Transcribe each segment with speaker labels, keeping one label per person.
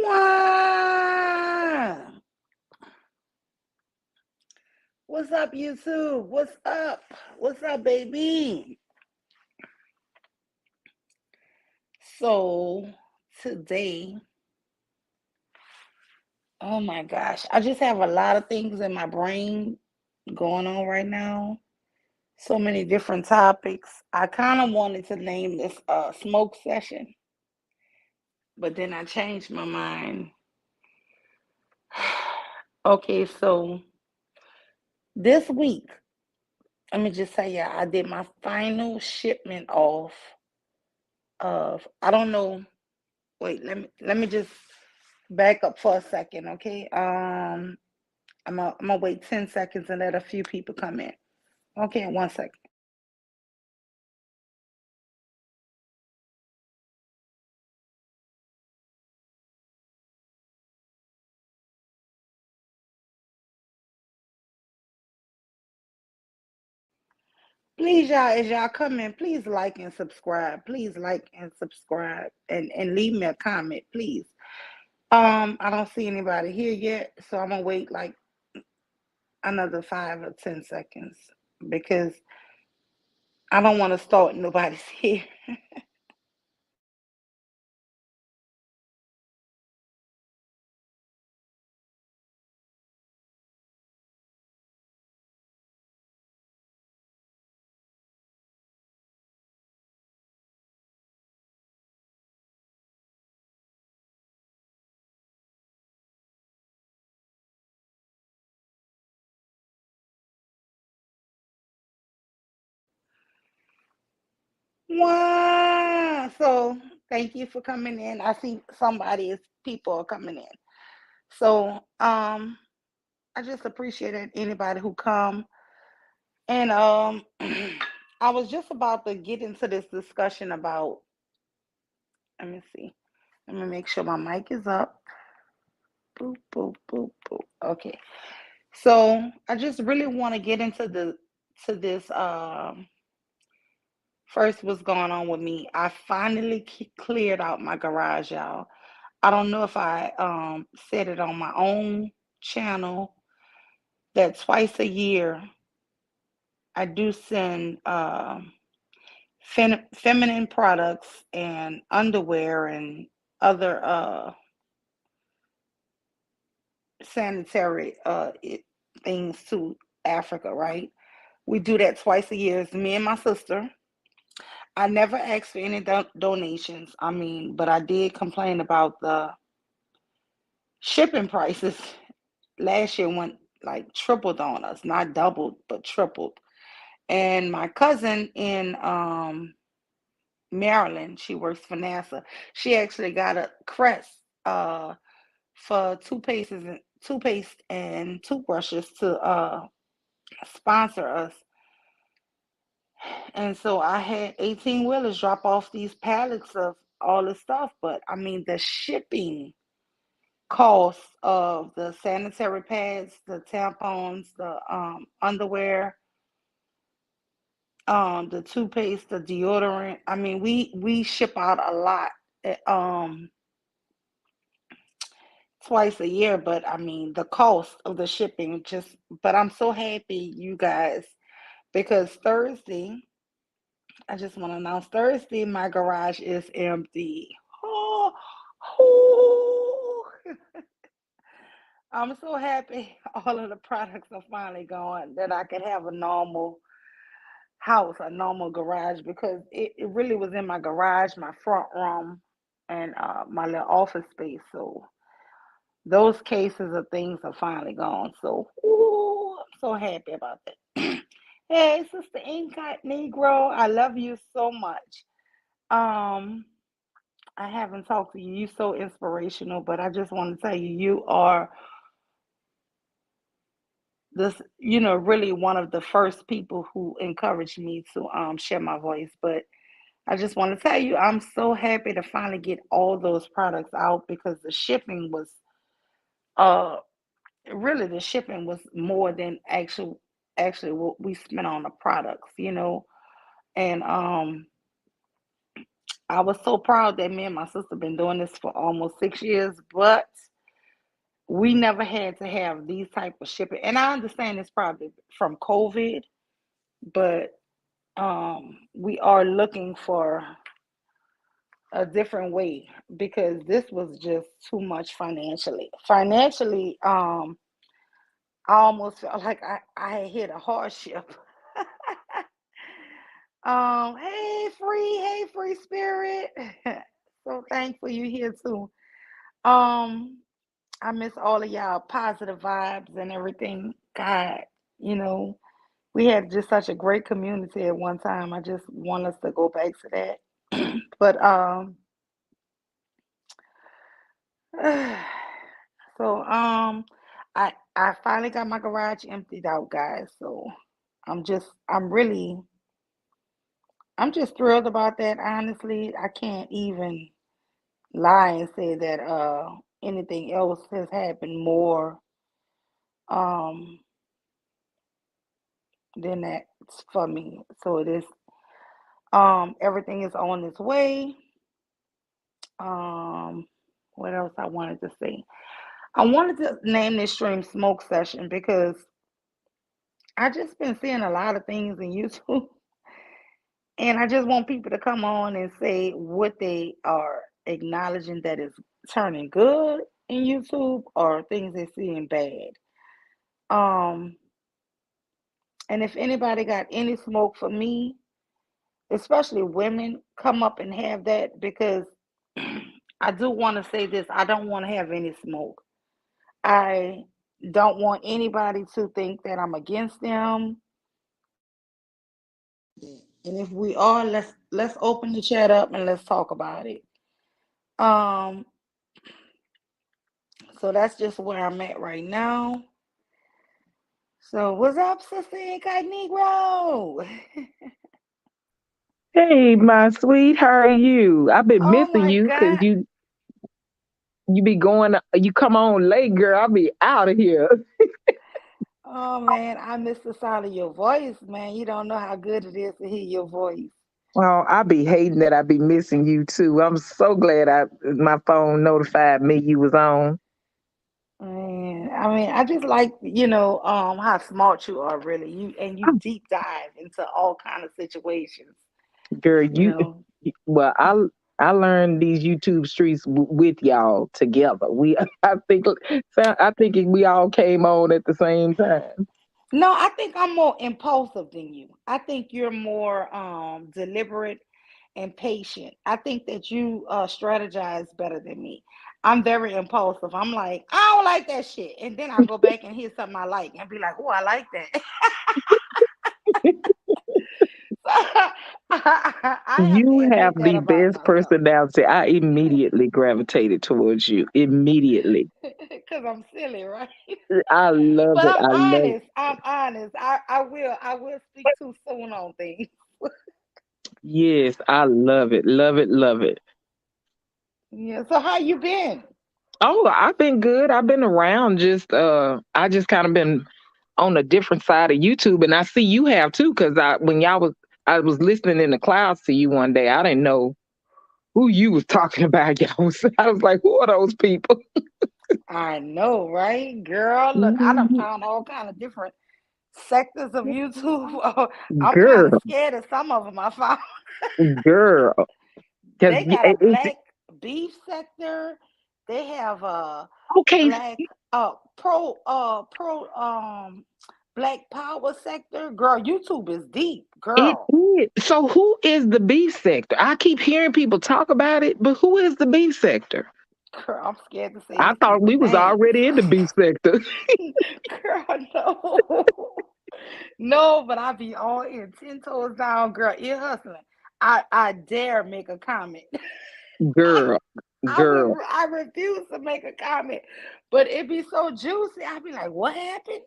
Speaker 1: Wow. What's up, YouTube? What's up? What's up, baby? So, today, oh my gosh, I just have a lot of things in my brain going on right now. So many different topics. I kind of wanted to name this smoke session, but then I changed my mind. Okay, so this week, let me just say, yeah, I did my final shipment of I don't know. Wait, let me just back up for a second, okay? I'm gonna wait 10 seconds and let a few people come in. Okay, 1 second. Please, y'all, as y'all come in, please like and subscribe. Please like and subscribe and leave me a comment, please. I don't see anybody here yet, so I'm gonna wait like another 5 or 10 seconds because I don't want to start nobody's here. Wow. So thank you for coming in. I see somebody's people are coming in. So I just appreciate anybody who come. And I was just about to get into this discussion about, let me see. Let me make sure my mic is up. Boop, boop, boop, boop. Okay. So I just really want to get into the to this first what's going on with me. I finally cleared out my garage, y'all. I don't know if I said it on my own channel that twice a year I do send feminine products and underwear and other sanitary things to Africa, right? We do that twice a year. It's me and my sister. I never asked for any donations. I mean, but I did complain about the shipping prices. Last year went like tripled on us, not doubled, but tripled. And my cousin in Maryland, she works for NASA. She actually got a crest for toothpaste and toothbrushes to sponsor us. And so I had 18 wheelers drop off these pallets of all this stuff. But I mean, the shipping cost of the sanitary pads, the tampons, the underwear, the toothpaste, the deodorant. I mean, we ship out a lot, eh, twice a year. But I mean, the cost of the shipping just. But I'm so happy, you guys, because Thursday, I just want to announce Thursday, my garage is empty. Oh, oh. I'm so happy all of the products are finally gone that I could have a normal house, a normal garage, because it really was in my garage, my front room, and my little office space. So those cases of things are finally gone. So ooh, I'm so happy about that. Hey, Sister Incut Negro, I love you so much. Um, I haven't talked to you. You're so inspirational, but I just want to tell you, you are this, really one of the first people who encouraged me to share my voice. But I just want to tell you, I'm so happy to finally get all those products out because the shipping was uh really the shipping was more than actually what we spent on the products. And I was so proud that me and my sister been doing this for almost 6 years, but we never had to have these type of shipping. And I understand it's probably from COVID, but we are looking for a different way because this was just too much financially. Financially, I almost felt like I had hit a hardship. Hey free spirit. So thankful you here too. Um, I miss all of y'all positive vibes and everything. God, you know, we had just such a great community at one time. I just want us to go back to that. But so I finally got my garage emptied out, guys. So I'm just I'm really I'm just thrilled about that. Honestly, I can't even lie and say that anything else has happened more um than that for me. So it is everything is on its way. Um what else I wanted to say? I wanted to name this stream smoke session because I just been seeing a lot of things in YouTube and I just want people to come on and say what they are acknowledging that is turning good in YouTube or things they're seeing bad. Um and if anybody got any smoke for me, especially women, come up and have that because I do want to say this. I don't want to have any smoke. I don't want anybody to think that I'm against them. And if we are, let's open the chat up and let's talk about it. Um, so that's just where I'm at right now. So what's up, sister incognito?
Speaker 2: Hey, my sweet, how are you? I've been
Speaker 1: Oh
Speaker 2: missing
Speaker 1: my
Speaker 2: you because
Speaker 1: God.
Speaker 2: you be going, you come on late, girl. I'll be out of here.
Speaker 1: Oh man, I miss the sound of your voice, man. You don't know how good it is to hear your voice.
Speaker 2: Well, I be hating that I be missing you too. I'm so glad my phone notified me you was on.
Speaker 1: Man, I mean, I just like, how smart you are really. You deep dive into all kind of situations,
Speaker 2: Girl,
Speaker 1: you know.
Speaker 2: well, I learned these YouTube streets with y'all together. I think we all came on at the same time.
Speaker 1: No, I think I'm more impulsive than you. I think you're more deliberate and patient. I think that you strategize better than me. I'm very impulsive. I'm like, I don't like that shit. And then I go back and hear something I like and be like, oh, I like that. I have to
Speaker 2: You have
Speaker 1: admit that
Speaker 2: the
Speaker 1: about
Speaker 2: best
Speaker 1: myself
Speaker 2: personality. I immediately gravitated towards you. Immediately.
Speaker 1: because I'm silly, right?
Speaker 2: I love
Speaker 1: But
Speaker 2: it.
Speaker 1: I'm
Speaker 2: I love
Speaker 1: honest. I'm honest. I will speak too soon on things.
Speaker 2: Yes, I love it. Love it. Love it.
Speaker 1: Yeah. So how you been?
Speaker 2: Oh, I've been good. I've been around I just kind of been on a different side of YouTube and I see you have too cuz I was listening in the clouds to you one day. I didn't know who you was talking about. I was like, who are those people?
Speaker 1: I know, right, girl? Look, I done
Speaker 2: Mhm.
Speaker 1: found all kind of different sectors of YouTube. I'm kind
Speaker 2: Girl,
Speaker 1: of scared of some of them. I found
Speaker 2: girl, cuz
Speaker 1: they got a black beef sector. They have a
Speaker 2: okay,
Speaker 1: black pro black power sector. Girl, YouTube is deep,
Speaker 2: it
Speaker 1: girl.
Speaker 2: is. So who is the beef sector? I keep hearing people talk about it, but who is the beef sector?
Speaker 1: Girl, I'm scared to say
Speaker 2: I
Speaker 1: these
Speaker 2: thought
Speaker 1: people
Speaker 2: we was
Speaker 1: names.
Speaker 2: already in the beef sector.
Speaker 1: Girl, no. No, but I be all in 10 toes down, girl, ear hustling. I dare make a comment. I
Speaker 2: Girl, girl.
Speaker 1: I refuse to make a comment, but it be so juicy. I be like, what happened?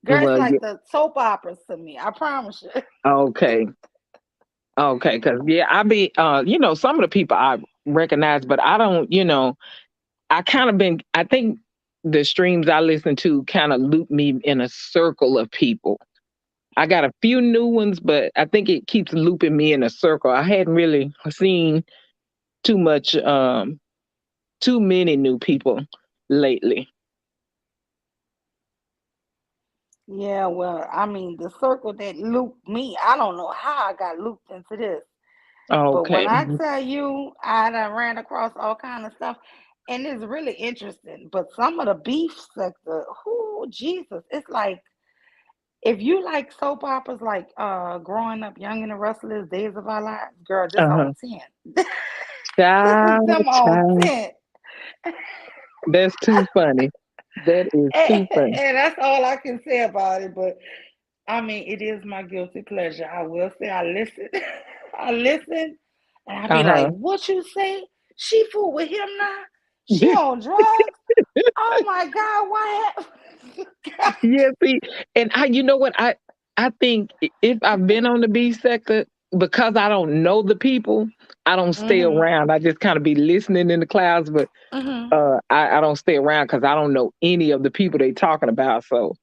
Speaker 1: Girl, it's
Speaker 2: Well, yeah,
Speaker 1: like the soap operas to me. I promise you.
Speaker 2: okay. Okay, because yeah, some of the people I recognize, but I don't, I kind of been I think the streams I listen to kind of loop me in a circle of people. I got a few new ones, but I think it keeps looping me in a circle. I hadn't really seen too much, too many new people lately.
Speaker 1: Yeah, well, I mean, the circle that looped me, I don't know how I got looped into this. But when
Speaker 2: Okay.
Speaker 1: I tell you, I done ran across all kind of stuff, and it's really interesting. But some of the beef sector, who Jesus, it's like if you like soap operas, like Growing Up Young and the Restless, Days of Our Lives, girl, this
Speaker 2: Uh-huh.
Speaker 1: on 10. This is
Speaker 2: Child,
Speaker 1: them on
Speaker 2: child.
Speaker 1: 10.
Speaker 2: That's too funny. That is
Speaker 1: And,
Speaker 2: too funny.
Speaker 1: and that's all I can say about it. But I mean, it is my guilty pleasure. I will say I listen. I listen, and I be like,
Speaker 2: Uh-huh.
Speaker 1: "What you say? She fool with him now? She on drugs? Oh my God, what happened?"
Speaker 2: Yeah, see, and you know what? I think if I've been on the B sector, because I don't know the people, I don't stay
Speaker 1: Mhm.
Speaker 2: around. I just kind of be listening in the clouds, but
Speaker 1: Mhm.
Speaker 2: I don't stay around because I don't know any of the people they talking about. So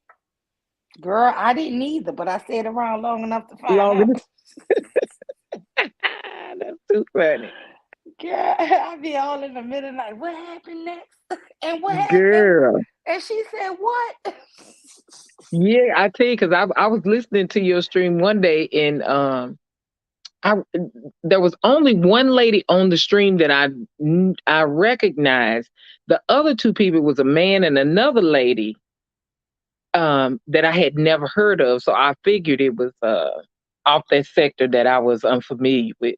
Speaker 1: Girl, I didn't either, but I stayed around long enough to find
Speaker 2: long
Speaker 1: out.
Speaker 2: as that's too funny,
Speaker 1: Girl, I be all in the middle, like, what happened next? And what happened?
Speaker 2: girl.
Speaker 1: And she said, what?
Speaker 2: Yeah, I tell you, because I was listening to your stream one day, and I there was only one lady on the stream that I recognized. The other two people was a man and another lady that I had never heard of. So I figured it was off that sector that I was unfamiliar with.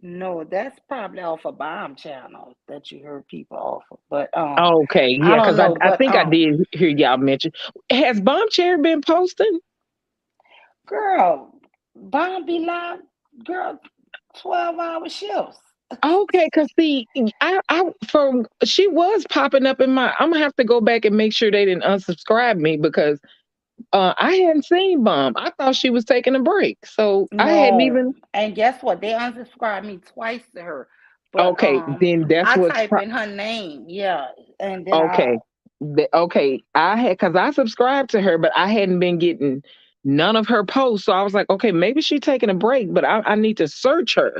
Speaker 1: No, that's probably off a bomb channel that you heard people off of. But
Speaker 2: Okay,
Speaker 1: I
Speaker 2: yeah,
Speaker 1: don't
Speaker 2: because I
Speaker 1: know.
Speaker 2: I
Speaker 1: But
Speaker 2: think I did hear y'all mention. Has Bomb Cherry been posting?
Speaker 1: girl, bomb be live, girl, 12-hour shifts.
Speaker 2: Okay, cause see, I from she was popping up in my. I'm gonna have to go back and make sure they didn't unsubscribe me because I hadn't seen Bomb. I thought she was taking a break, so I hadn't
Speaker 1: No.
Speaker 2: even.
Speaker 1: And guess what? They unsubscribed me twice to her. But
Speaker 2: Okay, then that's
Speaker 1: I
Speaker 2: what's
Speaker 1: type in her name, yeah, and then I
Speaker 2: okay. Okay, I had because I subscribed to her, but I hadn't been getting none of her posts. So I was like, okay, maybe she's taking a break, but I need to search her.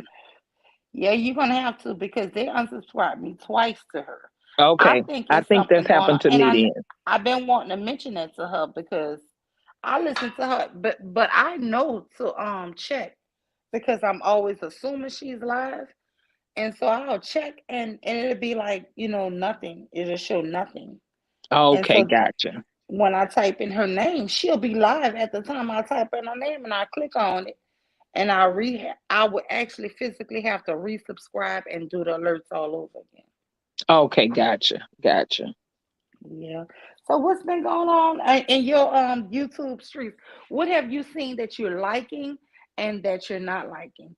Speaker 1: yeah, you're gonna have to because they unsubscribed me twice to her. I
Speaker 2: Okay,
Speaker 1: think
Speaker 2: I
Speaker 1: it's
Speaker 2: think that's
Speaker 1: something going on,
Speaker 2: happened to
Speaker 1: and
Speaker 2: me then.
Speaker 1: I've been wanting to mention that to her because I listen to her, but I know to check because I'm always assuming she's live, and so I'll check and it'll be like nothing. It'll show nothing, and
Speaker 2: Okay,
Speaker 1: so
Speaker 2: gotcha.
Speaker 1: when I type in her name, she'll be live at the time I type in her name, and I click on it, and I would actually physically have to resubscribe and do the alerts all over again.
Speaker 2: Okay, gotcha.
Speaker 1: Yeah. So what's been going on in your YouTube streets? What have you seen that you're liking and that you're not liking?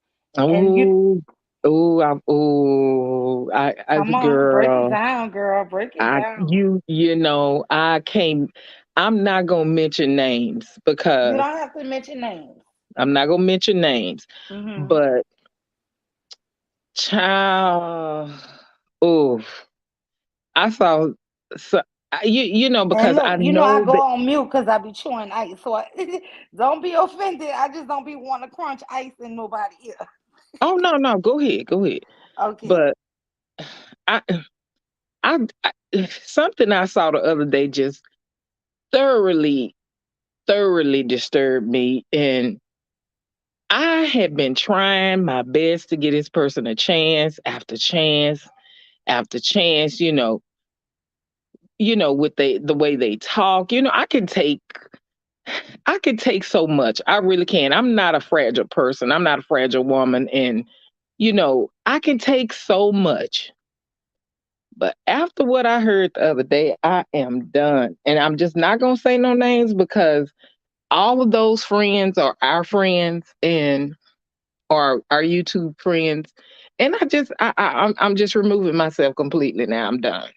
Speaker 1: And you
Speaker 2: Oh, I as a
Speaker 1: come on, break it
Speaker 2: girl,
Speaker 1: down, girl. Break it
Speaker 2: I
Speaker 1: down.
Speaker 2: you know I can't. I'm not gonna mention names
Speaker 1: You
Speaker 2: because
Speaker 1: don't have to mention names.
Speaker 2: I'm not gonna mention names,
Speaker 1: Hmm.
Speaker 2: but child, oh, I saw so you know
Speaker 1: And
Speaker 2: because
Speaker 1: look,
Speaker 2: I
Speaker 1: I
Speaker 2: know
Speaker 1: go
Speaker 2: that
Speaker 1: on mute because I be chewing ice. So don't be offended. I just don't be wanting to crunch ice in nobody ear.
Speaker 2: oh no, go ahead,
Speaker 1: Okay.
Speaker 2: but I I something I saw the other day just thoroughly disturbed me, and I had been trying my best to get this person a chance after chance after chance, with the way they talk. I can take so much. I really can. I'm not a fragile person. I'm not a fragile woman, and I can take so much. But after what I heard the other day, I am done. And I'm just not going to say no names because all of those friends are our friends and are our YouTube friends. And I'm just removing myself completely now. I'm done.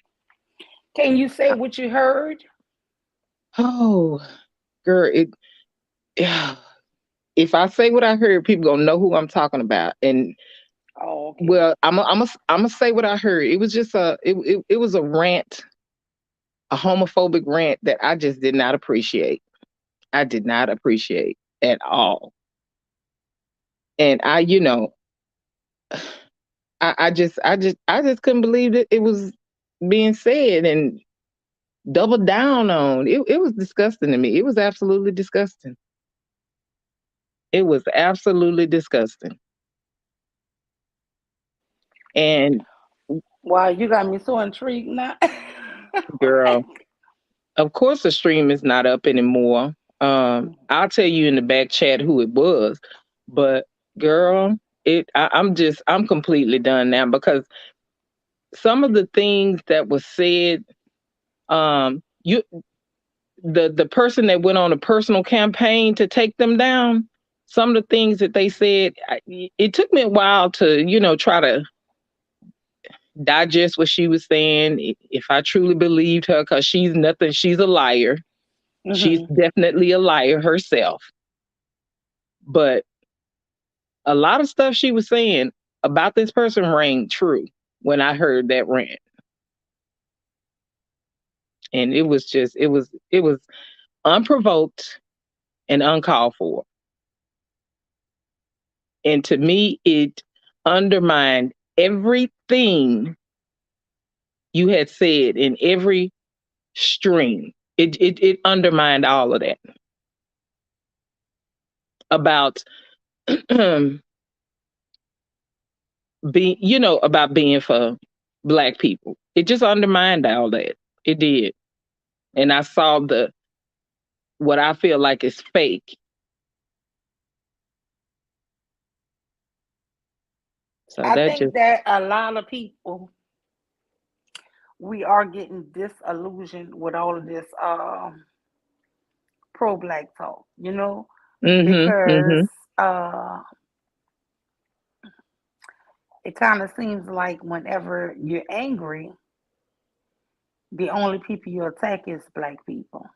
Speaker 1: Can you say what you heard?
Speaker 2: Oh, girl, if I say what I heard, people gonna know who I'm talking about. And
Speaker 1: Oh, okay.
Speaker 2: well, I'm gonna say what I heard. It was just it was a rant, a homophobic rant that I just did not appreciate. I did not appreciate at all. And I just couldn't believe that it was being said and doubled down on. It was disgusting to me. It was absolutely disgusting. It was absolutely disgusting. And
Speaker 1: Wow, you got me so intrigued now.
Speaker 2: girl, of course the stream is not up anymore. I'll tell you in the back chat who it was, but girl, I'm completely done now because some of the things that was said, you the person that went on a personal campaign to take them down, some of the things that they said, it took me a while to, try to digest what she was saying. If I truly believed her, because she's nothing, she's a liar. She's
Speaker 1: Hmm.
Speaker 2: definitely a liar herself. But a lot of stuff she was saying about this person rang true when I heard that rant. And it was unprovoked and uncalled for. And to me, it undermined everything you had said in every stream. It undermined all of that about being for black people. It just undermined all that. It did. And I saw the what I feel like is fake. So
Speaker 1: I
Speaker 2: that
Speaker 1: think
Speaker 2: just
Speaker 1: that a lot of people, we are getting disillusioned with all of this pro black talk,
Speaker 2: mhm,
Speaker 1: because
Speaker 2: mhm.
Speaker 1: uh, it kind of seems like whenever you're angry, the only people you attack is black people,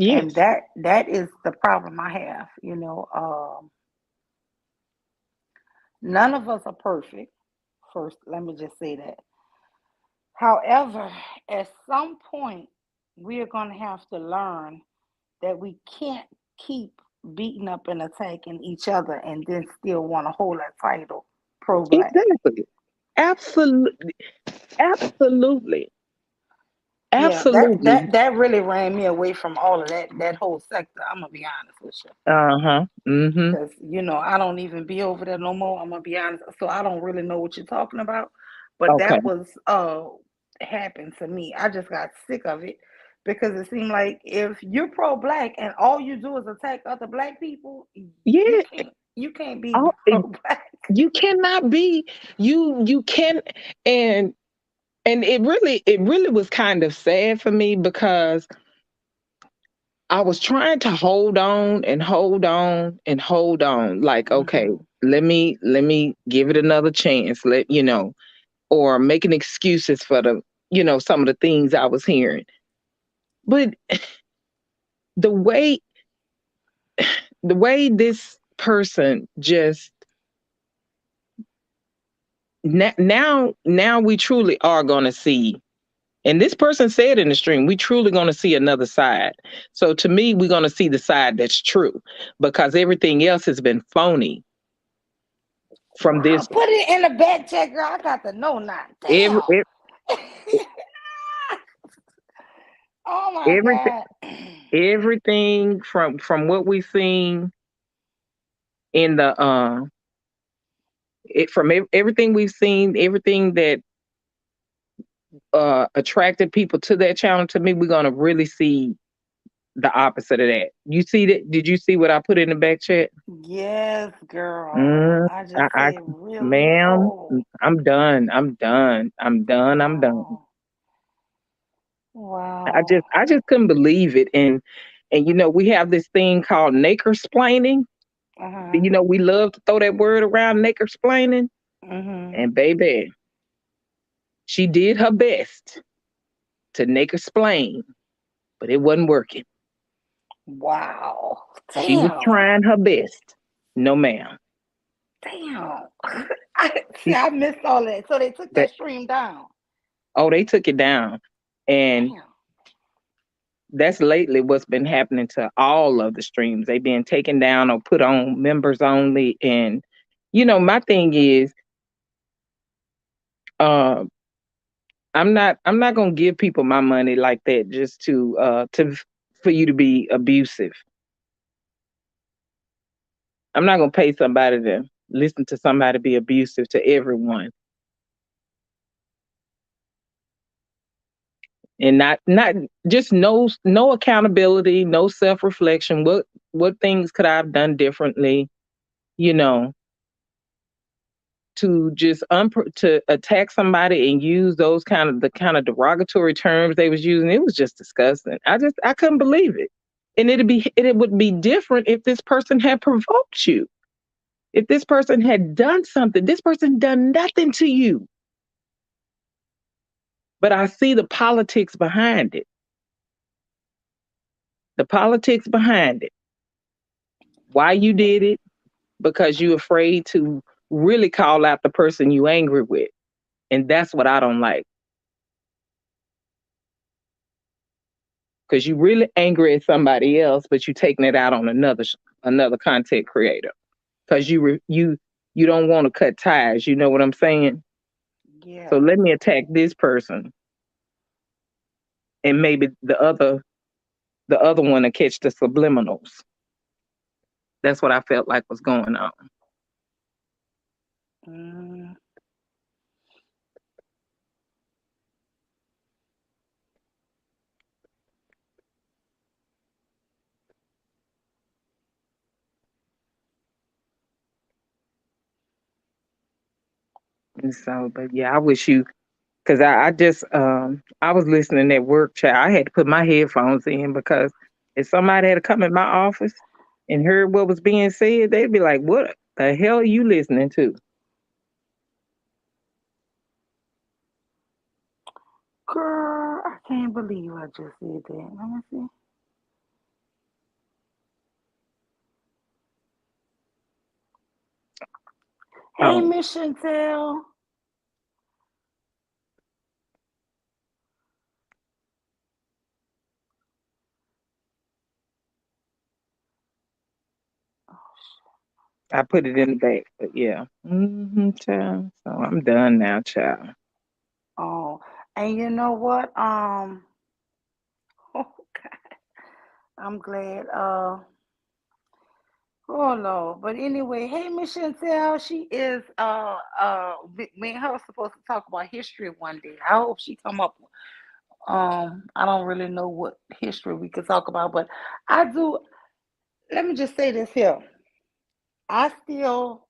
Speaker 1: and
Speaker 2: Yes.
Speaker 1: that is the problem I have. None of us are perfect. First, let me just say that. However, at some point, we are going to have to learn that we can't keep beating up and attacking each other and then still want to hold a title pro black.
Speaker 2: Exactly. Absolutely. Absolutely.
Speaker 1: Yeah, that
Speaker 2: Absolutely.
Speaker 1: that that really ran me away from all of that whole sector. I'm gonna be honest with you,
Speaker 2: Uh-huh. Mhm.
Speaker 1: because I don't even be over there no more. I'm gonna be honest, so I don't really know what you're talking about. But
Speaker 2: Okay.
Speaker 1: that was happened to me. I just got sick of it because it seemed like if you're pro black and all you do is attack other black people, you
Speaker 2: Yeah.
Speaker 1: can't be
Speaker 2: Oh,
Speaker 1: pro black.
Speaker 2: you cannot be you can and it really was kind of sad for me because I was trying to hold on and hold on and hold on. Like, okay,
Speaker 1: Hmm.
Speaker 2: let me give it another chance. Or making excuses for some of the things I was hearing. But the way the way this person just now we truly are going to see, and this person said in the stream, we truly going to see another side. So to me, we're going to see the side that's true because everything else has been phony from
Speaker 1: Wow,
Speaker 2: this.
Speaker 1: put it in the back check, girl. I got to know now.
Speaker 2: every,
Speaker 1: Damn. Oh my
Speaker 2: everything
Speaker 1: god.
Speaker 2: everything from what we've seen in the everything we've seen, everything that attracted people to that channel, to me, we're going to really see the opposite of that. You see that? Did you see what I put in the back chat?
Speaker 1: Yes, girl.
Speaker 2: Mm,
Speaker 1: I
Speaker 2: I,
Speaker 1: just
Speaker 2: I,
Speaker 1: said, really?
Speaker 2: ma'am,
Speaker 1: Oh,
Speaker 2: I'm done. I'm done. I'm done. I'm done.
Speaker 1: wow. Wow.
Speaker 2: I just couldn't believe it. And we have this thing called Naker splaining.
Speaker 1: Uh-huh.
Speaker 2: We love to throw that word around, Naker splaining.
Speaker 1: Mm-hmm.
Speaker 2: And baby, she did her best to Naker splain, but it wasn't working.
Speaker 1: Wow.
Speaker 2: She was
Speaker 1: Damn.
Speaker 2: trying her best. No, ma'am.
Speaker 1: Damn. I see.
Speaker 2: She,
Speaker 1: I missed all that. So they took
Speaker 2: but
Speaker 1: that stream down.
Speaker 2: oh, they took it down, and
Speaker 1: Damn.
Speaker 2: that's lately what's been happening to all of the streams. They being taken down or put on members only. And my thing is, Uh, I'm not gonna give people my money like that just to for you to be abusive. I'm not gonna pay somebody to listen to somebody be abusive to everyone and not just no accountability, no self reflection. What things could I have done differently? You know, to just to attack somebody and use those kind of derogatory terms they was using. It was just disgusting. I couldn't believe it. And it would be different if this person had provoked you. If this person had done something, this person done nothing to you. But I see the politics behind it. The politics behind it. Why you did it? Because you afraid to really call out the person you angry with. And that's what I don't like. Because you really angry at somebody else, but you taking it out on another content creator. Because you don't want to cut ties. You know what I'm saying? So
Speaker 1: Yes.
Speaker 2: let me attack this person, and maybe the other one to catch the subliminals. That's what I felt like was going on.
Speaker 1: Mm,
Speaker 2: And so, but yeah, I wish you because I just I was listening at work, chat. I had to put my headphones in because if somebody had to come in my office and heard what was being said, they'd be like, "What the hell are you listening to?"
Speaker 1: girl, I can't believe I just did that. Let me see. Hey,
Speaker 2: Oh,
Speaker 1: Miss Chantel.
Speaker 2: I put it in the back, but yeah, child. So I'm done now, child.
Speaker 1: Oh, and you know what? Oh God, I'm glad. Oh no, but anyway, hey, Miss Chantel, she is me and her was supposed to talk about history one day. I hope she come up. I don't really know what history we could talk about, but I do. Let me just say this here. I still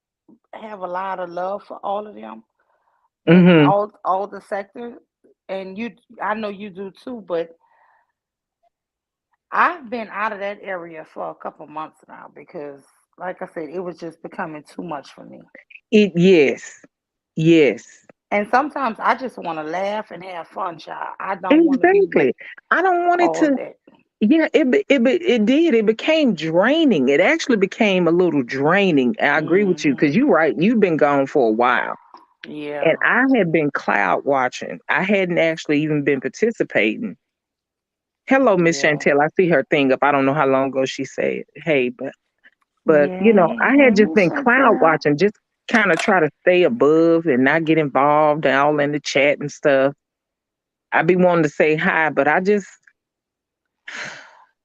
Speaker 1: have a lot of love for all of them and
Speaker 2: Hmm.
Speaker 1: all the sectors, and you. I know you do too, but I've been out of that area for a couple months now because, like I said, it was just becoming too much for me.
Speaker 2: Yes, yes.
Speaker 1: And sometimes I just want to laugh and have fun, child. I don't want to be with
Speaker 2: Exactly. I don't want it
Speaker 1: all
Speaker 2: to.
Speaker 1: that.
Speaker 2: Yeah, it did. It became draining. It actually became a little draining. I agree with you because
Speaker 1: Hmm.
Speaker 2: you're right. You've been gone for a while, and
Speaker 1: Yeah,
Speaker 2: I had been cloud watching. I hadn't actually even been participating. Hello, Miss
Speaker 1: yeah,
Speaker 2: Chantel. I see her thing up. I don't know how long ago she said, "Hey," but
Speaker 1: yeah.
Speaker 2: I
Speaker 1: Hey,
Speaker 2: had just
Speaker 1: Miss
Speaker 2: been cloud
Speaker 1: Chantel.
Speaker 2: watching, just kind of try to stay above and not get involved and all in the chat and stuff. I be wanting to say hi, but I just,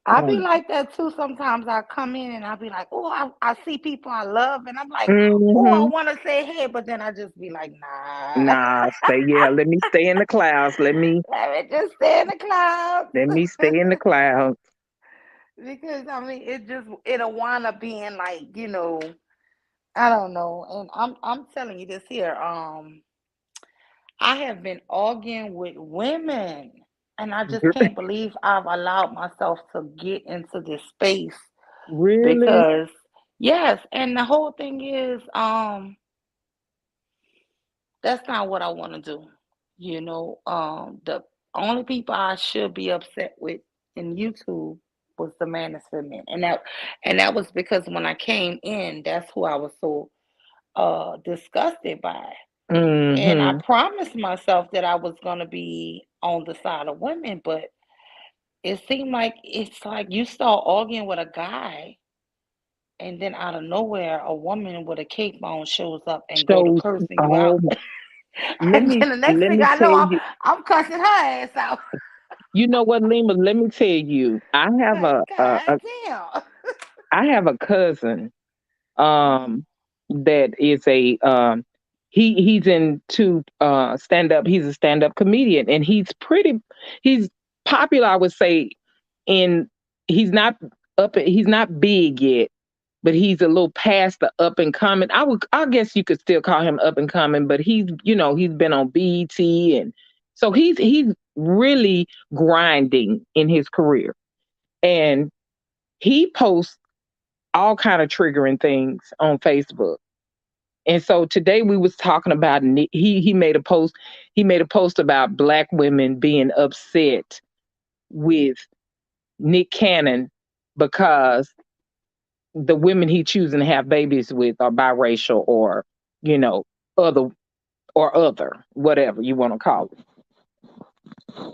Speaker 1: I be
Speaker 2: um,
Speaker 1: like that too. Sometimes I come in and I be like, oh, I see people I love, and I'm like, oh, I
Speaker 2: mm-hmm.
Speaker 1: want to say hey, but then I just be like, nah.
Speaker 2: Nah, let me stay in the clouds.
Speaker 1: Let me just stay in the clouds.
Speaker 2: Let me stay in the clouds.
Speaker 1: Because I mean, it'll wind up being like, I don't know. And I'm telling you this here. I have been arguing with women, and I just can't believe I've allowed myself to get into this space
Speaker 2: Really?
Speaker 1: because yes, and the whole thing is, that's not what I want to do. The only people I should be upset with in YouTube was the manosphere men, and that was because when I came in, that's who I was so disgusted by. And I
Speaker 2: Mm-hmm.
Speaker 1: promised myself that I was gonna be on the side of women, but it seemed like it's like you start arguing with a guy, and then out of nowhere, a woman with a cape on shows up and go to
Speaker 2: Shows.
Speaker 1: cursing you
Speaker 2: Oh,
Speaker 1: out.
Speaker 2: let
Speaker 1: And
Speaker 2: me
Speaker 1: then the next
Speaker 2: let
Speaker 1: thing
Speaker 2: me
Speaker 1: I
Speaker 2: tell
Speaker 1: know,
Speaker 2: you.
Speaker 1: I'm cussing her ass out.
Speaker 2: You know what, Lima? Let me tell you.
Speaker 1: Like, God damn.
Speaker 2: I have a cousin um that is a he's into stand up. He's a stand up comedian, and he's popular, I would say. In He's not he's not big yet, but he's a little past the up and coming. I guess you could still call him up and coming, but he's been on BET, and so he's really grinding in his career. And he posts all kind of triggering things on Facebook. And so today we was talking about he made a post about black women being upset with Nick Cannon because the women he choosing to have babies with are biracial, or you know other, whatever you want to call it.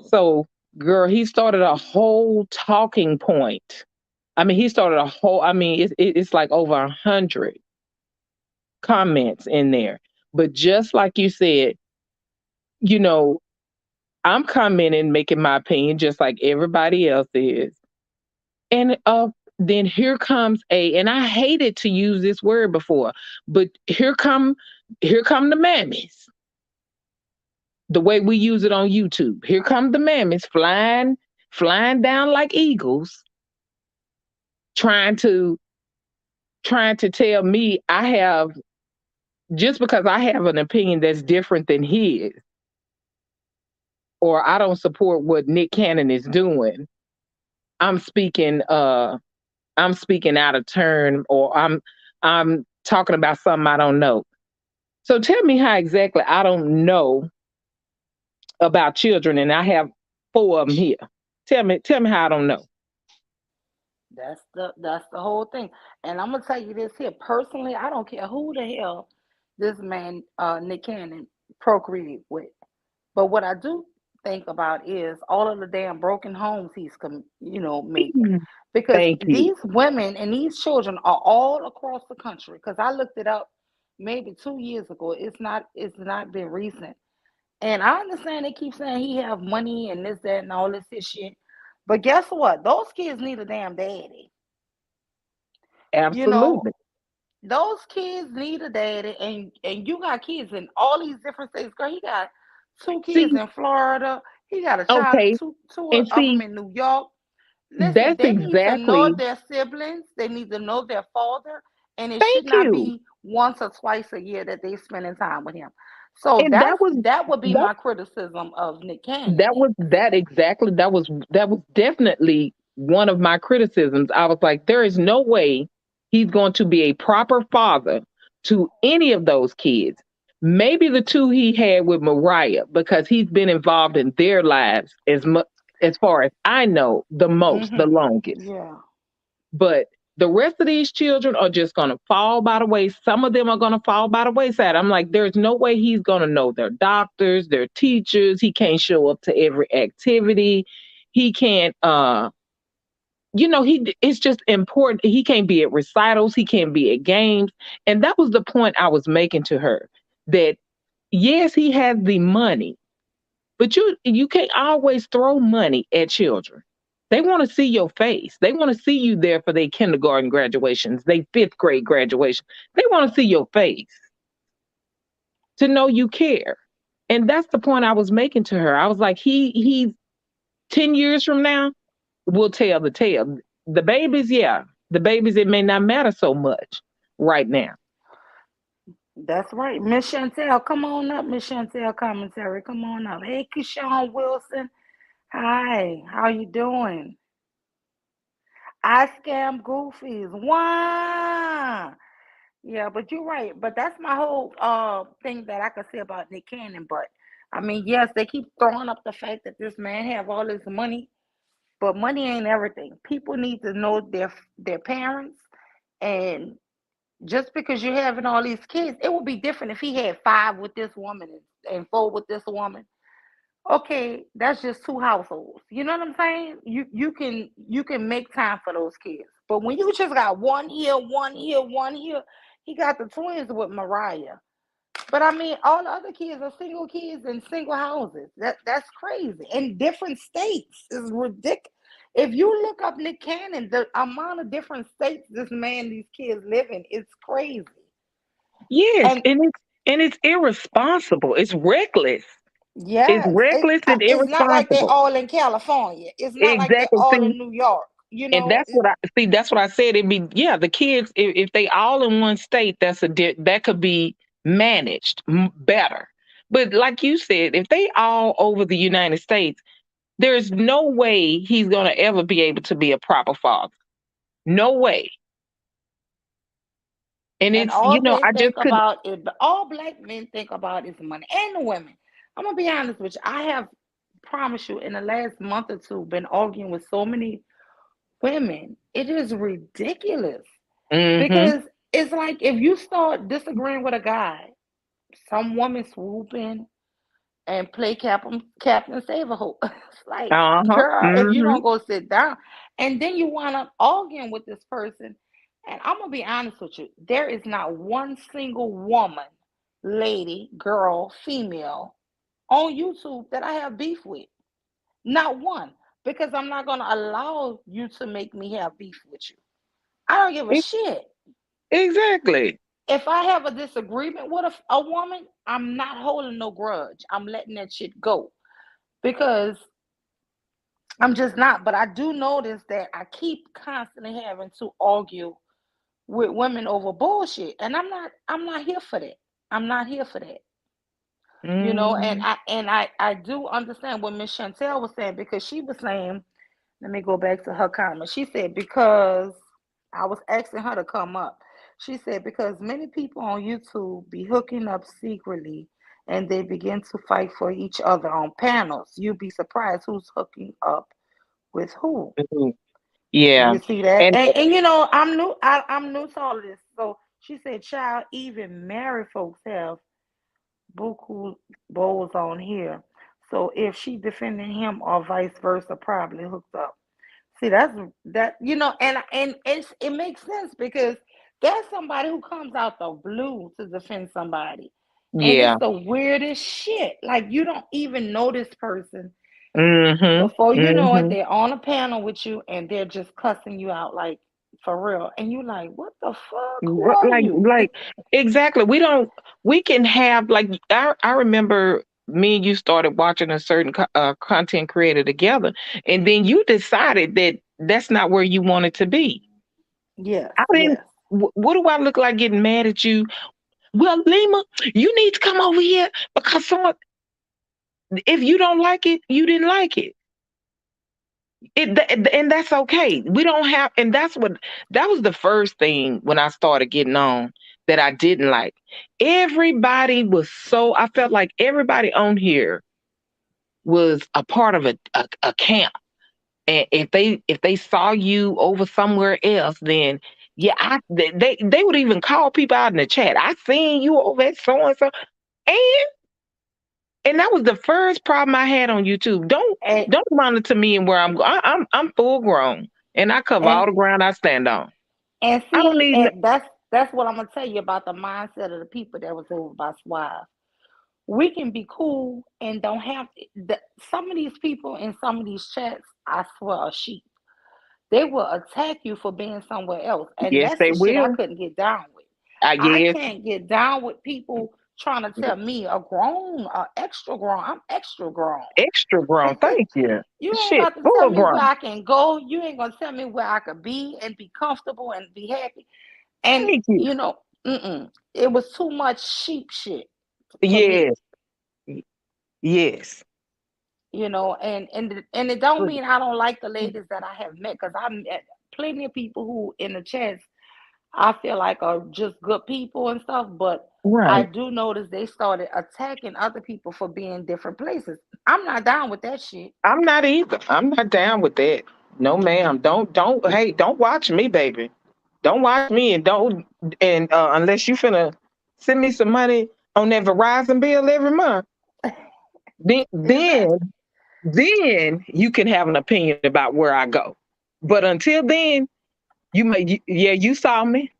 Speaker 2: So girl, he started a whole talking point. I mean, he started a whole. I mean, it's like over 100 comments in there. But just like you said, you know, I'm commenting, making my opinion just like everybody else is. And then here comes and I hated to use this word before, but here come the mammies. The way we use it on YouTube. Here come the mammies flying down like eagles, trying to tell me I have, just because I have an opinion that's different than his, or I don't support what Nick Cannon is doing. I'm speaking I'm speaking out of turn, or I'm talking about something I don't know. So tell me how exactly I don't know about children, and I have four of them here. Tell me how I don't know.
Speaker 1: That's the whole thing. And I'm gonna tell you this here personally. I don't care who the hell this man Nick Cannon procreated with. But what I do think about is all of the damn broken homes he's making,
Speaker 2: Mm.
Speaker 1: because
Speaker 2: Thank you.
Speaker 1: these women and these children are all across the country. Because I looked it up maybe 2 years ago. It's not been recent. And I understand they keep saying he have money and this, that, and all this shit. But guess what? Those kids need a damn daddy. You know,
Speaker 2: Absolutely.
Speaker 1: those kids need a daddy, and you got kids in all these different states. Girl, he got two kids
Speaker 2: See,
Speaker 1: in Florida. He got a child,
Speaker 2: okay,
Speaker 1: two
Speaker 2: and
Speaker 1: of them
Speaker 2: see,
Speaker 1: in New York. Listen,
Speaker 2: that's
Speaker 1: they need to know
Speaker 2: exactly.
Speaker 1: their siblings. They need to know their father, and it should
Speaker 2: Thank
Speaker 1: not
Speaker 2: you.
Speaker 1: be once or twice a year that they spending time with him. So
Speaker 2: And
Speaker 1: that would be
Speaker 2: that
Speaker 1: my criticism of Nick Cannon
Speaker 2: that was
Speaker 1: next.
Speaker 2: that exactly that was definitely one of my criticisms. I was like, there is no way he's going to be a proper father to any of those kids. Maybe the two he had with Mariah, because he's been involved in their lives as much, as far as I know, the longest.
Speaker 1: Yeah.
Speaker 2: But the rest of these children are just going to fall by the way. Some of them are going to fall by the wayside. I'm like, there's no way he's going to know their doctors, their teachers. He can't show up to every activity. He can't, it's just important. He can't be at recitals. He can't be at games. And that was the point I was making to her, that yes, he has the money, but you can't always throw money at children. They want to see your face. They want to see you there for their kindergarten graduations, their fifth grade graduation. They want to see your face to know you care. And that's the point I was making to her. I was like, he 10 years from now will tell the tale. The babies, yeah. The babies, it may not matter so much right now.
Speaker 1: That's right. Miss Chantel, come on up. Miss Chantel commentary, come on up. Hey, Keyshawn Wilson. Hi, how you doing? I scam goofies. Wow. Yeah, but you're right. But that's my whole thing that I could say about Nick Cannon. But I mean, yes, they keep throwing up the fact that this man have all this money, but money ain't everything. People need to know their parents, and just because you're having all these kids, it would be different if he had five with this woman and four with this woman. Okay, that's just two households. You know what I'm saying? You can make time for those kids. But when you just got one here, one here, one here, he got the twins with Mariah. But I mean, all the other kids are single kids in single houses. That's crazy. In different states is ridiculous. If you look up Nick Cannon, the amount of different states this man, these kids live in, it's crazy.
Speaker 2: Yes,
Speaker 1: And
Speaker 2: and it's irresponsible. It's reckless. It's
Speaker 1: yes,
Speaker 2: reckless and
Speaker 1: it's not like they're
Speaker 2: irresponsible.
Speaker 1: all in California. It's not like they're
Speaker 2: Exactly.
Speaker 1: all
Speaker 2: See,
Speaker 1: in New York.
Speaker 2: and that's what I see. That's what I said. It'd be, yeah, the kids, if they all in one state, that could be managed better. But like you said, if they all over the United States, there's no way he's gonna ever be able to be a proper father. No way. And
Speaker 1: And
Speaker 2: it's,
Speaker 1: all they
Speaker 2: I
Speaker 1: think
Speaker 2: just couldn't.
Speaker 1: about is all black men think about is money and the women. I'm gonna be honest with you. I have promise you in the last month or two been arguing with so many women. It is ridiculous
Speaker 2: Mm-hmm.
Speaker 1: because it's like if you start disagreeing with a guy, some woman swoop in and play Captain Save a Hope. It's like,
Speaker 2: Uh-huh.
Speaker 1: girl, if you
Speaker 2: Mm-hmm.
Speaker 1: don't go sit down, and then you wind up arguing with this person. And I'm gonna be honest with you, there is not one single woman, lady, girl, female on YouTube that I have beef with. Not one. Because I'm not gonna allow you to make me have beef with you. I don't give a
Speaker 2: E-
Speaker 1: shit.
Speaker 2: Exactly.
Speaker 1: If I have a disagreement with a woman, I'm not holding no grudge. I'm letting that shit go. Because I'm just not. But I do notice that I keep constantly having to argue with women over bullshit. And I'm not here for that. I'm not here for that. And
Speaker 2: Mm-hmm.
Speaker 1: I do understand what Miss Chantel was saying because she was saying, let me go back to her comment. She said, because I was asking her to come up. She said, because many people on YouTube be hooking up secretly and they begin to fight for each other on panels. You'd be surprised who's hooking up with who.
Speaker 2: Yeah.
Speaker 1: You see that?
Speaker 2: And
Speaker 1: And I'm new to all of this. So she said, child, even married folks have buku bowls on here. So if she defending him or vice versa, probably hooked up. See, that's that and it makes sense because there's somebody who comes out the blue to defend somebody, and it's
Speaker 2: yeah.
Speaker 1: the weirdest shit. Like you don't even know this person
Speaker 2: Mm-hmm.
Speaker 1: before you know it.
Speaker 2: Mm-hmm.
Speaker 1: They're on a panel with you, and they're just cussing you out like for real, and you like, what the fuck? Who are you?
Speaker 2: Like exactly. We can have, like, I remember me and you started watching a certain content creator together, and then you decided that that's not where you wanted to be.
Speaker 1: Yes,
Speaker 2: I didn't.
Speaker 1: yes.
Speaker 2: What do I look like getting mad at you? Well, Lima, you need to come over here because if you don't like it, you didn't like it. And that's okay. We don't have, and that was the first thing when I started getting on that I didn't like. Everybody was so, I felt like everybody on here was a part of a camp. And if they saw you over somewhere else, then yeah, they would even call people out in the chat. I seen you over at so and so. And that was the first problem I had on YouTube.
Speaker 1: And
Speaker 2: Don't monitor me and where I'm going. I'm full grown and I cover
Speaker 1: and
Speaker 2: all the ground I stand on.
Speaker 1: and
Speaker 2: I don't
Speaker 1: see,
Speaker 2: need
Speaker 1: and that's what I'm gonna tell you about the mindset of the people that was over by Suave. We can be cool and don't have some of these people in some of these chats, I swear, are sheep. They will attack you for being somewhere else. And
Speaker 2: yes,
Speaker 1: that's
Speaker 2: they
Speaker 1: the shit I
Speaker 2: will.
Speaker 1: couldn't get down with. I
Speaker 2: Yes,
Speaker 1: can't get down with people trying to tell me a grown or extra grown. I'm extra grown.
Speaker 2: extra grown. Thank you.
Speaker 1: You ain't
Speaker 2: Shit,
Speaker 1: about to tell
Speaker 2: full
Speaker 1: me where
Speaker 2: grown.
Speaker 1: I can go. You ain't gonna tell me where I could be and be comfortable and be happy. And
Speaker 2: Thank you.
Speaker 1: it was too much sheep shit for me.
Speaker 2: Yes, yes.
Speaker 1: And it don't mean I don't like the ladies that I have met because I met plenty of people who in the chats I feel like are just good people and stuff, but I
Speaker 2: Right.
Speaker 1: do notice they started attacking other people for being different places. I'm not down with that shit.
Speaker 2: I'm not either. I'm not down with that. No, ma'am. Don't. Hey, don't watch me, baby. Don't watch me, and don't, and unless you finna send me some money on that Verizon bill every month, then
Speaker 1: Exactly.
Speaker 2: then then you can have an opinion about where I go. But until then, yeah, you saw me.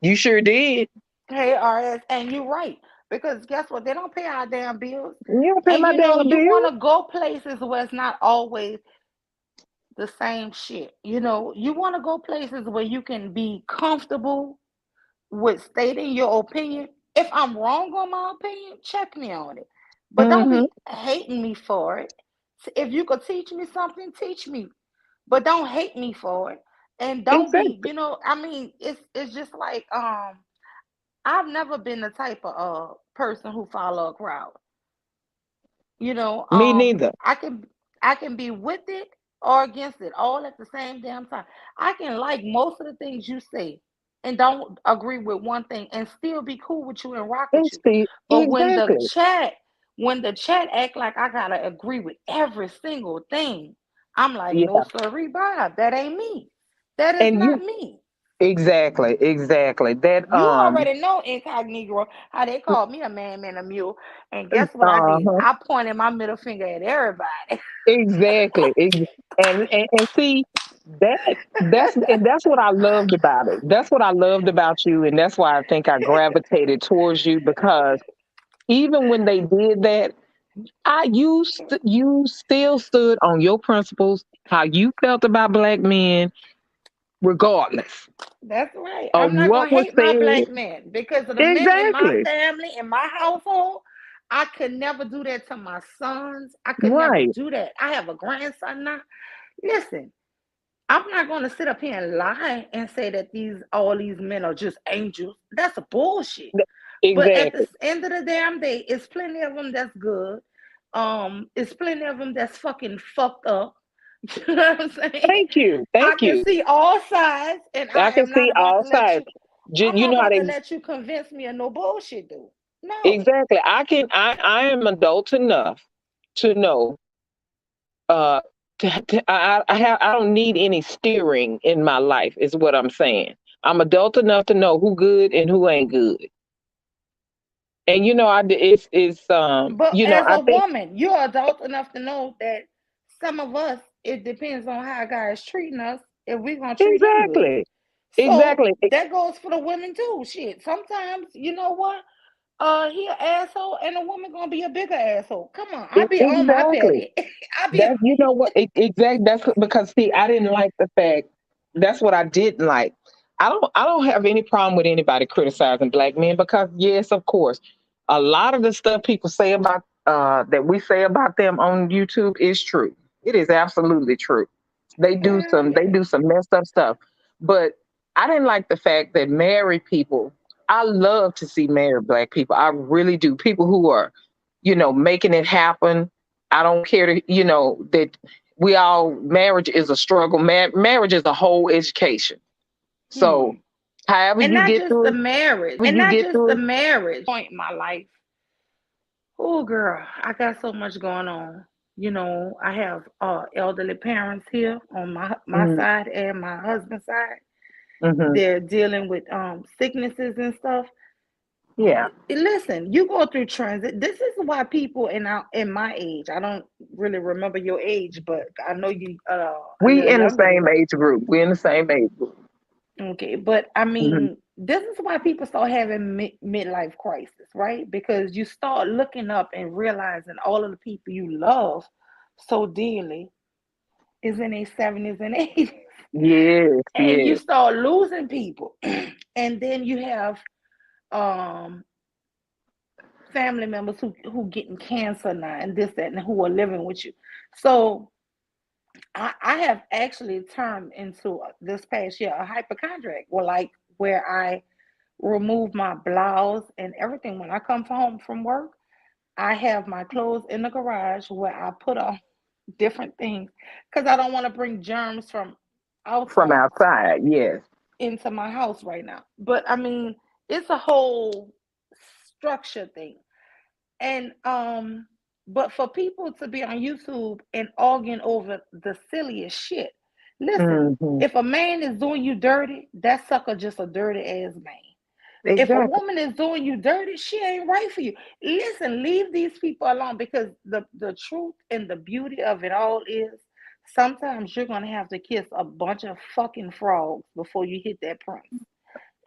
Speaker 2: You sure did.
Speaker 1: Hey, RS, and you're right. Because guess what? They don't pay our damn bills.
Speaker 2: You don't pay
Speaker 1: And
Speaker 2: my damn
Speaker 1: you want
Speaker 2: bill.
Speaker 1: to go places where it's not always the same shit. You want to go places where you can be comfortable with stating your opinion. If I'm wrong on my opinion, check me on it. But don't
Speaker 2: Mm-hmm.
Speaker 1: be hating me for it. If you could teach me something, teach me. But don't hate me for it. And don't be,
Speaker 2: Exactly.
Speaker 1: I mean, it's just like I've never been the type of person who follow a crowd. You know,
Speaker 2: Me neither.
Speaker 1: I can be with it or against it all at the same damn time. I can like most of the things you say and don't agree with one thing and still be cool with you and rock with
Speaker 2: And
Speaker 1: you.
Speaker 2: see,
Speaker 1: But
Speaker 2: exactly.
Speaker 1: when the chat act like I gotta agree with every single thing, I'm like, no
Speaker 2: Yeah.
Speaker 1: sorry, Bob, that ain't me. That is
Speaker 2: And
Speaker 1: not
Speaker 2: you
Speaker 1: me.
Speaker 2: exactly, exactly. That
Speaker 1: You already know incognito how they called me a man, a mule. And guess what I did?
Speaker 2: uh-huh.
Speaker 1: I pointed my middle finger at everybody.
Speaker 2: Exactly. And see that's what I loved about it. That's what I loved about you, and that's why I think I gravitated towards you because even when they did that, you still stood on your principles, how you felt about black men, regardless
Speaker 1: That's right.
Speaker 2: of
Speaker 1: I'm not
Speaker 2: what
Speaker 1: gonna
Speaker 2: was
Speaker 1: hate my
Speaker 2: said.
Speaker 1: black men because of the men in my
Speaker 2: Exactly.
Speaker 1: family, in my household. I could never do that to my sons. I could never
Speaker 2: Right.
Speaker 1: do that. I have a grandson now. Listen, I'm not gonna sit up here and lie and say that these all these men are just angels. That's a bullshit. But at the
Speaker 2: Exactly.
Speaker 1: end of the damn day, it's plenty of them that's good. It's plenty of them that's fucking fucked up. You know what I'm saying?
Speaker 2: Thank you.
Speaker 1: I
Speaker 2: Thank
Speaker 1: can
Speaker 2: you.
Speaker 1: see all sides, and
Speaker 2: I
Speaker 1: I
Speaker 2: can
Speaker 1: am not
Speaker 2: see
Speaker 1: about
Speaker 2: all
Speaker 1: to let
Speaker 2: sides.
Speaker 1: you. I'm
Speaker 2: You
Speaker 1: not
Speaker 2: know how
Speaker 1: about
Speaker 2: they
Speaker 1: to let you convince me of no bullshit, dude. No.
Speaker 2: exactly. I am adult enough to know uh I don't need any steering in my life is what I'm saying. I'm adult enough to know who good and who ain't good. And it's
Speaker 1: But as
Speaker 2: I
Speaker 1: a
Speaker 2: think
Speaker 1: woman, you're adult enough to know that some of us, it depends on how a guy is treating us, if we're gonna treat him good.
Speaker 2: exactly.
Speaker 1: So
Speaker 2: Exactly.
Speaker 1: that goes for the women too. Shit. Sometimes, you know what? He an asshole and a woman gonna be a bigger asshole. Come on, I be on my
Speaker 2: Exactly.
Speaker 1: petty. I be
Speaker 2: That you know what exactly that's because see I didn't like the fact that's what I didn't like. I don't have any problem with anybody criticizing black men because yes, of course, a lot of the stuff people say about that we say about them on YouTube is true. It is absolutely true. They
Speaker 1: yeah.
Speaker 2: do some messed up stuff. But I didn't like the fact that married people, I love to see married black people. I really do. People who are, making it happen. I don't care that we all marriage is a struggle. Marriage is a whole education. So
Speaker 1: Hmm.
Speaker 2: however
Speaker 1: And
Speaker 2: you
Speaker 1: not
Speaker 2: get
Speaker 1: just the
Speaker 2: through it,
Speaker 1: marriage.
Speaker 2: when you get through it,
Speaker 1: Point in my life. Oh, girl, I got so much going on. I have elderly parents here on my
Speaker 2: mm,
Speaker 1: side and my husband's side.
Speaker 2: hmm
Speaker 1: They're dealing with sicknesses and stuff.
Speaker 2: yeah,
Speaker 1: Listen, you go through transit. This is why people in my age. I don't really remember your age, but I know you a
Speaker 2: we
Speaker 1: little
Speaker 2: in the
Speaker 1: younger than
Speaker 2: same
Speaker 1: me.
Speaker 2: age group. We in the same age group.
Speaker 1: Okay, but I
Speaker 2: Hmm
Speaker 1: mean, this is why people start having midlife crisis, right? Because you start looking up and realizing all of the people you love so dearly is in their 70s and 80s.
Speaker 2: Yes,
Speaker 1: And you
Speaker 2: yes.
Speaker 1: start losing people. And then you have um family members who getting cancer now and this, that, and who are living with you. So I have actually turned into this past year a hypochondriac, where I remove my blouse and everything. When I come home from work, I have my clothes in the garage where I put on different things because I don't want to bring germs from
Speaker 2: From
Speaker 1: outside
Speaker 2: outside, yes.
Speaker 1: into my house right now. But I mean, it's a whole structure thing. And but for people to be on YouTube and arguing over the silliest shit, listen,
Speaker 2: Hmm
Speaker 1: if a man is doing you dirty, that sucker just a dirty ass man. If a
Speaker 2: Exactly.
Speaker 1: woman is doing you dirty, she ain't right for you. Listen, leave these people alone because the truth and the beauty of it all is sometimes you're gonna have to kiss a bunch of fucking frogs before you hit that prince.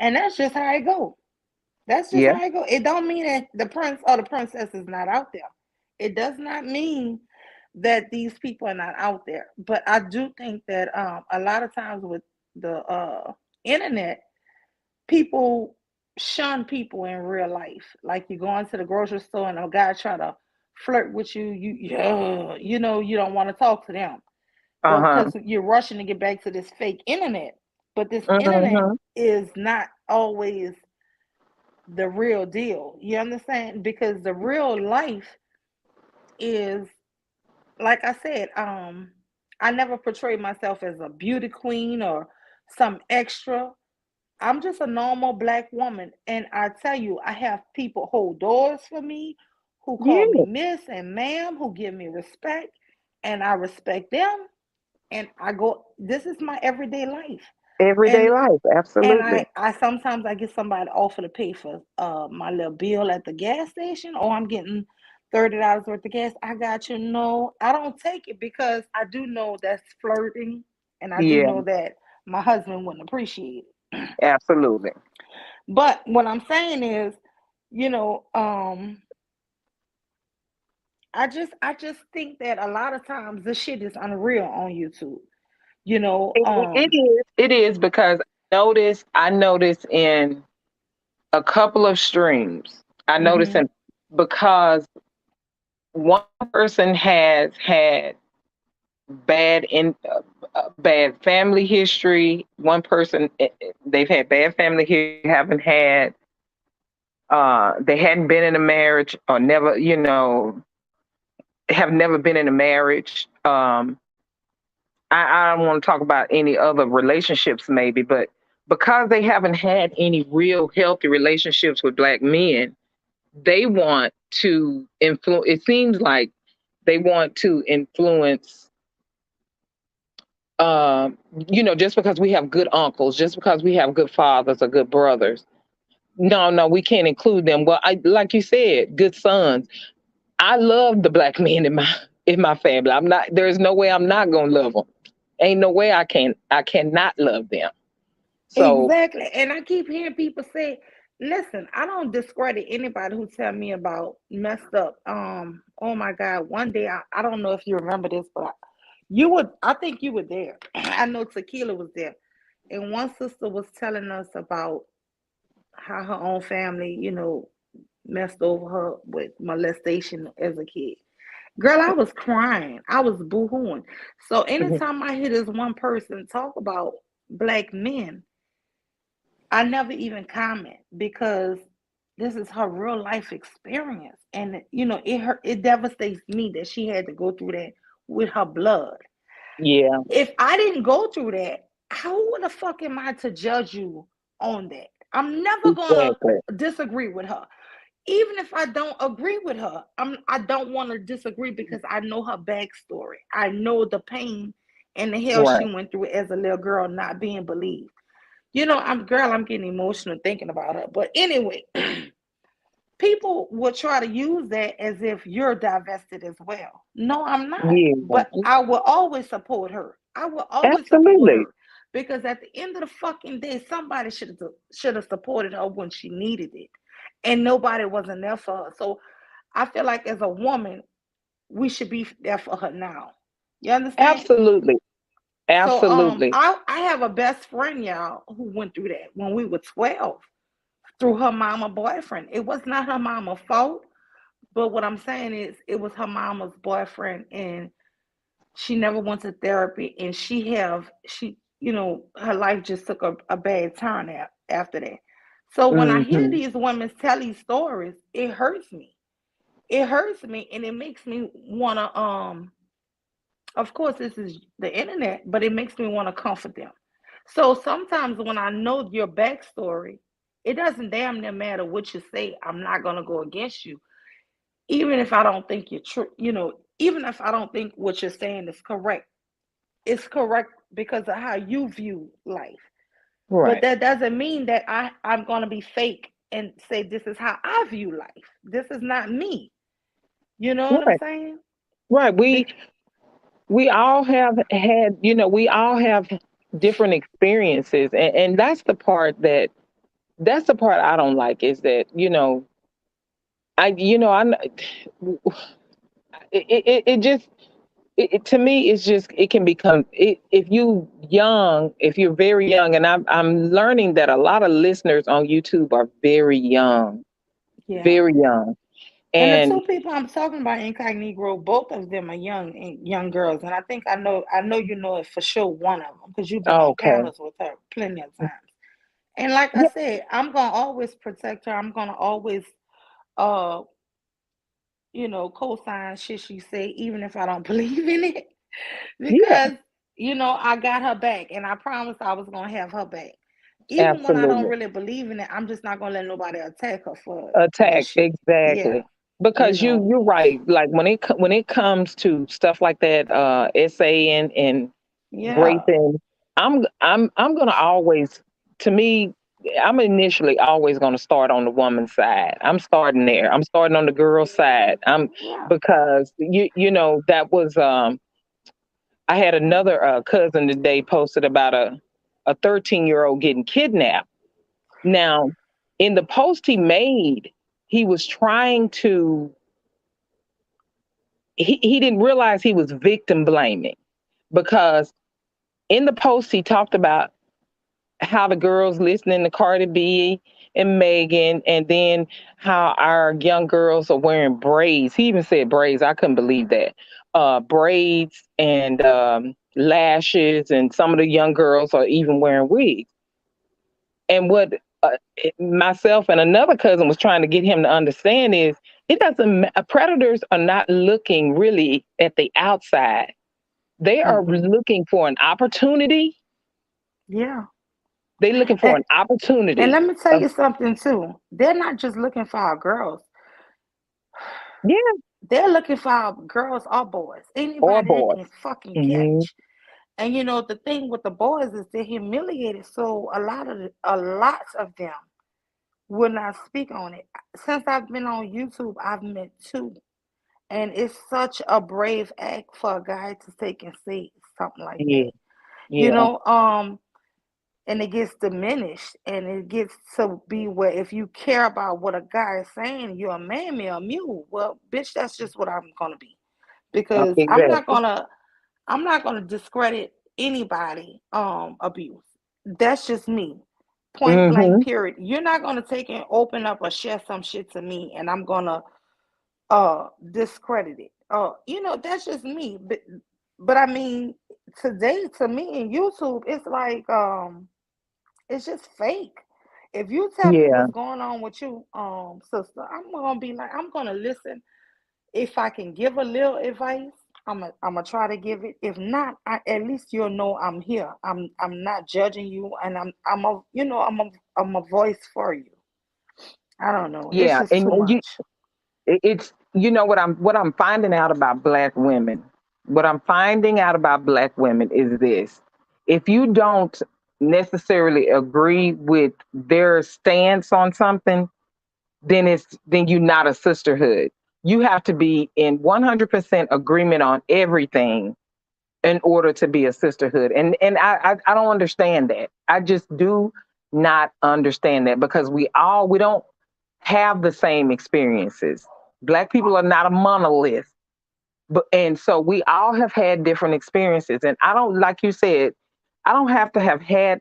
Speaker 1: And that's just how it goes. That's just
Speaker 2: Yeah.
Speaker 1: how it go. It don't mean that the prince or the princess is not out there. It does not mean that these people are not out there. But I do think that a lot of times with the internet, people shun people in real life. Like you go into the grocery store and a guy try to flirt with you, you know you don't want to talk to them, but
Speaker 2: Uh-huh.
Speaker 1: because you're rushing to get back to this fake internet. But this internet
Speaker 2: Hmm.
Speaker 1: is not always the real deal. You understand? Because the real life is, like I said, I never portrayed myself as a beauty queen or some extra. I'm just a normal black woman. And I tell you, I have people hold doors for me, who call me
Speaker 2: Yeah.
Speaker 1: miss and ma'am, who give me respect, and I respect them. And I go, this is my everyday life.
Speaker 2: Everyday
Speaker 1: And
Speaker 2: life.
Speaker 1: and
Speaker 2: Absolutely.
Speaker 1: I sometimes I get somebody offer to pay for my little bill at the gas station, or I'm getting $30 worth of gas. I got you. No, I don't take it because I do know that's flirting, and I do
Speaker 2: Yeah.
Speaker 1: know that my husband wouldn't appreciate it.
Speaker 2: Absolutely.
Speaker 1: But what I'm saying is, you know, I just think that a lot of times this shit is unreal on YouTube. You know,
Speaker 2: It is. It is because I notice in a couple of streams. I notice
Speaker 1: mhm,
Speaker 2: in because one person has had bad family history. One person they've had bad family history, haven't had they hadn't been in a marriage or never, have never been in a marriage. I don't want to talk about any other relationships maybe, but because they haven't had any real healthy relationships with black men, they want to influence. It seems like they want to influence, just because we have good uncles, just because we have good fathers or good brothers. No, no, we can't include them. Well, like you said, good sons. I love the black men in my family. I'm not. There's no way I'm not gonna love them. Ain't no way I cannot love them. So
Speaker 1: exactly. And I keep hearing people say, listen, I don't discredit anybody who tell me about messed up. Oh my God, one day I don't know if you remember this, but I think you were there. I know Tequila was there. And one sister was telling us about how her own family, messed over her with molestation as a kid. Girl, I was crying. I was boo-hooing. So anytime I hear this one person talk about black men, I never even comment because this is her real life experience. And it devastates me that she had to go through that with her blood.
Speaker 2: yeah,
Speaker 1: If I didn't go through that, how the fuck am I to judge you on that? I'm never gonna
Speaker 2: exactly.
Speaker 1: disagree with her. Even if I don't agree with her, I don't want to disagree because I know her backstory. I know the pain and the hell she
Speaker 2: Right.
Speaker 1: went through as a little girl not being believed. I'm getting emotional thinking about her. But anyway, people will try to use that as if you're divested as well. No, I'm not.
Speaker 2: Yeah.
Speaker 1: But I will always support her. I will always support
Speaker 2: Absolutely.
Speaker 1: her because at the end of the fucking day, somebody should have supported her when she needed it, and nobody wasn't there for her. So I feel like as a woman, we should be there for her now. You understand?
Speaker 2: Absolutely.
Speaker 1: So
Speaker 2: Absolutely.
Speaker 1: I have a best friend, y'all, who went through that when we were 12 through her mama boyfriend. It was not her mama's fault, but what I'm saying is it was her mama's boyfriend, and she never went to therapy, and her life just took a bad turn after that. So when I hear
Speaker 2: Hmm.
Speaker 1: these women tell these stories, it hurts me. It hurts me, and it makes me wanna of course this is the internet, but it makes me want to comfort them. So sometimes when I know your backstory, it doesn't damn near matter what you say. I'm not gonna go against you, even if I don't think you're true. Even if I don't think what you're saying is correct. It's correct because of how you view life. But
Speaker 2: Right.
Speaker 1: that doesn't mean that I'm gonna be fake and say this is how I view life. This is not me. You know what I'm
Speaker 2: Right.
Speaker 1: saying?
Speaker 2: Right. We
Speaker 1: Be-
Speaker 2: we all have had, we all have different experiences, and that's the part that that's the part I don't like is that, I, you know, I, it just, to me, it's just, it can become, if you're very young, and I'm learning that a lot of listeners on YouTube are
Speaker 1: Yeah.
Speaker 2: very young.
Speaker 1: And the
Speaker 2: And
Speaker 1: two people I'm talking about, Incognito, both of them are young girls, and I know you know it for sure. One of them, because you've been on
Speaker 2: okay.
Speaker 1: panels with her plenty of times. And like I
Speaker 2: Yeah,
Speaker 1: said, I'm gonna always protect her. I'm gonna always, uh, co-sign shit she say, even if I don't believe in it,
Speaker 2: yeah,
Speaker 1: because I got her back, and I promised I was gonna have her back. Even when I don't
Speaker 2: absolutely.
Speaker 1: really believe in it, I'm just not gonna let nobody attack her for the
Speaker 2: Attack,
Speaker 1: shit. Yeah,
Speaker 2: exactly.
Speaker 1: you
Speaker 2: Because
Speaker 1: know.
Speaker 2: you're right. Like when it comes to stuff like that, essaying and
Speaker 1: Yeah.
Speaker 2: raping, I'm gonna always, to me, I'm initially always gonna start on the woman's side. I'm starting there. I'm starting on the girl's side.
Speaker 1: Yeah.
Speaker 2: Because that was I had another cousin today posted about a 13-year-old getting kidnapped. Now, in the post he made, he was trying to he didn't realize he was victim blaming, because in the post he talked about how the girls listening to Cardi B and Megan, and then how our young girls are wearing braids. He even said braids. I couldn't believe that. Braids and lashes, and some of the young girls are even wearing wigs. And what myself and another cousin was trying to get him to understand is, it doesn't predators are not looking really at the outside. They are
Speaker 1: Mm-mm.
Speaker 2: looking for an opportunity.
Speaker 1: Yeah.
Speaker 2: They're looking for
Speaker 1: And
Speaker 2: an
Speaker 1: and
Speaker 2: opportunity
Speaker 1: let me tell
Speaker 2: of,
Speaker 1: you something too. They're not just looking for our girls.
Speaker 2: yeah,
Speaker 1: They're looking for our girls or boys.
Speaker 2: or
Speaker 1: Anybody they
Speaker 2: boys.
Speaker 1: can fucking
Speaker 2: Hmm.
Speaker 1: catch. And the thing with the boys is they're humiliated. So a lot of them will not speak on it. Since I've been on YouTube, I've met two. And it's such a brave act for a guy to take and say something like
Speaker 2: Yeah,
Speaker 1: that. You
Speaker 2: yeah,
Speaker 1: know, and it gets diminished, and it gets to be where if you care about what a guy is saying, you're a mammy or a mule. Well, bitch, that's just what I'm gonna be, because i'm not
Speaker 2: exactly.
Speaker 1: gonna i'm not gonna discredit anybody abuse. That's just me, point blank,
Speaker 2: Hmm.
Speaker 1: period. You're not gonna take and open up or share some shit to me, and I'm gonna discredit it. That's just me. But I mean, today, to me in YouTube, it's like it's just fake. If you tell me
Speaker 2: Yeah,
Speaker 1: what's going on with you, sister, I'm gonna be like, I'm gonna listen. If I can give a little advice, I'm gonna try to give it. If not, at least you'll know I'm here. I'm not judging you, and I'm a voice for you. I don't know. It's
Speaker 2: yeah.
Speaker 1: just too
Speaker 2: And
Speaker 1: much.
Speaker 2: it's, what I'm finding out about black women. What I'm finding out about black women is this: if you don't necessarily agree with their stance on something, then you're not a sisterhood. You have to be in 100% agreement on everything in order to be a sisterhood. And I don't understand that. I just do not understand that, because we don't have the same experiences. Black people are not a monolith. And so we all have had different experiences. And I don't, like you said, I don't have to have had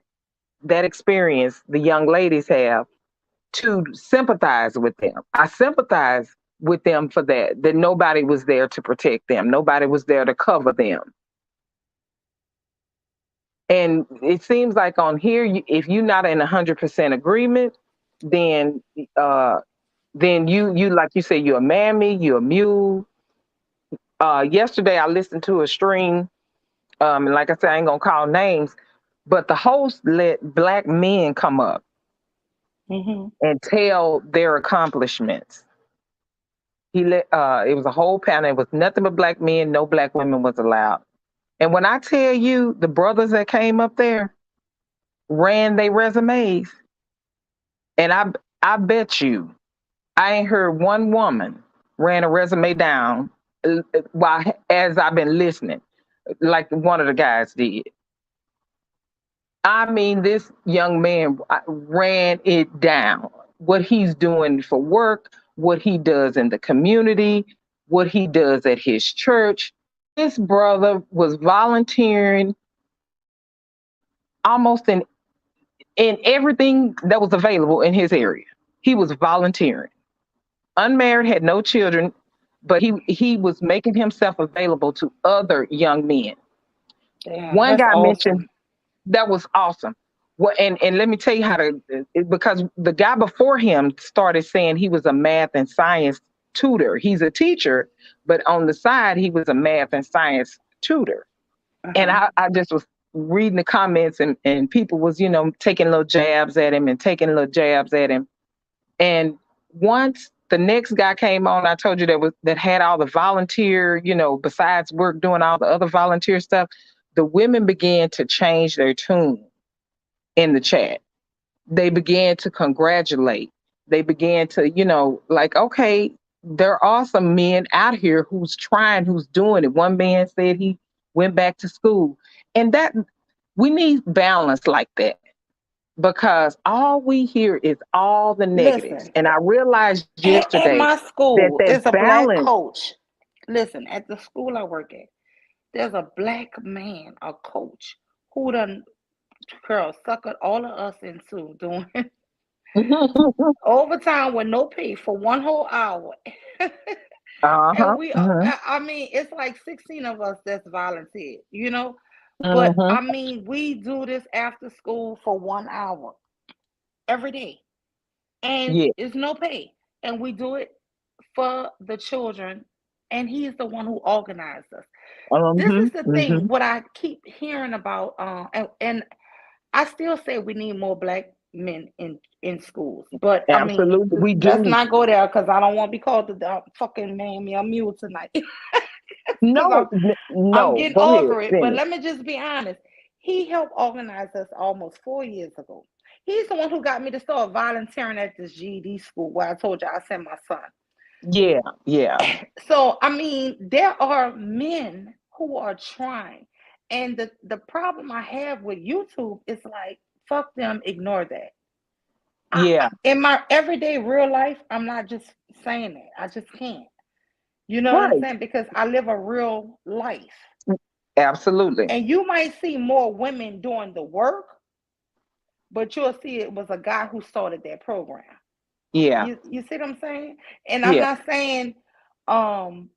Speaker 2: that experience the young ladies have to sympathize with them. I sympathize with them for that nobody was there to protect them. Nobody was there to cover them. And it seems like on here, if you're not in 100% agreement, then uh, then you like you say, you're a mammy, you're a mule. Yesterday I listened to a stream, and like I said, I ain't gonna call names, but the host let black men come up
Speaker 1: Hmm.
Speaker 2: and tell their accomplishments. It was a whole panel. It was nothing but black men. No black women was allowed. And when I tell you, the brothers that came up there ran their resumes, and I bet you I ain't heard one woman ran a resume down while as I've been listening, like one of the guys did. I mean, this young man ran it down. What he's doing for work, what he does in the community, what he does at his church. This brother was volunteering almost in everything that was available in his area. He was volunteering. Unmarried, had no children, but he was making himself available to other young men.
Speaker 1: Damn,
Speaker 2: One
Speaker 1: that's
Speaker 2: guy mentioned
Speaker 1: awesome.
Speaker 2: that was awesome. Well, and let me tell you how to, because the guy before him started saying he was a math and science tutor. He's a teacher, but on the side he was a math and science tutor. And
Speaker 1: Uh-huh.
Speaker 2: I just was reading the comments, and people was, taking little jabs at him and taking little jabs at him. And once the next guy came on, I told you that had all the volunteer, besides work, doing all the other volunteer stuff. The women began to change their tune in the chat. They began to congratulate. They began to, like, okay, there are some men out here who's trying, who's doing it. One man said he went back to school. And that we need balance like that, because all we hear is all the negatives.
Speaker 1: Listen,
Speaker 2: And I realized
Speaker 1: at
Speaker 2: yesterday
Speaker 1: my
Speaker 2: that
Speaker 1: school,
Speaker 2: that
Speaker 1: is a black
Speaker 2: balance,
Speaker 1: coach. Listen, at the school I work at, there's a black man, a coach, who done, girl, suckered all of us into doing overtime with no pay for one whole hour. And
Speaker 2: uh-huh,
Speaker 1: we,
Speaker 2: uh-huh,
Speaker 1: I mean, it's like 16 of us that's volunteered, you know? But
Speaker 2: uh-huh,
Speaker 1: I mean, we do this after school for 1 hour every day, and
Speaker 2: yeah,
Speaker 1: it's no pay. And we do it for the children, and he's the one who organized us. This
Speaker 2: uh-huh,
Speaker 1: is the thing,
Speaker 2: uh-huh.
Speaker 1: what I keep hearing about, and I still say we need more black men in schools. But I mean,
Speaker 2: Absolutely, we
Speaker 1: let's
Speaker 2: do.
Speaker 1: not go there because I don't want to be called the fucking man me a mule tonight. Because
Speaker 2: No,
Speaker 1: I'm
Speaker 2: no,
Speaker 1: getting
Speaker 2: go ahead,
Speaker 1: over it. But
Speaker 2: finish.
Speaker 1: let me just be honest. He helped organize us almost 4 years ago. He's the one who got me to start volunteering at this GED school where I told you I sent my son.
Speaker 2: Yeah, yeah,
Speaker 1: So I mean, there are men who are trying, and the problem I have with YouTube is like, fuck them, ignore that.
Speaker 2: yeah,
Speaker 1: In my everyday real life, I'm not just saying that. I just can't. You know what I'm
Speaker 2: right.
Speaker 1: saying? Because I live a real life.
Speaker 2: Absolutely.
Speaker 1: And you might see more women doing the work, but you'll see it was a guy who started that program.
Speaker 2: Yeah,
Speaker 1: You see what I'm saying? And I'm
Speaker 2: yeah.
Speaker 1: not saying um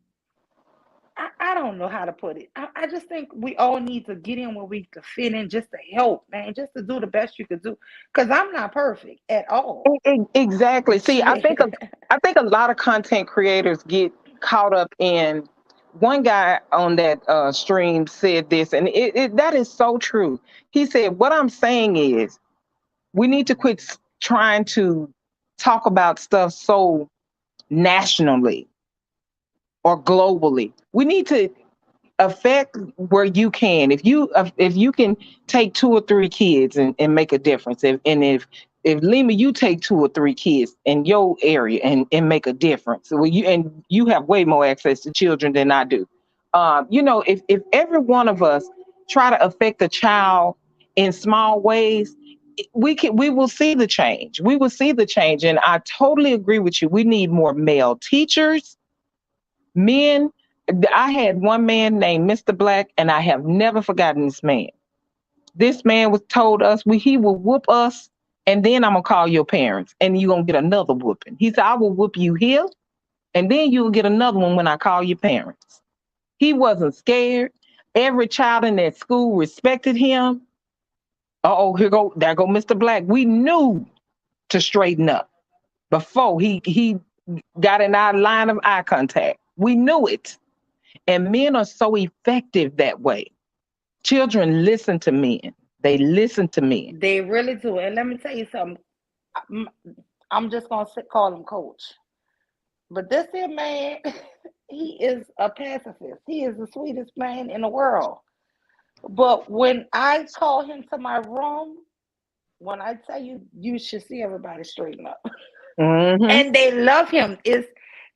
Speaker 1: I don't know how to put it. I just think we all need to get in where we can fit in just to help, man, just to do the best you could do. Because I'm not perfect at all.
Speaker 2: Exactly. See, I think a lot of content creators get caught up in. One guy on that stream said this, and that is so true. He said, "What I'm saying is, we need to quit trying to talk about stuff so nationally or globally. We need to affect where you can. If you can take two or three kids and make a difference. If Lima, you take two or three kids in your area and make a difference. Well, you have way more access to children than I do. If every one of us try to affect a child in small ways, we will see the change. We will see the change. And I totally agree with you. We need more male teachers, men. I had one man named Mr. Black, and I have never forgotten this man. This man was told us he will whoop us, and then I'm gonna call your parents, and you're gonna get another whooping. He said, I will whoop you here, and then you'll get another one when I call your parents. He wasn't scared. Every child in that school respected him. Oh, there go Mr. Black. We knew to straighten up before he got in our line of eye contact. We knew it. And men are so effective that way. Children listen to men. They listen to men.
Speaker 1: They really do. And let me tell you something. I'm I'm just gonna call him Coach. But this here man, he is a pacifist. He is the sweetest man in the world. But when I call him to my room, when I tell you, you should see everybody straighten up.
Speaker 2: Hmm.
Speaker 1: And they love him. It's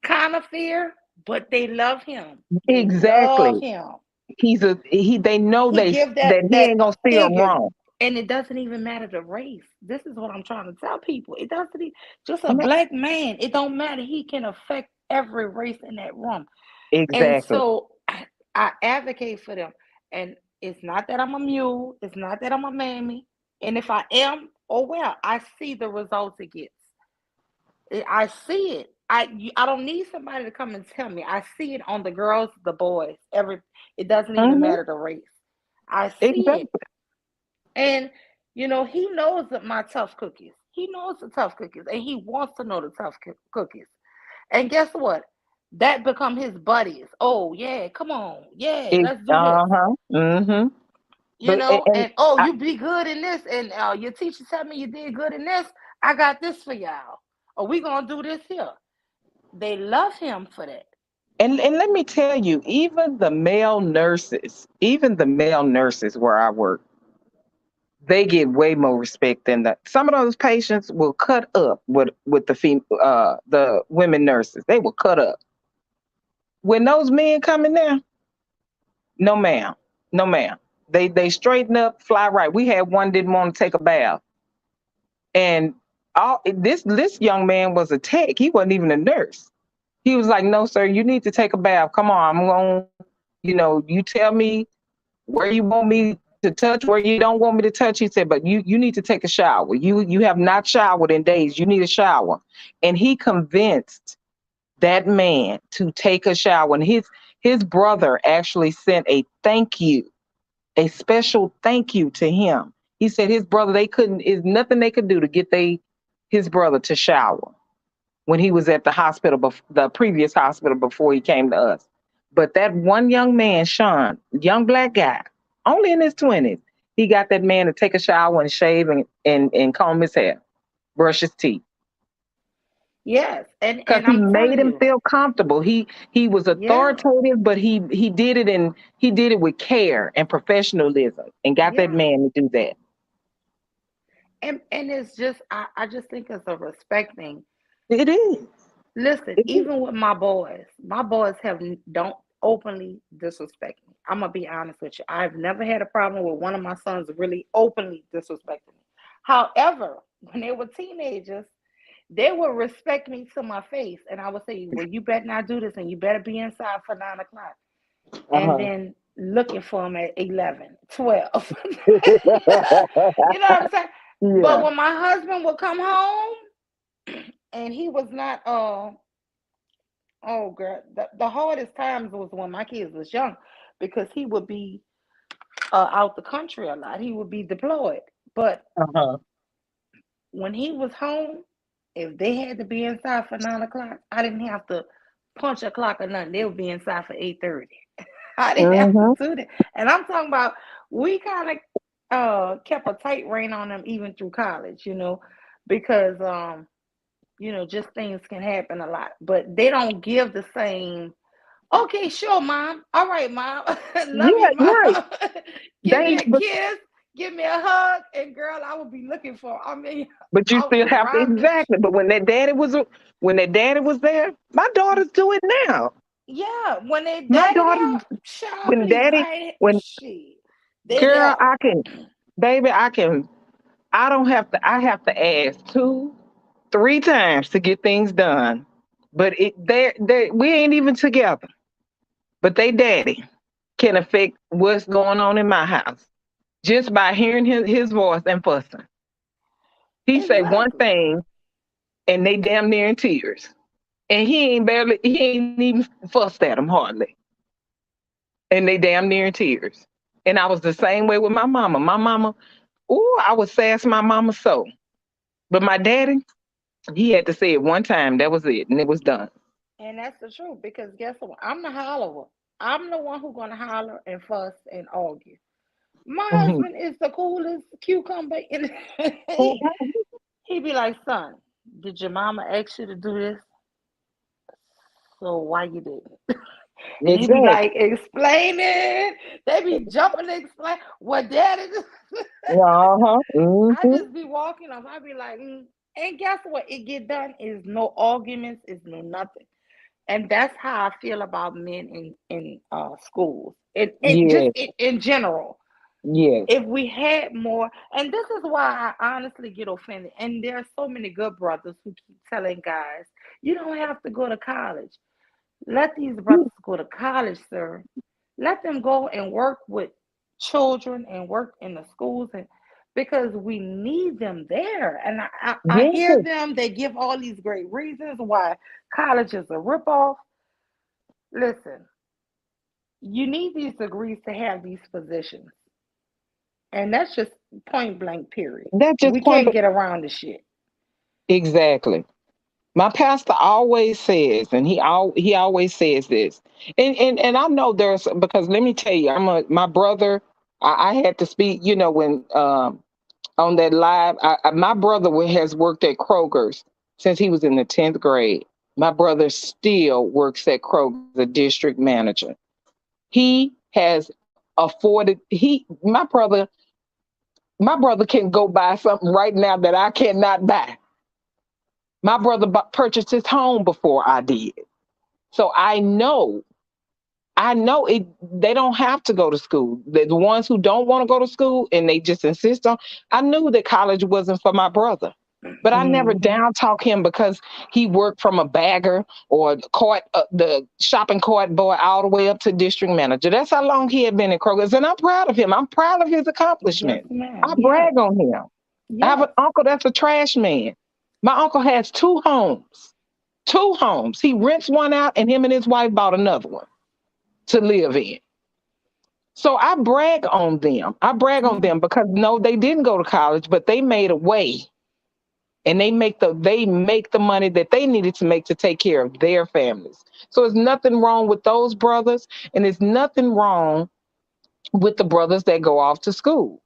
Speaker 1: kind of fear, but they love him. They love
Speaker 2: Exactly.
Speaker 1: him.
Speaker 2: They know
Speaker 1: He give
Speaker 2: that he
Speaker 1: that
Speaker 2: ain't gonna steer them
Speaker 1: figure.
Speaker 2: wrong.
Speaker 1: And it doesn't even matter the race. This is what I'm trying to tell people. It doesn't even, just a
Speaker 2: And
Speaker 1: black man. It don't matter. He can affect every race in that room. And
Speaker 2: exactly.
Speaker 1: so I advocate for them. And it's not that I'm a mule. It's not that I'm a mammy. And if I am, oh well, I see the results it gets. I see it. I don't need somebody to come and tell me. I see it on the girls, the boys. It doesn't even
Speaker 2: Hmm.
Speaker 1: matter the race. I see it.
Speaker 2: Exactly.
Speaker 1: And he knows that my tough cookies. He knows the tough cookies, and he wants to know the tough cookies. And guess what? That become his buddies. Oh yeah, come on, yeah, let's do this.
Speaker 2: Uh-huh. Hmm. And
Speaker 1: And oh,
Speaker 2: I,
Speaker 1: you be good in this, and your teacher tell me you did good in this. I got this for y'all. Or we gonna do this here. They love him for that.
Speaker 2: and let me tell you, even the male nurses where I work, they get way more respect than that. Some of those patients will cut up with the women nurses. They will cut up. When those men come in there, no ma'am, no ma'am. They straighten up, fly right. We had one didn't want to take a bath, and this young man was a tech. He wasn't even a nurse. He was like, "No, sir, you need to take a bath. Come on, I'm going. You tell me where you want me to touch, where you don't want me to touch." He said, "But you need to take a shower. You have not showered in days. You need a shower." And he convinced that man to take a shower. And his brother actually sent a special thank you to him. He said his brother, they couldn't, is nothing they could do to get his brother to shower when he was at the hospital, the previous hospital before he came to us. But that one young man, Sean, young black guy, only in his 20s, he got that man to take a shower and shave and comb his hair, brush his teeth.
Speaker 1: Yes, and
Speaker 2: Because
Speaker 1: and
Speaker 2: he
Speaker 1: I'm
Speaker 2: made
Speaker 1: telling
Speaker 2: him
Speaker 1: you,
Speaker 2: feel comfortable. He was
Speaker 1: yeah,
Speaker 2: authoritative, but he did it with care and professionalism and got that
Speaker 1: yeah.
Speaker 2: man to do that.
Speaker 1: And it's just I just think it's a respect thing.
Speaker 2: It is.
Speaker 1: Listen,
Speaker 2: It is.
Speaker 1: even with my boys don't openly disrespect me. I'm gonna be honest with you. I've never had a problem with one of my sons really openly disrespecting me. However, when they were teenagers, they would respect me to my face, and I would say, "Well, you better not do this, and you better be inside for 9 o'clock." And
Speaker 2: Uh-huh.
Speaker 1: then looking for them at 11, 12. You know what I'm saying? But
Speaker 2: Yeah.
Speaker 1: when my husband would come home and he was not oh girl, the hardest times was when my kids was young because he would be out the country a lot. He would be deployed. But
Speaker 2: Uh-huh.
Speaker 1: when he was home, if they had to be inside for 9 o'clock, I didn't have to punch a clock or nothing. They would be inside for 8:30. I didn't have to
Speaker 2: Mm-hmm.
Speaker 1: do that. And I'm talking about we kind of kept a tight rein on them even through college, because just things can happen a lot. But they don't give the same, okay, sure, mom. All right, mom. Love
Speaker 2: Yeah,
Speaker 1: you, mom.
Speaker 2: right.
Speaker 1: Give me
Speaker 2: They
Speaker 1: a kiss, give me a hug, and girl, I would be looking for. I mean,
Speaker 2: but you
Speaker 1: I
Speaker 2: still
Speaker 1: was
Speaker 2: have to
Speaker 1: around this.
Speaker 2: exactly. But when that daddy was there, my daughters do it now.
Speaker 1: Yeah, when they
Speaker 2: My
Speaker 1: daddy
Speaker 2: daughters
Speaker 1: there, child,
Speaker 2: when
Speaker 1: please,
Speaker 2: daddy
Speaker 1: I ain't
Speaker 2: when
Speaker 1: shit. They
Speaker 2: girl,
Speaker 1: there.
Speaker 2: I can baby, I don't have to I have to ask two, three times to get things done. But they we ain't even together. But they daddy can affect what's going on in my house just by hearing his voice and fussing. He say one
Speaker 1: Exactly.
Speaker 2: thing and they damn near in tears. And he ain't even fussed at them hardly. And they damn near in tears. And I was the same way with my mama. My mama, ooh, I would sass my mama so. But my daddy, he had to say it one time. That was it. And it was done.
Speaker 1: And that's the truth because guess what? I'm the hollower. I'm the one who's gonna holler and fuss and argue. My
Speaker 2: Mhm.
Speaker 1: husband is the coolest cucumber in he be like, son, did your mama ask you to do this? So why you didn't? And they be
Speaker 2: Exactly.
Speaker 1: like explaining. They be jumping to explain what daddy do.
Speaker 2: Uh-huh.
Speaker 1: I
Speaker 2: Hmm.
Speaker 1: just be walking off. I be like, and guess what? It get done is no arguments, is no nothing. And that's how I feel about men in schools. It just
Speaker 2: Yeah.
Speaker 1: in general.
Speaker 2: Yes.
Speaker 1: If we had more, and this is why I honestly get offended. And there are so many good brothers who keep telling guys, you don't have to go to college. Let these brothers go to college, sir. Let them go and work with children and work in the schools, and because we need them there. And I hear
Speaker 2: Yes.
Speaker 1: them, they give all these great reasons why college is a ripoff. Listen, you need these degrees to have these positions. And that's just point blank, period.
Speaker 2: That just
Speaker 1: We
Speaker 2: point.
Speaker 1: can't get around the shit.
Speaker 2: Exactly. My pastor always says, and he always says this, and I know there's because let me tell you, my brother. I had to speak, when on that live. My brother has worked at Kroger's since he was in the 10th grade. My brother still works at Kroger as a district manager. He has afforded he my brother can go buy something right now that I cannot buy. My brother purchased his home before I did. So I know it. They don't have to go to school. The ones who don't want to go to school and they just insist on. I knew that college wasn't for my brother, but I never
Speaker 1: Hmm.
Speaker 2: down talk him because he worked from a bagger or the shopping cart boy all the way up to district manager. That's how long he had been in Kroger's, and I'm proud of him. I'm proud of his
Speaker 1: Yes,
Speaker 2: accomplishments. I
Speaker 1: ma'am. Yes.
Speaker 2: brag on him. I have an
Speaker 1: Yes.
Speaker 2: uncle that's a trash man. My uncle has two homes. Two homes. He rents one out, and him and his wife bought another one to live in. So I brag on them. I brag on
Speaker 1: Yeah.
Speaker 2: them because no, they didn't go to college, but they made a way, and they make the money that they needed to make to take care of their families. So there's nothing wrong with those brothers, and there's nothing wrong with the brothers that go off to school.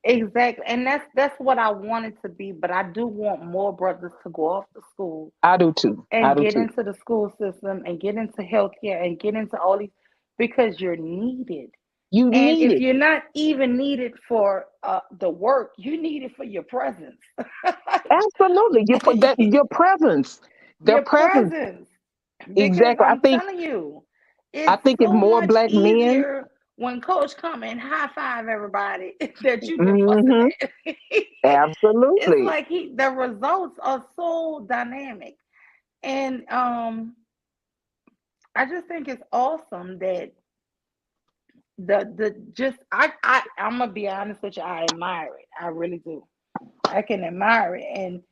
Speaker 1: Exactly. And that's what I wanted to be, but I do want more brothers to go off to school
Speaker 2: I do too. I
Speaker 1: and
Speaker 2: do
Speaker 1: get
Speaker 2: too.
Speaker 1: into the school system and get into healthcare and get into all these because you're needed.
Speaker 2: You
Speaker 1: And
Speaker 2: need
Speaker 1: if
Speaker 2: it.
Speaker 1: you're not even needed for the work, you need it for your presence.
Speaker 2: Absolutely. You put that your presence. Their
Speaker 1: Your
Speaker 2: presence.
Speaker 1: presence. Because
Speaker 2: Exactly.
Speaker 1: I'm telling you,
Speaker 2: I
Speaker 1: it's
Speaker 2: think if
Speaker 1: so
Speaker 2: more
Speaker 1: much
Speaker 2: black men.
Speaker 1: easier when coach come and high five everybody that you've been fussing
Speaker 2: Hmm.
Speaker 1: at. It's
Speaker 2: Absolutely.
Speaker 1: like the results are so dynamic. And I just think it's awesome that the just I'm gonna be honest with you, I admire it. I really do. I can admire it. And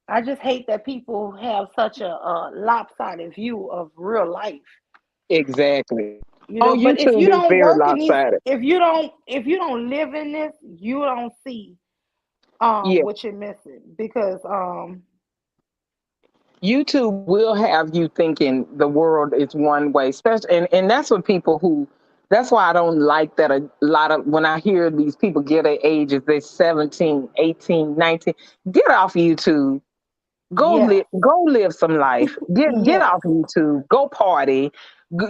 Speaker 1: I just hate that people have such a lopsided view of real life.
Speaker 2: Exactly.
Speaker 1: You
Speaker 2: On
Speaker 1: know, but if
Speaker 2: YouTube,
Speaker 1: you
Speaker 2: it's
Speaker 1: don't
Speaker 2: very
Speaker 1: work in these,
Speaker 2: lopsided.
Speaker 1: if you don't live in this, you don't see
Speaker 2: Yeah.
Speaker 1: what you're missing because
Speaker 2: YouTube will have you thinking the world is one way, especially, and that's what people who, that's why I don't like that a lot of, when I hear these people get their ages, they're 17, 18, 19, get off YouTube.
Speaker 1: yes,
Speaker 2: Go live some life. Get
Speaker 1: yes.
Speaker 2: off YouTube. Go party.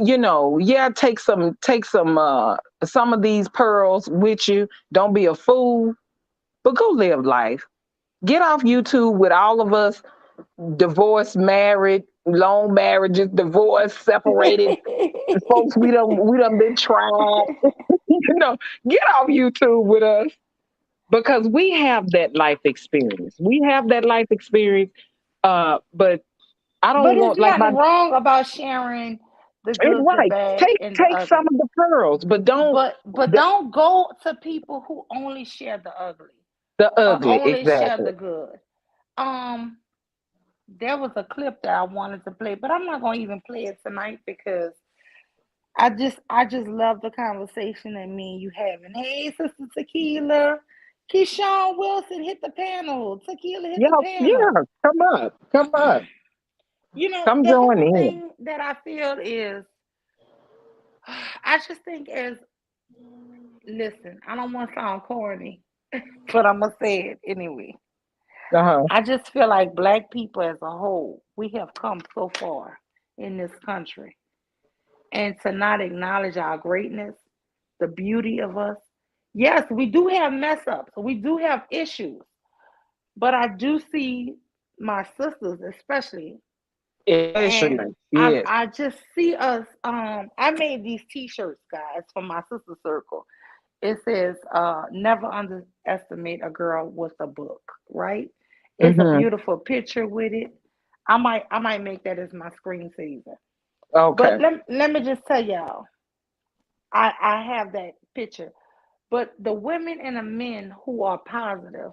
Speaker 2: Yeah, take some of these pearls with you. Don't be a fool, but go live life. Get off YouTube with all of us divorced, married, long marriages, divorced, separated folks. We done been tried. Get off YouTube with us because we have that life experience. We have that life experience. But I don't
Speaker 1: But it's
Speaker 2: want like my
Speaker 1: nothing wrong about sharing the
Speaker 2: it's
Speaker 1: good, the
Speaker 2: right.
Speaker 1: bad,
Speaker 2: Take
Speaker 1: and the
Speaker 2: take some
Speaker 1: ugly.
Speaker 2: of the pearls, but don't
Speaker 1: But
Speaker 2: the,
Speaker 1: don't go to people who only share the ugly
Speaker 2: the
Speaker 1: or
Speaker 2: ugly.
Speaker 1: only share
Speaker 2: Exactly.
Speaker 1: the good. Um, there was a clip that I wanted to play, but I'm not gonna even play it tonight because I just love the conversation that me and you having. Hey, Sister Tequila, Keyshawn Wilson hit the panel. Tequila hit
Speaker 2: Yeah,
Speaker 1: the
Speaker 2: yeah.
Speaker 1: panel.
Speaker 2: Come up. Come up.
Speaker 1: You know,
Speaker 2: Come
Speaker 1: the
Speaker 2: join
Speaker 1: whole
Speaker 2: in.
Speaker 1: thing that I feel is, I just think as, listen, I don't want to sound corny, but I'm gonna say it anyway.
Speaker 2: Uh-huh.
Speaker 1: I just feel like black people as a whole, we have come so far in this country, and to not acknowledge our greatness, the beauty of us. Yes, we do have mess ups, we do have issues, but I do see my sisters, especially, and
Speaker 2: Especially.
Speaker 1: I
Speaker 2: Yes.
Speaker 1: I just see us. I made these T-shirts, guys, for my sister circle. it says, never underestimate a girl with a book, right? It's a
Speaker 2: Hmm.
Speaker 1: beautiful picture with it. I might make that as my screensaver. But
Speaker 2: Okay.
Speaker 1: let me just tell y'all, I have that picture. But the women and the men who are positive,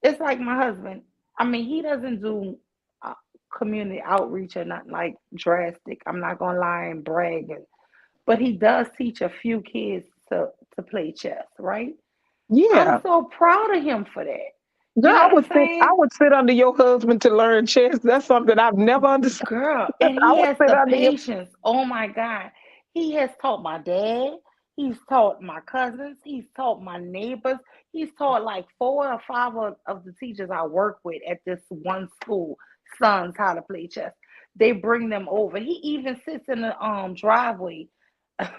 Speaker 1: it's like my husband. I mean, he doesn't do uh, community outreach or nothing like drastic. I'm not gonna lie and brag, but he does teach a few kids to play chess, right? I'm
Speaker 2: Yeah.
Speaker 1: so proud of him for that.
Speaker 2: Girl,
Speaker 1: You know what I'm
Speaker 2: I
Speaker 1: saying?
Speaker 2: would sit under your husband to learn chess. That's something I've never understood.
Speaker 1: Girl, and
Speaker 2: I
Speaker 1: he
Speaker 2: would
Speaker 1: has
Speaker 2: sit
Speaker 1: the
Speaker 2: under your.
Speaker 1: patience. Oh my God. He has taught my dad. He's taught my cousins. He's taught my neighbors. He's taught like four or five of the teachers I work with at this one school, sons, how to play chess. They bring them over. He even sits in the driveway.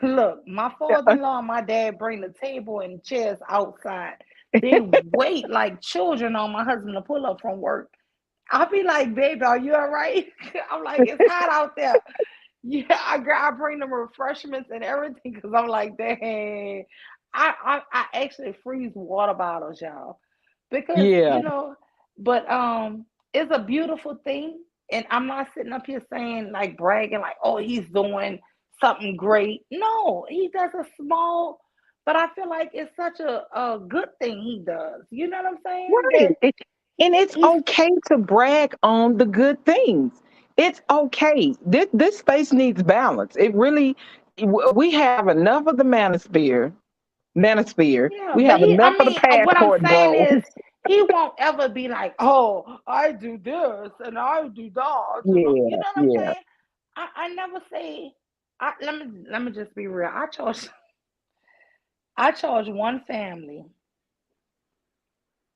Speaker 1: Look, my father-in-law and my dad bring the table and chairs outside. They wait like children on my husband to pull up from work. I'll be like, baby, are you all right? I'm like, it's hot out there. Yeah, I bring them refreshments and everything because I'm like, dang. I actually freeze water bottles, y'all, because
Speaker 2: Yeah.
Speaker 1: but it's a beautiful thing, and I'm not sitting up here saying like bragging like, oh, he's doing something great. No, he does a small, but I feel like it's such a good thing he does. You know what I'm saying?
Speaker 2: Right.
Speaker 1: That
Speaker 2: And it's
Speaker 1: he's
Speaker 2: okay to brag on the good things. It's okay. This space needs balance. It really, we have enough of the manosphere.
Speaker 1: Yeah,
Speaker 2: We
Speaker 1: but
Speaker 2: have
Speaker 1: he,
Speaker 2: enough
Speaker 1: I
Speaker 2: of the
Speaker 1: mean, what I'm
Speaker 2: passport
Speaker 1: saying
Speaker 2: bros.
Speaker 1: is, he won't ever be like, oh, I do this and I do that. And you
Speaker 2: Yeah,
Speaker 1: know what I'm
Speaker 2: yeah.
Speaker 1: saying? I never say, let me just be real. I charge one family.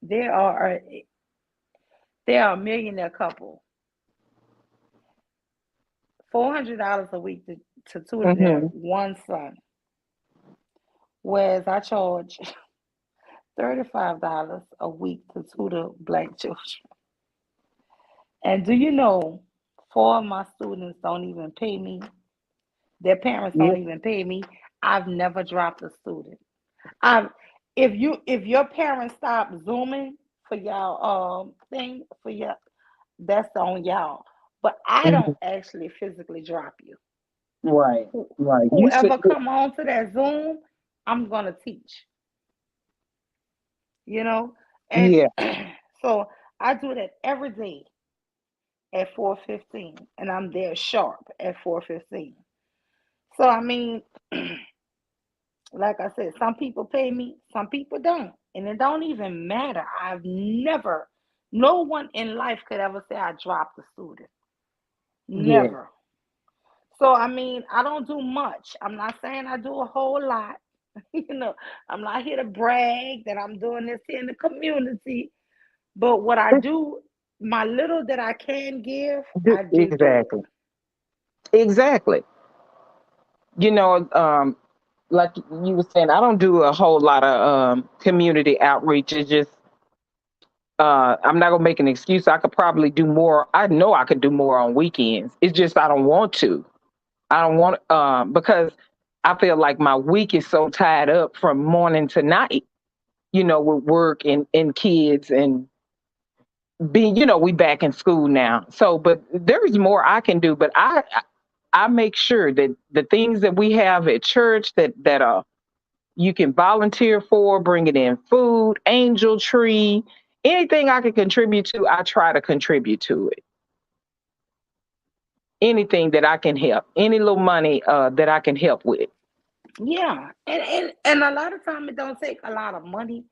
Speaker 1: They are they are a millionaire couple, $400 a week to tutor their
Speaker 2: Hmm.
Speaker 1: one son, whereas I charge $35 a week to tutor black children. And do you know, four of my students don't even pay me. Their parents
Speaker 2: Yeah.
Speaker 1: don't even pay me. I've never dropped a student. Um, if your parents stop zooming for y'all thing for y'all, that's on y'all. But I
Speaker 2: Mhm.
Speaker 1: don't actually physically drop you.
Speaker 2: Right, right. You said,
Speaker 1: Whoever come on to that Zoom, I'm gonna teach. You know, and
Speaker 2: yeah.
Speaker 1: so I do that every day at 4:15, and I'm there sharp at 4:15. So I mean, like I said, some people pay me, some people don't, and it don't even matter. No one in life could ever say I dropped a student.
Speaker 2: Yeah.
Speaker 1: Never. So I mean, I don't do much. I'm not saying I do a whole lot. you know, I'm not here to brag that I'm doing this here in the community. But what I do, my little that I can give, I do it.
Speaker 2: Exactly. Exactly. You know, like you were saying, I don't do a whole lot of community outreach. It's just I'm not gonna make an excuse. I could probably do more. I know I could do more on weekends. It's just I don't want to. I don't want because I feel like my week is so tied up from morning to night. With work and kids and being, we back in school now. So, but there is more I can do. But I make sure that the things that we have at church that you can volunteer for, bringing in food, angel tree, anything I can contribute to, I try to contribute to it. Anything that I can help, any little money that I can help with.
Speaker 1: Yeah, and a lot of time it don't take a lot of money.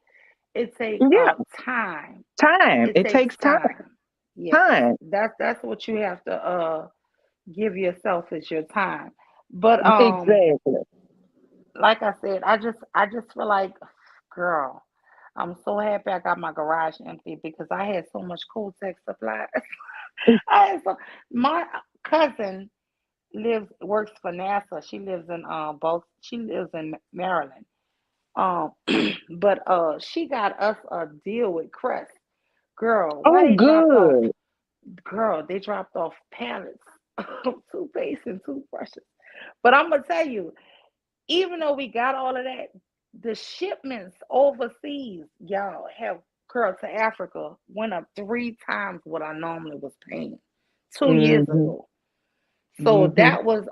Speaker 1: It take
Speaker 2: Yeah,
Speaker 1: time.
Speaker 2: time.
Speaker 1: It
Speaker 2: It
Speaker 1: takes
Speaker 2: takes time.
Speaker 1: time. Yes,
Speaker 2: Time.
Speaker 1: that's what you have to give yourself is your time. But
Speaker 2: Exactly.
Speaker 1: like I said, I just feel like, girl, I'm so happy I got my garage empty because I had so much cool tech supplies. I had so my cousin works for NASA. She lives in both she lives in Maryland. Um but she got us a deal with Crest. Girl, why
Speaker 2: Oh,
Speaker 1: they dropped off
Speaker 2: good.
Speaker 1: girl, they dropped off pallets of toothpaste and toothbrushes. But I'm gonna tell you, even though we got all of that, the shipments overseas, y'all, have girl to Africa went up 3 times what I normally was paying 2 years
Speaker 2: Mm-hmm.
Speaker 1: ago. So
Speaker 2: Mm-hmm.
Speaker 1: that was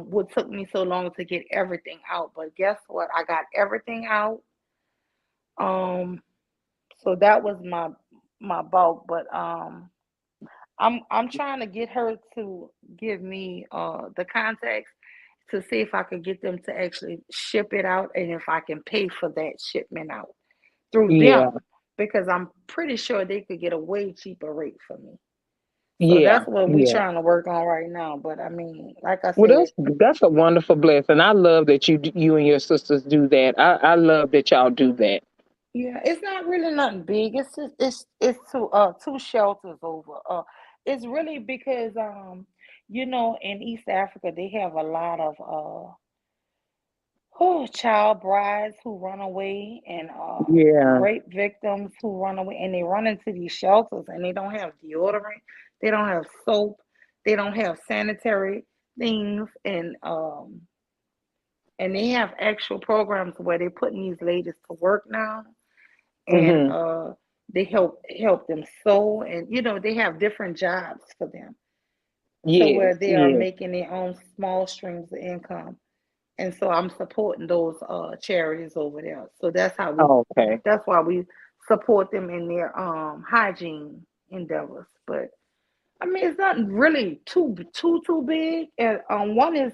Speaker 1: what took me so long to get everything out. But guess what? I got everything out. Um, so that was my bulk. But I'm trying to get her to give me the contacts to see if I could get them to actually ship it out and if I can pay for that shipment out through
Speaker 2: Yeah.
Speaker 1: them because I'm pretty sure they could get a way cheaper rate for me. So
Speaker 2: Yeah.
Speaker 1: that's what we're
Speaker 2: Yeah.
Speaker 1: trying to work on right now. But I mean, like I
Speaker 2: Well,
Speaker 1: said,
Speaker 2: that's a wonderful blessing. I love that you and your sisters do that. I love that y'all do that.
Speaker 1: yeah, it's not really nothing big. It's just it's two shelters over. It's really because in East Africa they have a lot of child brides who run away and
Speaker 2: Yeah.
Speaker 1: rape victims who run away and they run into these shelters and they don't have deodorant, they don't have soap, they don't have sanitary things and they have actual programs where they're putting these ladies to work now and
Speaker 2: Mm-hmm.
Speaker 1: they help them sew and they have different jobs for them to
Speaker 2: Yes.
Speaker 1: where they are
Speaker 2: Yes.
Speaker 1: making their own small streams of income. And so I'm supporting those charities over there. So
Speaker 2: Okay.
Speaker 1: that's why we support them in their hygiene endeavors. But I mean, it's not really too big. And one is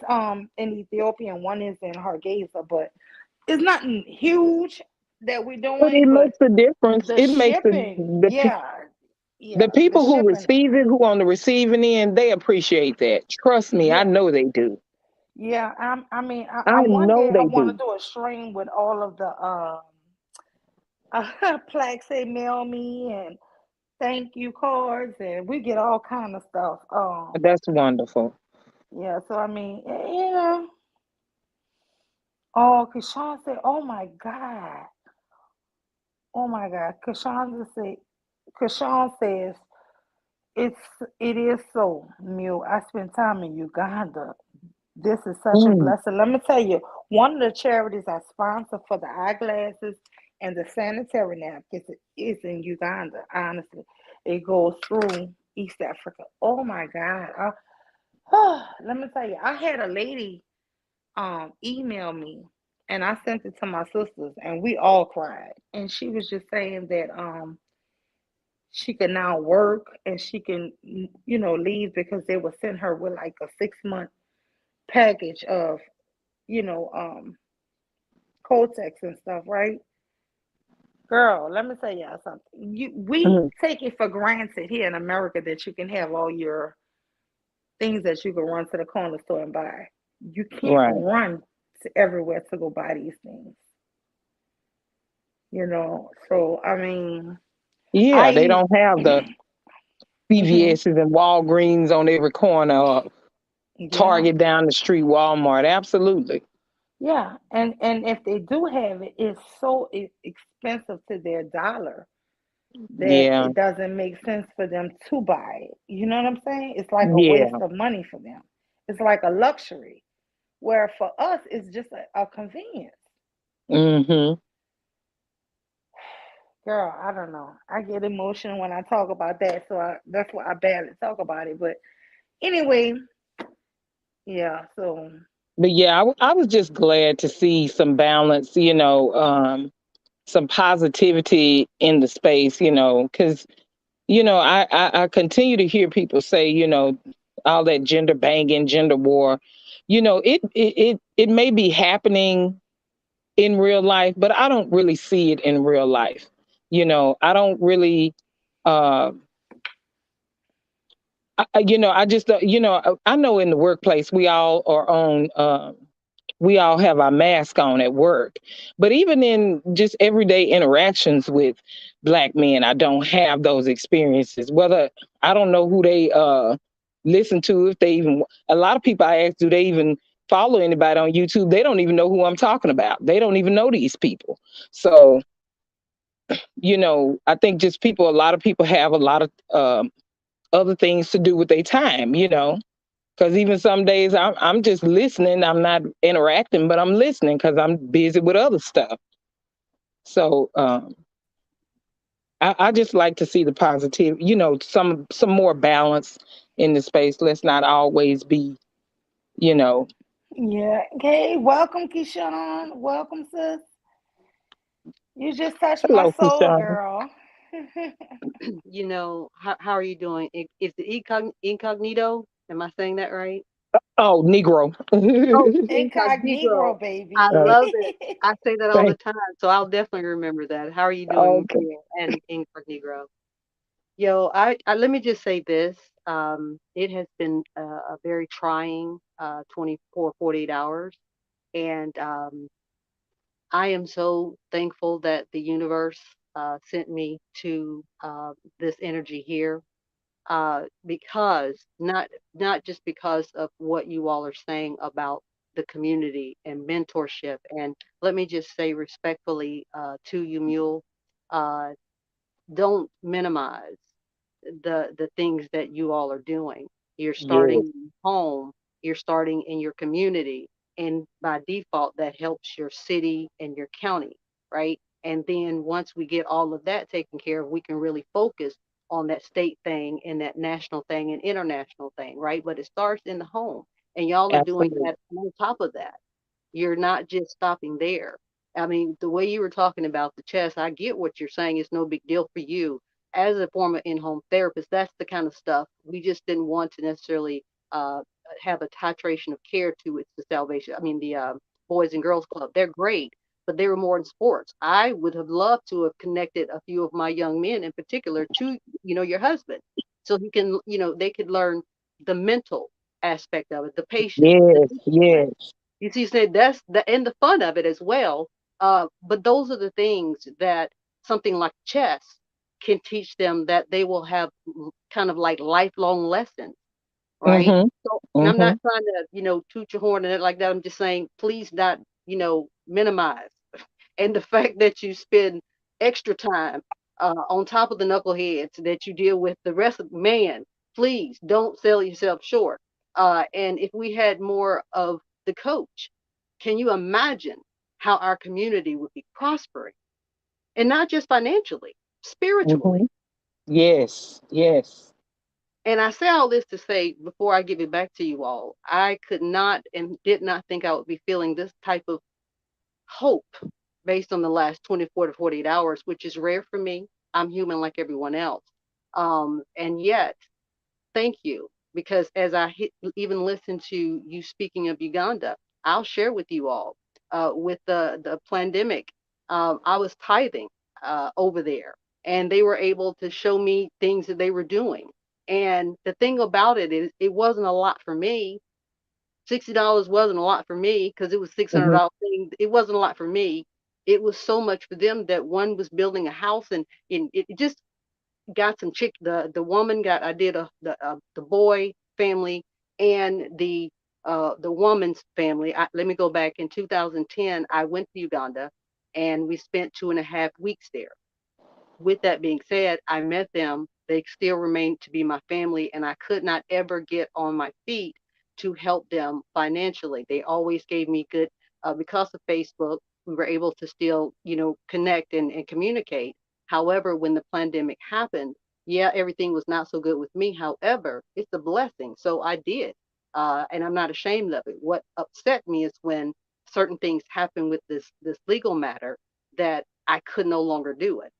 Speaker 1: in Ethiopia and one is in Hargeisa, but it's nothing huge that we're
Speaker 2: But it
Speaker 1: doing. But
Speaker 2: makes a difference.
Speaker 1: the
Speaker 2: It makes
Speaker 1: shipping, yeah,
Speaker 2: the
Speaker 1: yeah, the
Speaker 2: people who
Speaker 1: shipping,
Speaker 2: receive it, who on the receiving end, they appreciate that. Trust me, I
Speaker 1: yeah.
Speaker 2: know they do.
Speaker 1: Yeah, I mean,
Speaker 2: I
Speaker 1: one
Speaker 2: know
Speaker 1: day I
Speaker 2: they
Speaker 1: want to
Speaker 2: do.
Speaker 1: do a stream with all of the plaques they mail me and thank you cards, and we get all kind of stuff.
Speaker 2: That's wonderful.
Speaker 1: Yeah. So I mean, oh, Kashawn said, oh my God, Kashawn says it's it is so, Mew. I spent time in Uganda. This is such a
Speaker 2: Mm,
Speaker 1: blessing. Let me tell you, one of the charities I sponsor for the eyeglasses and the sanitary napkins is in Uganda. Honestly, it goes through East Africa. Oh my God! Let me tell you, I had a lady email me, and I sent it to my sisters, and we all cried. And she was just saying that she can now work and she can leave because they would send her with like a 6 month package of you know, Kotex and stuff, right? Girl, let me tell y'all something. We
Speaker 2: mm,
Speaker 1: take it for granted here in America that you can have all your things that you can run to the corner store and buy. You can't
Speaker 2: right.
Speaker 1: run to everywhere to go buy these things, So I mean,
Speaker 2: Yeah,
Speaker 1: I
Speaker 2: they
Speaker 1: use,
Speaker 2: don't have the
Speaker 1: hmm
Speaker 2: CVS's and Walgreens on every corner, or
Speaker 1: yeah,
Speaker 2: Target down the street, Walmart. Absolutely.
Speaker 1: yeah, and if they do have it, it's so expensive to their dollar that
Speaker 2: Yeah.
Speaker 1: it doesn't make sense for them to buy it. You know what I'm saying? It's like a waste
Speaker 2: Yeah.
Speaker 1: of money for them. It's like a luxury. Where for us, it's just a convenience.
Speaker 2: Mm-hmm.
Speaker 1: Girl, I don't know. I get emotional when I talk about that, so that's why I barely talk about it. But anyway, yeah. So
Speaker 2: But yeah, I was just glad to see some balance, some positivity in the space, because I continue to hear people say, all that gender banging, gender war. It may be happening in real life, but I don't really see it in real life. I don't really uh I just I know in the workplace we all have our mask on at work. But even in just everyday interactions with black men, I don't have those experiences. Whether I don't know who they listen to, if they even, a lot of people I ask, do they even follow anybody on YouTube? They don't even know who I'm talking about. They don't even know these people. So, I think just a lot of people have a lot of other things to do with their time, because even some days I'm just listening. I'm not interacting, but I'm listening because I'm busy with other stuff. So I just like to see the positive, some more balance in the space. Let's not always be, you know,
Speaker 1: Yeah. Okay. Welcome, Keyshawn. Welcome, sis. You just touched my
Speaker 2: hello,
Speaker 1: soul,
Speaker 2: Keyshawn.
Speaker 1: girl.
Speaker 3: How are you doing? Is the incognito? Am I saying that right?
Speaker 2: Oh, Negro.
Speaker 3: Oh,
Speaker 1: Incognito,
Speaker 3: incognito. I
Speaker 2: Uh,
Speaker 3: love it.
Speaker 1: baby.
Speaker 3: I say that all the
Speaker 2: thank-
Speaker 3: time, so I'll definitely remember that. How are you doing,
Speaker 2: okay.
Speaker 3: Miguel and incognito? Yo, let me just say this. It has been a very trying 24, 48 hours, and I am so thankful that the universe sent me to this energy here because not just because of what you all are saying about the community and mentorship. And let me just say respectfully to you, Mule, uh, don't minimize the things that you all are doing. You're starting
Speaker 2: Yes,
Speaker 3: in home, you're starting in your community, and by default that helps your city and your county, right? And then once we get all of that taken care of, we can really focus on that state thing and that national thing and international thing, right? But it starts in the home, and y'all are doing
Speaker 2: absolutely.
Speaker 3: that on top of that. You're not just stopping there. I mean, the way you were talking about the chess, I get what you're saying. It's no big deal for you. As a former in-home therapist, that's the kind of stuff we just didn't want to necessarily uh, have a titration of care to. It's the salvation. I mean, the Boys and Girls Club. They're great, but they were more in sports. I would have loved to have connected a few of my young men, in particular, to your husband, so he can, they could learn the mental aspect of it, the patience, the
Speaker 2: Yes,
Speaker 3: discipline.
Speaker 2: yes.
Speaker 3: You see, said that's the and the fun of it as well. But those are the things that something like chess can teach them that they will have kind of like lifelong lessons, right?
Speaker 2: Mm-hmm.
Speaker 3: So, and I'm
Speaker 2: Mm-hmm.
Speaker 3: not trying to, toot your horn and it like that. I'm just saying, please not, minimize. And the fact that you spend extra time on top of the knuckleheads that you deal with the rest of man, please don't sell yourself short. And if we had more of the coach, can you imagine how our community would be prospering? And not just financially,
Speaker 2: Mm-hmm.
Speaker 3: spiritually.
Speaker 2: Yes, yes.
Speaker 3: And I say all this to say, before I give it back to you all, I could not and did not think I would be feeling this type of hope based on the last 24 to 48 hours, which is rare for me. I'm human like everyone else. And yet, thank you, because as even listen to you speaking of Uganda, I'll share with you all with the pandemic. I was tithing over there, and they were able to show me things that they were doing. And the thing about it is, it wasn't a lot for me. $60 wasn't a lot for me because it was
Speaker 2: Mm-hmm.
Speaker 3: $600 thing. It wasn't a lot for me. It was so much for them that one was building a house, and it just got some chick. The woman got. I did the boy family and the woman's family. Let me go back. In 2010, I went to Uganda, and we spent 2.5 weeks there. With that being said, I met them. They still remain to be my family, and I could not ever get on my feet to help them financially. They always gave me good, because of Facebook, we were able to still, connect and communicate. However, when the pandemic happened, yeah, everything was not so good with me. However, it's a blessing. So I did. And I'm not ashamed of it. What upset me is when certain things happen with this legal matter that I could no longer do it.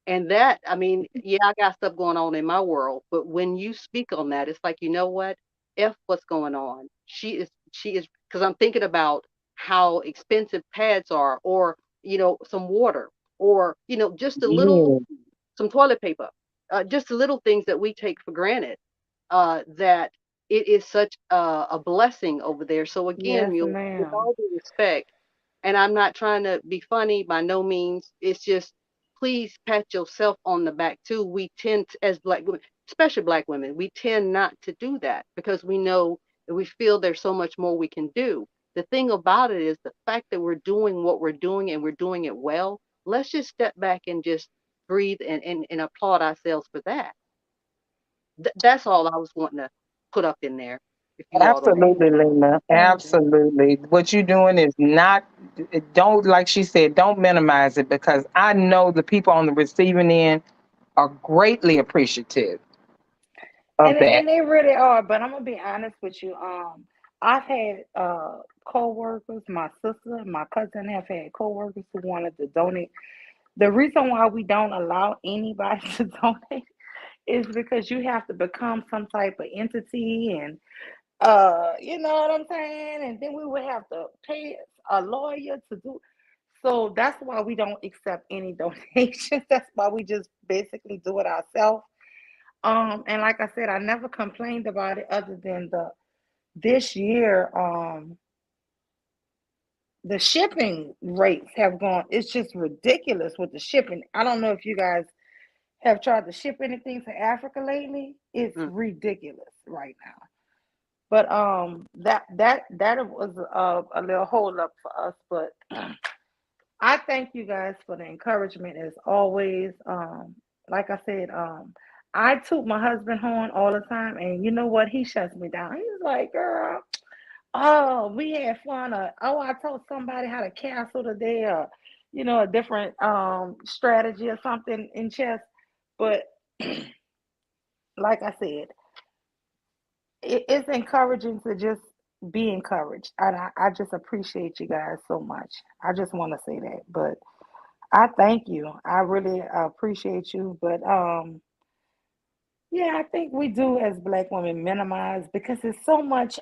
Speaker 3: And that, I mean, yeah, I got stuff going on in my world, but when you speak on that, it's like, you know what? F what's going on. She is, because I'm thinking about how expensive pads are, or, some water, or, just a little,
Speaker 2: Yeah.
Speaker 3: some toilet paper, just the little things that we take for granted, that it is such a blessing over there. So again,
Speaker 1: Yes,
Speaker 3: with
Speaker 1: ma'am.
Speaker 3: all due respect, and I'm not trying to be funny by no means. It's just, please pat yourself on the back too. We tend to, as black women, especially black women, we tend not to do that because we know that we feel there's so much more we can do. The thing about it is the fact that we're doing what we're doing and we're doing it well. Let's just step back and just breathe and applaud ourselves for that. That's all I was wanting to put up in there. If you all don't mind.
Speaker 2: Absolutely, Lena.
Speaker 1: Thank you.
Speaker 2: Absolutely. What you're doing is not don't, like she said, don't minimize it, because I know the people on the receiving end are greatly appreciative of that.
Speaker 1: And they really are. But I'm gonna be honest with you. I've had co-workers, my sister and my cousin have had co-workers who wanted to donate. The reason why we don't allow anybody to donate is because you have to become some type of entity, and you know what I'm saying? And then we would have to pay a lawyer to do. So that's why we don't accept any donations. That's why we just basically do it ourselves. And like I said, I never complained about it other than this year, the shipping rates have gone, it's just ridiculous with the shipping. I don't know if you guys have tried to ship anything to Africa lately. It's
Speaker 3: Mm.
Speaker 1: ridiculous right now. But that was a little hold up for us. But I thank you guys for the encouragement as always. Like I said, I toot my husband horn all the time, and you know what? He shuts me down. He's like, "Girl, oh, we had fun." Or, "Oh, I told somebody how to castle today," or a different strategy or something in chess. But like I said, it's encouraging to just be encouraged, and I just appreciate you guys so much. I just want to say that, but I thank you. I really appreciate you, but yeah, I think we do as Black women minimize because there's so much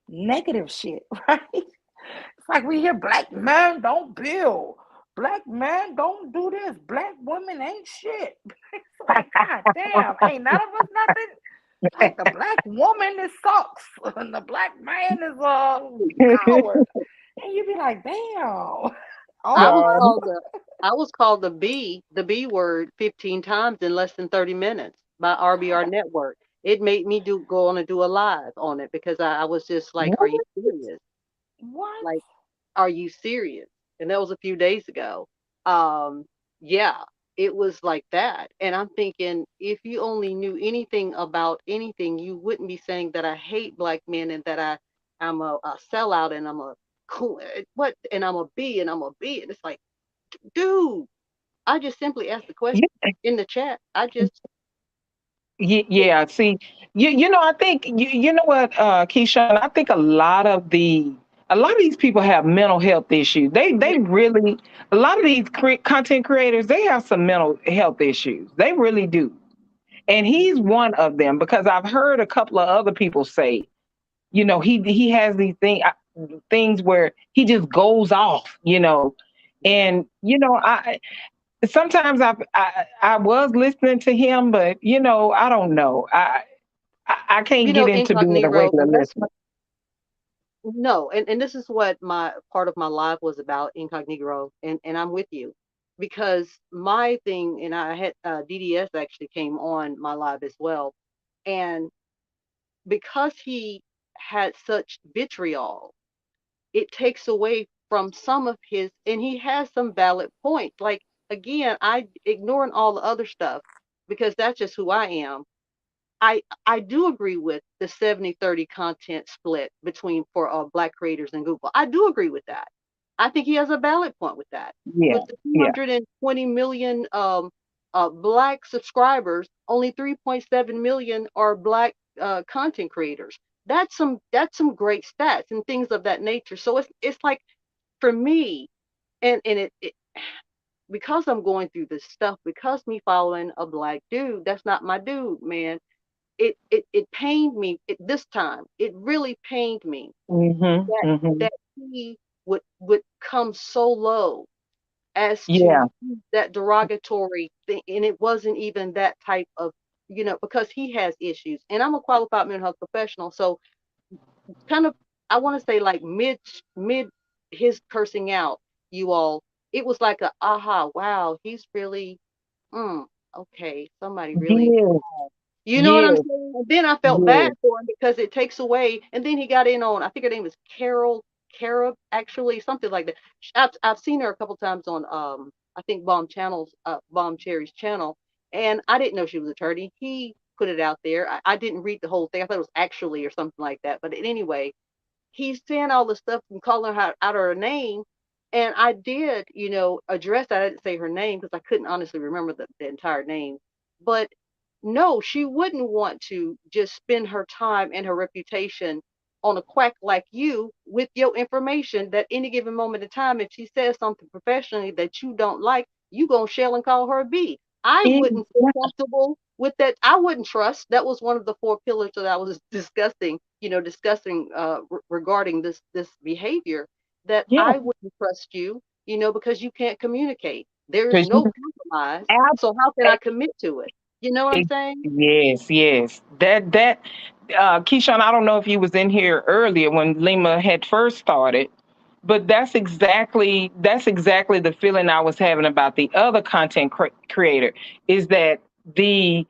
Speaker 1: negative shit, right? It's like we hear Black men don't build, Black men don't do this, Black women ain't shit. It's like, God damn, ain't none of us nothing. Like the Black woman is sucks, and the Black man is a coward, and you be like, damn,
Speaker 3: I
Speaker 1: all of
Speaker 3: was
Speaker 1: us.
Speaker 2: No,
Speaker 3: called the I was called the B word 15 times in less than 30 minutes by RBR Network. It made me go on and do a live on it because I was just like, "Are you
Speaker 2: what?
Speaker 3: serious?
Speaker 1: What?
Speaker 3: Like, are you serious?" And that was a few days ago. Um, yeah, it was like that. And I'm thinking, if you only knew anything about anything, you wouldn't be saying that I hate Black men and that I'm a sellout and I'm a cool what and I'm a B and I'm a B. And it's like, dude, I just simply asked the question in the chat. I just
Speaker 2: Yeah, see, I think you know what, Keyshawn, I think a lot of these people have mental health issues.
Speaker 3: yeah,
Speaker 2: They really, a lot of these content creators, they have some mental health issues. They really do. And he's one of them, because I've heard a couple of other people say, he has these things where he just goes off,
Speaker 3: yeah.
Speaker 2: and I sometimes I was listening to him, but I don't know. I can't
Speaker 3: You
Speaker 2: get
Speaker 3: know,
Speaker 2: into being a
Speaker 3: incognito,
Speaker 2: regular
Speaker 3: and that's
Speaker 2: listener.
Speaker 3: no, and this is what my part of my live was about, incognito, and I'm with you because my thing, and I had DDS actually came on my live as well, and because he had such vitriol, it takes away from some of his, and he has some valid points. Like again, I ignoring all the other stuff because that's just who I am. I do agree with the 70-30 content split between for Black creators and Google. I do agree with that. I think he has a valid point with that.
Speaker 2: Yeah,
Speaker 3: With the
Speaker 2: yeah,
Speaker 3: 220 million Black subscribers, only 3.7 million are Black content creators. That's some great stats and things of that nature. So it's like for me, and it because I'm going through this stuff, because me following a Black dude, that's not my dude, man. It pained me this time. It really pained me that
Speaker 2: hmm
Speaker 3: that he would come so low as to
Speaker 2: yeah,
Speaker 3: use that derogatory thing, and it wasn't even that type of because he has issues, and I'm a qualified mental health professional, so kind of I want to say like mid his cursing out you all, it was like a aha, wow, he's really mm, okay, somebody really.
Speaker 2: yes,
Speaker 3: You know what I'm
Speaker 2: yes,
Speaker 3: saying? And then I felt bad
Speaker 2: yes.
Speaker 3: for him because it takes away. And then he got in on, I think her name is Carol, Carib, actually, something like that. I've seen her a couple times on, I think Bomb Cherry's channel, and I didn't know she was an attorney. He put it out there. I didn't read the whole thing. I thought it was actually or something like that. But anyway, he's saying all the stuff and calling her out her name. And I did, address that. I didn't say her name because I couldn't honestly remember the entire name. But no, she wouldn't want to just spend her time and her reputation on a quack like you with your information that any given moment of time, if she says something professionally that you don't like, you gonna shell and call her a B. I wouldn't feel comfortable with that. I wouldn't trust. That was one of the four pillars that I was discussing regarding this behavior, that
Speaker 2: Yeah,
Speaker 3: I wouldn't trust you, because you can't communicate. There is
Speaker 2: because
Speaker 3: no compromise. So how can I commit to it? You know what I'm saying?
Speaker 2: yes, yes. Keyshawn, I don't know if you was in here earlier when Lima had first started, but that's exactly the feeling I was having about the other content creator. Is that the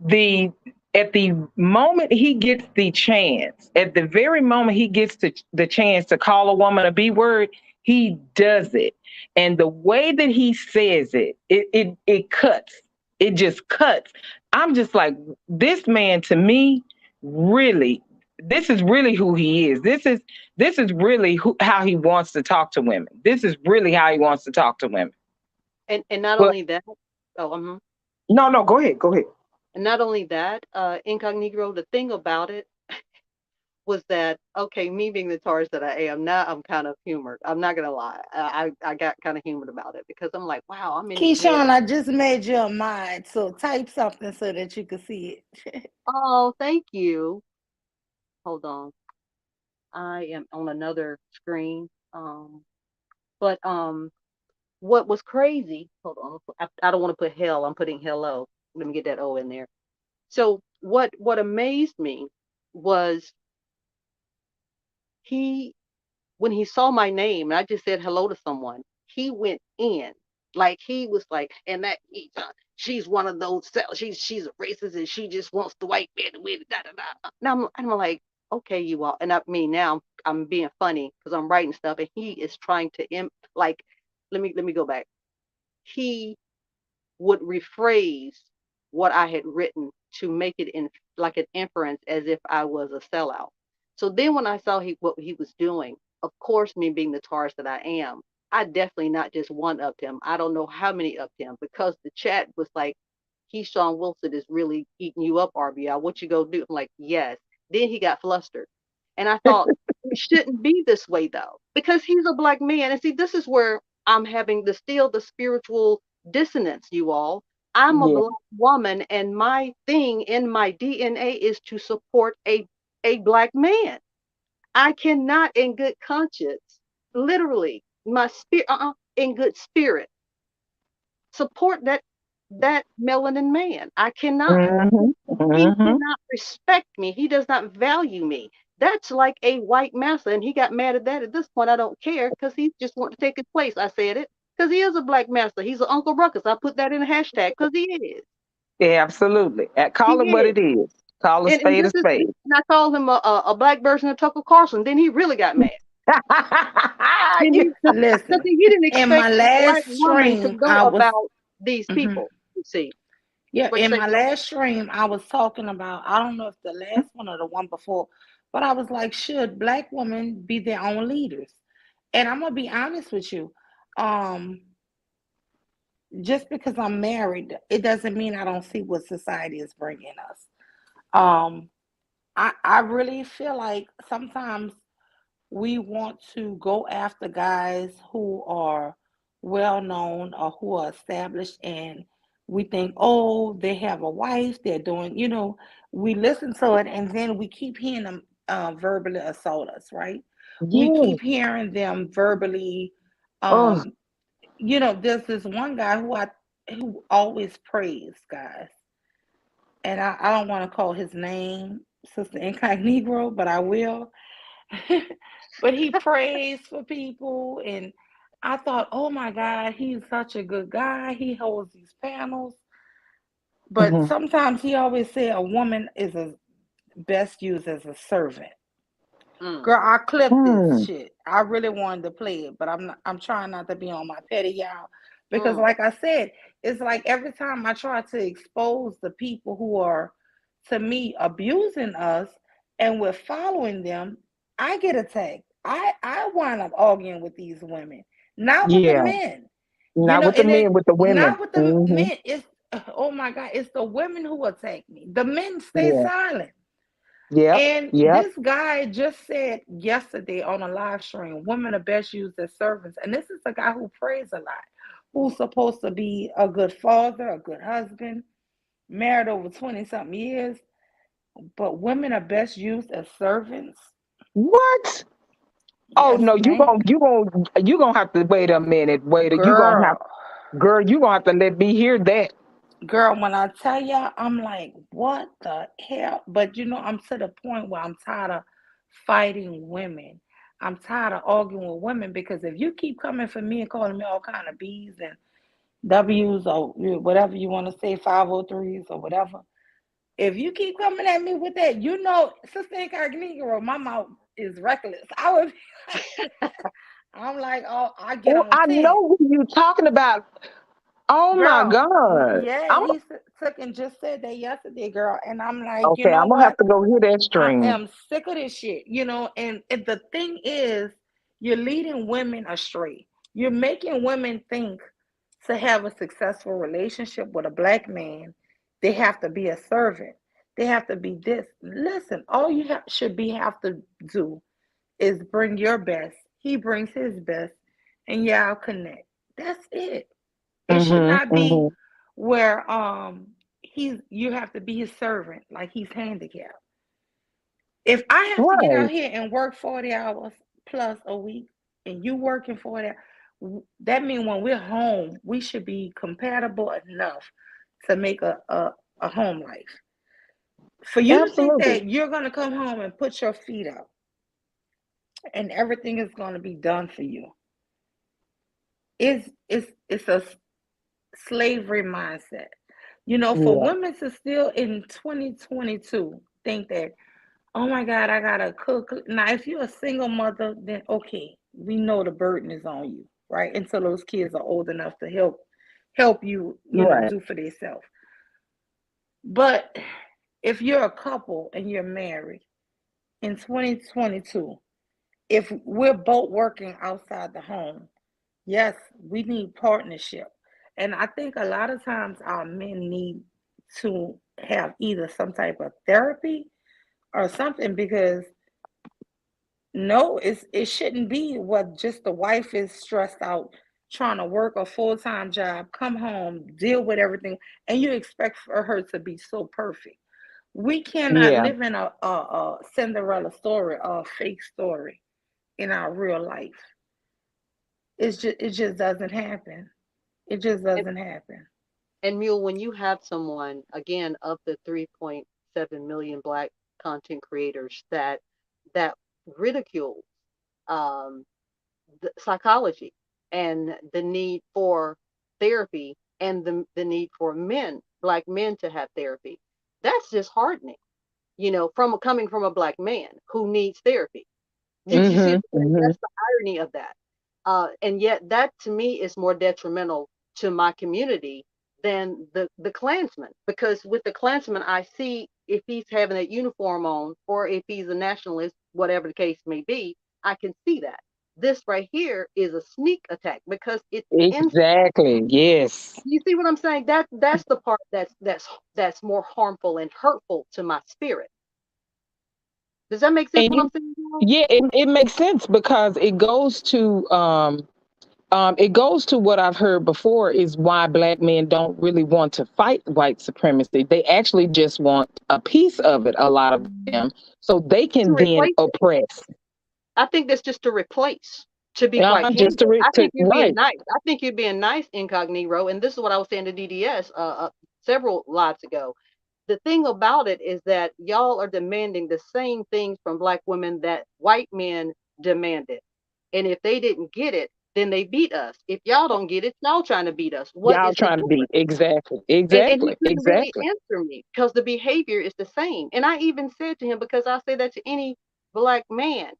Speaker 2: the at the moment he gets the chance, at the very moment he gets the chance to call a woman a B word, he does it. And the way that he says it cuts. It just cuts. I'm just like, this man to me, really, this is really who he is. This is really how he wants to talk to women. This is really how he wants to talk to women.
Speaker 3: And not
Speaker 2: But
Speaker 3: only that, oh,
Speaker 2: no, no, go ahead, go ahead.
Speaker 3: and not only that, incognito. The thing about it was that, okay, me being the Taurus that I am now, I'm kind of humored. I'm not gonna lie, I got kind of humored about it because I'm like, wow, I'm in his head.
Speaker 1: Keyshawn, I just made you a mind, so type something so that you can see it.
Speaker 3: Oh, thank you. Hold on, I am on another screen. But what was crazy? Hold on, I don't want to put hell. I'm putting hello. Let me get that O in there. So what amazed me was he when he saw my name and I just said hello to someone, he went in. Like he was like, and she's one of those she's a racist and she just wants the white man to win. Da, da, da. Now I'm like, okay, you all, and I mean now I'm being funny because I'm writing stuff and he is trying to like, let me go back. He would rephrase what I had written to make it in like an inference as if I was a sellout. So then when I saw what he was doing, of course, me being the Taurus that I am, I definitely not just one upped him. I don't know how many upped him because the chat was like, Keyshawn Wilson is really eating you up, RBI. What you go do? I'm like, yes. Then he got flustered. And I thought, it shouldn't be this way though, because he's a black man. And see, this is where I'm having the spiritual dissonance, you all. I'm a
Speaker 2: Yeah.
Speaker 3: black woman, and my thing in my DNA is to support a black man. I cannot, in good conscience, literally, my spirit, in good spirit, support that melanin man. I cannot.
Speaker 2: Hmm.
Speaker 3: He
Speaker 2: Hmm.
Speaker 3: cannot respect me. He does not value me. That's like a white massa, and he got mad at that. At this point, I don't care because he just want to take his place. I said it because he is a black massa. He's an Uncle Ruckus. I put that in a hashtag because he is.
Speaker 2: Yeah, absolutely.
Speaker 3: He
Speaker 2: Call it what
Speaker 3: is.
Speaker 2: it is. Call a
Speaker 3: And
Speaker 2: spade a
Speaker 3: this is,
Speaker 2: spade.
Speaker 3: and I called him a black version of Tucker Carlson. Then he really got mad. Then
Speaker 2: Yeah.
Speaker 3: he, because
Speaker 1: Listen,
Speaker 3: he didn't
Speaker 1: in my
Speaker 3: expect a black
Speaker 1: last
Speaker 3: woman to
Speaker 1: stream,
Speaker 3: know
Speaker 1: I was.
Speaker 3: about these
Speaker 1: Mhm.
Speaker 3: people. You see,
Speaker 1: Yeah,
Speaker 3: what you
Speaker 1: in
Speaker 3: say?
Speaker 1: my last stream, I was talking about, I don't know if the last one or the one before, but I was like, should black women be their own leaders? And I'm gonna be honest with you. Um, just because I'm married, it doesn't mean I don't see what society is bringing us. Um, I really feel like sometimes we want to go after guys who are well known or who are established, and we think, oh, they have a wife, they're doing, we listen to it, and then we keep hearing them verbally assault us, right? We
Speaker 2: Yeah.
Speaker 1: keep hearing them verbally.
Speaker 2: Oh.
Speaker 1: um there's this one guy who always prays guys, and I don't want to call his name Sister Incognito, but I will. But he prays for people, and I thought, oh my God, he's such a good guy. He holds these panels, but
Speaker 2: Hmm.
Speaker 1: sometimes he always said a woman is best used as a servant.
Speaker 3: Mm,
Speaker 1: Girl, I clipped this
Speaker 2: Hmm.
Speaker 1: shit. I really wanted to play it, but I'm trying not to be on my petty y'all, because
Speaker 3: mm,
Speaker 1: like I said, it's like every time I try to expose the people who are, to me, abusing us, and we're following them, I get attacked. I wind up arguing with these women, not with the
Speaker 2: Yeah.
Speaker 1: men. You
Speaker 2: Not
Speaker 1: know,
Speaker 2: with the
Speaker 1: and
Speaker 2: men,
Speaker 1: it
Speaker 2: with the
Speaker 1: not
Speaker 2: women.
Speaker 1: with the
Speaker 2: Hmm.
Speaker 1: men. It's oh my God, it's the women who attack me. The men stay
Speaker 2: Yeah.
Speaker 1: silent.
Speaker 2: Yep.
Speaker 1: And
Speaker 2: Yep.
Speaker 1: this guy just said yesterday on a live stream, women are best used as servants. And this is a guy who prays a lot, who's supposed to be a good father, a good husband, married over 20 something years. But women are best used as servants.
Speaker 2: What? Oh
Speaker 1: Yes,
Speaker 2: no,
Speaker 1: man.
Speaker 2: you gonna have to wait a minute. You gonna have,
Speaker 1: Girl,
Speaker 2: girl, you gonna have to let me hear that.
Speaker 1: girl, when I tell y'all, I'm like, what the hell? But you know, I'm to the point where I'm tired of fighting women. I'm tired of arguing with women because if you keep coming for me and calling me all kind of B's and W's or whatever you want to say, 503s or whatever, if you keep coming at me with that, you know, Sister Incognito, my mouth is reckless. I would be like, I'm like, oh, I get
Speaker 2: Oh,
Speaker 1: on
Speaker 2: I
Speaker 1: 10.
Speaker 2: know who you talking about. Oh my
Speaker 1: Girl,
Speaker 2: God.
Speaker 1: yeah,
Speaker 2: I'm
Speaker 1: he took and just said that yesterday, girl. And I'm like, you
Speaker 2: okay.
Speaker 1: know
Speaker 2: I'm gonna have
Speaker 1: what?
Speaker 2: to go hear that
Speaker 1: I
Speaker 2: stream.
Speaker 1: am sick of this shit, you know. And the thing is, you're leading women astray. You're making women think to have a successful relationship with a black man, they have to be a servant. They have to be this. Listen, all you should be have to do is bring your best. He brings his best, and y'all connect. That's it. It should
Speaker 2: Mm-hmm.
Speaker 1: not be
Speaker 2: Mm-hmm.
Speaker 1: where he's you have to be his servant like he's handicapped. If I have to get out
Speaker 2: Right.
Speaker 1: here and work 40 hours plus a week and you working 40, that means when we're home, we should be compatible enough to make a home life. For you to think
Speaker 2: Absolutely.
Speaker 1: that you're gonna come home and put your feet up and everything is gonna be done for you, it's a slavery mindset. You know, for
Speaker 2: Yeah.
Speaker 1: women to still in 2022 think that, oh my God, I gotta cook. Now, if you're a single mother, then okay, we know the burden is on you, right? Until those kids are old enough to help you, you know,
Speaker 2: Right.
Speaker 1: do for themselves. But if you're a couple and you're married in 2022, if we're both working outside the home, yes, we need partnership. And I think a lot of times our men need to have either some type of therapy or something because no, it shouldn't be what just the wife is stressed out trying to work a full-time job, come home, deal with everything, and you expect for her to be so perfect. We cannot
Speaker 2: Yeah.
Speaker 1: live in a Cinderella story or a fake story in our real life. It just doesn't happen. It just
Speaker 3: And,
Speaker 1: doesn't happen.
Speaker 3: and Mule, when you have someone, again, of the 3.7 million Black content creators that ridicule um, the psychology and the need for therapy and the need for men, Black men, to have therapy, that's disheartening, from coming from a Black man who needs therapy. Did you see
Speaker 2: Mm-hmm.
Speaker 3: what I'm saying?
Speaker 2: Mm-hmm.
Speaker 3: That's the irony of that. And yet that to me is more detrimental to my community than the Klansman. Because with the Klansman, I see if he's having a uniform on or if he's a nationalist, whatever the case may be, I can see that. This right here is a sneak attack because it's in.
Speaker 2: Exactly. Yes.
Speaker 3: You see what I'm saying? That's the part that's more harmful and hurtful to my spirit. Does that make sense
Speaker 2: And
Speaker 3: what
Speaker 2: you,
Speaker 3: I'm saying? Girl?
Speaker 2: yeah, it makes sense because it goes to what I've heard before is why black men don't really want to fight white supremacy. They actually just want a piece of it, a lot of them, so they can
Speaker 3: To
Speaker 2: then
Speaker 3: replace it.
Speaker 2: oppress.
Speaker 3: I think that's just to replace, to be quite
Speaker 2: Just
Speaker 3: candid. I think you're being
Speaker 2: right.
Speaker 3: nice. I think you're being nice, incognito. And this is what I was saying to DDS several lives ago. The thing about it is that y'all are demanding the same things from Black women that white men demanded. And if they didn't get it, then they beat us. If y'all don't get it, y'all trying to beat us. What
Speaker 2: Y'all
Speaker 3: is the
Speaker 2: trying to be
Speaker 3: difference?
Speaker 2: exactly,
Speaker 3: And he
Speaker 2: exactly,
Speaker 3: couldn't really
Speaker 2: exactly.
Speaker 3: answer me because the behavior is the same. And I even said to him, because I say that to any Black man,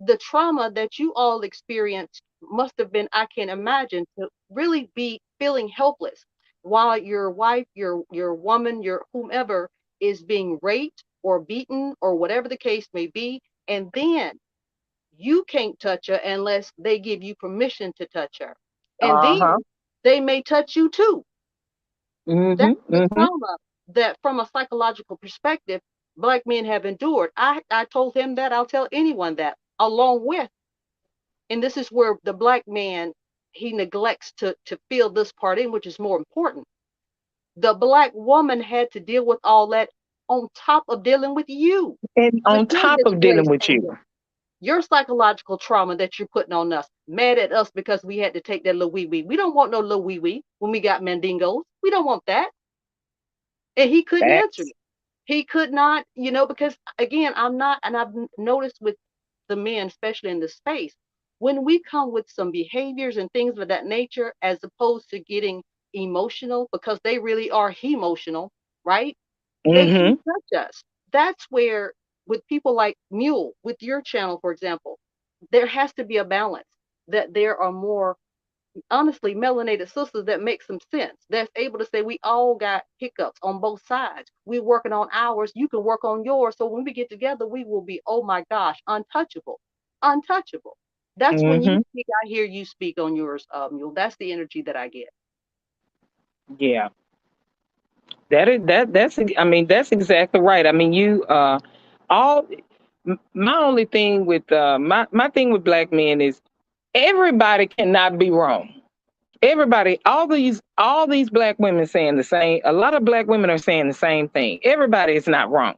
Speaker 3: the trauma that you all experienced must have been, I can imagine, to really be feeling helpless while your wife, your woman, your whomever is being raped or beaten or whatever the case may be. And then you can't touch her unless they give you permission to touch her. And
Speaker 2: Uh-huh.
Speaker 3: then they may touch you too. That's
Speaker 2: Mm-hmm.
Speaker 3: the
Speaker 2: Mm-hmm.
Speaker 3: trauma that, from a psychological perspective, Black men have endured. I told him that, I'll tell anyone that, along with, and this is where the Black man, he neglects to fill this part in, which is more important. The Black woman had to deal with all that on top of dealing
Speaker 2: And
Speaker 3: with
Speaker 2: on
Speaker 3: your
Speaker 2: top of dealing with
Speaker 3: displacement,
Speaker 2: you.
Speaker 3: your psychological trauma that you're putting on us, mad at us because we had to take that little wee wee. We don't want no little wee wee when we got mandingos. We don't want that. And he couldn't answer
Speaker 2: Facts.
Speaker 3: me. He could not, because again, I'm not, and I've noticed with the men, especially in this space, when we come with some behaviors and things of that nature, as opposed to getting emotional, because they really are emotional, right? They
Speaker 2: Mm-hmm.
Speaker 3: can't touch us. That's where, with people like Mule, with your channel, for example, there has to be a balance, that there are more, honestly, melanated sisters that make some sense, that's able to say we all got hiccups on both sides. We're working on ours, you can work on yours, so when we get together we will be, oh my gosh, untouchable. Untouchable. That's when you
Speaker 2: Mm-hmm.
Speaker 3: speak, I hear you speak on yours, Mule. That's the energy that I get.
Speaker 2: Yeah. That's I mean, that's exactly right. I mean, you all my only thing with my thing with Black men is everybody cannot be wrong. Everybody, all these Black women saying the same. A lot of Black women are saying the same thing. Everybody is not wrong.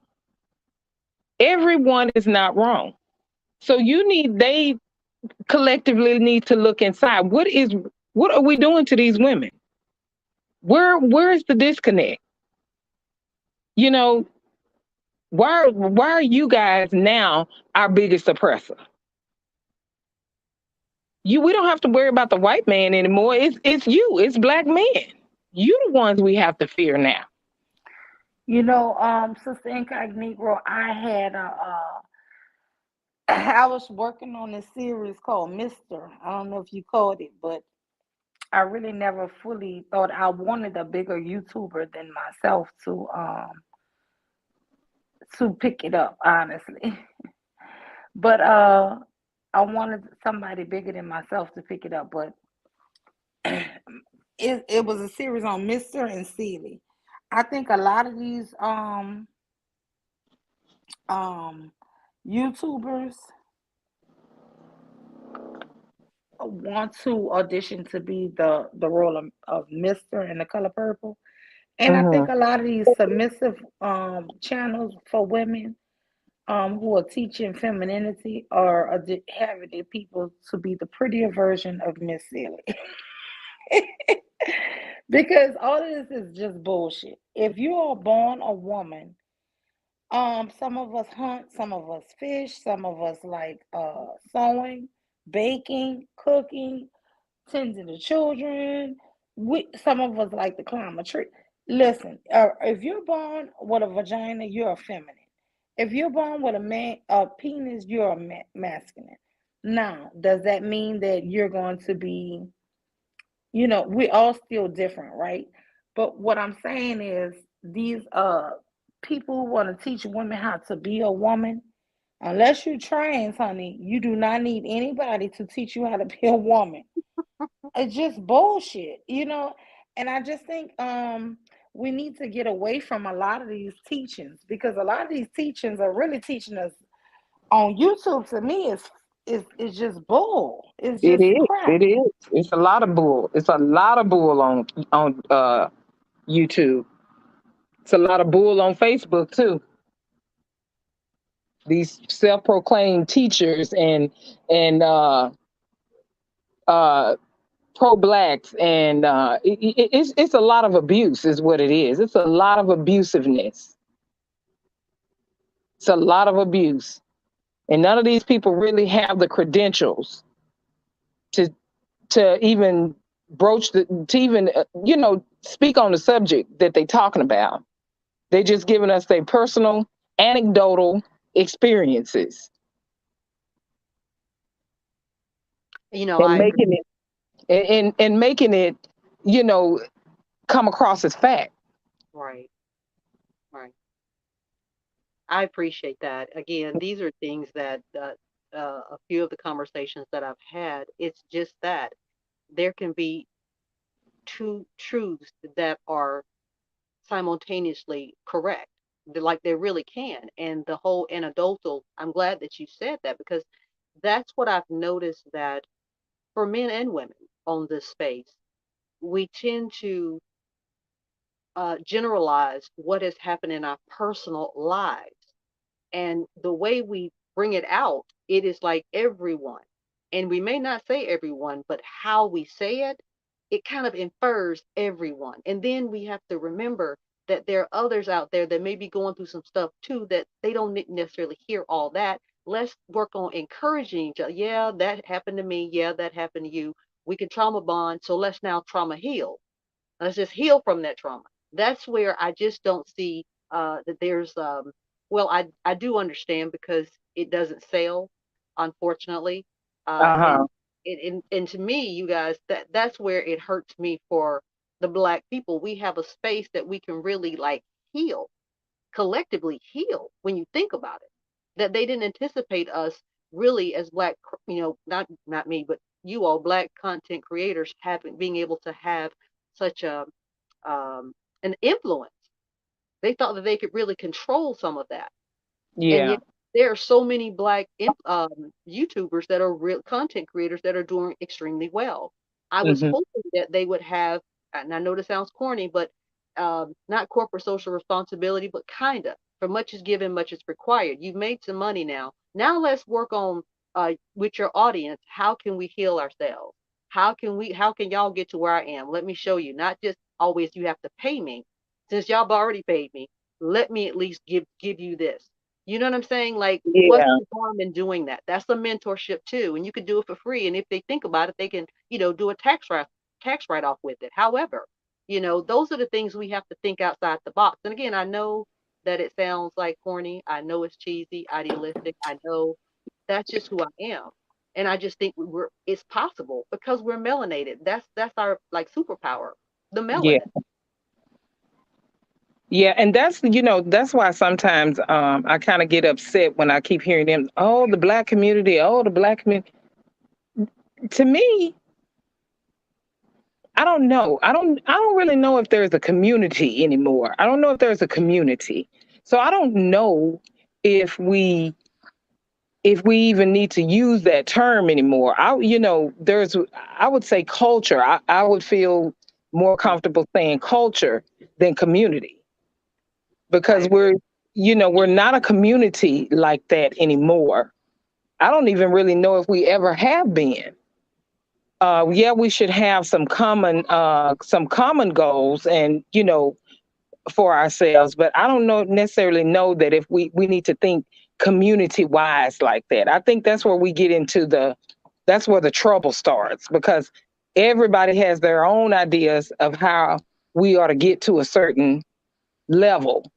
Speaker 2: Everyone is not wrong. So they collectively need to look inside. What are we doing to these women? Where is the disconnect? You know, why are you guys now our biggest oppressor? We don't have to worry about the white man anymore. It's you. It's Black men. You the ones we have to fear now.
Speaker 1: Sister Incognito, I was working on this series called Mister. I don't know if you caught it, but I really never fully thought I wanted a bigger YouTuber than myself to pick it up, honestly. But I wanted somebody bigger than myself to pick it up, but it was a series on Mister and Sealy. I think a lot of these um YouTubers want to audition to be the role of Mister in The Color Purple. And I
Speaker 2: Hmm.
Speaker 1: think a lot of these submissive channels for women who are teaching femininity are having their people to be the prettier version of Miss Silly. Because all of this is just bullshit. If you are born a woman, some of us hunt, some of us fish, some of us like sewing, baking, cooking, tending to children. Some of us like to climb a tree. Listen, if you're born with a vagina, you're a feminine. If you're born with a penis, you're a masculine. Now, does that mean that you're going to be, we all still different, right? But what I'm saying is these people who want to teach women how to be a woman, unless you're trans, honey, you do not need anybody to teach you how to be a woman. It's just bullshit. And I just think we need to get away from a lot of these teachings, because a lot of these teachings are really teaching us on YouTube. To me, is just bull. It's
Speaker 2: It
Speaker 1: just
Speaker 2: is.
Speaker 1: crap.
Speaker 2: It is. It's a lot of bull. It's a lot of bull on YouTube. It's a lot of bull on Facebook too. These self-proclaimed teachers and uh pro blacks and it's a lot of abuse is what it is. It's a lot of abusiveness. It's a lot of abuse. And none of these people really have the credentials to even to even speak on the subject that they talking about. They just giving us their personal anecdotal experiences and
Speaker 3: I agree.
Speaker 2: making it and making it you know come across as fact.
Speaker 3: Right, right. I appreciate that. Again, these are things that a few of the conversations that I've had, it's just that there can be two truths that are simultaneously correct. Like they really can. And the whole anecdotal, I'm glad that you said that because that's what I've noticed that for men and women on this space, we tend to generalize what has happened in our personal lives. And the way we bring it out, it is like everyone. And we may not say everyone, but how we say it, it kind of infers everyone. And then we have to remember that there are others out there that may be going through some stuff too that they don't necessarily hear all that. Let's work on encouraging each other. Yeah, that happened to me. Yeah, that happened to you. We can trauma bond. So let's now trauma heal. Let's just heal from that trauma. That's where I just don't see that there's well, I do understand because it doesn't sell, unfortunately. And
Speaker 2: Uh-huh.
Speaker 3: and to me, you guys, that's where it hurts me for the black people. We have a space that we can really like heal, collectively heal when you think about it. That they didn't anticipate us really as black, not me, but you all black content creators having being able to have such a um, an influence. They thought that they could really control some of that, and
Speaker 2: Yeah.
Speaker 3: yet there are so many black YouTubers that are real content creators that are doing extremely well. I was
Speaker 2: Hmm.
Speaker 3: hoping that they would have, and I know this sounds corny, but not corporate social responsibility, but kind of. For much is given, much is required. You've made some money now. Now let's work on with your audience. How can we heal ourselves? How can we? How can y'all get to where I am? Let me show you. Not just always you have to pay me. Since y'all have already paid me, let me at least give you this. You know what I'm saying? Like, what's
Speaker 2: Yeah.
Speaker 3: the harm in doing that? That's a mentorship too, and you could do it for free. And if they think about it, they can, do a tax write off with it. However, those are the things we have to think outside the box. And again, I know that it sounds like corny. I know it's cheesy, idealistic. I know that's just who I am, and I just think it's possible because we're melanated. That's our like superpower, the
Speaker 2: Yeah.
Speaker 3: melanin.
Speaker 2: Yeah, and that's why sometimes I kind of get upset when I keep hearing them, oh, the black community, oh, the black community. To me, I don't know. I don't really know if there's a community anymore. I don't know if there's a community. So I don't know if we even need to use that term anymore. I would say culture. I would feel more
Speaker 3: Mm,
Speaker 2: comfortable saying culture than community
Speaker 3: I
Speaker 2: because
Speaker 3: agree.
Speaker 2: we're not a community like that anymore. I don't even really know if we ever have been. Yeah, we should have some common goals and for ourselves, but I don't know necessarily know that if we need to think community wise like that. I think that's where we get into that's where the trouble starts because everybody has their own ideas of how we ought to get to a certain level,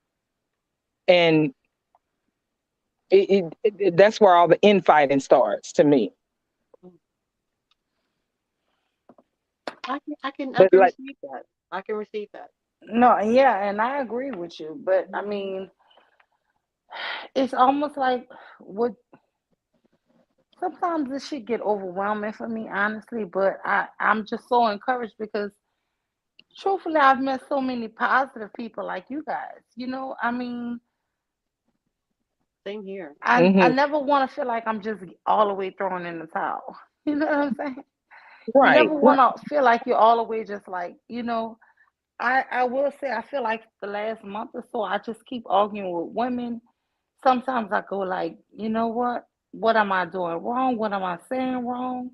Speaker 2: and that's where all the infighting starts to me.
Speaker 3: Mm, I
Speaker 2: But
Speaker 3: can
Speaker 2: like,
Speaker 3: receive that. I can receive that.
Speaker 1: No, yeah, and I agree with you, but I
Speaker 3: Mhm.
Speaker 1: mean, it's almost like what sometimes this shit get overwhelming for me, honestly. But I'm just so encouraged because truthfully, I've met so many positive people like you guys. I mean,
Speaker 3: Same here.
Speaker 1: I
Speaker 2: hmm,
Speaker 1: never want to feel like I'm just all the way thrown in the towel. You know what I'm saying? You
Speaker 2: right,
Speaker 1: never
Speaker 2: right,
Speaker 1: want to feel like you're all the way just like. I will say I feel like the last month or so I just keep arguing with women. Sometimes I go like, you know what? What am I doing wrong? What am I saying wrong?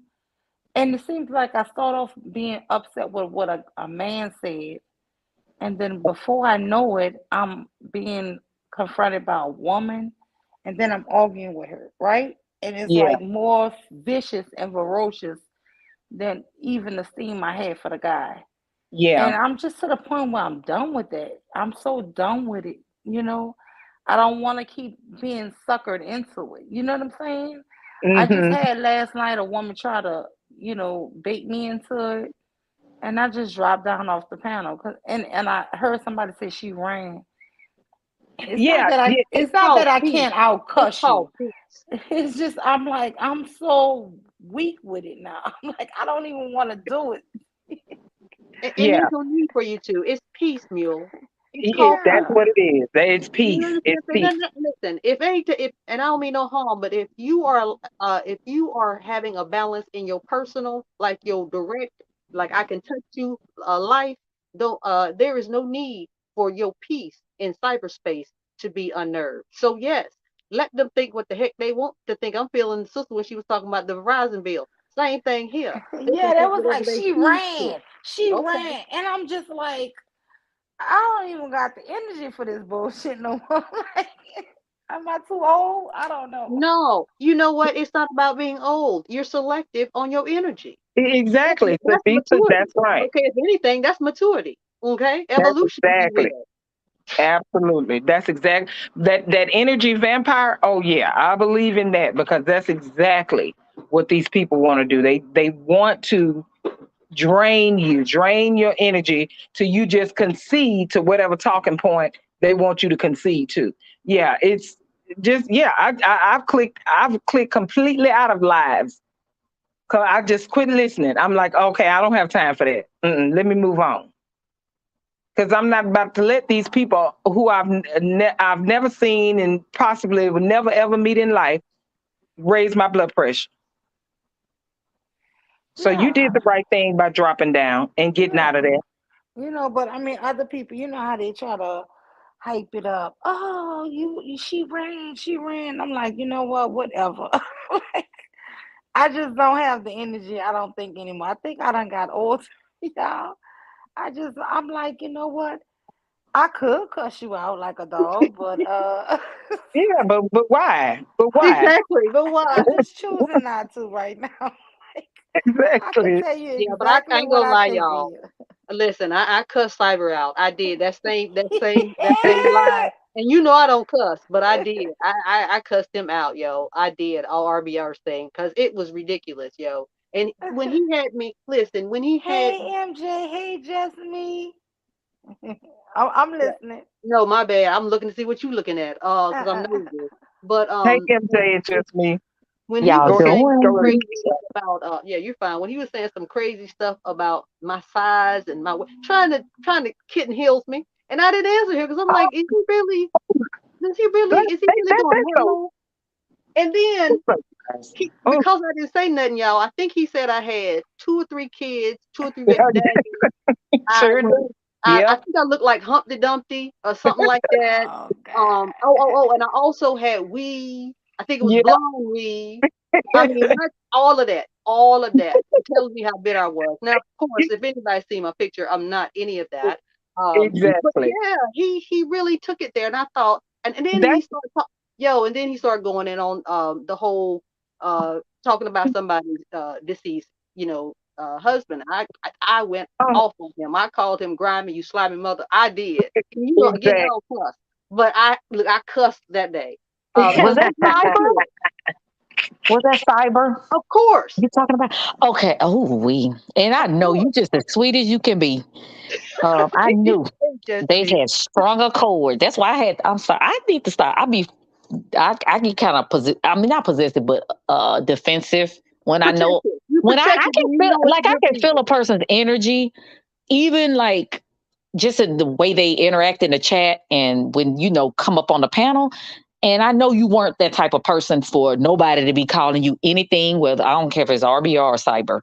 Speaker 1: And it seems like I start off being upset with what a man said, and then before I know it, I'm being confronted by a woman, and then I'm arguing with her, right? And it's
Speaker 2: yeah,
Speaker 1: like more vicious and ferocious than even the steam I had for the guy.
Speaker 2: yeah,
Speaker 1: And I'm just to the point where I'm done with it. I'm so done with it, you know. I don't want to keep being suckered into it. You know what I'm saying? I just
Speaker 2: hmm,
Speaker 1: had last night a woman try to, bait me into it, and I just dropped down off the panel. And I heard somebody say she ran. It's not
Speaker 2: Yeah,
Speaker 1: that I
Speaker 2: yeah,
Speaker 3: It's
Speaker 1: it's not
Speaker 3: called
Speaker 1: that I
Speaker 3: peace.
Speaker 1: can't out
Speaker 3: It's
Speaker 1: cuss
Speaker 3: called
Speaker 1: you.
Speaker 3: peace.
Speaker 1: It's just I'm like I'm so weak with it now. I'm like I don't even want to do it.
Speaker 3: And
Speaker 2: yeah.
Speaker 3: there's no need for you to. It's peace, mule. It's called
Speaker 2: That's
Speaker 1: Yeah.
Speaker 3: peace.
Speaker 2: what it is. It's
Speaker 3: You
Speaker 2: peace. It's
Speaker 3: understand? So
Speaker 2: peace.
Speaker 3: listen, if any, if and I don't mean no harm, but if you are having a balance in your personal, like your direct, like I can touch you, life, don't, there is no need for your peace in cyberspace to be unnerved. So yes, let them think what the heck they want to think. I'm feeling the sister when she was talking about the Verizon bill. Same thing here. They can
Speaker 1: Yeah, that
Speaker 3: think
Speaker 1: was
Speaker 3: whatever
Speaker 1: like
Speaker 3: they
Speaker 1: she
Speaker 3: choose to.
Speaker 1: ran. She
Speaker 3: Okay.
Speaker 1: ran. And I'm just like, I don't even got the energy for this bullshit no more. Like, am I too old? I don't know.
Speaker 3: No, you know what? It's not about being old. You're selective on your energy.
Speaker 2: Exactly. So
Speaker 3: That's
Speaker 2: that's
Speaker 3: maturity.
Speaker 2: right.
Speaker 3: Okay, if anything, that's maturity. Okay,
Speaker 2: That's
Speaker 3: evolution, if you
Speaker 2: exactly.
Speaker 3: will.
Speaker 2: Absolutely. That's exact that energy vampire. Oh yeah, I believe in that because that's exactly what these people want to do. They want to drain you, drain your energy till you just concede to whatever talking point they want you to concede to. Yeah, it's just yeah. I've clicked completely out of lives. Cause I just quit listening. I'm like, okay, I don't have time for that. Let me move on. Because I'm not about to let these people who I've never seen and possibly will never ever meet in life raise my blood pressure. So you did
Speaker 1: Yeah.
Speaker 2: the right thing by dropping down and getting out of
Speaker 1: Yeah.
Speaker 2: there.
Speaker 1: But I mean, other people, you know how they try to hype it up. Oh, she ran. I'm like, you know what? Whatever. Like, I just don't have the energy. I don't think anymore. I think I done got old, y'all. I'm like, you know what? I could cuss you out like a dog, but
Speaker 2: Yeah, but why? But why?
Speaker 3: Exactly, but
Speaker 1: I'm
Speaker 3: why?
Speaker 1: just choosing not to right now. Like, I can
Speaker 2: Exactly.
Speaker 1: tell you
Speaker 3: Yeah, but I
Speaker 1: exactly
Speaker 3: ain't
Speaker 1: what
Speaker 3: gonna
Speaker 1: I
Speaker 3: lie,
Speaker 1: think of
Speaker 3: y'all.
Speaker 1: you.
Speaker 3: Listen, I cussed Cyber out. I did that same line. And you know I don't cuss, but I did. I cussed him out, yo. I did all RBR thing because it was ridiculous, yo. And when he had me, listen, when he had
Speaker 1: Hey MJ, hey just me. I'm
Speaker 3: yeah,
Speaker 1: listening.
Speaker 3: no, my bad. I'm looking to see what you looking at, because I'm
Speaker 1: Uh-uh.
Speaker 3: nosy. But
Speaker 2: Hey MJ, it's just me.
Speaker 3: when he
Speaker 4: Y'all
Speaker 3: was
Speaker 2: Go ahead.
Speaker 3: saying some
Speaker 2: Go
Speaker 4: doing?
Speaker 2: ahead.
Speaker 3: crazy stuff about yeah, you're fine. When he was saying some crazy stuff about my size and my trying to kitten heals me, and I didn't answer him because I'm
Speaker 2: Oh,
Speaker 3: like, is he really
Speaker 2: that,
Speaker 3: going
Speaker 2: that's
Speaker 3: that
Speaker 2: so,
Speaker 3: low? And then
Speaker 2: that's so nice. Oh,
Speaker 3: because I didn't say nothing, y'all, I think he said I had 2 or 3 kids, 2 or 3
Speaker 2: yeah,
Speaker 3: daddies. I
Speaker 2: sure
Speaker 3: was
Speaker 2: do.
Speaker 3: I
Speaker 2: Yep.
Speaker 3: think I looked like Humpty Dumpty or something like that.
Speaker 1: Oh God.
Speaker 3: And I also had weave. I think it was
Speaker 2: Yeah.
Speaker 3: blonde weave. I mean, what all of that. It tells me how bitter I was. Now, of course, if anybody see my picture, I'm not any of that. But
Speaker 2: Exactly.
Speaker 3: yeah, he really took it there, and I thought, and then he
Speaker 2: That's
Speaker 3: started and then he started going in on the whole talking about somebody's deceased, husband. I went
Speaker 2: oh,
Speaker 3: off on him. I called him grimy, you slimy mother. I did. You know, again, I
Speaker 2: exactly.
Speaker 3: don't cuss, but I cussed that day
Speaker 4: Was
Speaker 3: because
Speaker 4: that
Speaker 3: he really took
Speaker 4: cyber?
Speaker 3: to it.
Speaker 4: Was that cyber?
Speaker 3: Of course,
Speaker 4: You talking about? Okay. Oh, and I
Speaker 3: of
Speaker 4: know you
Speaker 3: course.
Speaker 4: just as sweet as you can be. I knew
Speaker 3: Just
Speaker 4: they
Speaker 3: me.
Speaker 4: had stronger cord. That's why I had. I'm sorry. I need to stop. I get kind of I mean, not possessive, but defensive when I know
Speaker 3: Protected. You
Speaker 4: I
Speaker 3: protected
Speaker 4: can
Speaker 3: when you
Speaker 4: feel
Speaker 3: know it's a
Speaker 4: like I
Speaker 3: good
Speaker 4: can feel
Speaker 3: reason.
Speaker 4: a person's energy, even like just in the way they interact in the chat and when come up on the panel. And I know you weren't that type of person for nobody to be calling you anything, whether I don't care if it's RBR or cyber.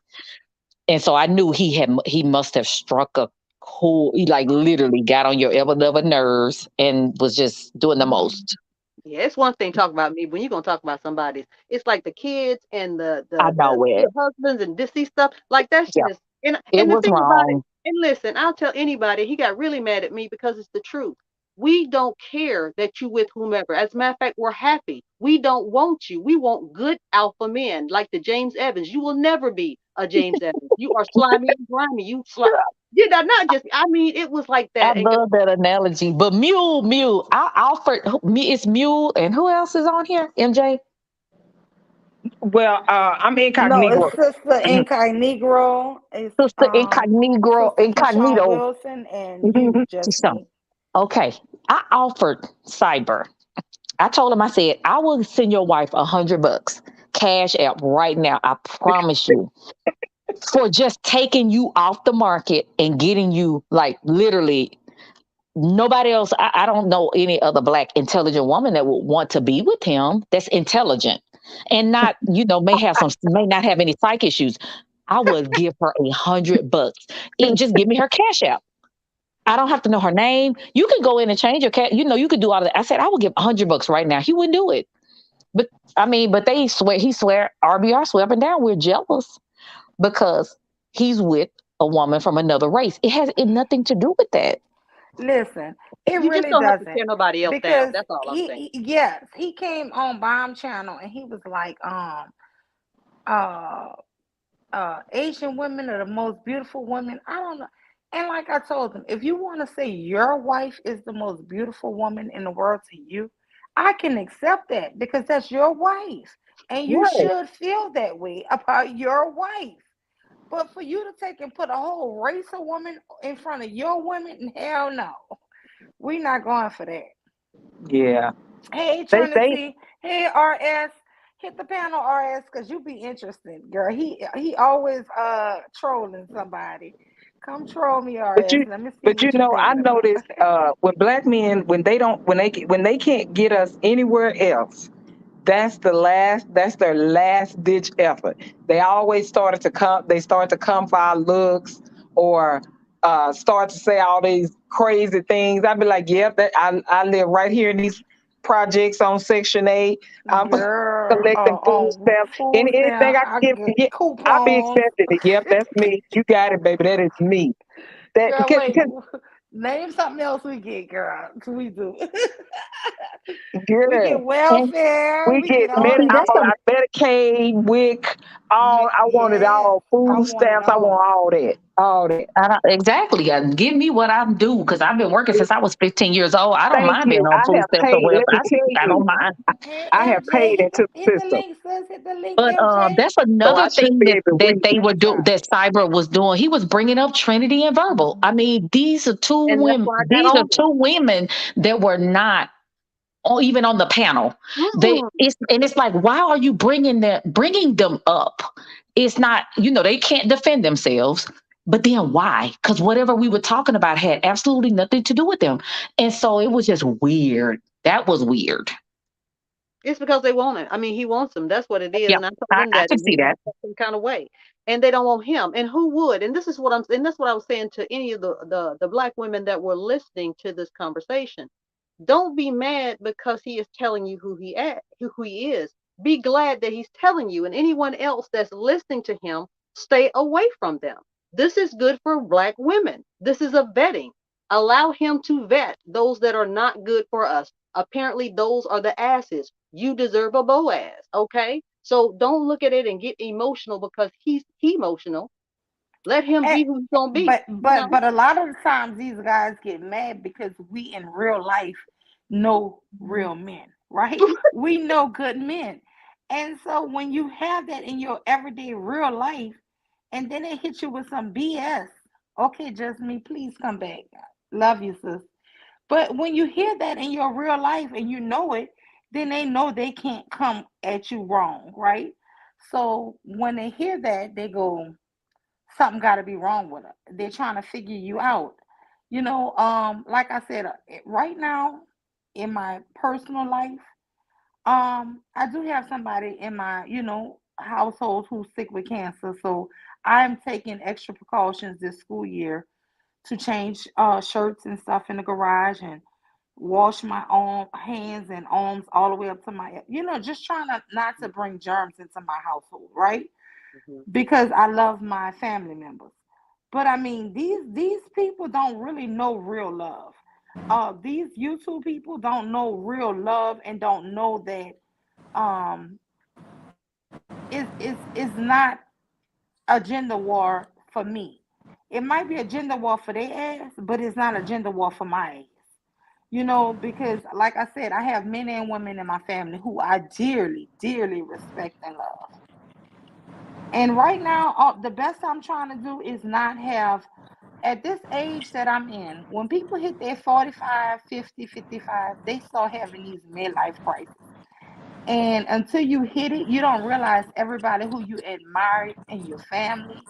Speaker 4: And so I knew he must have struck a cool. He like literally got on your ever nerves and was just doing the most.
Speaker 3: Yeah, it's one thing talk about me. When you're gonna talk about somebody, it's like the kids and
Speaker 4: I know it.
Speaker 3: the husbands and this stuff. Like that's
Speaker 4: Yeah,
Speaker 3: just
Speaker 4: it
Speaker 3: and the
Speaker 4: was
Speaker 3: thing about it,
Speaker 4: wrong.
Speaker 3: and listen, I'll tell anybody, he got really mad at me because it's the truth. We don't care that you with whomever. As a matter of fact, we're happy. We don't want you. We want good alpha men like the James Evans. You will never be a James Evans. You are slimy and grimy. Did I not just? I mean, it was like
Speaker 4: I
Speaker 3: that. And
Speaker 4: love that analogy. But Mule, I offered me. It's Mule, and who else is on here? MJ,
Speaker 2: well. I'm
Speaker 1: No, it's
Speaker 2: incognito.
Speaker 1: Sister Incognito. It's
Speaker 4: Sister Incognito,
Speaker 1: Sister Keyshawn
Speaker 4: Incognito.
Speaker 1: Wilson and you, just
Speaker 4: Keyshawn.
Speaker 1: me.
Speaker 4: Okay, I offered Cyber. I told him, I said, I will send your wife $100 cash app right now. I promise you, for just taking you off the market and getting you like literally nobody else. I don't know any other black intelligent woman that would want to be with him that's intelligent and not, may not have any psych issues. I would give her $100. It just give me her cash app. I don't have to know her name. You could go in and change your cat. You could do all of that. I said I would give $100 right now. He wouldn't do it. But I mean, but they swear he swear RBR swear up and down. We're jealous because he's with a woman from another race. It has nothing to do with that.
Speaker 1: Listen, it
Speaker 3: You just
Speaker 1: really
Speaker 3: don't have to
Speaker 1: doesn't.
Speaker 3: tear nobody else down.
Speaker 1: Because
Speaker 3: That's all I'm saying.
Speaker 1: yes, he came on Bomb Channel and he was like, uh Asian women are the most beautiful women. I don't know. And like I told him, if you want to say your wife is the most beautiful woman in the world to you, I can accept that because that's your wife. And you
Speaker 2: Right.
Speaker 1: should feel that way about your wife. But for you to take and put a whole race of women in front of your women, hell no. We're not going for that.
Speaker 2: Yeah.
Speaker 1: Hey
Speaker 2: They
Speaker 1: Trinity. Hey RS. Hit the panel, RS, because you be interested, girl. He always trolling somebody. Come troll me,
Speaker 2: but
Speaker 1: RS.
Speaker 2: you
Speaker 1: Let me see
Speaker 2: but
Speaker 1: what you're
Speaker 2: I
Speaker 1: thinking about.
Speaker 2: noticed when black men when they can't get us anywhere else, that's their last ditch effort. They start to come for our looks or start to say all these crazy things. I'd be like, yep, I live right here in these projects on Section 8. I'm
Speaker 1: Girl,
Speaker 2: collecting food
Speaker 1: on
Speaker 2: stamps.
Speaker 1: food
Speaker 2: Anything
Speaker 1: stamp,
Speaker 2: I
Speaker 1: I
Speaker 2: can
Speaker 1: get
Speaker 2: get, I'll be
Speaker 1: coupons.
Speaker 2: accepting it. Yep, that's me. You got it, baby. That is me. That
Speaker 1: Girl, wait.
Speaker 2: because
Speaker 1: Name something else we get, girl. We do. We get
Speaker 2: girl. And
Speaker 1: welfare.
Speaker 2: we
Speaker 1: We
Speaker 2: get
Speaker 1: get all
Speaker 4: See,
Speaker 1: that.
Speaker 4: that's
Speaker 2: all
Speaker 4: a
Speaker 2: our Medicaid, WIC, all I want it
Speaker 1: Yes,
Speaker 2: all.
Speaker 1: I
Speaker 2: Food
Speaker 1: want it
Speaker 2: stamps, I want
Speaker 1: all.
Speaker 2: all that. All that.
Speaker 4: I don't, exactly. Give me what I'm due because I've been working since I was 15 years old. I don't
Speaker 2: Thank
Speaker 4: mind
Speaker 2: you.
Speaker 4: being on
Speaker 2: I
Speaker 4: food
Speaker 2: have
Speaker 4: stamps or
Speaker 2: paid.
Speaker 4: whatever.
Speaker 2: Let me tell
Speaker 4: I don't
Speaker 2: you,
Speaker 4: mind.
Speaker 1: Hey
Speaker 2: I have
Speaker 1: MJ,
Speaker 2: paid into
Speaker 1: hit
Speaker 2: the
Speaker 1: the
Speaker 2: system.
Speaker 1: link, sis. Hit the link,
Speaker 4: But
Speaker 1: MJ.
Speaker 4: that's
Speaker 2: So I
Speaker 4: another
Speaker 2: should
Speaker 4: thing
Speaker 2: be
Speaker 4: that
Speaker 2: able to read it.
Speaker 4: they were doing.
Speaker 1: Sorry.
Speaker 4: That Cyber was doing. He was bringing up Trinity and Verbal. I mean, these are two
Speaker 3: And that's
Speaker 4: women.
Speaker 3: why I got
Speaker 4: These are
Speaker 3: on them.
Speaker 4: two women that were not or even on the panel.
Speaker 3: Mm-mm.
Speaker 4: It's like, why are you bringing them up? It's not, they can't defend themselves. But then why? Because whatever we were talking about had absolutely nothing to do with them. And so it was just weird. That was weird.
Speaker 3: It's because they want it. I mean, he wants them. That's what it is.
Speaker 4: Yeah,
Speaker 3: And I told them
Speaker 4: I
Speaker 3: that,
Speaker 4: can
Speaker 3: and
Speaker 4: see
Speaker 3: he
Speaker 4: that.
Speaker 3: wants some kind of way. And they don't want him. And who would? And this is what I'm. And that's what I was saying to any of the black women that were listening to this conversation. Don't be mad because he is telling you who he is. Be glad that he's telling you. And anyone else that's listening to him, stay away from them. This is good for black women. This is a vetting. Allow him to vet those that are not good for us. Apparently, those are the asses. You deserve a Boaz, okay? So don't look at it and get emotional because he's emotional. Let him
Speaker 1: Eh,
Speaker 3: be who he's gonna be.
Speaker 1: but but a lot of the times these guys get mad because we in real life know real men, right? We know good men. And so when you have that in your everyday real life and then they hit you with some BS, okay, just me, please come back. Love you, sis. But when you hear that in your real life and you know it, then they know they can't come at you wrong, right? So when they hear that, they go, something got to be wrong with her. They're trying to figure you out. Like I said, right now in my personal life, I do have somebody in my, household who's sick with cancer. So I'm taking extra precautions this school year to change shirts and stuff in the garage and wash my own hands and arms all the way up to my, just trying to not to bring germs into my household, right?
Speaker 3: Mhm.
Speaker 1: Because I love my family members. But I mean, these people don't really know real love. These YouTube people don't know real love and don't know that um is not a gender war for me. It might be a gender war for their ass, but it's not a gender war for my ass. Because like I said, I have men and women in my family who I dearly, dearly respect and love. And right now, the best I'm trying to do is not have at this age that I'm in, when people hit their 45, 50, 55, they start having these midlife crises. And until you hit it, you don't realize everybody who you admire in your family,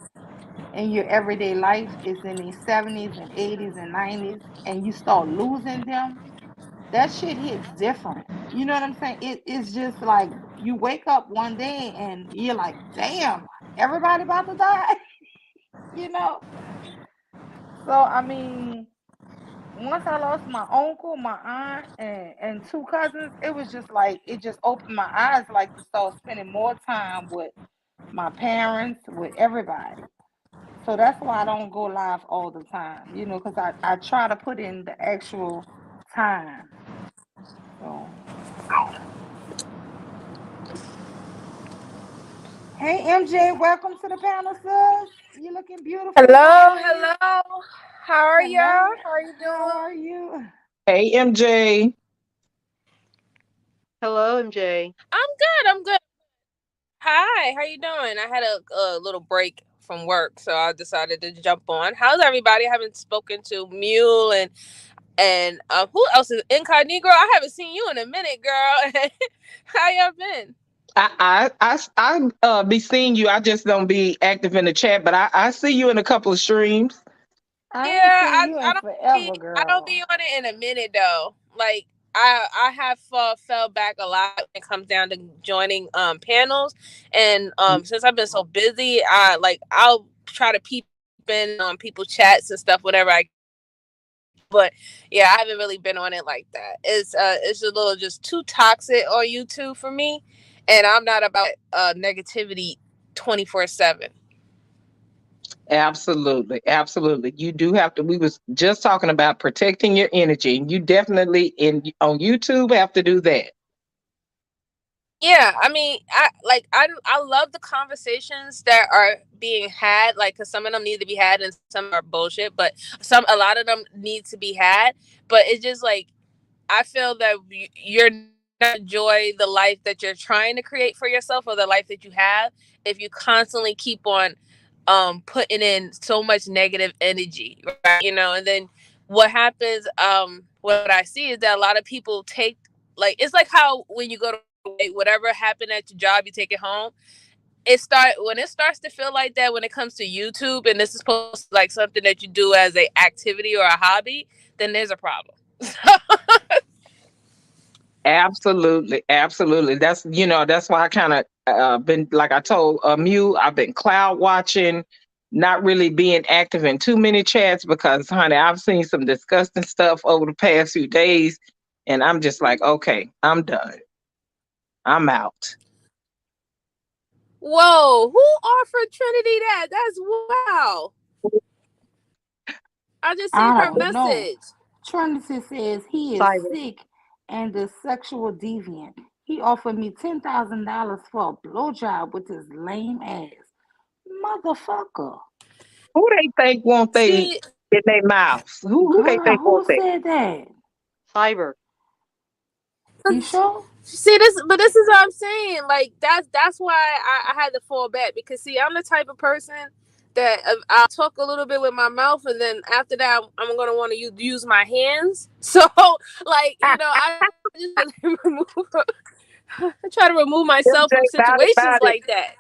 Speaker 1: in your everyday life, is in their 70s and 80s and 90s, and you start losing them. That shit hits different. You know what I'm saying? It's just like you wake up one day and you're like, damn, everybody about to die, you know? So, I mean, once I lost my uncle, my aunt, and two cousins, it was just like, it just opened my eyes, like to start spending more time with my parents, with everybody. So that's why I don't go live all the time, you know, because I try to put in the actual time. So, hey, MJ, welcome to the panel, sis. You looking beautiful as
Speaker 5: Hello,
Speaker 1: always.
Speaker 5: hello. How are
Speaker 1: Hello,
Speaker 5: y'all? How are you
Speaker 1: how
Speaker 5: doing?
Speaker 1: are you?
Speaker 2: Hey, MJ.
Speaker 3: Hello, MJ.
Speaker 5: I'm good. I'm good. Hi, how you doing? I had a little break from work, so I decided to jump on. How's everybody? I haven't spoken to Mule and who else is Incognito? I haven't seen you in a minute, girl. How y'all been?
Speaker 2: I be seeing you. I just don't be active in the chat, but I see you in a couple of streams.
Speaker 1: I ain't
Speaker 5: Yeah,
Speaker 1: seen you in
Speaker 5: be
Speaker 1: forever,
Speaker 5: I don't be
Speaker 1: girl.
Speaker 5: on it in a minute though. Like I have fell back a lot when it comes down to joining panels, and since I've been so busy, I'll try to peep in on people's chats and stuff whenever I. But yeah, I haven't really been on it like that. It's a little just too toxic on YouTube for me, and I'm not about negativity 24/7.
Speaker 2: Absolutely, absolutely. You do have to. We was just talking about protecting your energy, and you definitely in on YouTube have to do that.
Speaker 5: Yeah, I mean, I love the conversations that are being had, like, because some of them need to be had and some are bullshit, but a lot of them need to be had. But it's just like I feel that you're not enjoy the life that you're trying to create for yourself or the life that you have if you constantly keep on putting in so much negative energy, right? And then what happens, what I see is that a lot of people take, like, it's like how when you go to whatever happened at your job, you take it home. When it starts to feel like that when it comes to YouTube, and this is supposed to be like something that you do as a activity or a hobby, then there's a problem.
Speaker 2: Absolutely, absolutely. That's why I kind of been like I told Mew. I've been cloud watching, not really being active in too many chats because, honey, I've seen some disgusting stuff over the past few days, and I'm just like, okay, I'm done. I'm out.
Speaker 5: Whoa, who offered Trinity that? That's wow. I just seen
Speaker 1: I
Speaker 5: her
Speaker 1: don't know.
Speaker 5: message.
Speaker 1: Trinity says he is
Speaker 3: Cyber.
Speaker 1: sick and a sexual deviant. He offered me $10,000 for a blowjob with his lame ass. Motherfucker.
Speaker 2: Who they think want they
Speaker 5: See,
Speaker 2: in their mouths? Who they
Speaker 1: Girl,
Speaker 2: think want
Speaker 1: who
Speaker 2: that?
Speaker 1: said that?
Speaker 3: Cyber.
Speaker 1: You sure?
Speaker 5: see this, but this is what I'm saying. Like that's why I had to fall back because see, I'm the type of person that I'll talk a little bit with my mouth, and then after that, I'm gonna want to use my hands. So, like, I just remove. I try to remove myself
Speaker 2: MJ
Speaker 5: from
Speaker 2: about it,
Speaker 5: situations
Speaker 2: about it.
Speaker 5: like that.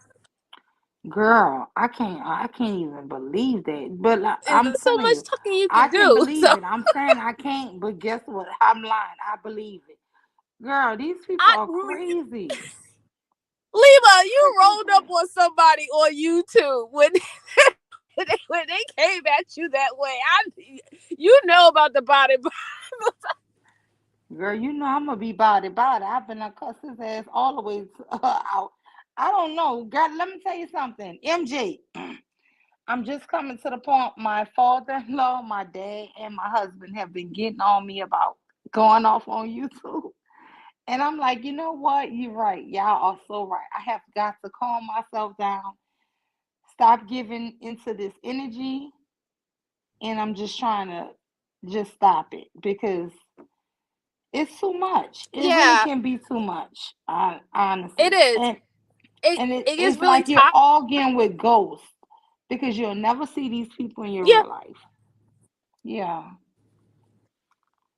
Speaker 1: Girl, I can't even believe that. But
Speaker 5: There's
Speaker 1: I'm
Speaker 5: so
Speaker 1: telling
Speaker 5: much
Speaker 1: you,
Speaker 5: talking you
Speaker 1: I
Speaker 5: can
Speaker 1: can
Speaker 5: do. So,
Speaker 1: believe it. I'm saying I can't, but guess what? I'm lying. I believe it. Girl, these people
Speaker 5: I
Speaker 1: are crazy.
Speaker 5: Lima, you
Speaker 1: Freaking
Speaker 5: rolled up
Speaker 1: crazy.
Speaker 5: on somebody on YouTube when when they came at you that way. You know about the body.
Speaker 1: Girl, you know I'm gonna be body. I've been a cuss his ass all the way out. I don't know. God, let me tell you something. MJ, I'm just coming to the point. My father-in-law, my dad, and my husband have been getting on me about going off on YouTube. And I'm like, you know what? You're right. Y'all are so right. I have got to calm myself down, stop giving into this energy, and I'm just trying to just stop it because it's too much. It really
Speaker 5: Yeah,
Speaker 1: can be too much,
Speaker 5: it
Speaker 1: honestly.
Speaker 5: is.
Speaker 1: And
Speaker 5: It gets
Speaker 1: it's
Speaker 5: really
Speaker 1: like you're
Speaker 5: toxic.
Speaker 1: arguing with ghosts because you'll never see these people in your
Speaker 5: Yeah,
Speaker 1: real life. Yeah.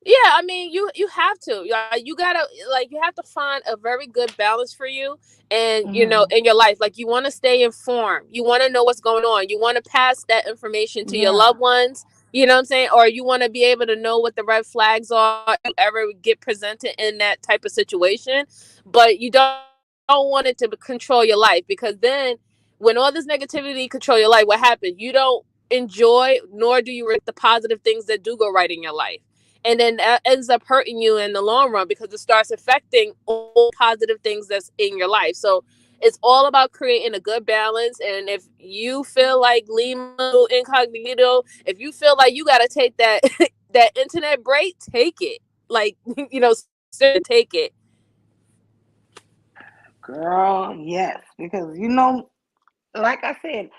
Speaker 5: Yeah, I mean, you have to. You gotta, like, you have to find a very good balance for you, and
Speaker 1: Mhm.
Speaker 5: in your life. Like, you want to stay informed. You want to know what's going on. You want to pass that information to your
Speaker 1: Yeah.
Speaker 5: loved ones. You know what I'm saying? Or you want to be able to know what the red flags are if you ever get presented in that type of situation. But you don't want it to control your life, because then when all this negativity control your life, what happens? You don't enjoy nor do you reap the positive things that do go right in your life, and then that ends up hurting you in the long run because it starts affecting all positive things that's in your life. So it's all about creating a good balance. And if you feel like Lima Incognito, if you feel like you got to take that that internet break, take it. Like, seriously, take it.
Speaker 1: Girl, yes. Because like I said,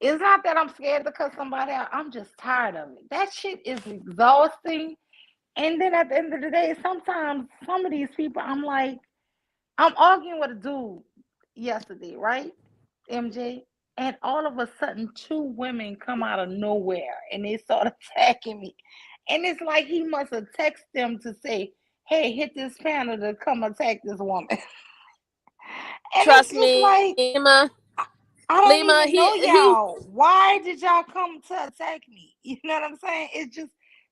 Speaker 1: it's not that I'm scared to cut somebody out. I'm just tired of it. That shit is exhausting. And then at the end of the day, sometimes some of these people, I'm like, I'm arguing with a dude yesterday, right? MJ. And all of a sudden, two women come out of nowhere and they start attacking me. And it's like he must have texted them to say, hey, hit this panel to come attack this woman. And it's
Speaker 5: Trust
Speaker 1: just
Speaker 5: me,
Speaker 1: like,
Speaker 5: Lima.
Speaker 1: I don't
Speaker 5: Lima,
Speaker 1: even know
Speaker 5: he
Speaker 1: y'all. Why did y'all come to attack me? You know what I'm saying? It's just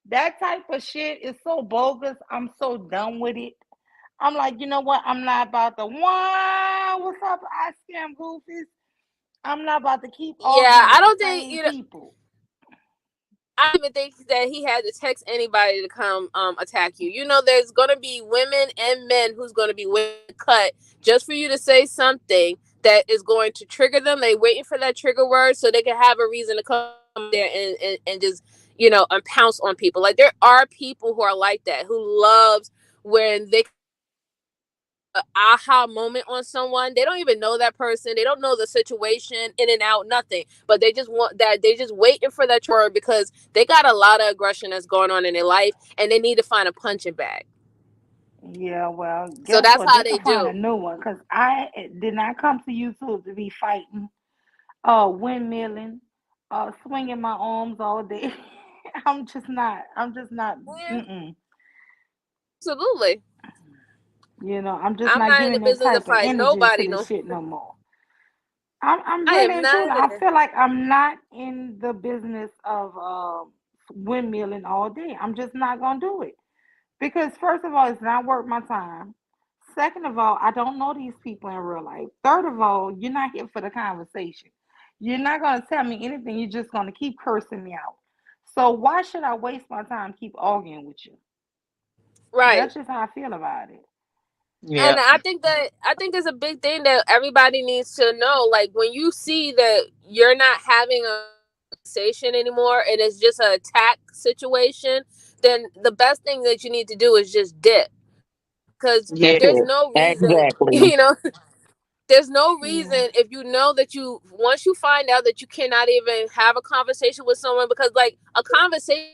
Speaker 1: that type of shit is so bogus. I'm so done with it. I'm like, you know what? I'm not about to, wow, what's up, I scam goofies? I'm not about to keep
Speaker 5: yeah,
Speaker 1: arguing
Speaker 5: I
Speaker 1: with the
Speaker 5: don't think
Speaker 1: same people.
Speaker 5: I don't even think that he had to text anybody to come attack you. There's gonna be women and men who's gonna be waiting to cut just for you to say something that is going to trigger them. They waiting for that trigger word so they can have a reason to come there and just and pounce on people. Like, there are people who are like that, who loves when they aha moment on someone. They don't even know that person. They don't know the situation in and out, nothing. But they just want that. They just waiting for that trigger because they got a lot of aggression that's going on in their life, and they need to find a punching bag.
Speaker 1: Yeah, well,
Speaker 5: So
Speaker 1: guess
Speaker 5: that's
Speaker 1: what?
Speaker 5: how
Speaker 1: They
Speaker 5: they
Speaker 1: can find a
Speaker 5: do.
Speaker 1: new one because I did not come to YouTube to be fighting, windmilling, swinging my arms all day. I'm just not. I'm just not.
Speaker 5: Yeah,
Speaker 1: Mm-mm.
Speaker 5: absolutely.
Speaker 1: I'm just
Speaker 5: I'm
Speaker 1: not
Speaker 5: not in the
Speaker 1: giving that
Speaker 5: business of
Speaker 1: type of
Speaker 5: fighting
Speaker 1: energy to
Speaker 5: nobody.
Speaker 1: this
Speaker 5: No,
Speaker 1: shit no more. I'm
Speaker 5: I
Speaker 1: really
Speaker 5: am
Speaker 1: and truly.
Speaker 5: not.
Speaker 1: I feel like I'm not in the business of windmilling all day. I'm just not gonna do it because first of all, it's not worth my time. Second of all, I don't know these people in real life. Third of all, you're not here for the conversation. You're not gonna tell me anything. You're just gonna keep cursing me out. So why should I waste my time keep arguing with you?
Speaker 5: Right.
Speaker 1: That's just how I feel about it.
Speaker 5: And
Speaker 2: Yeah.
Speaker 5: I think it's a big thing that everybody needs to know. Like, when you see that you're not having a conversation anymore and it's just an attack situation, then the best thing that you need to do is just dip, because
Speaker 2: That's
Speaker 4: Yes,
Speaker 5: there's
Speaker 2: it.
Speaker 5: no reason,
Speaker 4: exactly.
Speaker 5: there's no
Speaker 1: Yeah,
Speaker 5: reason, if you know that you once you find out that you cannot even have a conversation with someone, because, like, a conversation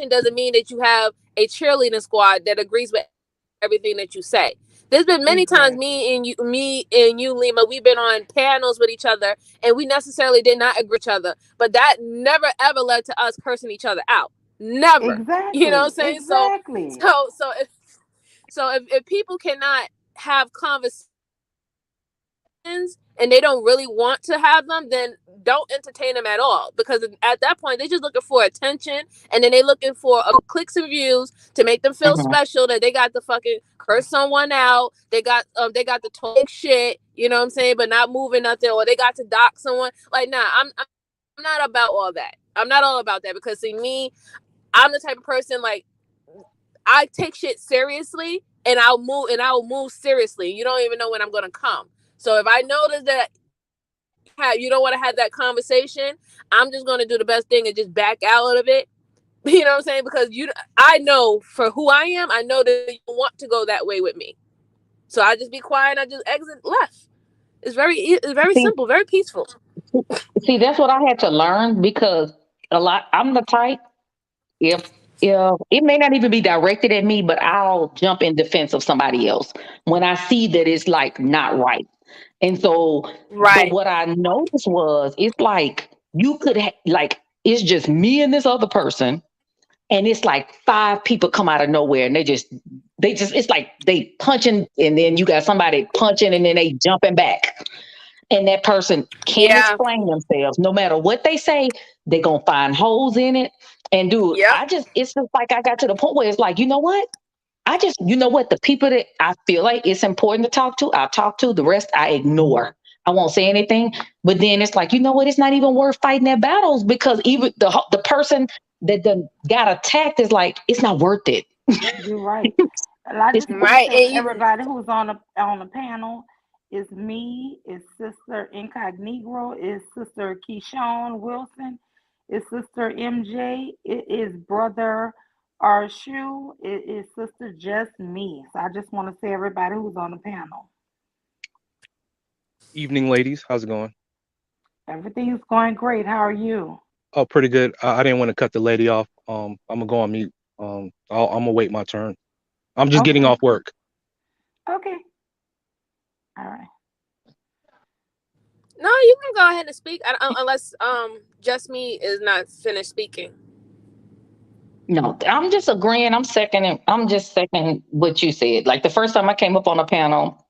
Speaker 5: doesn't mean that you have a cheerleading squad that agrees with everything that you say. There's been many times
Speaker 1: exactly.
Speaker 5: me and you, Lima, we've been on panels with each other, and we necessarily did not agree with each other, but that never ever led to us cursing each other out. Never. You know what I'm
Speaker 1: Exactly.
Speaker 5: saying? So
Speaker 1: Exactly.
Speaker 5: so so if if people cannot have conversations and they don't really want to have them, then don't entertain them at all. Because at that point, they're just looking for attention, and then they're looking for clicks and views to make them feel
Speaker 4: Hmm.
Speaker 5: special that they got to fucking curse someone out. They got the talk shit. You know what I'm saying? But not moving nothing, or they got to dock someone. Like, nah, I'm not about all that. I'm not all about that, because, see, me, I'm the type of person, like, I take shit seriously, and I'll move seriously. You don't even know when I'm gonna come. So if I notice that you don't want to have that conversation, I'm just gonna do the best thing and just back out of it. You know what I'm saying? Because I know for who I am, I know that you want to go that way with me. So I just be quiet. I just exit left. It's very
Speaker 4: See,
Speaker 5: simple, very peaceful.
Speaker 4: see, that's what I had to learn because I'm the type, if it may not even be directed at me, but I'll jump in defense of somebody else when I see that it's like not right. And so, but
Speaker 5: Right.
Speaker 4: what I noticed was it's like you could like it's just me and this other person. and it's like five people come out of nowhere, and they just it's like they punching, and then you got somebody punching, and then they jumping back, and that person can't
Speaker 5: Yeah.
Speaker 4: explain themselves. No matter what they say, they gonna find holes in it. And dude,
Speaker 5: Yep.
Speaker 4: it's just like I got to the point where it's like, you know what? You know what? The people that I feel like it's important to talk to, I'll talk to. The rest I ignore. I won't say anything. But then it's like, you know what? It's not even worth fighting their battles, because even the person that done got attacked is like, it's not worth it.
Speaker 1: You're right. And I
Speaker 4: It's
Speaker 1: just want to
Speaker 5: Right.
Speaker 1: say
Speaker 5: And you,
Speaker 1: everybody who's on the panel is me, is Sister Incognito, is Sister Keyshawn Wilson, is Sister MJ, it is Brother Arshu, it is Sister Just Me. So I just want to say everybody who's on the panel.
Speaker 6: Evening, ladies. How's it going?
Speaker 1: Everything's going great. How are you?
Speaker 6: Oh, pretty good. I didn't want to cut the lady off. I'm gonna go on mute. I'm gonna wait my turn. I'm just getting
Speaker 1: Okay.
Speaker 6: off work.
Speaker 1: Okay. All right.
Speaker 5: no, you can go ahead and speak, unless just me is not finished speaking.
Speaker 4: No, I'm just agreeing. I'm just second what you said. Like the first time I came up on a panel,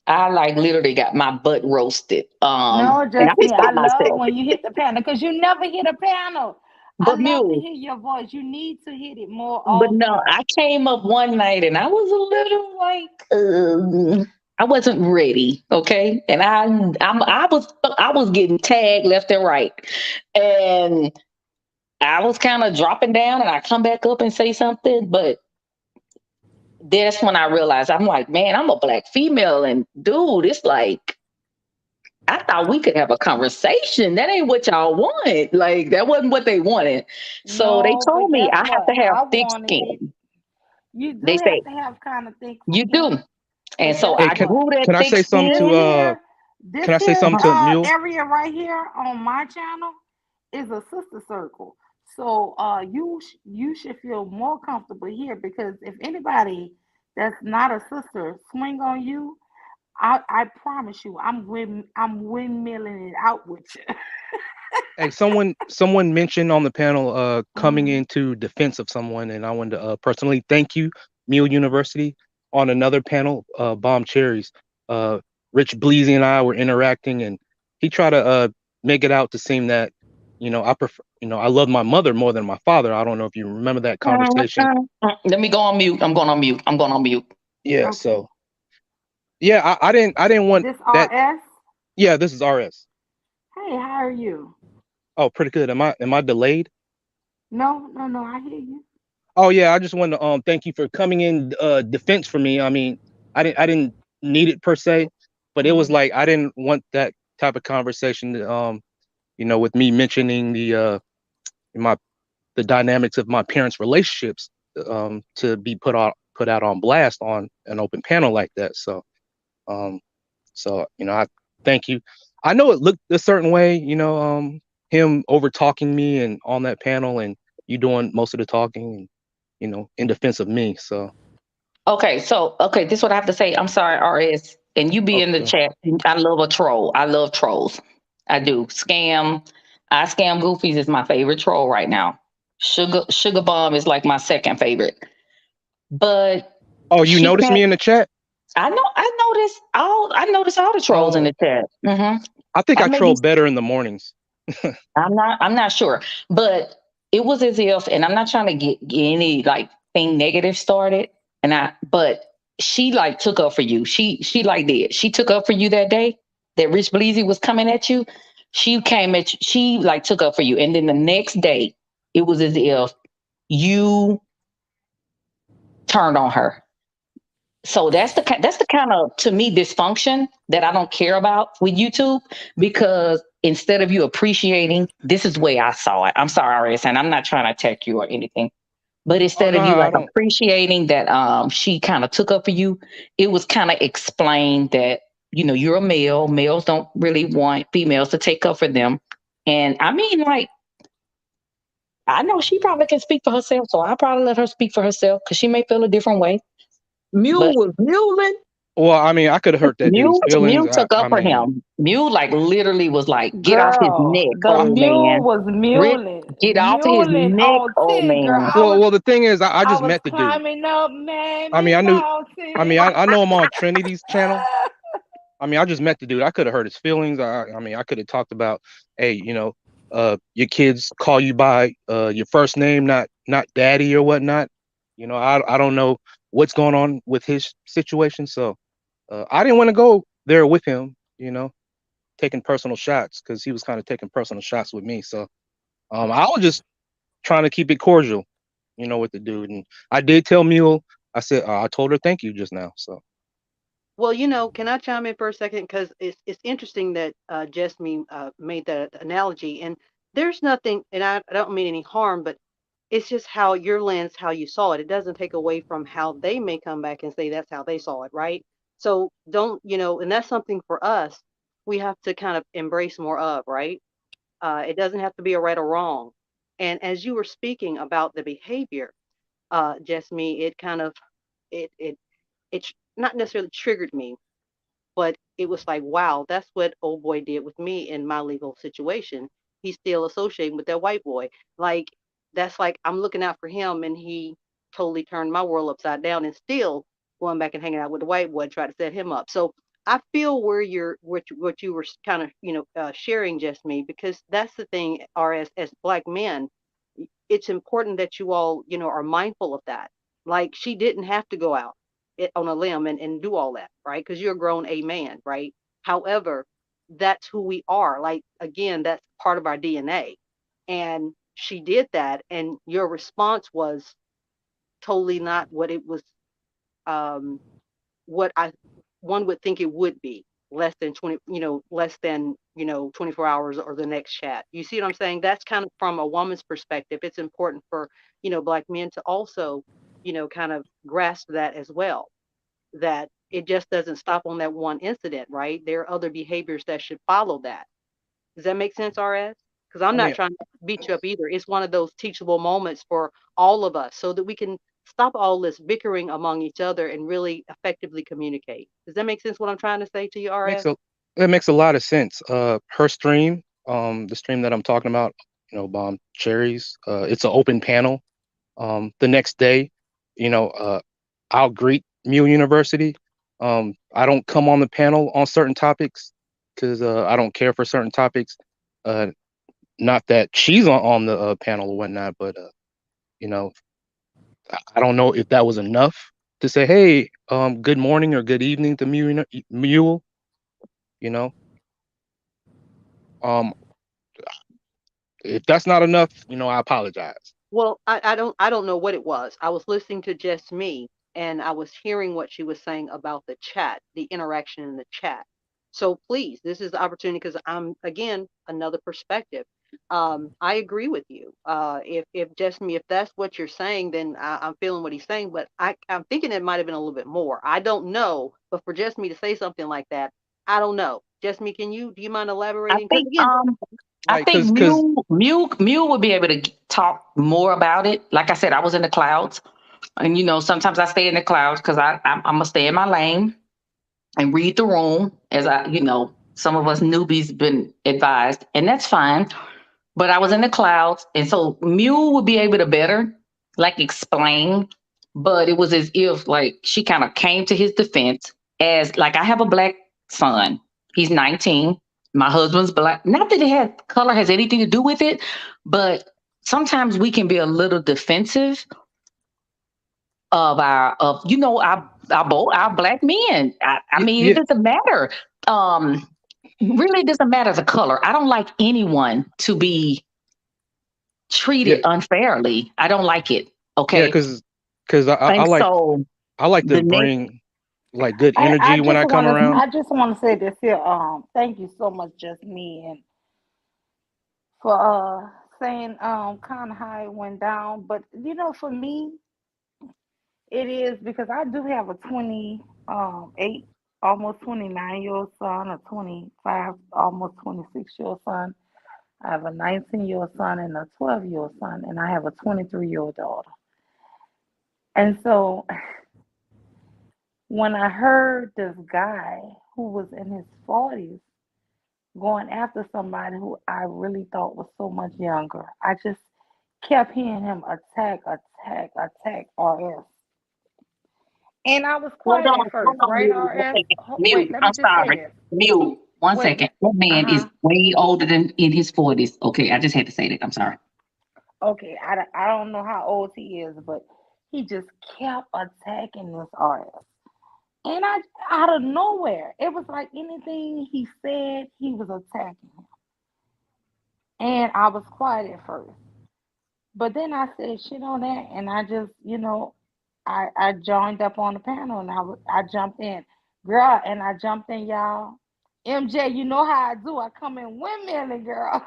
Speaker 4: I like literally got my butt roasted.
Speaker 1: No,
Speaker 4: And I
Speaker 1: just me.
Speaker 4: was by
Speaker 1: I love
Speaker 4: myself.
Speaker 1: when you hit the panel because you never hit a panel. I
Speaker 4: But
Speaker 1: love to
Speaker 4: Mule,
Speaker 1: hear your voice. You need to hit it more
Speaker 4: but no,
Speaker 1: often.
Speaker 4: I came up one night and I was a little like, I wasn't ready. Okay. And I was getting tagged left and right. And I was kind of dropping down, and I come back up and say something, but that's when I realized, I'm like, man, I'm a black female, and dude, it's like I thought we could have a conversation. That ain't what y'all want. Like that wasn't what they wanted. So they
Speaker 1: No, but
Speaker 4: told me
Speaker 1: guess
Speaker 4: I have
Speaker 1: what?
Speaker 4: to have
Speaker 1: I
Speaker 4: thick
Speaker 1: wanted it.
Speaker 4: skin.
Speaker 1: You
Speaker 4: They
Speaker 1: do have
Speaker 4: say
Speaker 1: to have kind of thick
Speaker 4: you do,
Speaker 1: skin.
Speaker 4: and
Speaker 1: But
Speaker 4: so
Speaker 1: guess
Speaker 6: Hey,
Speaker 4: I
Speaker 6: can
Speaker 1: what?
Speaker 4: grew that
Speaker 6: can I
Speaker 4: thick
Speaker 6: say something
Speaker 1: This
Speaker 6: to
Speaker 4: skin.
Speaker 1: here,
Speaker 6: can
Speaker 1: this
Speaker 6: I say
Speaker 1: here
Speaker 6: something to Mule?
Speaker 1: area right here on my channel is a sister circle. So you should feel more comfortable here because if anybody that's not a sister swing on you, I promise you, I'm windmilling it out with you.
Speaker 6: Hey, someone mentioned on the panel coming
Speaker 1: Mhm.
Speaker 6: into defense of someone, and I wanted to personally thank you, Mule University. On another panel, Bomb Cherries, uh, Rich Bleezy and I were interacting, and he tried to make it out to seem that I prefer, I love my mother more than my father. I don't know if you remember that conversation.
Speaker 4: Let me go on mute. I'm going on mute. I'm going on mute.
Speaker 6: Yeah,
Speaker 1: Okay.
Speaker 6: so yeah, I didn't want
Speaker 1: This
Speaker 6: that.
Speaker 1: RS.
Speaker 6: Yeah, this is RS.
Speaker 1: Hey, how are you?
Speaker 6: Oh, pretty good. Am I delayed?
Speaker 1: No, no, no. I hear you.
Speaker 6: Oh yeah, I just wanted to thank you for coming in defense for me. I mean, I didn't need it per se, but it was
Speaker 1: Mhm.
Speaker 6: like I didn't want that type of conversation with me mentioning my the dynamics of my parents' relationships to be put out on blast on an open panel like that. Um I thank you. I know it looked a certain way, him over talking me and on that panel and you doing most of the talking and in defense of me. So
Speaker 4: Okay, this is what I have to say. I'm sorry, RS, and you be in the
Speaker 6: okay.
Speaker 4: chat. I love a troll. I love trolls. I do. I scam goofies is my favorite troll right now. Sugar bomb is like my second favorite. But
Speaker 6: Oh, you
Speaker 4: she
Speaker 6: noticed
Speaker 4: can't.
Speaker 6: me in the chat?
Speaker 4: I notice all the trolls in
Speaker 6: Oh,
Speaker 4: the chat.
Speaker 6: I think
Speaker 4: I
Speaker 6: I
Speaker 4: may be
Speaker 6: troll better in the mornings.
Speaker 4: I'm not sure, but it was as if, and I'm not trying to get any like thing negative started. But she like took up for you. She like did. She took up for you that day that Rich Bleezy was coming at you. She came at you. She like took up for you, and then the next day, it was as if you turned on her. So that's the kind of, to me, dysfunction that I don't care about with YouTube, because instead of you appreciating, this is the way I saw it. I'm sorry, RS, and I'm not trying to attack you or anything, but
Speaker 6: Oh
Speaker 4: instead
Speaker 6: no,
Speaker 4: of you
Speaker 6: I
Speaker 4: like
Speaker 6: don't.
Speaker 4: appreciating that she kind of took up for you, it was kind of explained that you're a male. Males don't really want females to take up for them, and I mean, like, I know she probably can speak for herself, so I'll probably let her speak for herself because she may feel a different way.
Speaker 2: Mule
Speaker 4: But
Speaker 2: was muling.
Speaker 6: Well, I mean, I could have hurt that dude's feelings.
Speaker 4: Mew took up
Speaker 6: I
Speaker 4: for
Speaker 6: mean,
Speaker 4: him. Mew like literally was like, get off his
Speaker 1: Girl,
Speaker 4: neck,
Speaker 1: the
Speaker 4: old
Speaker 1: mule
Speaker 4: man.
Speaker 1: was
Speaker 4: Rip,
Speaker 1: muling,
Speaker 4: get off his
Speaker 1: muling
Speaker 4: neck,
Speaker 1: on
Speaker 4: old
Speaker 1: 10, girl.
Speaker 4: man.
Speaker 6: well, the thing is, I
Speaker 1: I
Speaker 6: just
Speaker 1: was
Speaker 6: met the dude.
Speaker 1: climbing up
Speaker 6: I mean,
Speaker 1: Mammy
Speaker 6: I knew. I
Speaker 1: Mountain.
Speaker 6: mean, I know him on Trinity's channel. I mean, I just met the dude. I could have hurt his feelings. I mean, I could have talked about, hey, your kids call you by your first name, not daddy or whatnot. I don't know what's going on with his situation, so I didn't want to go there with him. Taking personal shots because he was kind of taking personal shots with me. So I was just trying to keep it cordial, with the dude. And I did tell Mule, I said I told her thank you just now. So
Speaker 3: Well, can I chime in for a second? Because it's interesting that Jasmine made that analogy, and there's nothing, and I don't mean any harm, but it's just how your lens, how you saw it. It doesn't take away from how they may come back and say that's how they saw it, right? So don't, and that's something for us we have to kind of embrace more of, right? It doesn't have to be a right or wrong. And as you were speaking about the behavior, Jasmine, it kind of it not necessarily triggered me, but it was like, wow, that's what old boy did with me in my legal situation. He's still associating with that white boy. Like, that's like I'm looking out for him, and he totally turned my world upside down, and still going back and hanging out with the white boy to try to set him up. So I feel where what you were kind of sharing, just me, because that's the thing. Or as black men, it's important that you all are mindful of that. Like, she didn't have to go out on a limb and do all that, right? Because you're a grown a man, right? However, that's who we are. Like, again, that's part of our DNA. And she did that, and your response was totally not what it was, um, what I one would think it would be. Less than 24 hours or the next chat. You see what I'm saying? That's kind of from a woman's perspective. It's important for black men to also kind of grasp that as well, that it just doesn't stop on that one incident, right? There are other behaviors that should follow that. Does that make sense, RS? Because I'm
Speaker 6: I
Speaker 3: not
Speaker 6: mean,
Speaker 3: trying to beat you up either. It's one of those teachable moments for all of us so that we can stop all this bickering among each other and really effectively communicate. Does that make sense what I'm trying to say to you,
Speaker 6: makes
Speaker 3: RS?
Speaker 6: a it makes a lot of sense. Her stream, the stream that I'm talking about, Bomb Cherries, it's an open panel. The next day, you know, uh, I'll greet Mule University. I don't come on the panel on certain topics because I don't care for certain topics. Uh, Not that she's on the panel or whatnot, but you know, I don't know if that was enough to say, hey, good morning or good evening to Mule. You know, um, if that's not enough, I apologize.
Speaker 3: Well, I don't know what it was. I was listening to Just Me, and I was hearing what she was saying about the chat, the interaction in the chat. So please, this is the opportunity, because I'm, again, another perspective. I agree with you. If Just Me, if that's what you're saying, then I'm feeling what he's saying. But I'm thinking it might have been a little bit more. I don't know, but for Just Me to say something like that, I don't know. Just Me, do you mind
Speaker 4: I
Speaker 3: elaborating? Because
Speaker 4: think
Speaker 3: again,
Speaker 4: I
Speaker 6: Like,
Speaker 4: think Mule would be able to talk more about it. Like I said, I was in the clouds, and sometimes I stay in the clouds because I'm gonna stay in my lane and read the room as some of us newbies been advised, and that's fine. But I was in the clouds, and so Mule would be able to better like explain. But it was as if like she kind of came to his defense as like I have a black son. He's 19. My husband's black. Not that it has color has anything to do with it, but sometimes we can be a little defensive of our black men. I mean, it
Speaker 6: yeah,
Speaker 4: doesn't matter. Um, really, it doesn't matter the color. I don't like anyone to be
Speaker 6: yeah,
Speaker 4: treated unfairly. I don't like it.
Speaker 6: yeah,
Speaker 4: Okay.
Speaker 6: because
Speaker 4: And so
Speaker 6: I like to
Speaker 4: the next,
Speaker 6: bring like good
Speaker 1: I
Speaker 6: energy when
Speaker 1: just
Speaker 6: I come
Speaker 1: want to
Speaker 6: around.
Speaker 1: I just want to say this here. Thank you so much, just me, and for saying kind of how it went down. But for me, it is because I do have a 28, almost 29-year old son, a 25, almost 26-year-old son. I have a 19-year-old son and a 12-year-old son, and I have a 23-year-old daughter. And so When I heard this guy who was in his 40s going after somebody who I really thought was so much younger, I just kept hearing him attack, attack, attack RS. And I was quiet at
Speaker 4: Hold
Speaker 1: first,
Speaker 4: on,
Speaker 1: right,
Speaker 4: Mute. One
Speaker 1: RS?
Speaker 4: second.
Speaker 1: Wait,
Speaker 4: Mute.
Speaker 1: let me
Speaker 4: I'm
Speaker 1: just say
Speaker 4: sorry.
Speaker 1: this.
Speaker 4: Mute. One
Speaker 1: Wait,
Speaker 4: second. That
Speaker 1: uh
Speaker 4: man is
Speaker 1: huh.
Speaker 4: way older than in his 40s. Okay, I just had to say that. I'm sorry.
Speaker 1: Okay, I don't know how old he is, but he just kept attacking this RS. And I, out of nowhere, it was like anything he said, he was attacking him. And I was quiet at first. But then I said shit on that, and I just, I joined up on the panel, and I jumped in, girl, and I jumped in, y'all. MJ, you know how I do. I come in windmilling, girl.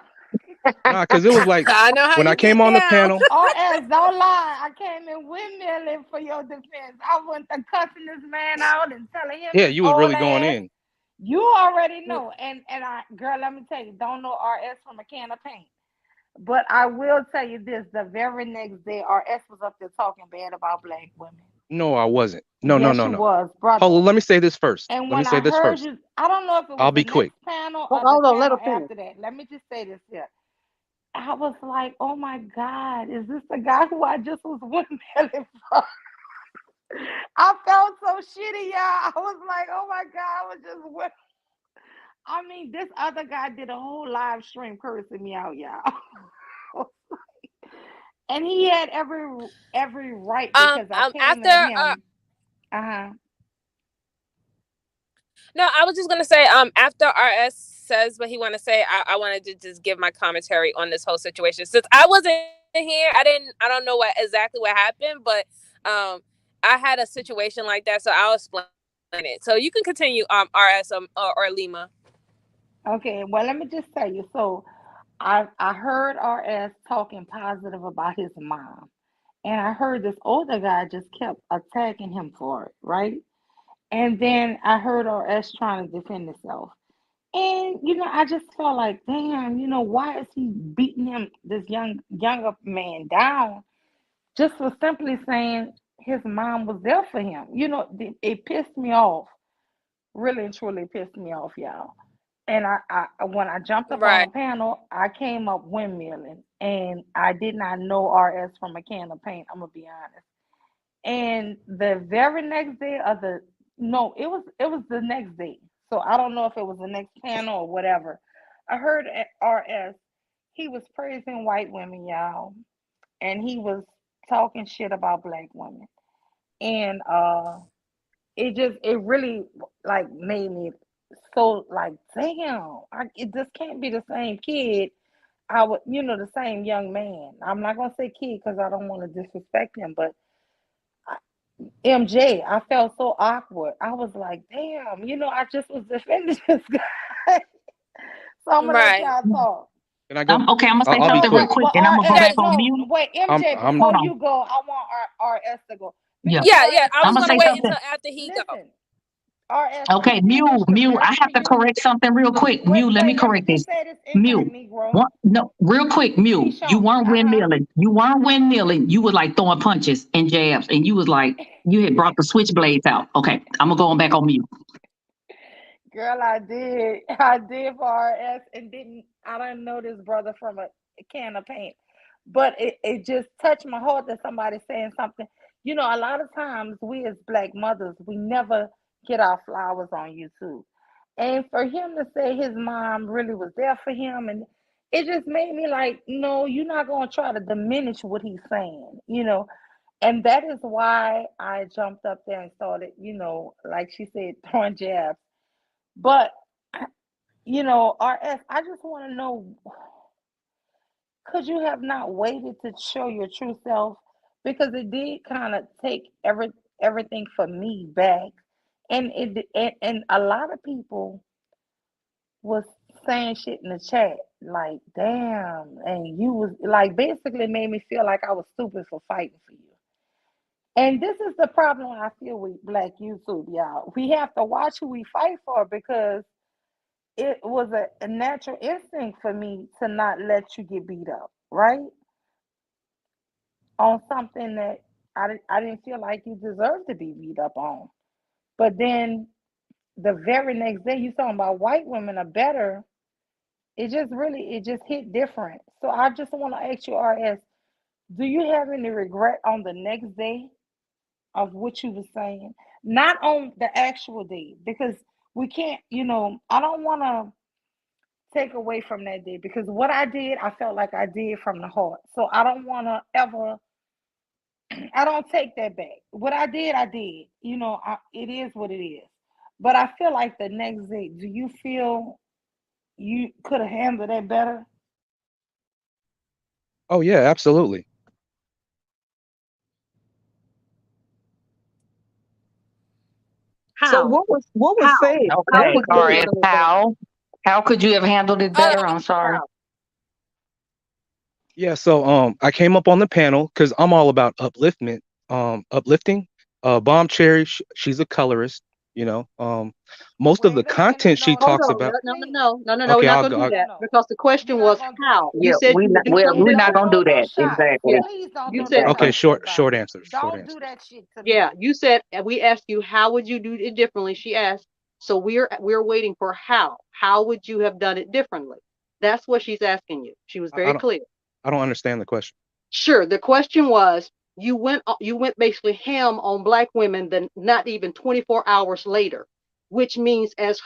Speaker 6: Nah, because it was like
Speaker 5: I know how
Speaker 6: when I
Speaker 5: you
Speaker 6: came
Speaker 5: get
Speaker 6: on the
Speaker 5: down.
Speaker 6: panel.
Speaker 1: RS, don't lie. I came in windmilling for your defense. I went to cussing this man out and telling him
Speaker 6: Yeah,
Speaker 1: his
Speaker 6: you was
Speaker 1: old
Speaker 6: really going
Speaker 1: ass.
Speaker 6: in.
Speaker 1: You already know. And I, girl, let me tell you, don't know RS from a can of paint. But I will tell you this: the very next day, RS was up there talking bad about black women.
Speaker 6: No, I wasn't. No, no,
Speaker 1: Yes,
Speaker 6: no,
Speaker 1: you
Speaker 6: no.
Speaker 1: was,
Speaker 6: Hold
Speaker 1: brother.
Speaker 6: on, let me say this first.
Speaker 1: And
Speaker 6: Let me
Speaker 1: when
Speaker 6: say
Speaker 1: I
Speaker 6: this
Speaker 1: heard
Speaker 6: first.
Speaker 1: you, I don't know if it
Speaker 6: I'll
Speaker 1: was
Speaker 6: be
Speaker 1: the
Speaker 6: quick.
Speaker 1: next panel or the
Speaker 3: Hold on, let
Speaker 1: panel
Speaker 3: her finish.
Speaker 1: after that. Let me just say this here. I was like, oh my God, is this the guy who I just was windmilling for? I felt so shitty, y'all. I was like, oh my God, I was just I mean, this other guy did a whole live stream cursing me out, y'all. And he had every right because I came
Speaker 5: After
Speaker 1: at him. Uh-huh.
Speaker 5: no, I was just gonna say, after RS says what he want to say, I wanted to just give my commentary on this whole situation. Since I wasn't here, I don't know what exactly what happened, but um, I had a situation like that, so I'll explain it. So you can continue, RS, or Lima.
Speaker 1: Okay, well let me just tell you. So I heard RS talking positive about his mom. And I heard this older guy just kept attacking him for it, right? And then I heard RS trying to defend himself. And I just felt like, damn, why is he beating him, this younger man, down just for simply saying his mom was there for him? It pissed me off, really and truly pissed me off, y'all. And when I jumped up on
Speaker 5: Right.
Speaker 1: the panel, I came up windmilling, and I did not know RS from a can of paint. I'm gonna be honest. And the very next day of the no, it was the next day. So I don't know if it was the next panel or whatever. I heard at RS, he was praising white women, y'all, and he was talking shit about black women. And it really like made me so like, damn, this can't be the same kid. I would, the same young man. I'm not gonna say kid because I don't want to disrespect him, but MJ, I felt so awkward. I was like, damn, I just was defending this guy. So I'm gonna let
Speaker 5: Right.
Speaker 1: y'all talk.
Speaker 6: Can I go?
Speaker 4: Okay, I'm gonna say
Speaker 6: I'll be
Speaker 1: No,
Speaker 4: something real
Speaker 6: quick.
Speaker 4: quick,
Speaker 1: but
Speaker 4: and I'm gonna go
Speaker 5: Yeah.
Speaker 4: back
Speaker 1: RS,
Speaker 4: on
Speaker 1: no,
Speaker 4: mute.
Speaker 1: wait, MJ,
Speaker 6: I'm
Speaker 4: Hold
Speaker 1: before
Speaker 4: on.
Speaker 1: you go, I want RS to go
Speaker 4: Yeah,
Speaker 1: because
Speaker 5: Yeah. Yeah.
Speaker 1: RS,
Speaker 5: I
Speaker 4: I'm
Speaker 5: was
Speaker 1: I'm
Speaker 4: gonna
Speaker 5: gonna
Speaker 4: say
Speaker 5: wait
Speaker 1: finished.
Speaker 4: something.
Speaker 5: until after he go.
Speaker 1: Listen, RS,
Speaker 4: Okay,
Speaker 1: I'm
Speaker 4: Mute,
Speaker 1: finished with
Speaker 4: Mute. I
Speaker 1: respect
Speaker 4: have
Speaker 1: to
Speaker 4: to
Speaker 1: you.
Speaker 4: correct something real quick.
Speaker 1: Wait,
Speaker 4: Mute, let me
Speaker 1: wait, let me
Speaker 4: correct this.
Speaker 1: just say this ignorant
Speaker 4: Mute.
Speaker 1: Negro.
Speaker 4: One, no, real quick, Mute. You
Speaker 1: Keyshawn,
Speaker 4: weren't windmilling. You weren't windmilling. You was like throwing punches and jabs, and you was like you had brought the switchblades out. Okay, I'm gonna go on back on mute.
Speaker 1: Girl, I did. I did for RS and I didn't know this brother from a can of paint. But it just touched my heart that somebody saying something. A lot of times we as black mothers, we never get our flowers on YouTube. And for him to say his mom really was there for him, and it just made me like, no, you're not gonna try to diminish what he's saying. And that is why I jumped up there and started, like she said, throwing jabs. But RS, I just want to know, could you have not waited to show your true self? Because it did kind of take everything for me back. And a lot of people was saying shit in the chat like, damn, and you was like basically made me feel like I was stupid for fighting for you. And this is the problem I feel with black YouTube, y'all. We have to watch who we fight for because it was a natural instinct for me to not let you get beat up, right? On something that I didn't feel like you deserved to be beat up on. But then the very next day, you talking about white women are better. It just hit different. So I just want to ask you, RS, do you have any regret on the next day of what you were saying? Not on the actual day, because we can't, I don't want to take away from that day because what I did, I felt like I did from the heart. So I don't want to ever, I don't take that back. What I did, I did. It is what it is. But I feel like the next day, do you feel you could have handled that better?
Speaker 6: Oh yeah, absolutely.
Speaker 2: So
Speaker 3: How?
Speaker 2: what was
Speaker 3: How?
Speaker 2: said?
Speaker 3: How
Speaker 4: Okay,
Speaker 3: could you have
Speaker 4: RS,
Speaker 3: done it better?
Speaker 4: how could you have handled it
Speaker 5: Oh,
Speaker 4: better? I'm sorry.
Speaker 3: How?
Speaker 6: Yeah, so I came up on the panel because I'm all about uplifting. Bomb Cherry, she's a colorist, you know. Most of the
Speaker 1: Wait a minute.
Speaker 6: content she
Speaker 1: No,
Speaker 3: Hold
Speaker 6: talks
Speaker 1: no.
Speaker 3: on.
Speaker 6: about.
Speaker 3: No, no,
Speaker 1: Please.
Speaker 3: no, no, no, no. We're
Speaker 6: Okay,
Speaker 3: not
Speaker 6: I'll
Speaker 3: going
Speaker 6: go.
Speaker 3: to do
Speaker 1: No,
Speaker 3: that
Speaker 1: no.
Speaker 3: because the question
Speaker 1: You're not
Speaker 3: was
Speaker 1: going to do
Speaker 3: how.
Speaker 1: that.
Speaker 3: You
Speaker 4: Yeah,
Speaker 3: said you would do
Speaker 4: well,
Speaker 3: something
Speaker 4: we're not
Speaker 1: Don't
Speaker 4: gonna
Speaker 3: different.
Speaker 1: throw
Speaker 4: do
Speaker 1: no
Speaker 4: that.
Speaker 1: shots.
Speaker 4: Exactly.
Speaker 3: Yeah.
Speaker 1: Please don't
Speaker 3: You
Speaker 1: throw
Speaker 3: said,
Speaker 1: no
Speaker 6: Okay,
Speaker 1: shots to the
Speaker 6: short
Speaker 1: guy.
Speaker 6: answers. Short
Speaker 1: Don't do
Speaker 6: answers.
Speaker 1: that shit to
Speaker 3: yeah,
Speaker 1: me.
Speaker 3: you said, and we asked you, how would you do it differently? She asked. So we're waiting for how. How would you have done it differently? That's what she's asking you. She was
Speaker 6: I
Speaker 3: very
Speaker 6: don't
Speaker 3: clear.
Speaker 6: I don't understand the question.
Speaker 3: Sure. The question was you went basically ham on black women then not even 24 hours later, which means as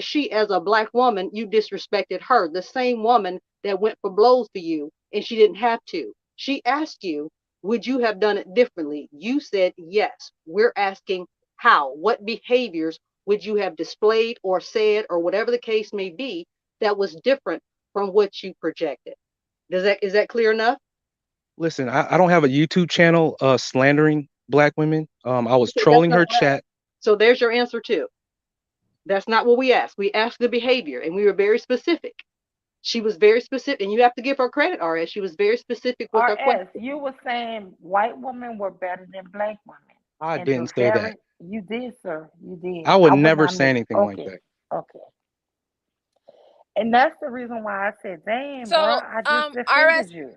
Speaker 3: she as a black woman, you disrespected her, the same woman that went for blows to you and she didn't have to. She asked you, would you have done it differently? You said yes. We're asking how. What behaviors would you have displayed or said or whatever the case may be that was different from what you projected? Is that clear enough?
Speaker 6: Listen, I don't have a YouTube channel slandering black women. I was
Speaker 3: Okay, that's
Speaker 6: trolling
Speaker 3: not
Speaker 6: her
Speaker 3: what I
Speaker 6: chat.
Speaker 3: asked. So there's your answer too. That's not what we asked. We asked the behavior and we were very specific. She was very specific, and you have to give her credit, RS. She was very specific with her
Speaker 1: RS,
Speaker 3: question.
Speaker 1: you were saying white women were better than black women.
Speaker 6: I
Speaker 1: And the
Speaker 6: didn't say that.
Speaker 1: very, you did, sir. You did.
Speaker 6: I would
Speaker 1: I would
Speaker 6: never
Speaker 1: not
Speaker 6: say
Speaker 1: miss.
Speaker 6: anything like
Speaker 1: Okay.
Speaker 6: that.
Speaker 1: Okay. And that's the reason why I said, damn, bro,
Speaker 5: so
Speaker 1: I just
Speaker 5: RS,
Speaker 1: defended you.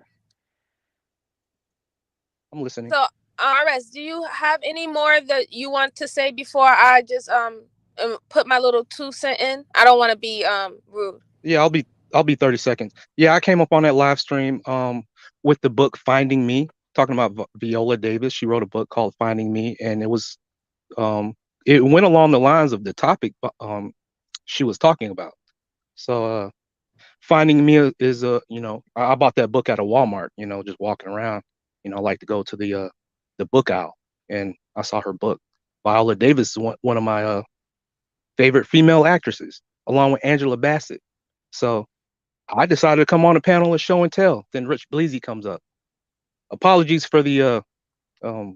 Speaker 6: I'm listening.
Speaker 5: so RS, do you have any more that you want to say before I just put my little 2 cent in? I don't want to be rude.
Speaker 6: Yeah, I'll be 30 seconds. Yeah, I came up on that live stream with the book Finding Me, talking about Viola Davis. She wrote a book called Finding Me, and um it went along the lines of the topic she was talking about. So Finding Me is I bought that book at a Walmart, just walking around. I like to go to the book aisle, and I saw her book. Viola Davis is one of my favorite female actresses, along with Angela Bassett. So I decided to come on the panel and show and tell. Then Rich Bleasy comes up. Apologies for the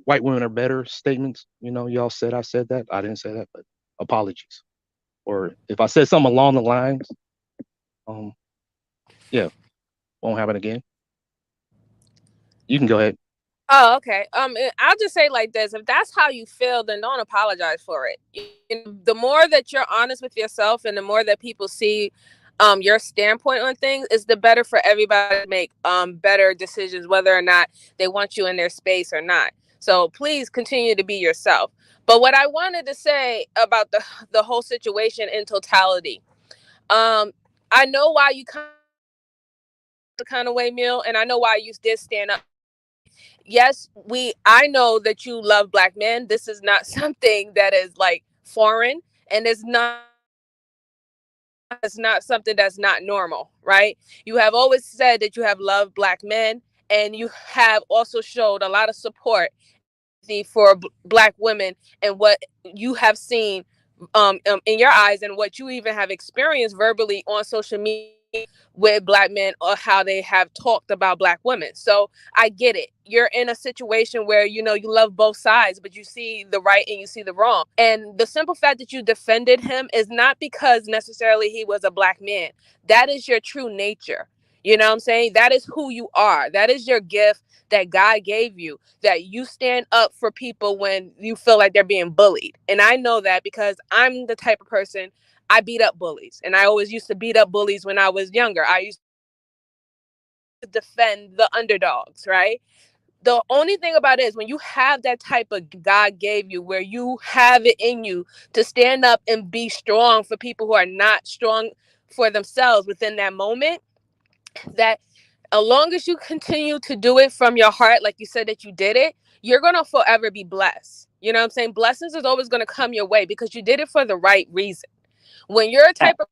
Speaker 6: white women are better statements. Y'all said I said that. I didn't say that, but apologies. Or if I said something along the lines, um, yeah, won't happen again. You can go ahead.
Speaker 5: Oh, okay. I'll just say like this: if that's how you feel, then don't apologize for it. The more that you're honest with yourself, and the more that people see, your standpoint on things, is the better for everybody to make better decisions, whether or not they want you in their space or not. So please continue to be yourself. But what I wanted to say about the whole situation in totality, um, I know why you kind of the kind of way, Mill, and I know why you did stand up. Yes, I know that you love black men. This is not something that is like foreign, and it's not something that's not normal, right? You have always said that you have loved black men, and you have also showed a lot of support for black women and what you have seen in your eyes and what you even have experienced verbally on social media with black men or how they have talked about black women. So I get it. You're in a situation where you love both sides, but you see the right and you see the wrong. And the simple fact that you defended him is not because necessarily he was a black man. That is your true nature. You know what I'm saying? That is who you are. That is your gift that God gave you, that you stand up for people when you feel like they're being bullied. And I know that because I'm the type of person, I beat up bullies. And I always used to beat up bullies when I was younger. I used to defend the underdogs, right? The only thing about it is when you have that type of God gave you, where you have it in you to stand up and be strong for people who are not strong for themselves within that moment, that as long as you continue to do it from your heart, like you said that you did it, you're going to forever be blessed. You know what I'm saying? Blessings is always going to come your way because you did it for the right reason. When you're a type of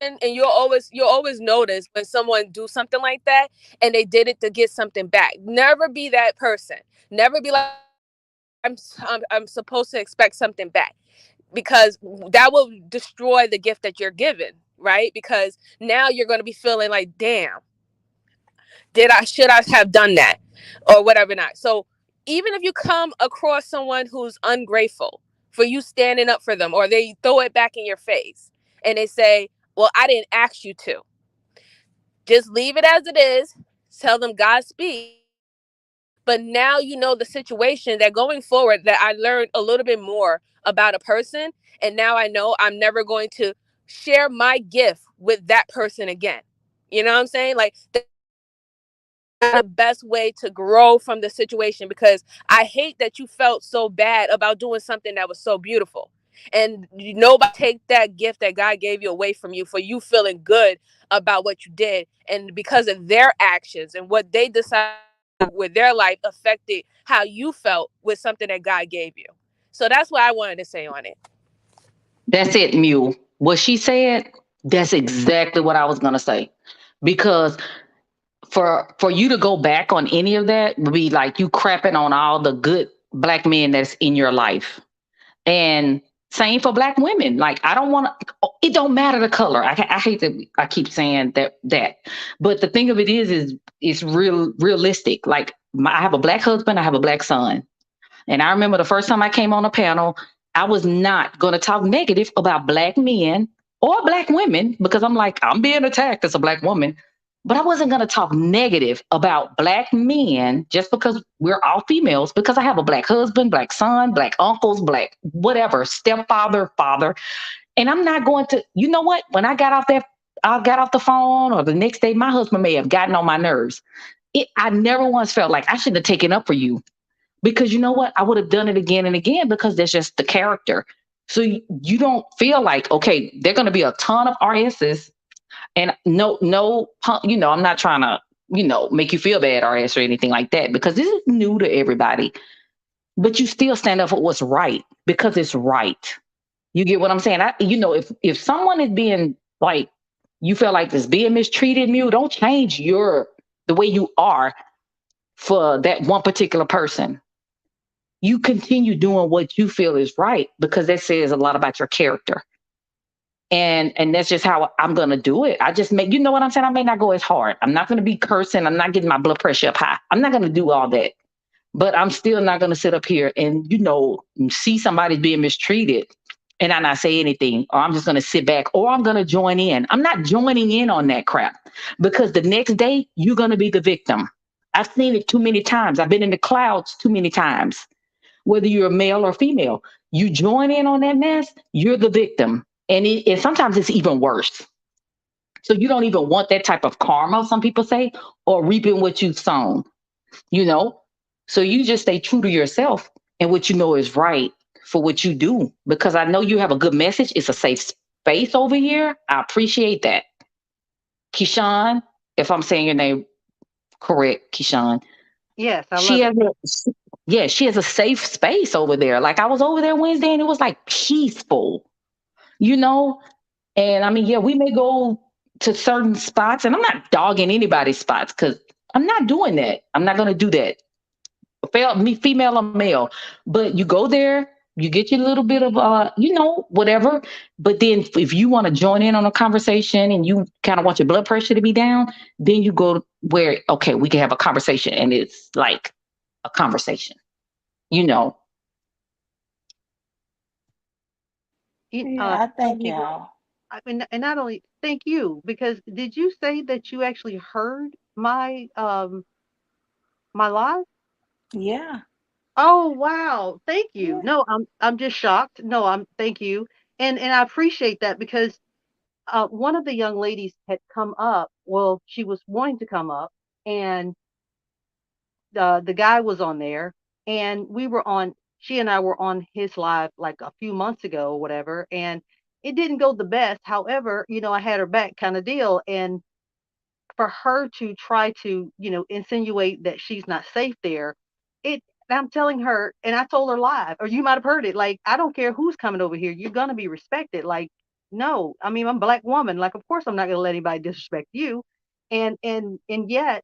Speaker 5: person, and you'll always notice when someone do something like that and they did it to get something back. Never be that person. Never be like, I'm supposed to expect something back, because that will destroy the gift that you're given, right? Because now you're going to be feeling like, damn, should I have done that or whatever not. So even if you come across someone who's ungrateful for you standing up for them, or they throw it back in your face and they say, well, I didn't ask you to, just leave it as it is. Tell them Godspeed. But now you know the situation, that going forward, that I learned a little bit more about a person, and now I know I'm never going to share my gift with that person again. You know what I'm saying? Like, the best way to grow from the situation, because I hate that you felt so bad about doing something that was so beautiful. And nobody take that gift that God gave you away from you for you feeling good about what you did. And because of their actions and what they decided with their life affected how you felt with something that God gave you. So that's what I wanted to say on it.
Speaker 4: That's it, Mule. What she said, that's exactly what I was gonna say. Because for you to go back on any of that would be like you crapping on all the good black men that's in your life. And same for black women. Like I don't want to. It don't matter the color. I hate that I keep saying that. But the thing of it is it's realistic. Like I have a black husband. I have a black son. And I remember the first time I came on a panel, I was not going to talk negative about black men or black women because I'm like, I'm being attacked as a black woman. But I wasn't going to talk negative about black men just because we're all females, because I have a black husband, black son, black uncles, black whatever, stepfather, father. And I'm not going to, you know what? When I got off the phone or the next day, my husband may have gotten on my nerves. I never once felt like I should have taken up for you, because you know what? I would have done it again and again because that's just the character. So you don't feel like, okay, they're going to be a ton of RSs and no, I'm not trying to, make you feel bad RS or anything like that, because this is new to everybody, but you still stand up for what's right because it's right. You get what I'm saying? If someone is being like, you feel like this being mistreated, you don't change the way you are for that one particular person. You continue doing what you feel is right because that says a lot about your character. And that's just how I'm gonna do it. I just make, you know what I'm saying? I may not go as hard. I'm not gonna be cursing. I'm not getting my blood pressure up high. I'm not gonna do all that. But I'm still not gonna sit up here and, see somebody being mistreated and I not say anything, or I'm just gonna sit back, or I'm gonna join in. I'm not joining in on that crap because the next day you're gonna be the victim. I've seen it too many times. I've been in the clouds too many times. Whether you're a male or female, you join in on that mess, you're the victim. And sometimes it's even worse. So you don't even want that type of karma, some people say, or reaping what you've sown, you know? So you just stay true to yourself and what you know is right for what you do. Because I know you have a good message. It's a safe space over here. I appreciate that. Keyshawn, if I'm saying your name correct, Keyshawn,
Speaker 3: Yes, I
Speaker 4: she
Speaker 3: love it.
Speaker 4: has she has a safe space over there. Like I was over there Wednesday and it was like peaceful, you know? And I mean, yeah, we may go to certain spots, and I'm not dogging anybody's spots because I'm not doing that. I'm not going to do that. Female or male, but you go there, you get your little bit of, whatever. But then if you want to join in on a conversation and you kind of want your blood pressure to be down, then you go where, okay, we can have a conversation and it's like a conversation, you know.
Speaker 1: Yeah, I thank
Speaker 3: Amigo,
Speaker 1: y'all.
Speaker 3: I mean, and not only thank you, because did you say that you actually heard my live?
Speaker 1: Yeah.
Speaker 3: Oh wow, thank you.
Speaker 1: Yeah.
Speaker 3: No, I'm just shocked. No, I'm thank you, and I appreciate that because one of the young ladies had come up. Well, she was wanting to come up, and the guy was on there, and we were on. She and I were on his live like a few months ago or whatever, and it didn't go the best. However, I had her back kind of deal, and for her to try to, insinuate that she's not safe there, it I'm telling her, and I told her live, or you might have heard it, like, I don't care who's coming over here, you're gonna be respected. Like, no, I mean, I'm a black woman. Like, of course I'm not gonna let anybody disrespect you. And yet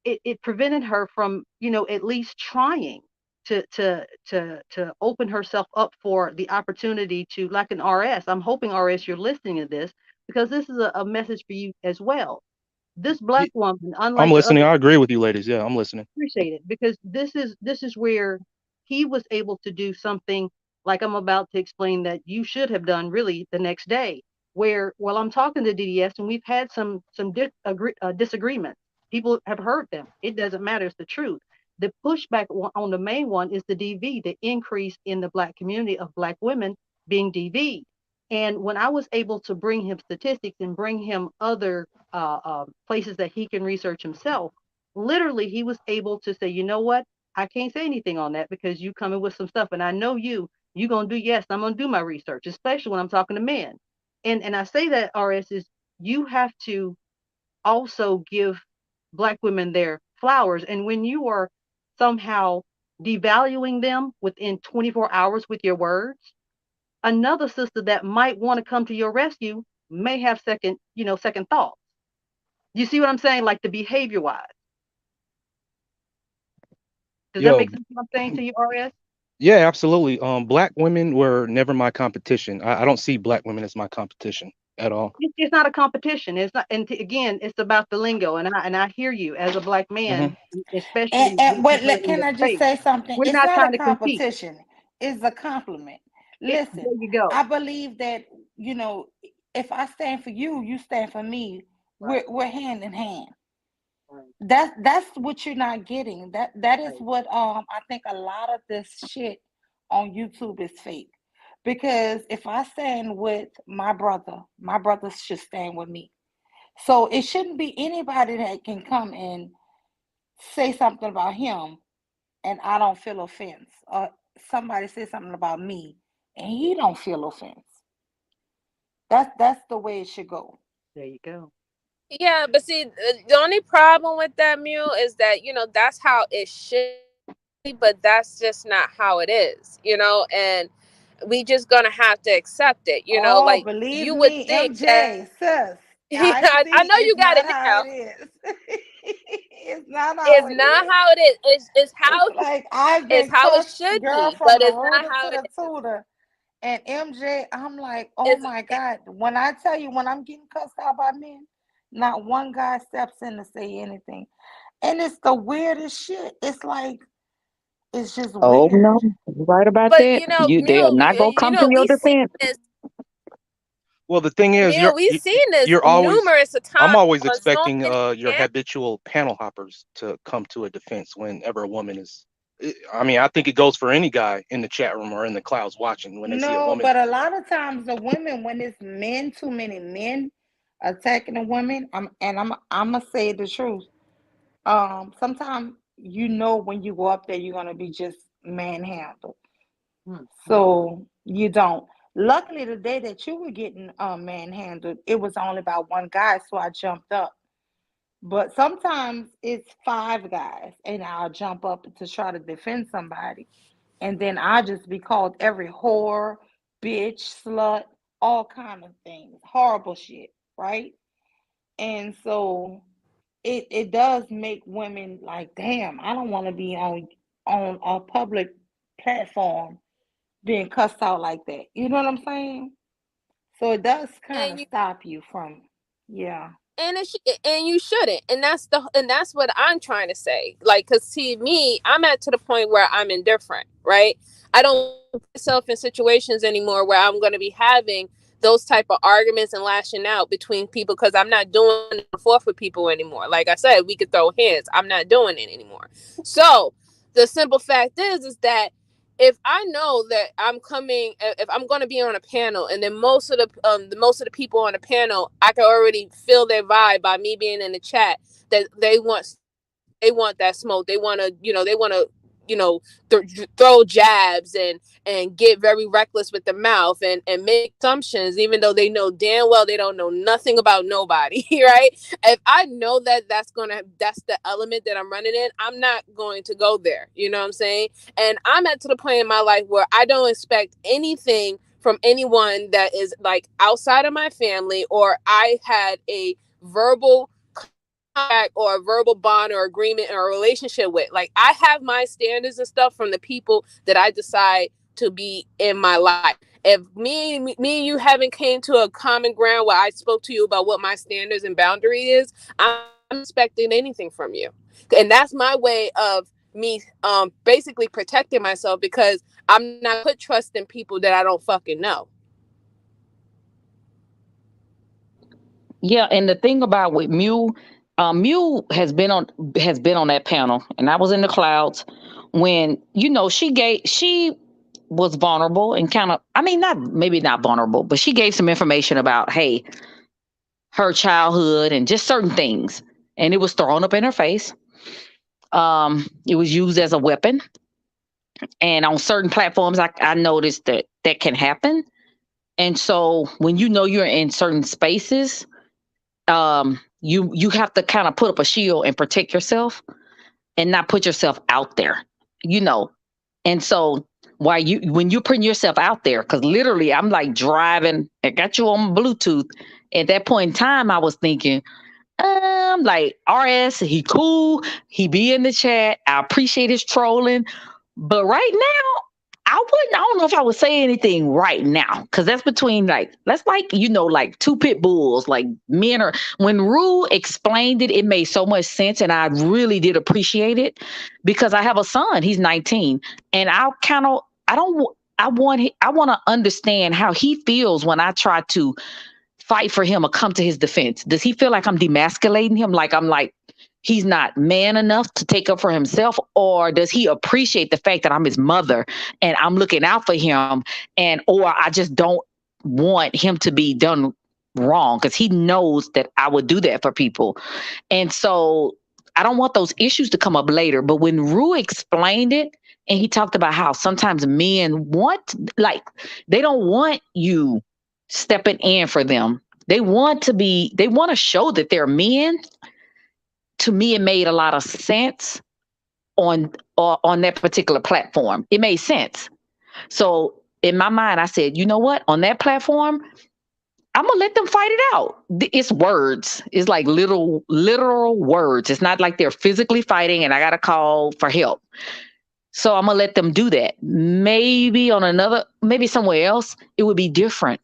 Speaker 3: it prevented her from, at least trying to open herself up for the opportunity to, like an RS. I'm hoping, RS, you're listening to this, because this is a message for you as well. This black woman,
Speaker 6: I'm
Speaker 3: unlike the
Speaker 6: listening.
Speaker 3: other,
Speaker 6: I agree with you, ladies. Yeah, I'm listening.
Speaker 3: appreciate it, because this is where he was able to do something like I'm about to explain that you should have done really the next day. Where, while I'm talking to DDS, and we've had some disagreements, people have heard them. It doesn't matter. It's the truth. The pushback on the main one is the DV, the increase in the black community of black women being DV. And when I was able to bring him statistics and bring him other places that he can research himself, literally he was able to say, you know what, I can't say anything on that because you coming with some stuff, and I know you gonna do. Yes, I'm gonna do my research, especially when I'm talking to men. And I say that, RS, is you have to also give black women their flowers. And when you are somehow devaluing them within 24 hours with your words, another sister that might want to come to your rescue may have second thoughts. You see what I'm saying? Like, the behavior wise. Does that
Speaker 6: Yo,
Speaker 3: make sense what I'm saying to you, RS?
Speaker 6: yeah, absolutely. Black women were never my competition. I don't see black women as my competition at all.
Speaker 3: It's not a competition. It's not, and again, it's about the lingo. And I hear you as a black
Speaker 6: Hmm.
Speaker 3: man, especially
Speaker 1: And
Speaker 3: with
Speaker 1: what
Speaker 3: people in
Speaker 1: can
Speaker 3: your
Speaker 1: I just
Speaker 3: space.
Speaker 1: say something?
Speaker 3: We're
Speaker 1: It's
Speaker 3: not
Speaker 1: not a
Speaker 3: trying to compete.
Speaker 1: competition. It's a compliment.
Speaker 3: There
Speaker 1: Listen,
Speaker 3: you go.
Speaker 1: I believe that, you know, if I stand for you, you stand for me.
Speaker 3: Right,
Speaker 1: We're hand in hand.
Speaker 3: right,
Speaker 1: That's what you're not getting. That is
Speaker 3: right.
Speaker 1: what I think a lot of this shit on YouTube is fake. Because if I stand with my brother should stand with me. So it shouldn't be anybody that can come and say something about him and I don't feel offense. Or somebody say something about me and he don't feel offense. That's the way it should go.
Speaker 3: There you go.
Speaker 5: Yeah, but see, the only problem with that, Mule, is that that's how it should be, but that's just not how it is, and we just gonna have to accept it,
Speaker 1: Oh,
Speaker 5: like
Speaker 1: believe
Speaker 5: you would
Speaker 1: me,
Speaker 5: think that.
Speaker 1: MJ, sis,
Speaker 5: Yeah,
Speaker 1: I
Speaker 5: I
Speaker 1: see
Speaker 5: know you
Speaker 1: it's
Speaker 5: got
Speaker 1: not
Speaker 5: it
Speaker 1: how
Speaker 5: now.
Speaker 1: it is. It's not how
Speaker 5: It's
Speaker 1: it
Speaker 5: not
Speaker 1: is.
Speaker 5: how it is. It's
Speaker 1: It's
Speaker 5: how
Speaker 1: like I've
Speaker 5: it's
Speaker 1: been
Speaker 5: how it
Speaker 1: cussed,
Speaker 5: should
Speaker 1: girl,
Speaker 5: be,
Speaker 1: from
Speaker 5: but
Speaker 1: the
Speaker 5: it's not
Speaker 1: rooter
Speaker 5: how
Speaker 1: to
Speaker 5: it
Speaker 1: the
Speaker 5: is.
Speaker 1: tutor. And MJ, I'm like, oh
Speaker 5: It's
Speaker 1: my God. When I tell you, when I'm getting cussed out by men, not one guy steps in to say anything. And it's the weirdest shit. It's like, it's just
Speaker 4: Oh no,
Speaker 1: weird.
Speaker 4: you're right about
Speaker 5: but
Speaker 4: that. They are
Speaker 5: Mule,
Speaker 4: not gonna come to your
Speaker 5: we seen
Speaker 4: defense.
Speaker 5: this.
Speaker 6: Well, the thing is,
Speaker 5: Mule, we seen this
Speaker 6: you're always.
Speaker 5: numerous of
Speaker 6: I'm
Speaker 5: times
Speaker 6: always
Speaker 5: on so
Speaker 6: expecting
Speaker 5: many
Speaker 6: your
Speaker 5: camps.
Speaker 6: habitual panel hoppers to come to a defense whenever a woman is. I mean, I think it goes for any guy in the chat room or in the clouds watching when they see a
Speaker 1: No,
Speaker 6: woman.
Speaker 1: but a lot of times the women, when it's men, too many men attacking a woman, I'm gonna say the truth. Sometimes when you go up there, you're gonna be just manhandled.
Speaker 3: Mm-hmm.
Speaker 1: So you don't. Luckily, the day that you were getting manhandled, it was only about one guy, so I jumped up. But sometimes it's five guys, and I'll jump up to try to defend somebody, and then I just be called every whore, bitch, slut, all kind of things, horrible shit, right? And so it does make women like, damn, I don't want to be on a public platform being cussed out like that. You know what I'm saying? So it does kind of
Speaker 5: And
Speaker 1: stop you from, yeah.
Speaker 5: and you shouldn't, and that's what I'm trying to say, like, because see me, I'm at to the point where I'm indifferent, right? I don't put myself in situations anymore where I'm going to be having those type of arguments and lashing out between people, because I'm not doing it forth with people anymore. Like I said, we could throw hands. I'm not doing it anymore. So the simple fact is that if I know that I'm coming, if I'm going to be on a panel, and then most of the people on the panel, I can already feel their vibe by me being in the chat that they want they want that smoke. They want to, they want to, you know, throw jabs and get very reckless with the mouth and make assumptions, even though they know damn well they don't know nothing about nobody, right? If I know that that's the element that I'm running in, I'm not going to go there. You know what I'm saying? And I'm at to the point in my life where I don't expect anything from anyone that is like outside of my family, or I had a verbal or a verbal bond or agreement or a relationship with. Like, I have my standards and stuff from the people that I decide to be in my life. If me and you haven't came to a common ground where I spoke to you about what my standards and boundary is, I'm expecting anything from you. And that's my way of me basically protecting myself, because I'm not gonna put trust in people that I don't fucking know.
Speaker 4: Yeah, and the thing about with Mew has been on that panel, and I was in the clouds when she was vulnerable and kind of, I mean, not maybe not vulnerable, but she gave some information about, hey, her childhood and just certain things, and it was thrown up in her face. It was used as a weapon, and on certain platforms, I noticed that can happen. And so when you're in certain spaces, you have to kind of put up a shield and protect yourself and not put yourself out there, you know. And so when you're putting yourself out there, because literally I'm like driving, I got you on Bluetooth. At that point in time, I was thinking, like, RS, he cool, he be in the chat. I appreciate his trolling. But right now, I don't know if I would say anything right now, because that's between that's like, like two pit bulls, like men are. When Rue explained it, it made so much sense, and I really did appreciate it, because I have a son, he's 19, and I want to understand how he feels when I try to fight for him or come to his defense. Does he feel like I'm demasculating him? Like I'm like he's not man enough to take up for himself? Or does he appreciate the fact that I'm his mother and I'm looking out for him, or I just don't want him to be done wrong, because he knows that I would do that for people. And so I don't want those issues to come up later. But when Rue explained it, and he talked about how sometimes men they don't want you stepping in for them. They want to show that they're men. To me, it made a lot of sense on that particular platform. It made sense. So in my mind, I said, you know what? On that platform, I'm gonna let them fight it out. It's words. It's like literal words. It's not like they're physically fighting and I gotta call for help. So I'm gonna let them do that. Maybe somewhere else, it would be different.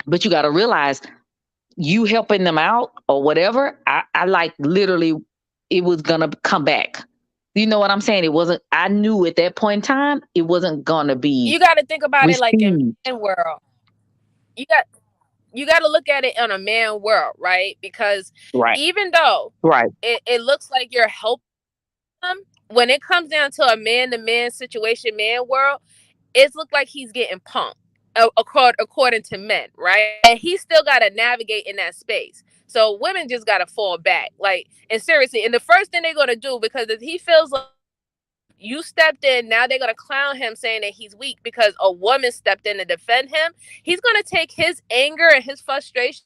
Speaker 4: But you got to realize, you helping them out or whatever, I like literally, it was gonna come back. You know what I'm saying? It wasn't. I knew at that point in time, it wasn't gonna be
Speaker 5: You got to think about it like in
Speaker 4: received.
Speaker 5: man world. You got you got to look at it in a man world, right? Because
Speaker 4: Right.
Speaker 5: even though
Speaker 4: Right.
Speaker 5: it looks like you're helping them, when it comes down to a man to man situation, man world, it's looked like he's getting punked, according to men, right? And he still got to navigate in that space. So women just got to fall back, like, and seriously. And the first thing they're gonna do, because if he feels like you stepped in, now they're gonna clown him, saying that he's weak because a woman stepped in to defend him. He's gonna take his anger and his frustration,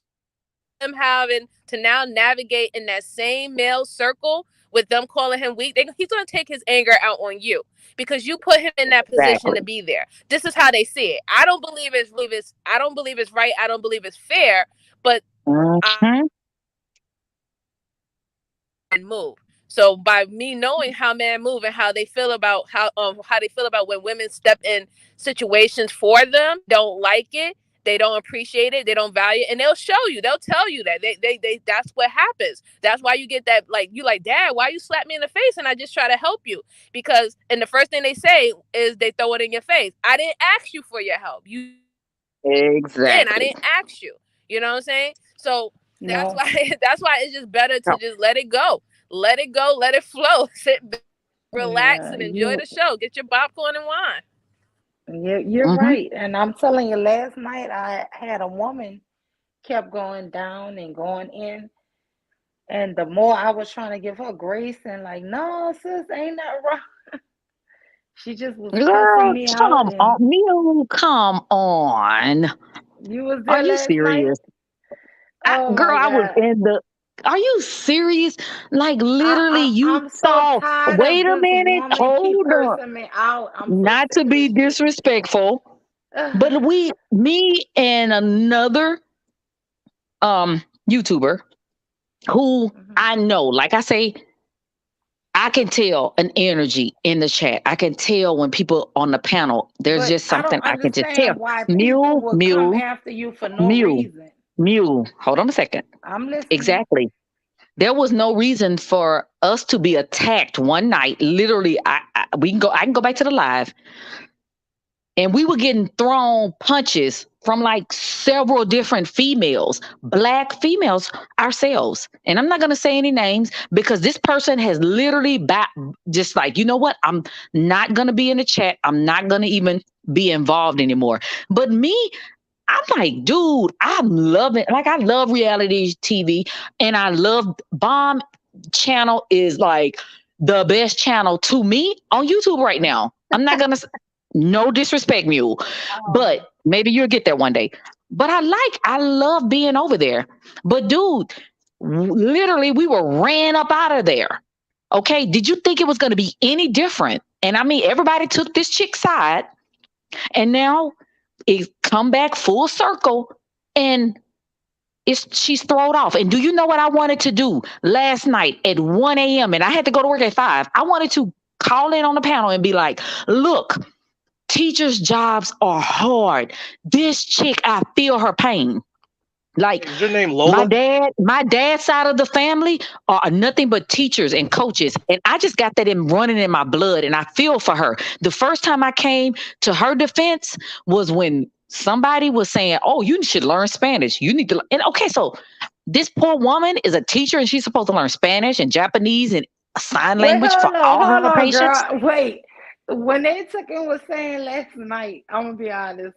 Speaker 5: him having to now navigate in that same male circle with them calling him weak. He's gonna take his anger out on you because you put him in that position
Speaker 4: Exactly.
Speaker 5: to be there. This is how they see it. I don't believe it's right. I don't believe it's fair. But
Speaker 4: Mhm.
Speaker 5: and move. So by me knowing how men move and how they feel about how they feel about when women step in situations for them, don't like it, they don't appreciate it, they don't value it, and they'll show you, they'll tell you that they that's what happens. That's why you get that, like, you like, Dad, why you slap me in the face and I just try to help you? Because, and the first thing they say is they throw it in your face. I didn't ask you for your help. You did. I
Speaker 4: Exactly.
Speaker 5: didn't ask you. You know what I'm saying? So that's
Speaker 1: No.
Speaker 5: why that's why it's just better to just let it go. Let it go, let it flow. Sit back, relax,
Speaker 1: Yeah,
Speaker 5: and enjoy the show. Get your popcorn and wine.
Speaker 1: you're
Speaker 4: Mhm.
Speaker 1: right. And I'm telling you, last night I had a woman kept going down and going in. And the more I was trying to give her grace and like, no, sis, ain't nothing wrong. She just was cussing
Speaker 4: Girl,
Speaker 1: me out,
Speaker 4: come on,
Speaker 1: and
Speaker 4: Miu, come on.
Speaker 1: you was
Speaker 4: Are
Speaker 1: there
Speaker 4: you
Speaker 1: last night.
Speaker 4: serious?
Speaker 1: Oh
Speaker 4: Girl,
Speaker 1: my
Speaker 4: I was
Speaker 1: God.
Speaker 4: in the. Are you serious? Like literally, you
Speaker 1: I'm so
Speaker 4: saw.
Speaker 1: tired of
Speaker 4: Wait a
Speaker 1: this
Speaker 4: minute,
Speaker 1: woman keep
Speaker 4: hold on.
Speaker 1: cursing me out. I'm so
Speaker 4: Not
Speaker 1: sick
Speaker 4: to
Speaker 1: of
Speaker 4: be
Speaker 1: this shit.
Speaker 4: disrespectful, but me and another YouTuber who
Speaker 1: Mhm.
Speaker 4: I know, like I say, I can tell an energy in the chat. I can tell when people on the panel. There's
Speaker 1: But
Speaker 4: just
Speaker 1: I
Speaker 4: something
Speaker 1: don't
Speaker 4: I can just tell.
Speaker 1: understand why people
Speaker 4: Mew,
Speaker 1: will come
Speaker 4: mew,
Speaker 1: after you for no
Speaker 4: mew,
Speaker 1: reason.
Speaker 4: mew. Hold on a second.
Speaker 1: I'm listening.
Speaker 4: Exactly. There was no reason for us to be attacked one night. Literally, we can go. I can go back to the live, and we were getting thrown punches from like several different females, black females ourselves. And I'm not gonna say any names because this person has literally just like, you know what? I'm not gonna be in the chat. I'm not gonna even be involved anymore. But me, I'm like, dude, I'm loving, like, I love reality TV and I love Bomb Channel is like the best channel to me on YouTube right now. I'm not going to, no disrespect, Mule, but
Speaker 1: Um,
Speaker 4: maybe you'll get there one day. But I love being over there. But dude, literally, we were ran up out of there. Okay. Did you think it was going to be any different? And I mean, everybody took this chick's side and now it come back full circle and she's thrown off. And do you know what I wanted to do last night at 1 a.m. and I had to go to work at 5? I wanted to call in on the panel and be like, look, teachers' jobs are hard. This chick, I feel her pain. Like
Speaker 6: Is your name Lola?
Speaker 4: my dad's side of the family are nothing but teachers and coaches. And I just got that in running in my blood and I feel for her. The first time I came to her defense was when somebody was saying, oh, you should learn Spanish. You need to. And okay, so this poor woman is a teacher and she's supposed to learn Spanish and Japanese and sign
Speaker 1: Wait,
Speaker 4: language for all
Speaker 1: hold
Speaker 4: her
Speaker 1: on,
Speaker 4: patients.
Speaker 1: girl. Wait. When they took and was saying last night, I'm gonna be honest.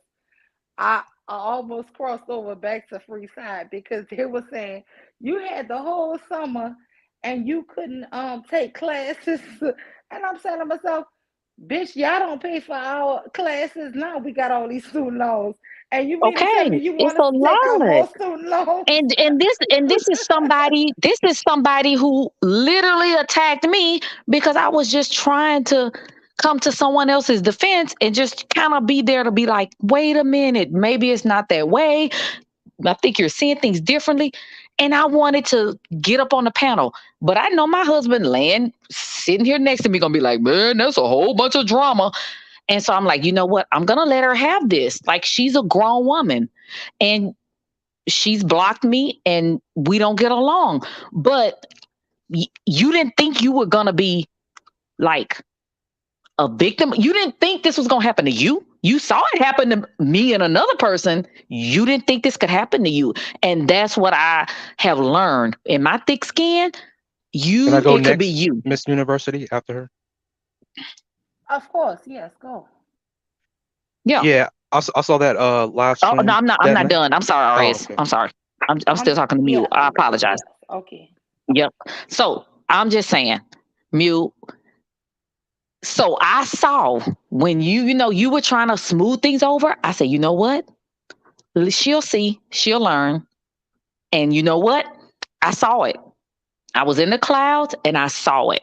Speaker 1: I almost crossed over back to free side because they were saying you had the whole summer and you couldn't take classes. And I'm saying to myself, bitch, y'all don't pay for our classes now. We got all these student loans. And you mean to tell me
Speaker 4: Okay,
Speaker 1: you
Speaker 4: it's
Speaker 1: want
Speaker 4: a
Speaker 1: us to take out
Speaker 4: lot.
Speaker 1: more student loans?
Speaker 4: And this is somebody who literally attacked me because I was just trying to come to someone else's defense and just kind of be there to be like, wait a minute, maybe it's not that way. I think you're seeing things differently. And I wanted to get up on the panel, but I know my husband laying sitting here next to me gonna be like, man, that's a whole bunch of drama. And so I'm like, you know what? I'm gonna let her have this. Like she's a grown woman. And she's blocked me and we don't get along. But you didn't think you were going to be like a victim. You didn't think this was going to happen to you. You saw it happen to me and another person. You didn't think this could happen to you. And that's what I have learned in my thick skin.
Speaker 6: Can I go
Speaker 4: It could be
Speaker 6: next,
Speaker 4: you.
Speaker 6: Miss University, after her?
Speaker 1: Of course, yes, go.
Speaker 4: Yeah.
Speaker 6: Yeah, I saw that live
Speaker 4: Oh, no,
Speaker 6: stream
Speaker 4: I'm
Speaker 6: that
Speaker 4: not
Speaker 6: night.
Speaker 4: done. I'm sorry,
Speaker 6: Oh,
Speaker 4: RS.
Speaker 6: okay.
Speaker 4: I'm sorry. I'm still talking to Mew.
Speaker 1: Yes,
Speaker 4: I
Speaker 1: yes,
Speaker 4: apologize.
Speaker 1: yes. Okay.
Speaker 4: Yep. So I'm just saying, Mew, so I saw when you were trying to smooth things over. I said, you know what? She'll see, she'll learn. And you know what? I saw it. I was in the clouds and I saw it.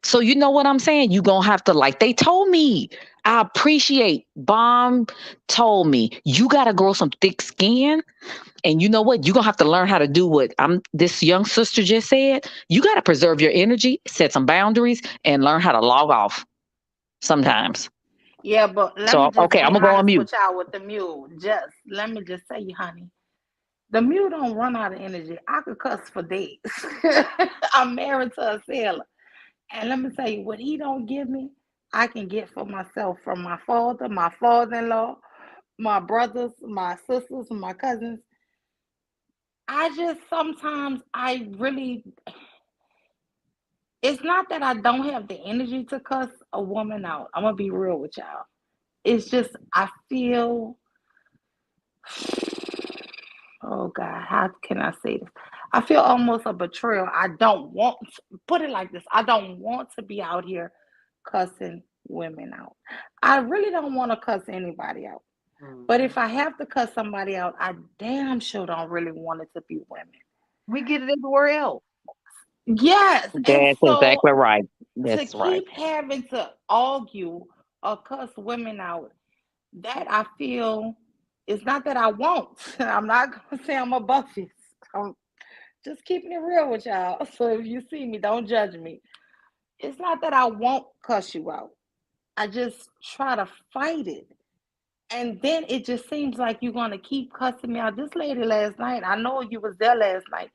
Speaker 4: So you know what I'm saying? You're gonna have to, like they told me. I appreciate Bomb told me you gotta grow some thick skin. And you know what? You're gonna have to learn how to do what this young sister just said. You gotta preserve your energy, set some boundaries, and learn how to log off sometimes.
Speaker 1: Yeah, but let me
Speaker 4: So
Speaker 1: just
Speaker 4: okay, I'm
Speaker 1: be
Speaker 4: gonna go on
Speaker 1: honest
Speaker 4: mute.
Speaker 1: with y'all with the mule. Just let me just tell you, honey, the mule don't run out of energy. I could cuss for days. I'm married to a sailor, and let me tell you, what he don't give me, I can get for myself from my father-in-law, my brothers, my sisters, and my cousins. I just sometimes I really. It's not that I don't have the energy to cuss a woman out. I'm gonna be real with y'all. It's just I feel, oh God, how can I say this? I feel almost a betrayal. I don't want put it like this. I don't want to be out here cussing women out. I really don't want to cuss anybody out. But if
Speaker 3: Mhm.
Speaker 1: I have to cuss somebody out, I damn sure don't really want it to be women.
Speaker 3: We get it everywhere else.
Speaker 1: Yes, and
Speaker 4: That's
Speaker 1: so
Speaker 4: exactly right.
Speaker 1: to
Speaker 4: That's right.
Speaker 1: keep having to argue or cuss women out, that I feel it's not that I won't. I'm not gonna say I'm above it. I'm just keeping it real with y'all. So if you see me, don't judge me. It's not that I won't cuss you out. I just try to fight it. And then it just seems like you're gonna keep cussing me out. This lady last night, I know you was there last night.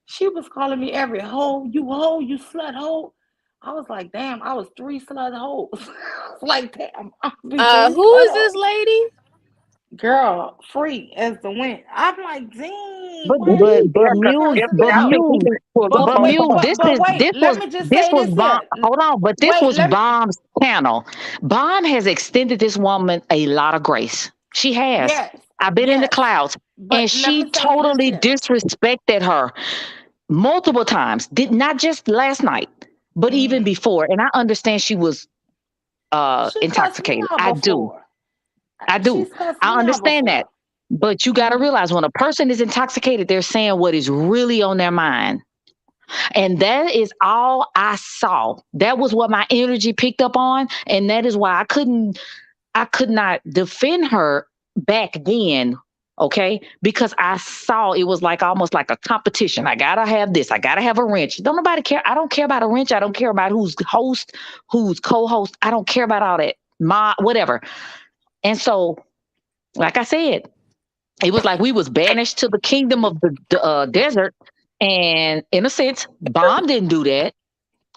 Speaker 1: She was calling me every hoe, you slut hoe. I was like, damn, I was three slut hoes. I was like, damn, I'll be three
Speaker 5: Who
Speaker 1: slut
Speaker 5: is this
Speaker 1: hoes.
Speaker 5: lady?
Speaker 1: Girl, free as the wind. I'm like, dang,
Speaker 4: But
Speaker 1: why
Speaker 2: This
Speaker 1: is
Speaker 2: is
Speaker 1: she
Speaker 4: but
Speaker 2: different.
Speaker 4: Muse,
Speaker 1: cussing me
Speaker 2: Different.
Speaker 4: but
Speaker 2: I
Speaker 1: out?
Speaker 2: think we
Speaker 4: Muse,
Speaker 2: can pull them
Speaker 1: But
Speaker 4: but
Speaker 2: up.
Speaker 1: wait,
Speaker 4: Muse,
Speaker 1: but but wait, let me just
Speaker 4: this
Speaker 1: say
Speaker 4: was
Speaker 1: this
Speaker 4: bomb.
Speaker 1: here.
Speaker 4: Hold on, but this
Speaker 1: Wait,
Speaker 4: was
Speaker 1: let me
Speaker 4: Bomb's channel. Bomb has extended this woman a lot of grace. She has.
Speaker 1: yes,
Speaker 4: I've been in the
Speaker 1: yes.
Speaker 4: clouds,
Speaker 1: But
Speaker 4: and
Speaker 1: let
Speaker 4: she
Speaker 1: me say this
Speaker 4: totally
Speaker 1: here.
Speaker 4: disrespected her multiple times. Did not just last night, but even
Speaker 1: Mm.
Speaker 4: before. And I understand she was
Speaker 1: She cussed me
Speaker 4: intoxicated.
Speaker 1: out
Speaker 4: I do.
Speaker 1: before.
Speaker 4: I do.
Speaker 1: She's cussed
Speaker 4: I
Speaker 1: me out
Speaker 4: understand that.
Speaker 1: before.
Speaker 4: But you got to
Speaker 1: Hmm.
Speaker 4: realize when a person is intoxicated, they're saying what is really on their mind. And that is all I saw. That was what my energy picked up on. And that is why I could not defend her back then. Okay. Because I saw it was like almost like a competition. I gotta have this. I gotta have a wrench. Don't nobody care. I don't care about a wrench. I don't care about who's host, who's co-host. I don't care about all that. My whatever. And so, like I said, it was like we was banished to the kingdom of the desert. And in a sense, Bomb didn't do that.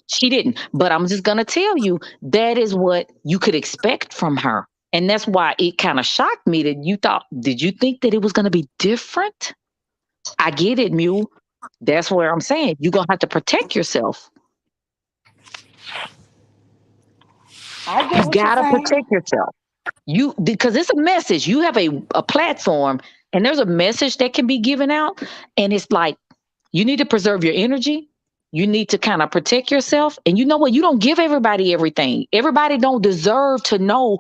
Speaker 4: She didn't. But I'm just going to tell you that is what you could expect from her. And that's why it kind of shocked me that you thought, did you think that it was going to be different? I get it, Mew. That's where I'm saying you're going to have to protect yourself.
Speaker 1: I
Speaker 4: You
Speaker 1: get what you're
Speaker 4: got to
Speaker 1: saying.
Speaker 4: protect yourself. You because it's a message. You have a platform and there's a message that can be given out. And it's like, you need to preserve your energy. You need to kind of protect yourself. And you know what? You don't give everybody everything. Everybody don't deserve to know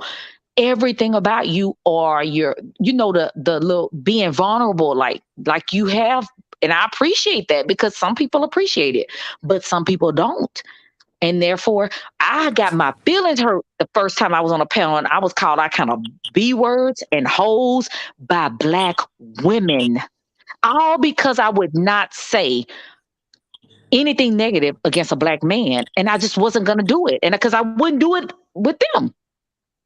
Speaker 4: everything about you or your, the little being vulnerable like you have. And I appreciate that because some people appreciate it, but some people don't. And therefore, I got my feelings hurt the first time I was on a panel and I was called out kind of B words and hoes by Black women. All because I would not say anything negative against a Black man. And I just wasn't going to do it. And because I wouldn't do it with them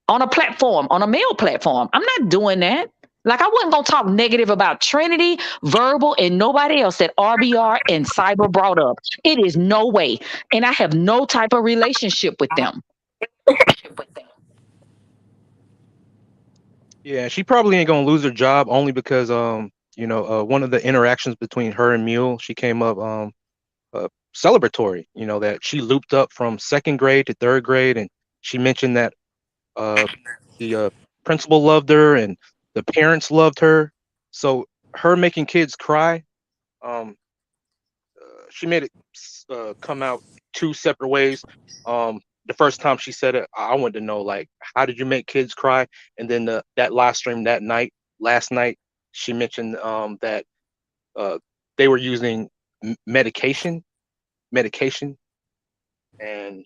Speaker 4: on a platform, on a male platform. I'm not doing that. Like I wasn't gonna talk negative about Trinity, Verbal, and nobody else that RBR and Cyber brought up. It is no way. And I have no type of relationship with them.
Speaker 6: Yeah, she probably ain't gonna lose her job only because one of the interactions between her and Mule, she came up celebratory, that she looped up from second grade to third grade, and she mentioned that uh the principal loved her and the parents loved her. So her making kids cry, um she made it come out two separate ways. The first time she said it, I wanted to know, like, how did you make kids cry? And then that live stream last night, she mentioned that uh, they were using medication, and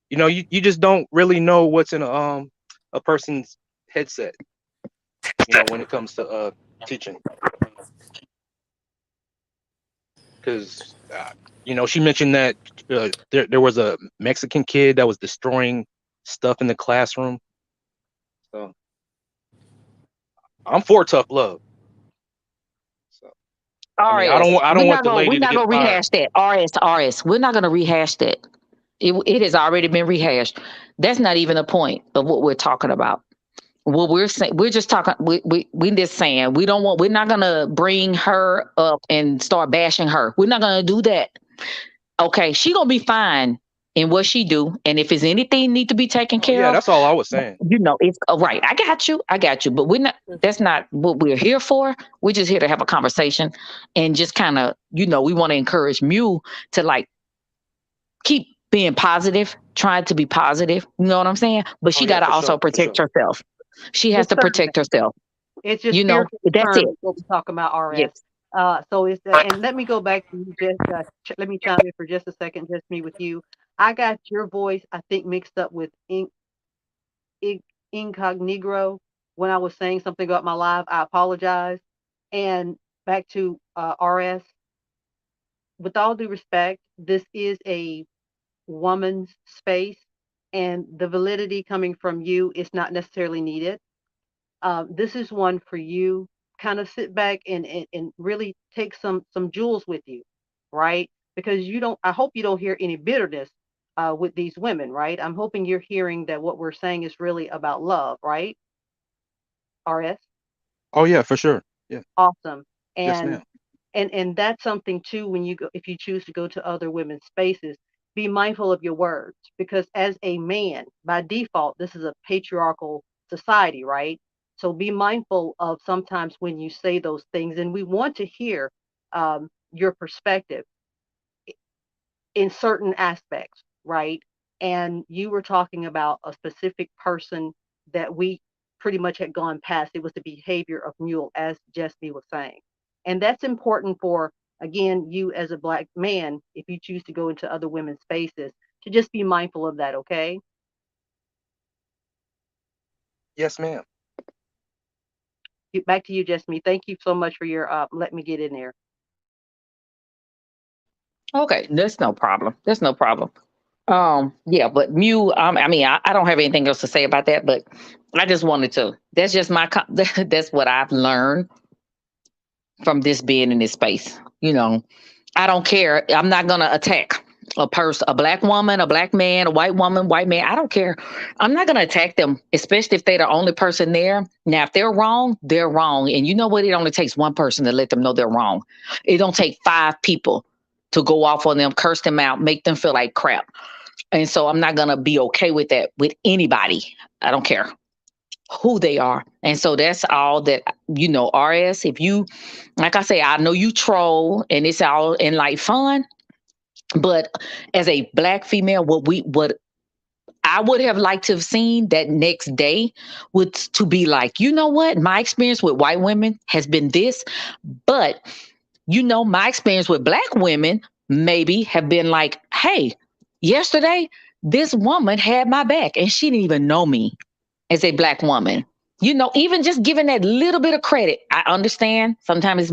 Speaker 6: you just don't really know what's in a person's headset, when it comes to teaching, because she mentioned that there was a Mexican kid that was destroying stuff in the classroom. So I'm for tough love. So I mean,
Speaker 4: RS,
Speaker 6: I don't want the
Speaker 4: we're
Speaker 6: lady to
Speaker 4: not
Speaker 6: get
Speaker 4: gonna
Speaker 6: fired.
Speaker 4: rehash that. RS, we're not gonna rehash that. It has already been rehashed. That's not even the point of what we're talking about. What we're saying, we're just talking. We just saying we don't want. We're not gonna bring her up and start bashing her. We're not gonna do that. Okay, she gonna be fine. in what she do, and if there's anything need to be taken
Speaker 6: Oh
Speaker 4: care
Speaker 6: yeah,
Speaker 4: of,
Speaker 6: that's all I was saying.
Speaker 4: it's right. I got you. But we're not. That's not what we're here for. We're just here to have a conversation, and just kind of, we want to encourage Mew to like keep being positive, trying to be positive. You know what I'm saying? But
Speaker 6: Oh
Speaker 4: she
Speaker 6: yeah,
Speaker 4: got to
Speaker 6: for
Speaker 4: also
Speaker 6: sure, for
Speaker 4: protect
Speaker 6: sure.
Speaker 4: herself. She has to
Speaker 3: Discernment.
Speaker 4: protect herself.
Speaker 3: It's just spiritual
Speaker 4: That's it.
Speaker 3: discernment what we're talking about,
Speaker 4: Yes.
Speaker 3: RS. So it's and let me go back to you, just let me chime in for just a second, just me with you. I got your voice, I think, mixed up with in, incognito when I was saying something about my live. I apologize. And back to RS. With all due respect, this is a woman's space, and the validity coming from you is not necessarily needed. This is one for you. Kind of sit back and really take some jewels with you, right? Because you don't. I hope you don't hear any bitterness with these women, right? I'm hoping you're hearing that what we're saying is really about love, right? RS,
Speaker 6: Oh yeah, for sure. Yeah.
Speaker 3: awesome.
Speaker 6: Yes,
Speaker 3: And
Speaker 6: ma'am.
Speaker 3: and that's something too when you go, if you choose to go to other women's spaces, be mindful of your words, because as a man, by default, this is a patriarchal society, right? So be mindful of sometimes when you say those things, and we want to hear your perspective in certain aspects, right? And you were talking about a specific person that we pretty much had gone past. It was the behavior of Mule, as Jesse was saying. And that's important for, again, you as a Black man, if you choose to go into other women's spaces, to just be mindful of that, okay?
Speaker 6: Yes, ma'am.
Speaker 3: Back to you, Jesse. Thank you so much for your let me get in there.
Speaker 4: Okay, that's no problem. That's no problem. Yeah, but Mew, I don't have anything else to say about that, but I just wanted to. That's just that's what I've learned from this being in this space. I don't care. I'm not gonna attack a person, a Black woman, a Black man, a white woman, white man. I don't care. I'm not gonna attack them, especially if they're the only person there. Now, if they're wrong, they're wrong, and you know what? It only takes one person to let them know they're wrong. It don't take five people to go off on them, curse them out, make them feel like crap. And so I'm not gonna be okay with that with anybody. I don't care who they are. And so that's all that, RS, if you, like I say, I know you troll and it's all in like fun, but as a Black female, what I would have liked to have seen that next day would to be like, you know what? My experience with white women has been this, but my experience with Black women maybe have been like, hey, yesterday this woman had my back and she didn't even know me as a Black woman. Even just giving that little bit of credit. I understand sometimes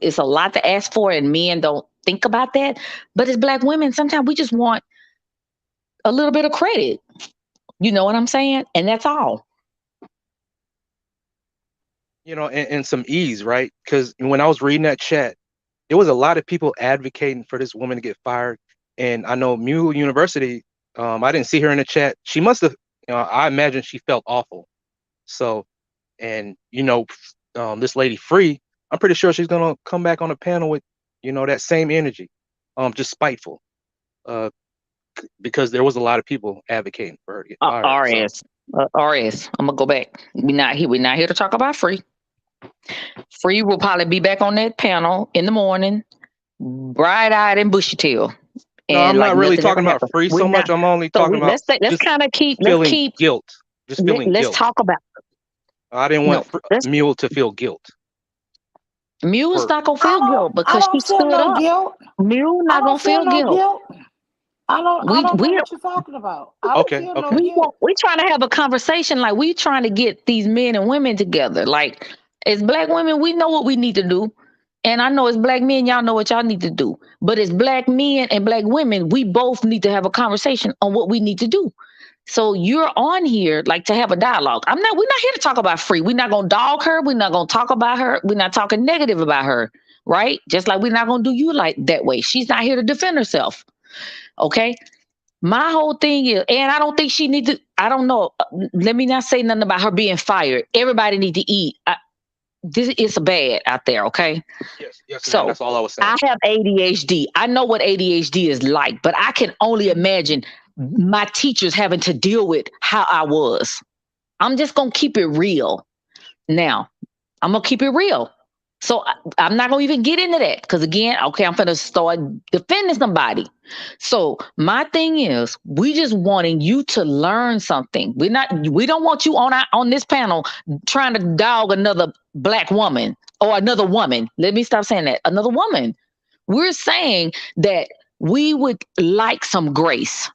Speaker 4: it's a lot to ask for, and men don't think about that. But as Black women, sometimes we just want a little bit of credit. You know what I'm saying? And that's all.
Speaker 6: And some ease, right? Because when I was reading that chat, there was a lot of people advocating for this woman to get fired. And I know Mule University, I didn't see her in the chat. She must have, I imagine she felt awful. So, and this lady Free, I'm pretty sure she's gonna come back on the panel with, that same energy, just spiteful, because there was a lot of people advocating for her to get fired. So,
Speaker 4: RS. RS. I'm gonna go back. We're not here to talk about Free. Free will probably be back on that panel in the morning, bright eyed and bushy tail.
Speaker 6: no,
Speaker 4: And
Speaker 6: I'm
Speaker 4: like
Speaker 6: not really
Speaker 4: nothing ever
Speaker 6: talking about
Speaker 4: happened.
Speaker 6: Free
Speaker 4: We
Speaker 6: so
Speaker 4: not
Speaker 6: much. I'm only
Speaker 4: so
Speaker 6: talking about
Speaker 4: let's
Speaker 6: just
Speaker 4: kind of keep
Speaker 6: feeling guilt, just feeling
Speaker 4: let's
Speaker 6: guilt.
Speaker 4: talk about
Speaker 6: I didn't
Speaker 4: no
Speaker 6: want
Speaker 4: let's
Speaker 6: Mule to feel guilt
Speaker 4: Mule's
Speaker 6: for.
Speaker 4: not gonna
Speaker 1: I
Speaker 4: feel
Speaker 1: don't
Speaker 4: guilt
Speaker 1: I
Speaker 4: because she
Speaker 1: don't feel
Speaker 4: stood
Speaker 1: no
Speaker 4: up.
Speaker 1: guilt.
Speaker 4: Mule
Speaker 1: I
Speaker 4: not
Speaker 1: don't
Speaker 4: gonna
Speaker 1: feel
Speaker 4: feel
Speaker 1: no
Speaker 4: guilt.
Speaker 1: guilt. I
Speaker 4: We
Speaker 1: don't know
Speaker 4: we
Speaker 1: what you're talking about. I don't
Speaker 6: Okay,
Speaker 1: feel no
Speaker 6: okay.
Speaker 1: guilt.
Speaker 4: we trying to have a conversation, like we trying to get these men and women together. Like as Black women, we know what we need to do. And I know as Black men, y'all know what y'all need to do. But as Black men and Black women, we both need to have a conversation on what we need to do. So you're on here like to have a dialogue. We're not here to talk about Free. We're not gonna dog her. We're not gonna talk about her. We're not talking negative about her, right? Just like we're not gonna do you like that way. She's not here to defend herself. Okay. My whole thing is, and I don't think she needs to, I don't know. Let me not say nothing about her being fired. Everybody need to eat. this is bad out there, okay?
Speaker 6: Yes, yes, ma'am.
Speaker 4: So
Speaker 6: That's all I was saying.
Speaker 4: I have ADHD. I know what ADHD is like, but I can only imagine my teachers having to deal with how I was. I'm just gonna keep it real. Now, I'm gonna keep it real. So I'm not gonna even get into that because again, okay, I'm gonna start defending somebody. So my thing is, we just wanting you to learn something. We don't want you on this panel trying to dog another black woman or another woman. Let me stop saying that. Another woman. We're saying that we would like some grace.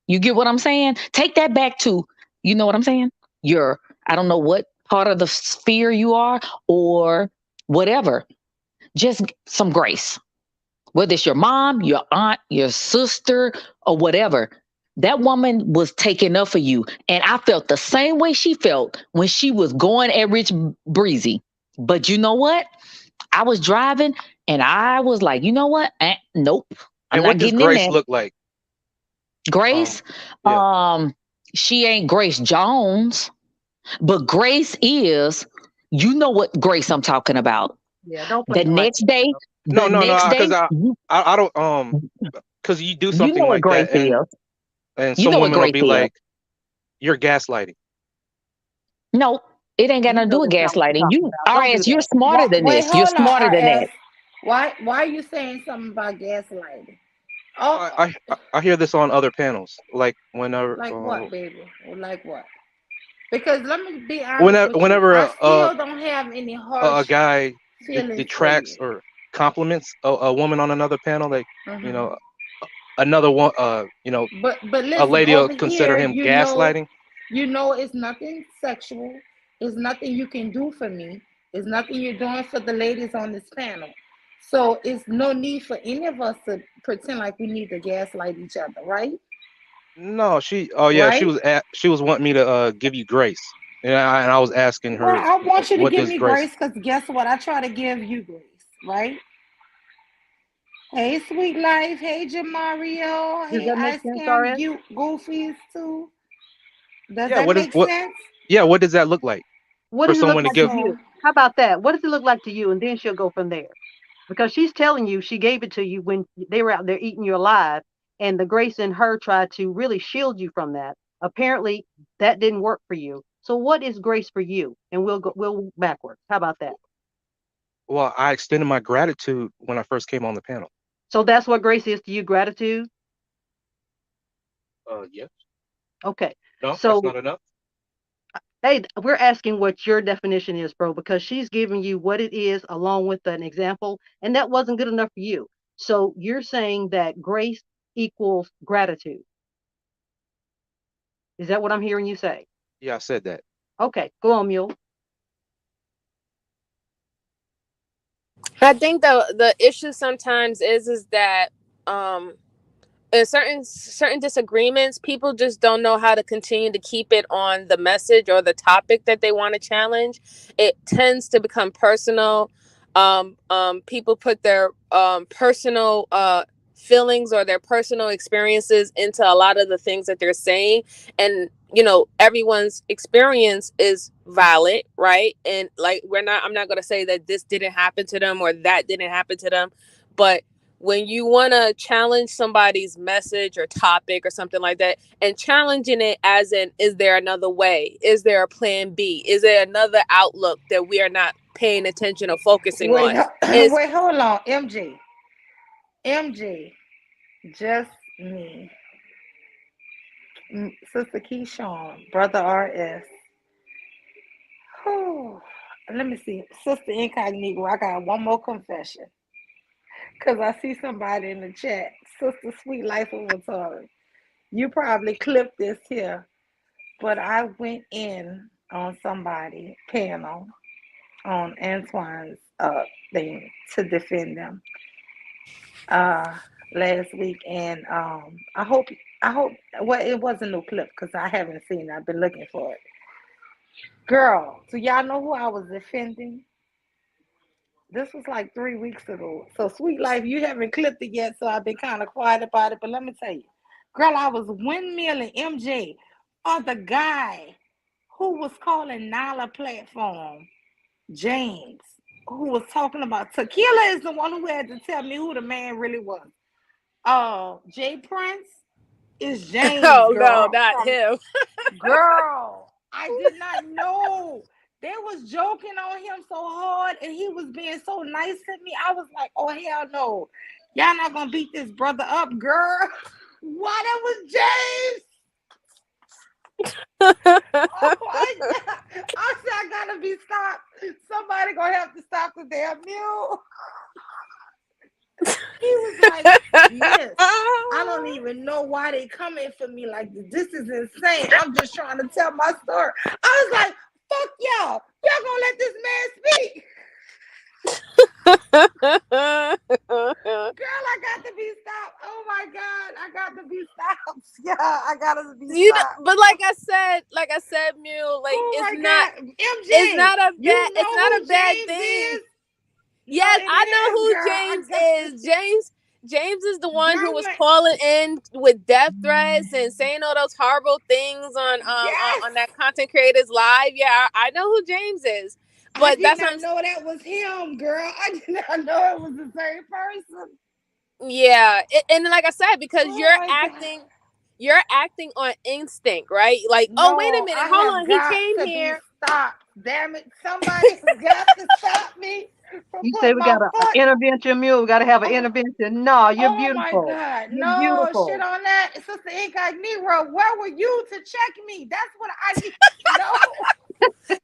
Speaker 4: You get what I'm saying? Take that back to, you know what I'm saying? I don't know what part of the sphere you are or whatever. Just some grace. Whether it's your mom, your aunt, your sister, or whatever. That woman was taking up for you. And I felt the same way she felt when she was going at Rich Breezy. But you know what? I was driving and I was like, you know what? Nope. I'm
Speaker 6: And
Speaker 4: not
Speaker 6: what does
Speaker 4: getting in
Speaker 6: Grace
Speaker 4: there.
Speaker 6: look like?
Speaker 4: Grace,
Speaker 6: Yeah.
Speaker 4: she ain't Grace Jones, but Grace is, you know what Grace I'm talking about.
Speaker 3: Yeah, don't
Speaker 4: The
Speaker 3: play me like
Speaker 4: next day,
Speaker 6: No,
Speaker 4: the
Speaker 6: no,
Speaker 4: next
Speaker 6: no.
Speaker 4: day,
Speaker 6: Because I don't because you do
Speaker 4: you know
Speaker 6: something
Speaker 4: what
Speaker 6: like
Speaker 4: Grace
Speaker 6: that,
Speaker 4: is.
Speaker 6: and
Speaker 4: You
Speaker 6: some
Speaker 4: know what
Speaker 6: women will
Speaker 4: Grace
Speaker 6: be
Speaker 4: is.
Speaker 6: like, "You're gaslighting."
Speaker 4: No, it ain't got
Speaker 3: you
Speaker 4: nothing to
Speaker 3: know
Speaker 4: do with
Speaker 3: that's not what you're
Speaker 4: gaslighting.
Speaker 3: talking
Speaker 4: You,
Speaker 3: about. Don't do
Speaker 4: RS, you're
Speaker 3: that.
Speaker 4: smarter than
Speaker 1: Wait,
Speaker 4: this. You're
Speaker 1: hold on,
Speaker 4: smarter than that.
Speaker 1: RS. Why are you saying something about gaslighting? Oh,
Speaker 6: I hear this on other panels, like whenever
Speaker 1: like what, baby? Like what? Because let me be honest with you,
Speaker 6: whenever
Speaker 1: I still don't have any
Speaker 6: a
Speaker 1: harsh
Speaker 6: guy
Speaker 1: feelings for
Speaker 6: detracts
Speaker 1: you.
Speaker 6: or compliments a woman on another panel, like you
Speaker 1: Hmm.
Speaker 6: know another one,
Speaker 1: But
Speaker 6: a
Speaker 1: listen,
Speaker 6: lady will
Speaker 1: over
Speaker 6: consider
Speaker 1: here,
Speaker 6: him gaslighting.
Speaker 1: it's nothing sexual. It's nothing you can do for me. It's nothing you're doing for the ladies on this panel. So it's no need for any of us to pretend like we need to gaslight each other, right?
Speaker 6: No, oh yeah,
Speaker 1: Right?
Speaker 6: she was wanting me to give you grace, and I was asking
Speaker 1: Well,
Speaker 6: her,
Speaker 1: I want you to
Speaker 6: what
Speaker 1: give
Speaker 6: does
Speaker 1: me
Speaker 6: grace?
Speaker 1: grace because guess what? I try to give you grace, right? Hey, Sweet Life. Hey, Jamario.
Speaker 3: Does
Speaker 1: Hey,
Speaker 3: that make
Speaker 1: Ice
Speaker 3: sense,
Speaker 1: Cam.
Speaker 3: RS?
Speaker 1: You goofies too. Does
Speaker 6: Yeah,
Speaker 1: that make sense?
Speaker 6: what does that look like
Speaker 3: What
Speaker 6: for
Speaker 3: does it look
Speaker 6: someone to
Speaker 3: like to
Speaker 6: give?
Speaker 3: you?
Speaker 1: So,
Speaker 3: How about that? What does it look like to you? And then she'll go from there. Because she's telling you she gave it to you when they were out there eating you alive, and the grace in her tried to really shield you from that. Apparently, that didn't work for you. So, what is grace for you? And we'll backwards. How about that?
Speaker 6: Well, I extended my gratitude when I first came on the panel.
Speaker 3: So that's what grace is to you, gratitude.
Speaker 6: Yes.
Speaker 3: Okay.
Speaker 6: No, that's
Speaker 3: So
Speaker 6: not enough.
Speaker 3: hey, we're asking what your definition is, bro, because she's giving you what it is along with an example, and that wasn't good enough for you. So you're saying that grace equals gratitude. Is that what I'm hearing you say?
Speaker 6: Yeah, I said that.
Speaker 3: Okay, go on, Mule.
Speaker 5: I think the issue sometimes is that um in certain disagreements, people just don't know how to continue to keep it on the message or the topic that they want to challenge. It tends to become personal. People put their personal feelings or their personal experiences into a lot of the things that they're saying, and everyone's experience is valid, right? And like, I'm not going to say that this didn't happen to them or that didn't happen to them, but when you want to challenge somebody's message or topic or something like that, and challenging it as in, is there another way? Is there a plan B? Is there another outlook that we are not paying attention or focusing
Speaker 1: wait,
Speaker 5: on? Is
Speaker 1: wait, hold on. MG, just me. Sister Keyshawn, Brother RS. Whew. Let me see. Sister Incognito, I got one more confession. Because I see somebody in the chat. Sister Sweet Life of Atari. You probably clipped this here, but I went in on somebody panel on Antoine's thing to defend them uh last week, and I hope well, it wasn't no clip because I haven't seen it. I've been looking for it. Girl, do y'all know who I was defending? This was like 3 weeks ago. So Sweet Life, you haven't clipped it yet, so I've been kind of quiet about it. But let me tell you, girl, I was windmilling MJ on the guy who was calling Nala platform James, who was talking about tequila, is the one who had to tell me who the man really was. Jay Prince is James,
Speaker 5: Oh no,
Speaker 1: girl.
Speaker 5: not
Speaker 1: From
Speaker 5: him.
Speaker 1: girl, I did not know. They was joking on him so hard, and he was being so nice to me. I was like, oh hell no, y'all not gonna beat this brother up, girl. Why that was James? Oh my god! I said I gotta be stopped. Somebody gonna have to stop the damn mule. He was like, Miss, I don't even know why they coming for me like this. This is insane. I'm just trying to tell my story. I was like, fuck y'all. Y'all gonna let this man speak? Girl, I got to be stopped. Oh my God, I got to be stopped. Yeah, I gotta be
Speaker 5: You know,
Speaker 1: stopped.
Speaker 5: but like I said, Mule, like
Speaker 1: Oh
Speaker 5: it's
Speaker 1: my
Speaker 5: not,
Speaker 1: God.
Speaker 5: it's
Speaker 1: MJ,
Speaker 5: not a bad,
Speaker 1: you
Speaker 5: it's
Speaker 1: know
Speaker 5: not a
Speaker 1: who
Speaker 5: bad
Speaker 1: James
Speaker 5: thing.
Speaker 1: is? No,
Speaker 5: Yes,
Speaker 1: it
Speaker 5: I know
Speaker 1: is,
Speaker 5: who
Speaker 1: girl. I
Speaker 5: James
Speaker 1: got
Speaker 5: is. James is the one who
Speaker 1: girl,
Speaker 5: was
Speaker 1: man.
Speaker 5: calling in with death threats and saying all those horrible things
Speaker 1: Yes.
Speaker 5: on that content creators live. Yeah, I know who James is,
Speaker 1: I
Speaker 5: but
Speaker 1: did
Speaker 5: that's
Speaker 1: not know that was him, girl. I did not know it was the same person.
Speaker 5: yeah. And like I said, because
Speaker 1: Oh my God.
Speaker 5: you're acting on instinct, right? Like, oh wait a
Speaker 1: No,
Speaker 5: minute,
Speaker 1: I
Speaker 5: hold
Speaker 1: have
Speaker 5: on, he
Speaker 1: got
Speaker 5: came
Speaker 1: to be
Speaker 5: here.
Speaker 1: stopped. Damn it. Somebody has got to stop me from
Speaker 3: You say
Speaker 1: putting
Speaker 3: we
Speaker 1: my
Speaker 3: got an
Speaker 1: foot.
Speaker 3: intervention mule. We got to have an
Speaker 1: Oh,
Speaker 3: intervention. No, you're
Speaker 1: oh my
Speaker 3: beautiful.
Speaker 1: God.
Speaker 3: You're
Speaker 1: No shit
Speaker 3: beautiful.
Speaker 1: on that. Sister Incognito, where were you to check me? That's what I need to know.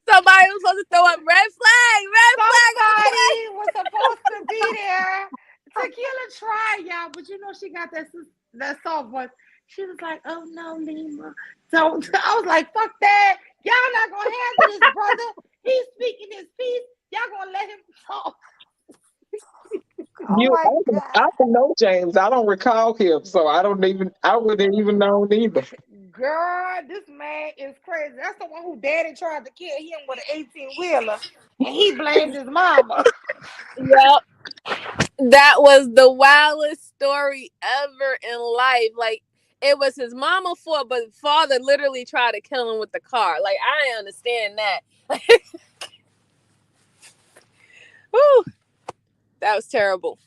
Speaker 5: Somebody was supposed to throw up red flag on the play.
Speaker 1: Somebody was supposed to be there. Tequila tried, y'all, but you know she got that soft voice. She was like, "Oh no, Lima, don't." I was like, "Fuck that! Y'all not gonna handle this, brother. He's speaking his piece. Y'all gonna let him talk." Oh
Speaker 2: You,
Speaker 1: my god,
Speaker 2: I don't know James. I don't recall him, so I wouldn't even know either.
Speaker 1: girl, this man is crazy. That's the one who daddy tried to kill him with an 18-wheeler, and he blamed his mama.
Speaker 5: Yep. That was the wildest story ever in life. Like, it was his mama fault, but father literally tried to kill him with the car. Like, I didn't understand that. Whew, that was terrible.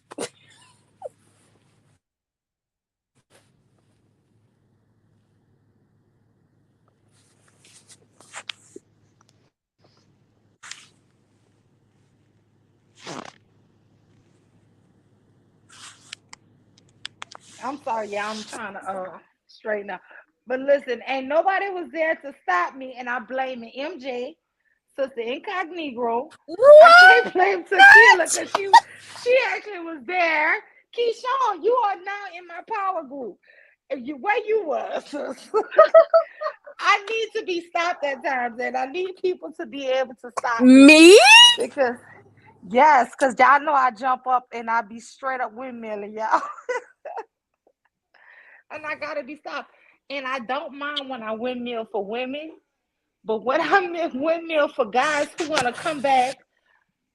Speaker 1: I'm sorry, y'all. I'm trying to straighten up. But listen, ain't nobody was there to stop me, and I blame it. MJ, Sister Incognito. I can't blame Tequila
Speaker 5: What?
Speaker 1: because she actually was there. Keyshawn, you are now in my power group. If you where you was, I need to be stopped at times, and I need people to be able to stop me
Speaker 5: Me?
Speaker 1: because yes, because y'all know I jump up and I be straight up windmilling y'all. And I gotta be stopped. And I don't mind when I windmill for women, but when I windmill for guys who wanna come back,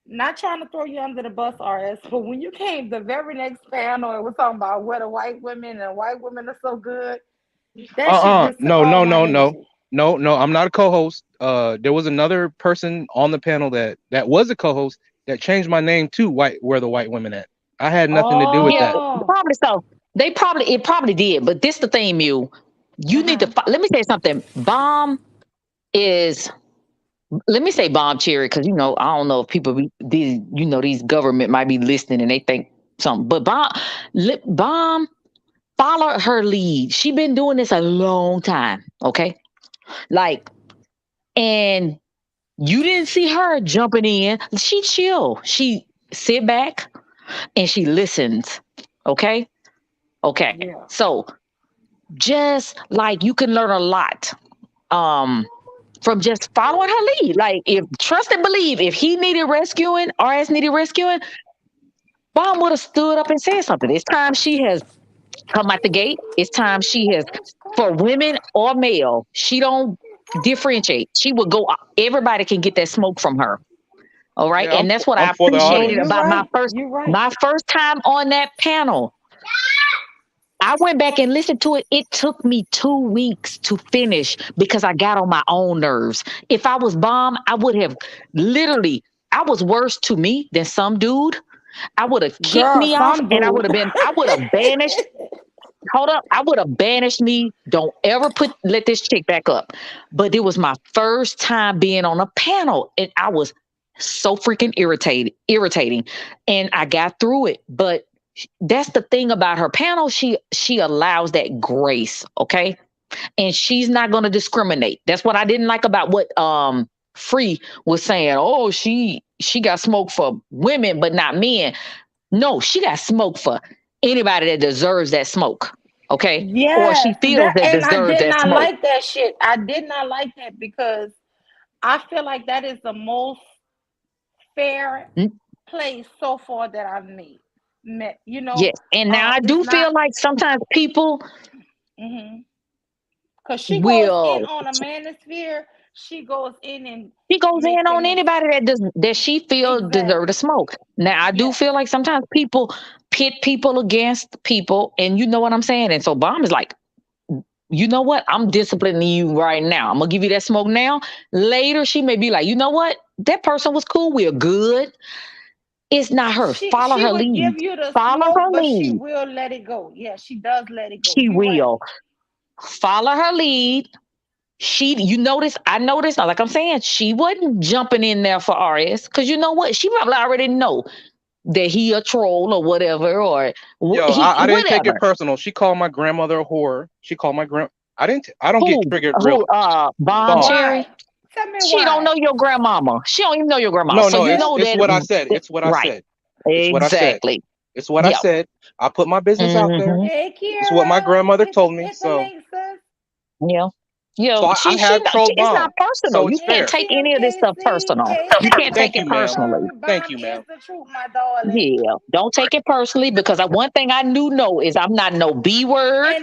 Speaker 1: not trying to throw you under the bus, RS, but when you came the very next panel and we're talking about what the white women and white women are so good, that shit just took
Speaker 6: No,
Speaker 1: all
Speaker 6: no,
Speaker 1: my
Speaker 6: no, no,
Speaker 1: energy.
Speaker 6: no. I'm not a co-host. There was another person on the panel that was a co-host that changed my name to white. Where the white women at? I had nothing to do with
Speaker 4: Yeah,
Speaker 6: that.
Speaker 1: Oh,
Speaker 4: probably so. It probably did, but this the thing, you. You need to
Speaker 1: uh-huh.
Speaker 4: let me say something. Bomb is let me say bomb cherry because I don't know if these government might be listening and they think something, but bomb follow her lead. She been doing this a long time, okay? Like, and you didn't see her jumping in. She chill. She sit back and she listens. Okay. Okay.
Speaker 1: Yeah.
Speaker 4: So just like you can learn a lot from just following her lead. Like if trust and believe, if he needed rescuing, RS needed rescuing, Bomb would have stood up and said something. It's time she has come out the gate. It's time she has for women or male. She don't differentiate. She would go. Everybody can get that smoke from her. All right,
Speaker 6: Yeah,
Speaker 4: and that's what
Speaker 6: I'm
Speaker 4: I
Speaker 6: for the
Speaker 1: No,
Speaker 4: appreciated
Speaker 6: audience.
Speaker 1: you're
Speaker 4: about
Speaker 1: right. You're right.
Speaker 4: my first time on that panel. I went back and listened to it. It took me 2 weeks to finish because I got on my own nerves. If I was bomb, I would have literally. I was worse to me than some dude. I would have kicked
Speaker 1: Girl,
Speaker 4: me off,
Speaker 1: some
Speaker 4: and
Speaker 1: dude.
Speaker 4: I would have banished. Hold up, I would have banished me. Don't ever let this chick back up. But it was my first time being on a panel, and I was so freaking irritating, and I got through it. But that's the thing about her panel. She allows that grace, okay, and she's not going to discriminate. That's what I didn't like about what Free was saying. Oh, she got smoke for women, but not men. No, she got smoke for anybody that deserves that smoke. Okay. Or she
Speaker 1: Yes,
Speaker 4: feels
Speaker 1: that
Speaker 4: that
Speaker 1: and I
Speaker 4: deserves
Speaker 1: did
Speaker 4: that
Speaker 1: not
Speaker 4: smoke.
Speaker 1: like that shit. I did not like that because I feel like that is the most fair
Speaker 4: Mm,
Speaker 1: place so far that I've met.
Speaker 4: yes. And now I
Speaker 1: It's
Speaker 4: do
Speaker 1: not.
Speaker 4: feel like sometimes people
Speaker 1: Mhm. Because she goes in
Speaker 4: will
Speaker 1: on a manosphere, she goes in and
Speaker 4: she goes in on
Speaker 1: making it
Speaker 4: anybody that she feels deserve to
Speaker 1: exactly.
Speaker 4: smoke. Now I do
Speaker 1: Yes.
Speaker 4: feel like sometimes people pit people against people, and you know what I'm saying? And so Bomb is like, you know what? I'm disciplining you right now. I'm gonna give you that smoke now. Later, she may be like, you know what? That person was cool. We're good. It's not her. Follow
Speaker 1: She
Speaker 4: her
Speaker 1: would
Speaker 4: lead.
Speaker 1: give you the
Speaker 4: Follow
Speaker 1: smoke,
Speaker 4: her
Speaker 1: but she
Speaker 4: lead.
Speaker 1: will let it go. Yeah, she does let it go.
Speaker 4: She
Speaker 1: You right.
Speaker 4: will follow her lead. You notice, I noticed, like I'm saying, she wasn't jumping in there for RS because you know what? She probably already know that he a troll or whatever, or
Speaker 6: Yo,
Speaker 4: he
Speaker 6: I didn't take it
Speaker 4: whatever.
Speaker 6: personal. She called my grandmother a whore. She called my grand. I don't get triggered
Speaker 4: Who?
Speaker 6: really.
Speaker 4: Bomb
Speaker 6: Bomb.
Speaker 1: Why?
Speaker 4: Cherry.
Speaker 1: Tell me
Speaker 4: She don't
Speaker 1: why.
Speaker 4: know your grandmama. She don't even know your grandma.
Speaker 6: No,
Speaker 4: So
Speaker 6: no,
Speaker 4: you
Speaker 1: This
Speaker 4: know
Speaker 6: it's
Speaker 4: that,
Speaker 6: what I said. It's what I
Speaker 4: right?
Speaker 6: said. It's what I said.
Speaker 4: Exactly.
Speaker 6: It's what I
Speaker 4: Yeah.
Speaker 6: said. I put my business out there.
Speaker 4: Hmm.
Speaker 1: Hey
Speaker 6: It's what my
Speaker 1: Kira,
Speaker 6: grandmother
Speaker 1: hit the
Speaker 6: told me.
Speaker 1: hit the
Speaker 6: So
Speaker 1: link, sis.
Speaker 4: Yeah. Yeah.
Speaker 6: so I
Speaker 4: She
Speaker 6: have
Speaker 4: not.
Speaker 6: trolled
Speaker 4: It's not
Speaker 6: Bomb.
Speaker 4: personal.
Speaker 6: So
Speaker 4: You
Speaker 6: it's
Speaker 1: Hey
Speaker 4: can't
Speaker 6: fair.
Speaker 4: take any of this stuff
Speaker 1: TMKC,
Speaker 4: personal. You can't take
Speaker 6: Thank
Speaker 4: it
Speaker 6: you, ma'am.
Speaker 4: personally.
Speaker 1: Sorry,
Speaker 6: Thank
Speaker 1: Bomb
Speaker 6: you,
Speaker 1: is
Speaker 6: ma'am.
Speaker 1: the truth, my darling.
Speaker 4: Yeah. Don't take it personally because one thing I do know is I'm not no B word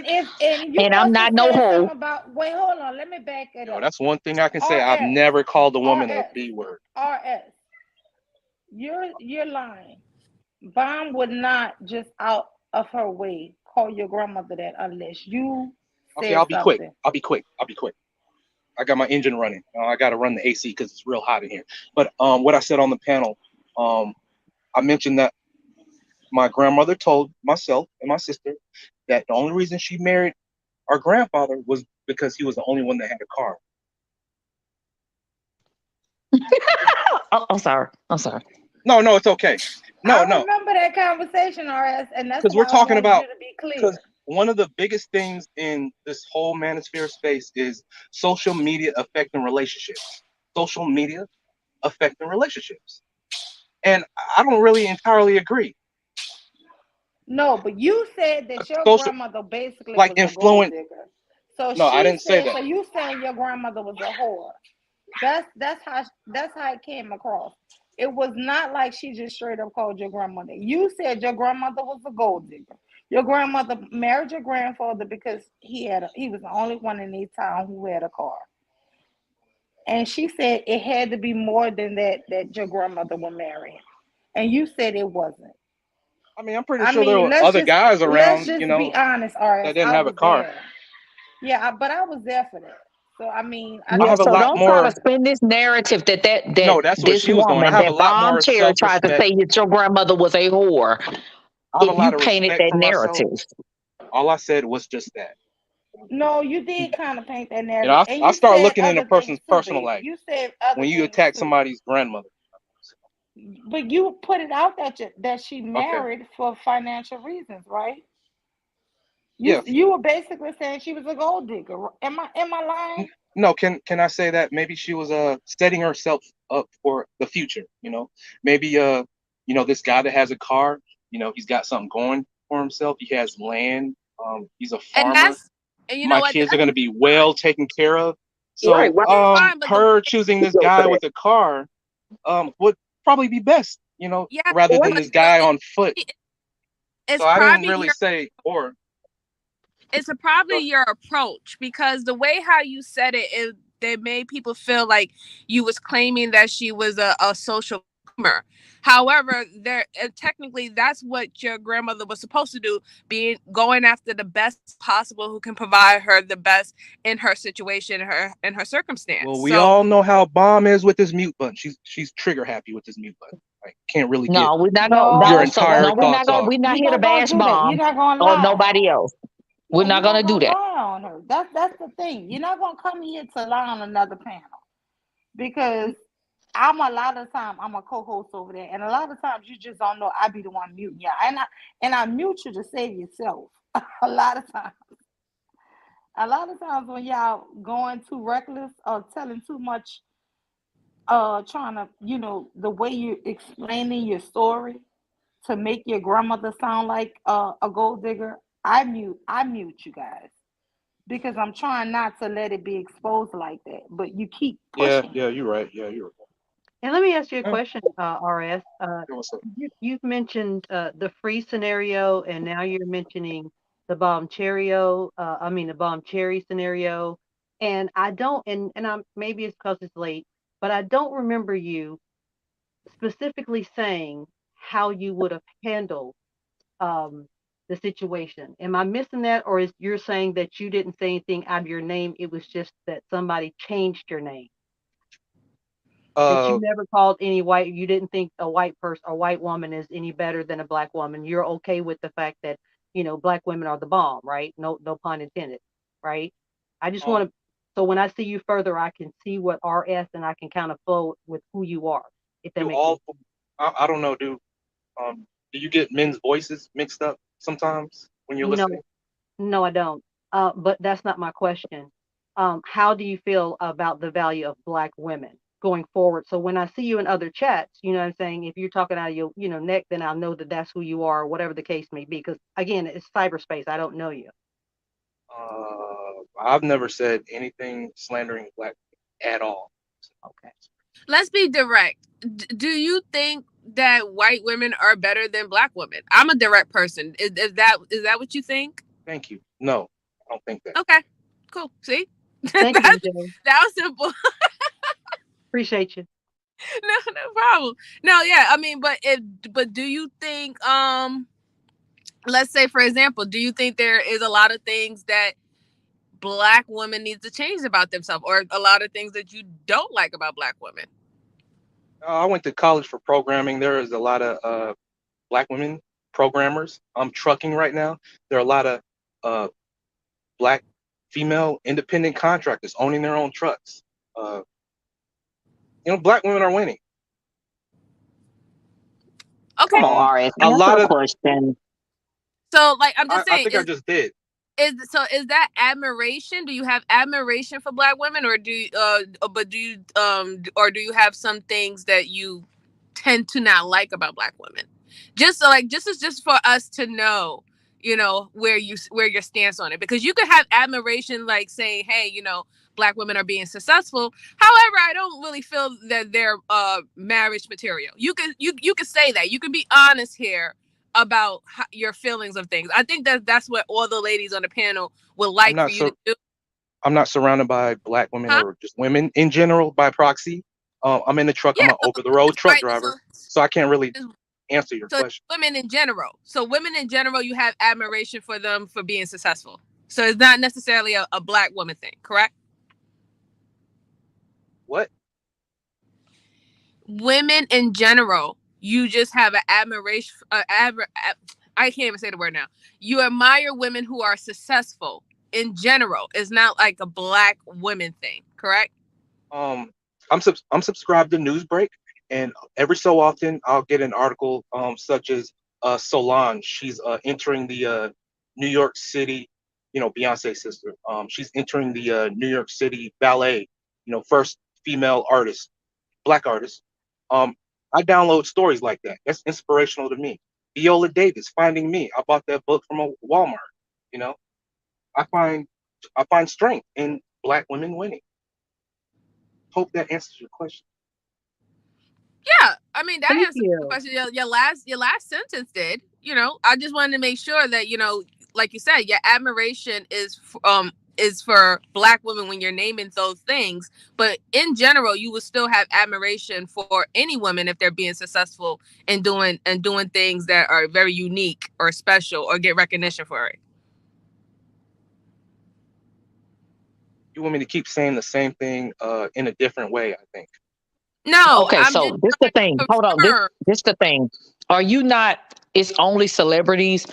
Speaker 1: And you
Speaker 4: and I'm
Speaker 1: also
Speaker 4: not no
Speaker 1: said
Speaker 4: hoe.
Speaker 1: something about wait, hold on, let me back it
Speaker 6: Yo,
Speaker 1: up.
Speaker 6: that's one thing I can say. I've
Speaker 1: RS,
Speaker 6: never called a woman a
Speaker 1: RS,
Speaker 6: B word.
Speaker 1: RS. You're lying. Bomb would not just out of her way call your grandmother that unless you
Speaker 6: Okay,
Speaker 1: said
Speaker 6: I'll be quick.
Speaker 1: something.
Speaker 6: I'll be quick. I'll be quick. I got my engine running. I got to run the AC because it's real hot in here. But what I said on the panel, um, I mentioned that my grandmother told myself and my sister that the only reason she married our grandfather was because he was the only one that had a car.
Speaker 4: Oh, I'm sorry. I'm sorry.
Speaker 6: No, no, it's okay. No,
Speaker 1: I
Speaker 6: no,
Speaker 1: remember that conversation, RS, and that's
Speaker 6: because we're
Speaker 1: why I
Speaker 6: talking
Speaker 1: wanted you
Speaker 6: about
Speaker 1: to be
Speaker 6: because
Speaker 1: clear.
Speaker 6: one of the biggest things in this whole manosphere space is social media affecting relationships. Social media affecting relationships, and I don't really entirely agree.
Speaker 1: No, but you said that your
Speaker 6: Social
Speaker 1: grandmother basically
Speaker 6: like
Speaker 1: was a gold
Speaker 6: influence.
Speaker 1: digger. So
Speaker 6: No, I
Speaker 1: she
Speaker 6: didn't say
Speaker 1: said,
Speaker 6: that.
Speaker 1: so you saying your grandmother was a whore. That's how it came across. It was not like she just straight up called your grandmother. You said your grandmother was a gold digger. Your grandmother married your grandfather because he was the only one in the town who had a car. And she said it had to be more than that your grandmother would marry. And you said it wasn't.
Speaker 6: I mean, I'm pretty
Speaker 1: I
Speaker 6: sure there
Speaker 1: mean,
Speaker 6: were other guys
Speaker 1: let's
Speaker 6: around,
Speaker 1: just be honest,
Speaker 6: that
Speaker 1: RS.
Speaker 6: didn't
Speaker 1: I
Speaker 6: have a
Speaker 1: was
Speaker 6: car.
Speaker 1: there. Yeah, but I was there for that. So I mean, I
Speaker 6: I
Speaker 4: Yeah,
Speaker 6: have a
Speaker 1: just
Speaker 4: so
Speaker 6: lot
Speaker 4: don't try to
Speaker 6: more.
Speaker 4: spin this narrative that
Speaker 6: No, that's what
Speaker 4: this
Speaker 6: she was doing. I
Speaker 4: woman,
Speaker 6: have a
Speaker 4: that
Speaker 6: lot
Speaker 4: Bomb
Speaker 6: more
Speaker 4: Cherry
Speaker 6: self
Speaker 4: tried to
Speaker 6: respect.
Speaker 4: say that your grandmother was a whore.
Speaker 6: I have a
Speaker 4: You
Speaker 6: lot of
Speaker 4: painted
Speaker 6: respect
Speaker 4: that
Speaker 6: for myself.
Speaker 4: narrative.
Speaker 6: All I said was just that.
Speaker 1: no, you did kind of paint that
Speaker 6: You know,
Speaker 1: narrative, and
Speaker 6: I
Speaker 1: you
Speaker 6: start
Speaker 1: said
Speaker 6: looking into a
Speaker 1: other things
Speaker 6: person's
Speaker 1: too,
Speaker 6: personal
Speaker 1: baby.
Speaker 6: life
Speaker 1: You said other
Speaker 6: when you
Speaker 1: things
Speaker 6: attack
Speaker 1: too,
Speaker 6: somebody's grandmother.
Speaker 1: but you put it out that she
Speaker 6: Okay.
Speaker 1: married for financial reasons, right? You
Speaker 6: Yes.
Speaker 1: you were basically saying she was a gold digger. Am I lying?
Speaker 6: No, can I say that maybe she was setting herself up for the future, Maybe this guy that has a car, he's got something going for himself. He has land, he's a
Speaker 5: And
Speaker 6: farmer.
Speaker 5: you know
Speaker 6: My
Speaker 5: what,
Speaker 6: kids are
Speaker 5: that's
Speaker 6: going to be well taken care of.
Speaker 4: Right,
Speaker 6: So
Speaker 4: right.
Speaker 5: fine, but the
Speaker 6: her choosing
Speaker 4: You
Speaker 6: this
Speaker 4: go for
Speaker 6: guy
Speaker 4: that.
Speaker 6: with a car would probably be best,
Speaker 5: yeah,
Speaker 6: rather than
Speaker 5: but
Speaker 6: this guy on foot. So
Speaker 5: it's
Speaker 6: I didn't
Speaker 5: probably
Speaker 6: really say or.
Speaker 5: probably your approach, because the way how you said it, they made people feel like you was claiming that she was a social groomer. However, there technically that's what your grandmother was supposed to do, being going after the best possible who can provide her the best in her situation, her circumstance.
Speaker 6: Well, we
Speaker 5: So
Speaker 6: all know how Bomb is with his mute button. She's trigger happy with his mute button. Like, can't really get
Speaker 4: No, we're not gonna.
Speaker 6: your
Speaker 4: No,
Speaker 1: No,
Speaker 4: so
Speaker 1: that's
Speaker 6: entire
Speaker 4: no, we're
Speaker 1: that.
Speaker 4: not
Speaker 6: thoughts
Speaker 4: gonna.
Speaker 6: off.
Speaker 4: We're not
Speaker 1: You're
Speaker 4: here to
Speaker 1: not gonna
Speaker 4: bash
Speaker 1: do that. You're
Speaker 4: Bomb
Speaker 1: not gonna
Speaker 4: or
Speaker 1: lie.
Speaker 4: nobody else. We're
Speaker 1: Yeah,
Speaker 4: not
Speaker 1: you're
Speaker 4: gonna
Speaker 1: not
Speaker 4: do
Speaker 1: gonna
Speaker 4: that.
Speaker 1: lie on her. That's the thing. You're not gonna come here to lie on another panel because I'm a lot of time I'm a co-host over there, and a lot of times you just don't know I be the one muting you, and I mute you to save yourself. a lot of times, a lot of times when y'all going too reckless or telling too much, trying to the way you're explaining your story to make your grandmother sound like a gold digger. I mute you guys because I'm trying not to let it be exposed like that. But you keep
Speaker 6: Yeah,
Speaker 1: pushing.
Speaker 6: yeah, you're right. Yeah, you're right.
Speaker 3: And let me ask you a
Speaker 6: Yeah,
Speaker 3: question, RS.
Speaker 6: what's up?
Speaker 3: You've mentioned the free scenario, and now you're mentioning the bomb cherry. The bomb cherry scenario. And I don't, and I'm maybe it's because it's late, but I don't remember you specifically saying how you would have handled um, the situation. Am I missing that, or is you're saying that you didn't say anything out of your name? It was just that somebody changed your name. That you
Speaker 6: Uh,
Speaker 3: never called any white. You didn't think a white person, a white woman, is any better than a black woman. You're okay with the fact that black women are the bomb, right? No, no pun intended, right? I just
Speaker 6: um,
Speaker 3: want to. So when I see you further, I can see what RS, and I can kind of flow with who you are, if that
Speaker 6: do
Speaker 3: makes
Speaker 6: all
Speaker 3: sense.
Speaker 6: I don't know, do you get men's voices mixed up sometimes when you're listening?
Speaker 3: No, no, I don't. But that's not my question. How do you feel about the value of black women going forward? So when I see you in other chats, you know what I'm saying? If you're talking out of your, neck, then I'll know that that's who you are, or whatever the case may be. Because again, it's cyberspace. I don't know you.
Speaker 6: I've never said anything slandering black at all.
Speaker 3: Okay.
Speaker 5: let's be direct. Do you think that white women are better than black women? I'm a direct person. Is that what you think?
Speaker 6: Thank you. No, I don't think that.
Speaker 5: Okay, cool. See,
Speaker 3: Thank you,
Speaker 5: that
Speaker 3: MJ.
Speaker 5: was simple.
Speaker 3: Appreciate you.
Speaker 5: No problem. No, yeah, I mean, but do you think let's say for example, do you think there is a lot of things that black women need to change about themselves, or a lot of things that you don't like about black women?
Speaker 6: I went to college for programming. There is a lot of black women programmers. I'm trucking right now. There are a lot of uh, black female independent contractors owning their own trucks. Uh, black women are winning.
Speaker 5: Okay.
Speaker 4: Come on, RS.
Speaker 6: A
Speaker 4: Answer
Speaker 6: lot
Speaker 4: the
Speaker 6: of
Speaker 4: question.
Speaker 5: So like I'm just
Speaker 6: I
Speaker 5: saying,
Speaker 6: think I just did.
Speaker 5: is that admiration? Do you have admiration for black women, or do you have some things that you tend to not like about black women? Just for us to know, where your stance on it, because you could have admiration, like saying, hey, black women are being successful. However, I don't really feel that they're marriage material. You can say that. You can be honest here about your feelings of things. I think that's what all the ladies on the panel would
Speaker 6: I'm
Speaker 5: like for
Speaker 6: not
Speaker 5: you to
Speaker 6: so
Speaker 5: do.
Speaker 6: I'm not surrounded by black women
Speaker 5: Huh?
Speaker 6: or just women in general by proxy. I'm in the truck.
Speaker 5: Yeah.
Speaker 6: I'm an over the road truck
Speaker 5: Right.
Speaker 6: driver, so I can't really
Speaker 5: So,
Speaker 6: answer your
Speaker 5: so
Speaker 6: question.
Speaker 5: women in general. So women in general, you have admiration for them for being successful. So it's not necessarily a black woman thing, correct?
Speaker 6: What?
Speaker 5: Women in general, you just have an admiration. I can't even say the word now. You admire women who are successful in general. It's not like a black women thing, correct?
Speaker 6: I'm subscribed to Newsbreak, and every so often I'll get an article such as Solange. She's entering the New York City, Beyonce's sister. She's entering the New York City ballet. First female artist, black artist. Um, I download stories like that. That's inspirational to me. Viola Davis, Finding Me. I bought that book from a Walmart. You know, I find I find strength in black women winning. Hope that answers your question.
Speaker 5: Yeah, I mean that
Speaker 3: Thank
Speaker 5: answers the
Speaker 3: you.
Speaker 5: question. Your last sentence did. I just wanted to make sure that like you said, your admiration is for Black women when you're naming those things. But in general, you would still have admiration for any woman if they're being successful in doing things that are very unique or special or get recognition for it.
Speaker 6: You want me to keep saying the same thing in a different way, I think.
Speaker 5: No,
Speaker 4: Okay,
Speaker 5: I'm just
Speaker 4: so this the
Speaker 5: trying
Speaker 4: thing.
Speaker 5: to
Speaker 4: Hold on.
Speaker 5: confirm.
Speaker 4: This the thing. Are you not? It's only celebrities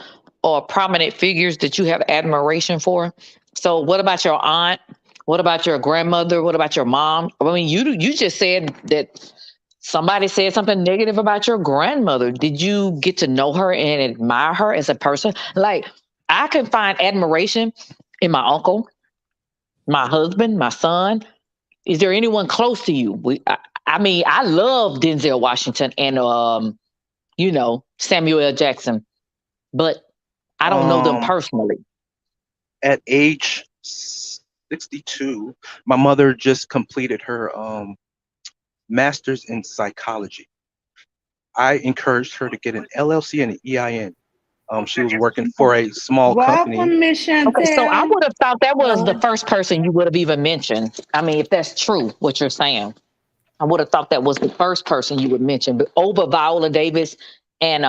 Speaker 4: or prominent figures that you have admiration for. So what about your aunt? What about your grandmother? What about your mom? I mean, you just said that somebody said something negative about your grandmother. Did you get to know her and admire her as a person? Like I can find admiration in my uncle, my husband, my son. Is there anyone close to you? I mean, I love Denzel Washington and Samuel L. Jackson, but I don't know them
Speaker 6: Um,
Speaker 4: personally.
Speaker 6: at age 62, my mother just completed her master's in psychology. I encouraged her to get an LLC and an EIN. She was working for a small company.
Speaker 1: Welcome, Miss
Speaker 4: Okay, so I
Speaker 1: Chantel.
Speaker 4: would have thought that was the
Speaker 1: Well,
Speaker 4: first person you would have even mentioned. I mean, if that's true, what you're saying, I would have thought that was the first person you would mention. But over Viola Davis and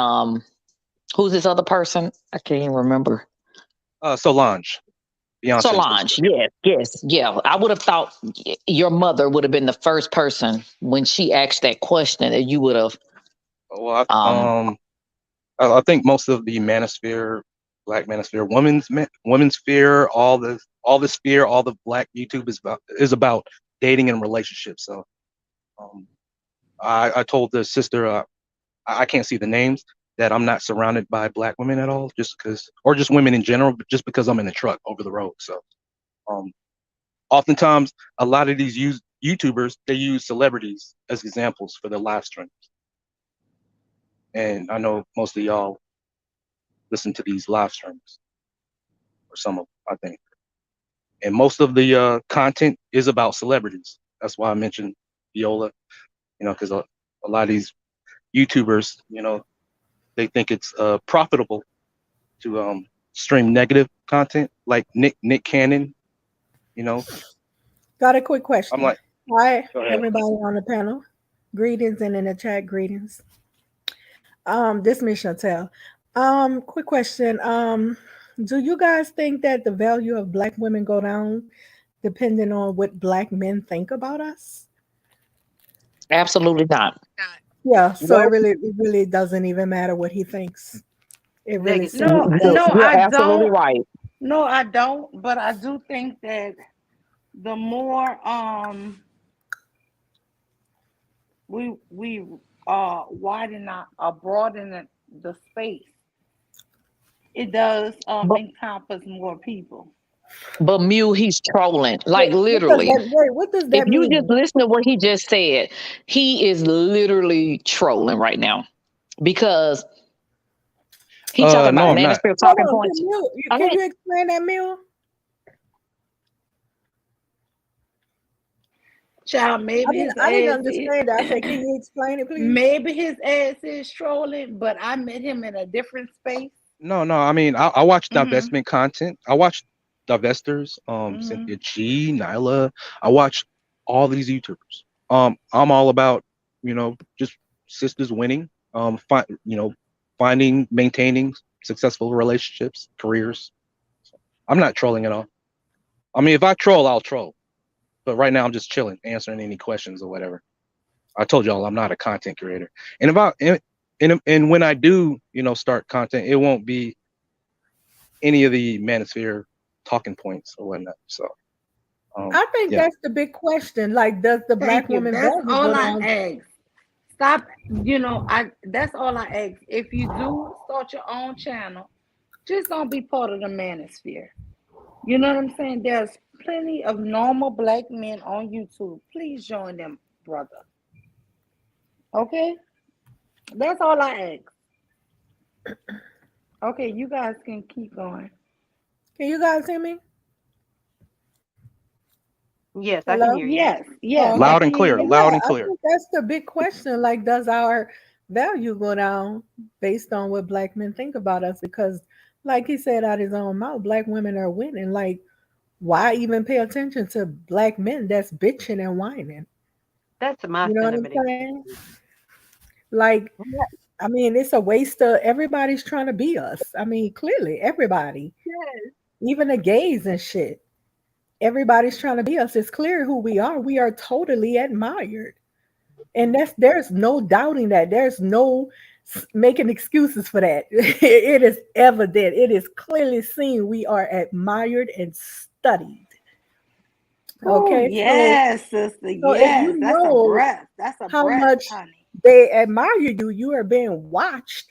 Speaker 4: who's this other person? I can't even remember.
Speaker 6: Solange, Beyonce's sister.
Speaker 4: Solange, yes, yes, yeah. I would have thought your mother would have been the first person when she asked that question that you would have.
Speaker 6: Well,
Speaker 4: Um,
Speaker 6: I think most of the manosphere, Black manosphere, women's sphere, all the sphere, all the Black YouTube is about dating and relationships. So um, I told the sister I can't see the names, that I'm not surrounded by Black women at all, just because, or just women in general, but just because I'm in a truck over the road. So um, oftentimes a lot of these YouTubers, they use celebrities as examples for their live streams, and I know most of y'all listen to these live streams, or some of them, I think. And most of the content is about celebrities. That's why I mentioned Viola, because a lot of these YouTubers, they think it's profitable to stream negative content, like Nick Cannon. You know,
Speaker 7: Got a quick
Speaker 6: I'm
Speaker 7: question.
Speaker 6: like,
Speaker 7: Hi,
Speaker 6: go ahead.
Speaker 7: everybody on the panel. Greetings and in the chat, greetings. This Miss Chantel. Quick question. Do you guys think that the value of Black women go down depending on what Black men think about us?
Speaker 4: absolutely not.
Speaker 7: Yeah, so
Speaker 4: Well,
Speaker 7: it really doesn't even matter what he thinks. It really
Speaker 3: Negative.
Speaker 7: simply
Speaker 1: no,
Speaker 7: does.
Speaker 1: no,
Speaker 4: you're
Speaker 1: I
Speaker 4: absolutely
Speaker 1: don't.
Speaker 4: right.
Speaker 1: No, I don't. But I do think that the more we widen out or broaden the space, it does
Speaker 4: But
Speaker 1: encompass more people.
Speaker 4: Mew, he's trolling. Like literally.
Speaker 7: What does
Speaker 4: If
Speaker 7: that
Speaker 4: you just
Speaker 7: mean?
Speaker 4: listen to what he just said, he is literally trolling right now because he talking about
Speaker 6: No, I'm not.
Speaker 4: manosphere
Speaker 7: Hold
Speaker 4: talking
Speaker 7: on,
Speaker 4: points. I
Speaker 7: Can
Speaker 4: mean,
Speaker 7: you explain that, Mill?
Speaker 1: Child, maybe his
Speaker 7: I didn't
Speaker 1: ass is.
Speaker 7: understand that. I said, can you explain it, please?
Speaker 1: Maybe his ass is trolling, but I met him in a different space.
Speaker 6: No, no. I mean, I watch
Speaker 1: Mhm.
Speaker 6: divestment content. I watch divestors,
Speaker 1: Mhm.
Speaker 6: Cynthia G, Nyla. I watch all these YouTubers. I'm all about, just sisters winning. Finding, maintaining successful relationships, careers. I'm not trolling at all. I mean, if I troll, I'll troll. But right now, I'm just chilling, answering any questions or whatever. I told y'all I'm not a content creator, and and when I do, start content, it won't be any of the manosphere talking points or whatnot. So,
Speaker 7: I think
Speaker 6: yeah.
Speaker 7: that's the big question. Like, does the Black
Speaker 1: Thank you.
Speaker 7: woman
Speaker 1: That's
Speaker 7: value go
Speaker 1: all I
Speaker 7: down?
Speaker 1: ask. Stop. I. That's all I ask. If you do start your own channel, just don't be part of the manosphere. You know what I'm saying? There's plenty of normal Black men on YouTube. Please join them, brother. Okay? That's all I ask. Okay, you guys can keep going.
Speaker 7: Can you guys hear me?
Speaker 3: Yes, I can
Speaker 7: Hello?
Speaker 3: hear you.
Speaker 1: Yes,
Speaker 7: Oh,
Speaker 1: yes, I
Speaker 7: okay.
Speaker 6: Loud
Speaker 1: can
Speaker 6: and
Speaker 1: hear
Speaker 6: clear.
Speaker 1: you
Speaker 7: Yeah,
Speaker 6: Loud
Speaker 1: now.
Speaker 6: and
Speaker 7: I
Speaker 6: clear.
Speaker 7: think that's the big question. Like, does our value go down based on what Black men think about us? Because, like he said out his own mouth, Black women are winning. Like, Why even pay attention to black men that's bitching and whining?
Speaker 3: That's my
Speaker 7: You know what I'm
Speaker 3: sentiment
Speaker 7: saying?
Speaker 3: exactly.
Speaker 7: Like,
Speaker 3: Yeah.
Speaker 7: I mean, it's a waste of everybody's trying to be us. I mean, clearly, everybody,
Speaker 3: Yes.
Speaker 7: even the gays and shit, everybody's trying to be us. It's clear who we are. We are totally admired. And there's no doubting that. There's no making excuses for that. It is evident. It is clearly seen we are admired and studied.
Speaker 1: Oh
Speaker 7: Okay, so
Speaker 1: yes, sister.
Speaker 7: if
Speaker 1: Yes,
Speaker 7: you
Speaker 1: that's a
Speaker 7: know
Speaker 1: breath. That's a
Speaker 7: how
Speaker 1: breath,
Speaker 7: much
Speaker 1: honey.
Speaker 7: they admire you, you are being watched,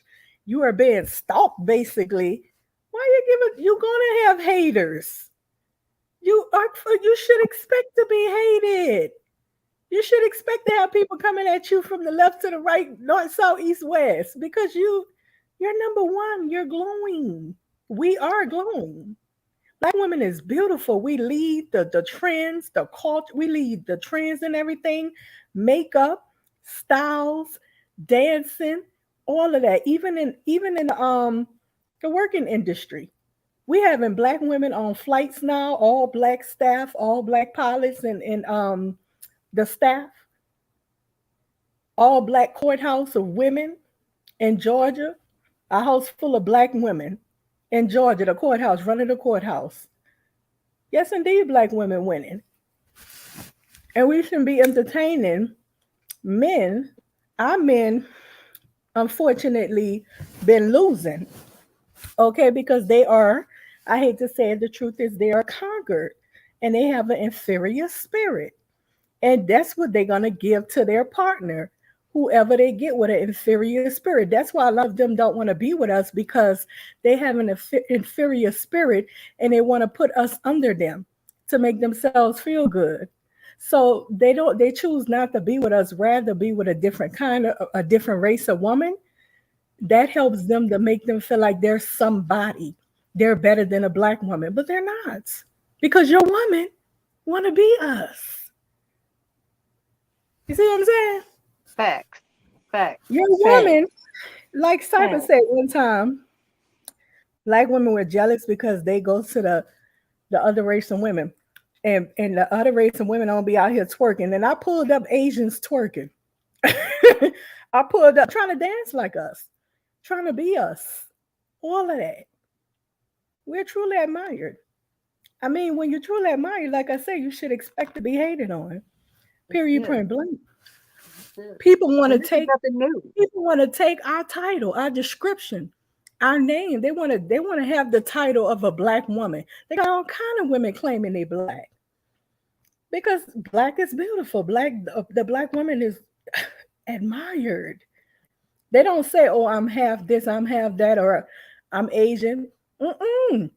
Speaker 7: you are being stalked, basically. Why you gonna have haters? You should expect to be hated. You should expect to have people coming at you from the left to the right, north, south, east, west, because you're number one. You're glowing. We are glowing. Black women is beautiful. We lead the trends, the culture. We lead the trends and everything, makeup, styles, dancing, all of that. Even in the working industry, we having black women on flights now, all black staff, all black pilots, and the staff, all black courthouse of women in Georgia, a house full of black women in Georgia, the courthouse, running the courthouse. Yes, indeed, black women winning. And we shouldn't be entertaining men. Our men, unfortunately, been losing, okay, because they are, I hate to say it, the truth is they are conquered and they have an inferior spirit. And that's what they're going to give to their partner, whoever they get with an inferior spirit. That's why a lot of them don't want to be with us, because they have an inferior spirit and they want to put us under them to make themselves feel good. So they choose not to be with us, rather be with a different kind of a different race of woman. That helps them to make them feel like they're somebody. They're better than a black woman, but they're not, because your woman want to be us. You see what I'm saying?
Speaker 3: Facts. Facts.
Speaker 7: Your
Speaker 1: Facts.
Speaker 7: woman, like Cyber
Speaker 1: Facts.
Speaker 7: said one time, black women were jealous because they go to the other race of women. And the other race of women don't be out here twerking. And I pulled up Asians twerking. I pulled up trying to dance like us, trying to be us. All of that. We're truly admired. I mean, when you're truly admired, like I said, you should expect to be hated on.
Speaker 3: That's
Speaker 7: Period,
Speaker 3: it.
Speaker 7: point blank.
Speaker 3: That's it.
Speaker 7: People want to
Speaker 3: And this is
Speaker 7: take
Speaker 3: nothing new.
Speaker 7: People want to take our title, our description, our name. They want to have the title of a black woman. They got all kind of women claiming they black, because black is beautiful. The black woman is admired. They don't say, "Oh, I'm half this, I'm half that," or "I'm Asian." Mm-mm.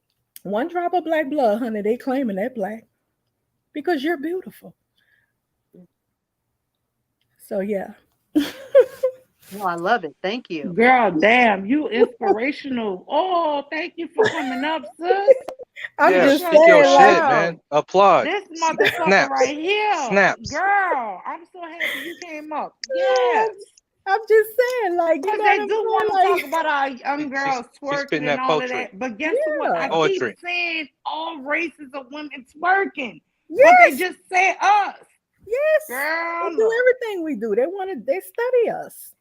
Speaker 7: One drop of black blood, honey, they claiming that black because you're beautiful. So yeah.
Speaker 3: No, I love it. Thank you.
Speaker 1: Girl, damn, you inspirational. Oh, thank you for coming up, sis.
Speaker 7: I'm
Speaker 1: You
Speaker 6: Yeah,
Speaker 7: just
Speaker 1: sure
Speaker 6: speak your
Speaker 7: saying, like,
Speaker 6: shit,
Speaker 1: did.
Speaker 6: man. Applaud.
Speaker 1: This motherfucker
Speaker 6: Snaps.
Speaker 1: right here.
Speaker 6: Snaps.
Speaker 1: Girl, I'm so happy you came up.
Speaker 7: yeah,
Speaker 1: Yes.
Speaker 7: I'm just saying, like, you
Speaker 1: Because
Speaker 7: know what
Speaker 1: they
Speaker 7: I'm
Speaker 1: do want to
Speaker 7: saying?
Speaker 1: talk about our young girls
Speaker 6: She's
Speaker 1: twerking
Speaker 6: spitting
Speaker 1: and
Speaker 6: that
Speaker 1: all of
Speaker 6: poetry.
Speaker 1: that. But guess
Speaker 7: Like,
Speaker 1: what? I
Speaker 7: yeah.
Speaker 1: keep
Speaker 6: Poetry.
Speaker 1: saying all races of women twerking. But they
Speaker 7: Yes,
Speaker 1: just say us.
Speaker 7: yes. They
Speaker 1: Girl,
Speaker 7: do
Speaker 1: look.
Speaker 7: everything we do. They study us.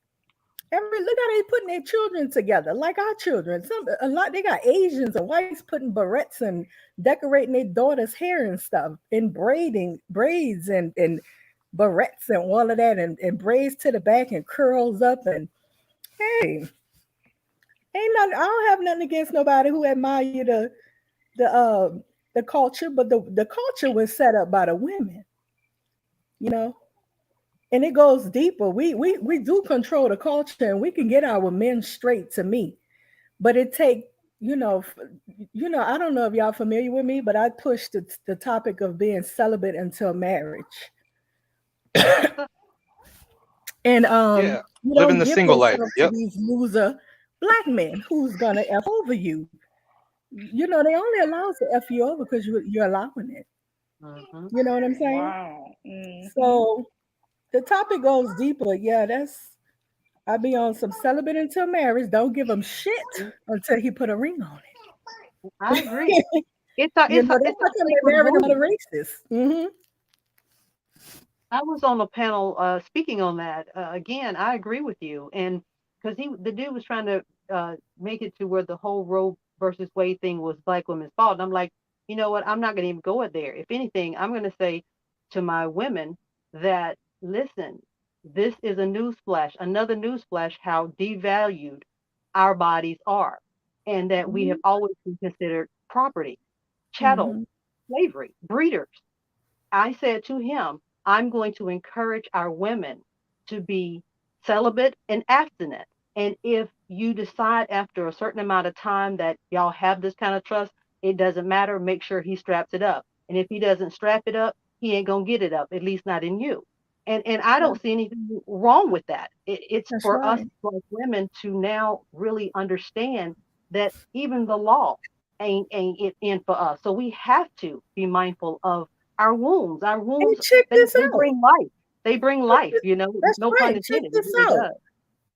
Speaker 7: Look how they putting their children together, like our children. A lot they got Asians and whites putting barrettes and decorating their daughter's hair and stuff, and braiding braids and barrettes and all of that, and braids to the back and curls up. And hey, ain't nothing. I don't have nothing against nobody who admire the the culture, but the culture was set up by the women, you know. And it goes deeper. We do control the culture, and we can get our men straight to me, but it take, you know, I don't know if y'all familiar with me, but I push the topic of being celibate until marriage. And
Speaker 6: Yeah.
Speaker 7: you
Speaker 6: Living
Speaker 7: don't
Speaker 6: the
Speaker 7: give
Speaker 6: single life.
Speaker 7: yourself to
Speaker 6: Yep.
Speaker 7: these loser black men who's gonna f over you. You know, they only allow us to f you over because you're allowing it.
Speaker 3: Mm-hmm.
Speaker 7: You know what I'm saying?
Speaker 1: Wow. Hmm.
Speaker 7: So the topic goes deeper. Yeah, I be on some celibate until marriage. Don't give him shit until he put a ring on
Speaker 3: I agree.
Speaker 7: it.
Speaker 3: It's a
Speaker 7: You
Speaker 3: it's
Speaker 7: know,
Speaker 3: a
Speaker 7: that's
Speaker 3: it's a
Speaker 7: how come they
Speaker 3: sacred
Speaker 7: marry them other
Speaker 3: wound.
Speaker 7: races. Mm-hmm.
Speaker 3: I was on a panel speaking on that. Again, I agree with you, and because the dude was trying to make it to where the whole Roe versus Wade thing was black women's fault, and I'm like, you know what? I'm not going to even go there. If anything, I'm going to say to my women that listen, this is a newsflash, another newsflash, how devalued our bodies are, and that we have always been considered property, chattel,
Speaker 7: Mm-hmm.
Speaker 3: slavery, breeders. I said to him, I'm going to encourage our women to be celibate and abstinent. And if you decide after a certain amount of time that y'all have this kind of trust, it doesn't matter. Make sure he straps it up. And if he doesn't strap it up, he ain't gonna get it up, at least not in you. And I don't see anything wrong with that. It's
Speaker 7: That's
Speaker 3: for us
Speaker 7: right.
Speaker 3: like women to now really understand that even the law ain't it in for us. So we have to be mindful of our wounds. Our
Speaker 7: And
Speaker 3: wounds,
Speaker 7: check this
Speaker 3: they
Speaker 7: out.
Speaker 3: bring life. They bring
Speaker 7: Check
Speaker 3: life,
Speaker 7: this- That's
Speaker 3: no pun
Speaker 7: right. Check
Speaker 3: intended. It
Speaker 7: this
Speaker 3: really
Speaker 7: out.
Speaker 3: does.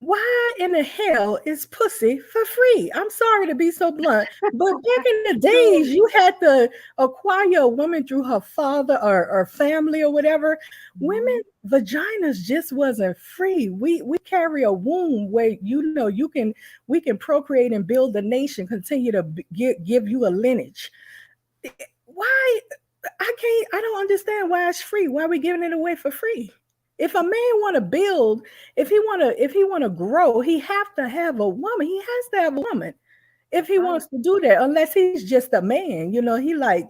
Speaker 7: Why in the hell is pussy for free? I'm sorry to be so blunt, but back in the days, you had to acquire a woman through her father or family or whatever. Women vaginas just wasn't free. We carry a womb where we can procreate and build a nation, continue to give you a lineage. Why I don't understand why it's free. Why are we giving it away for free? If a man want to build, if he want to grow, he have to have a woman. He has to have a woman if he
Speaker 3: Right,
Speaker 7: wants to do that. Unless he's just a man, he like.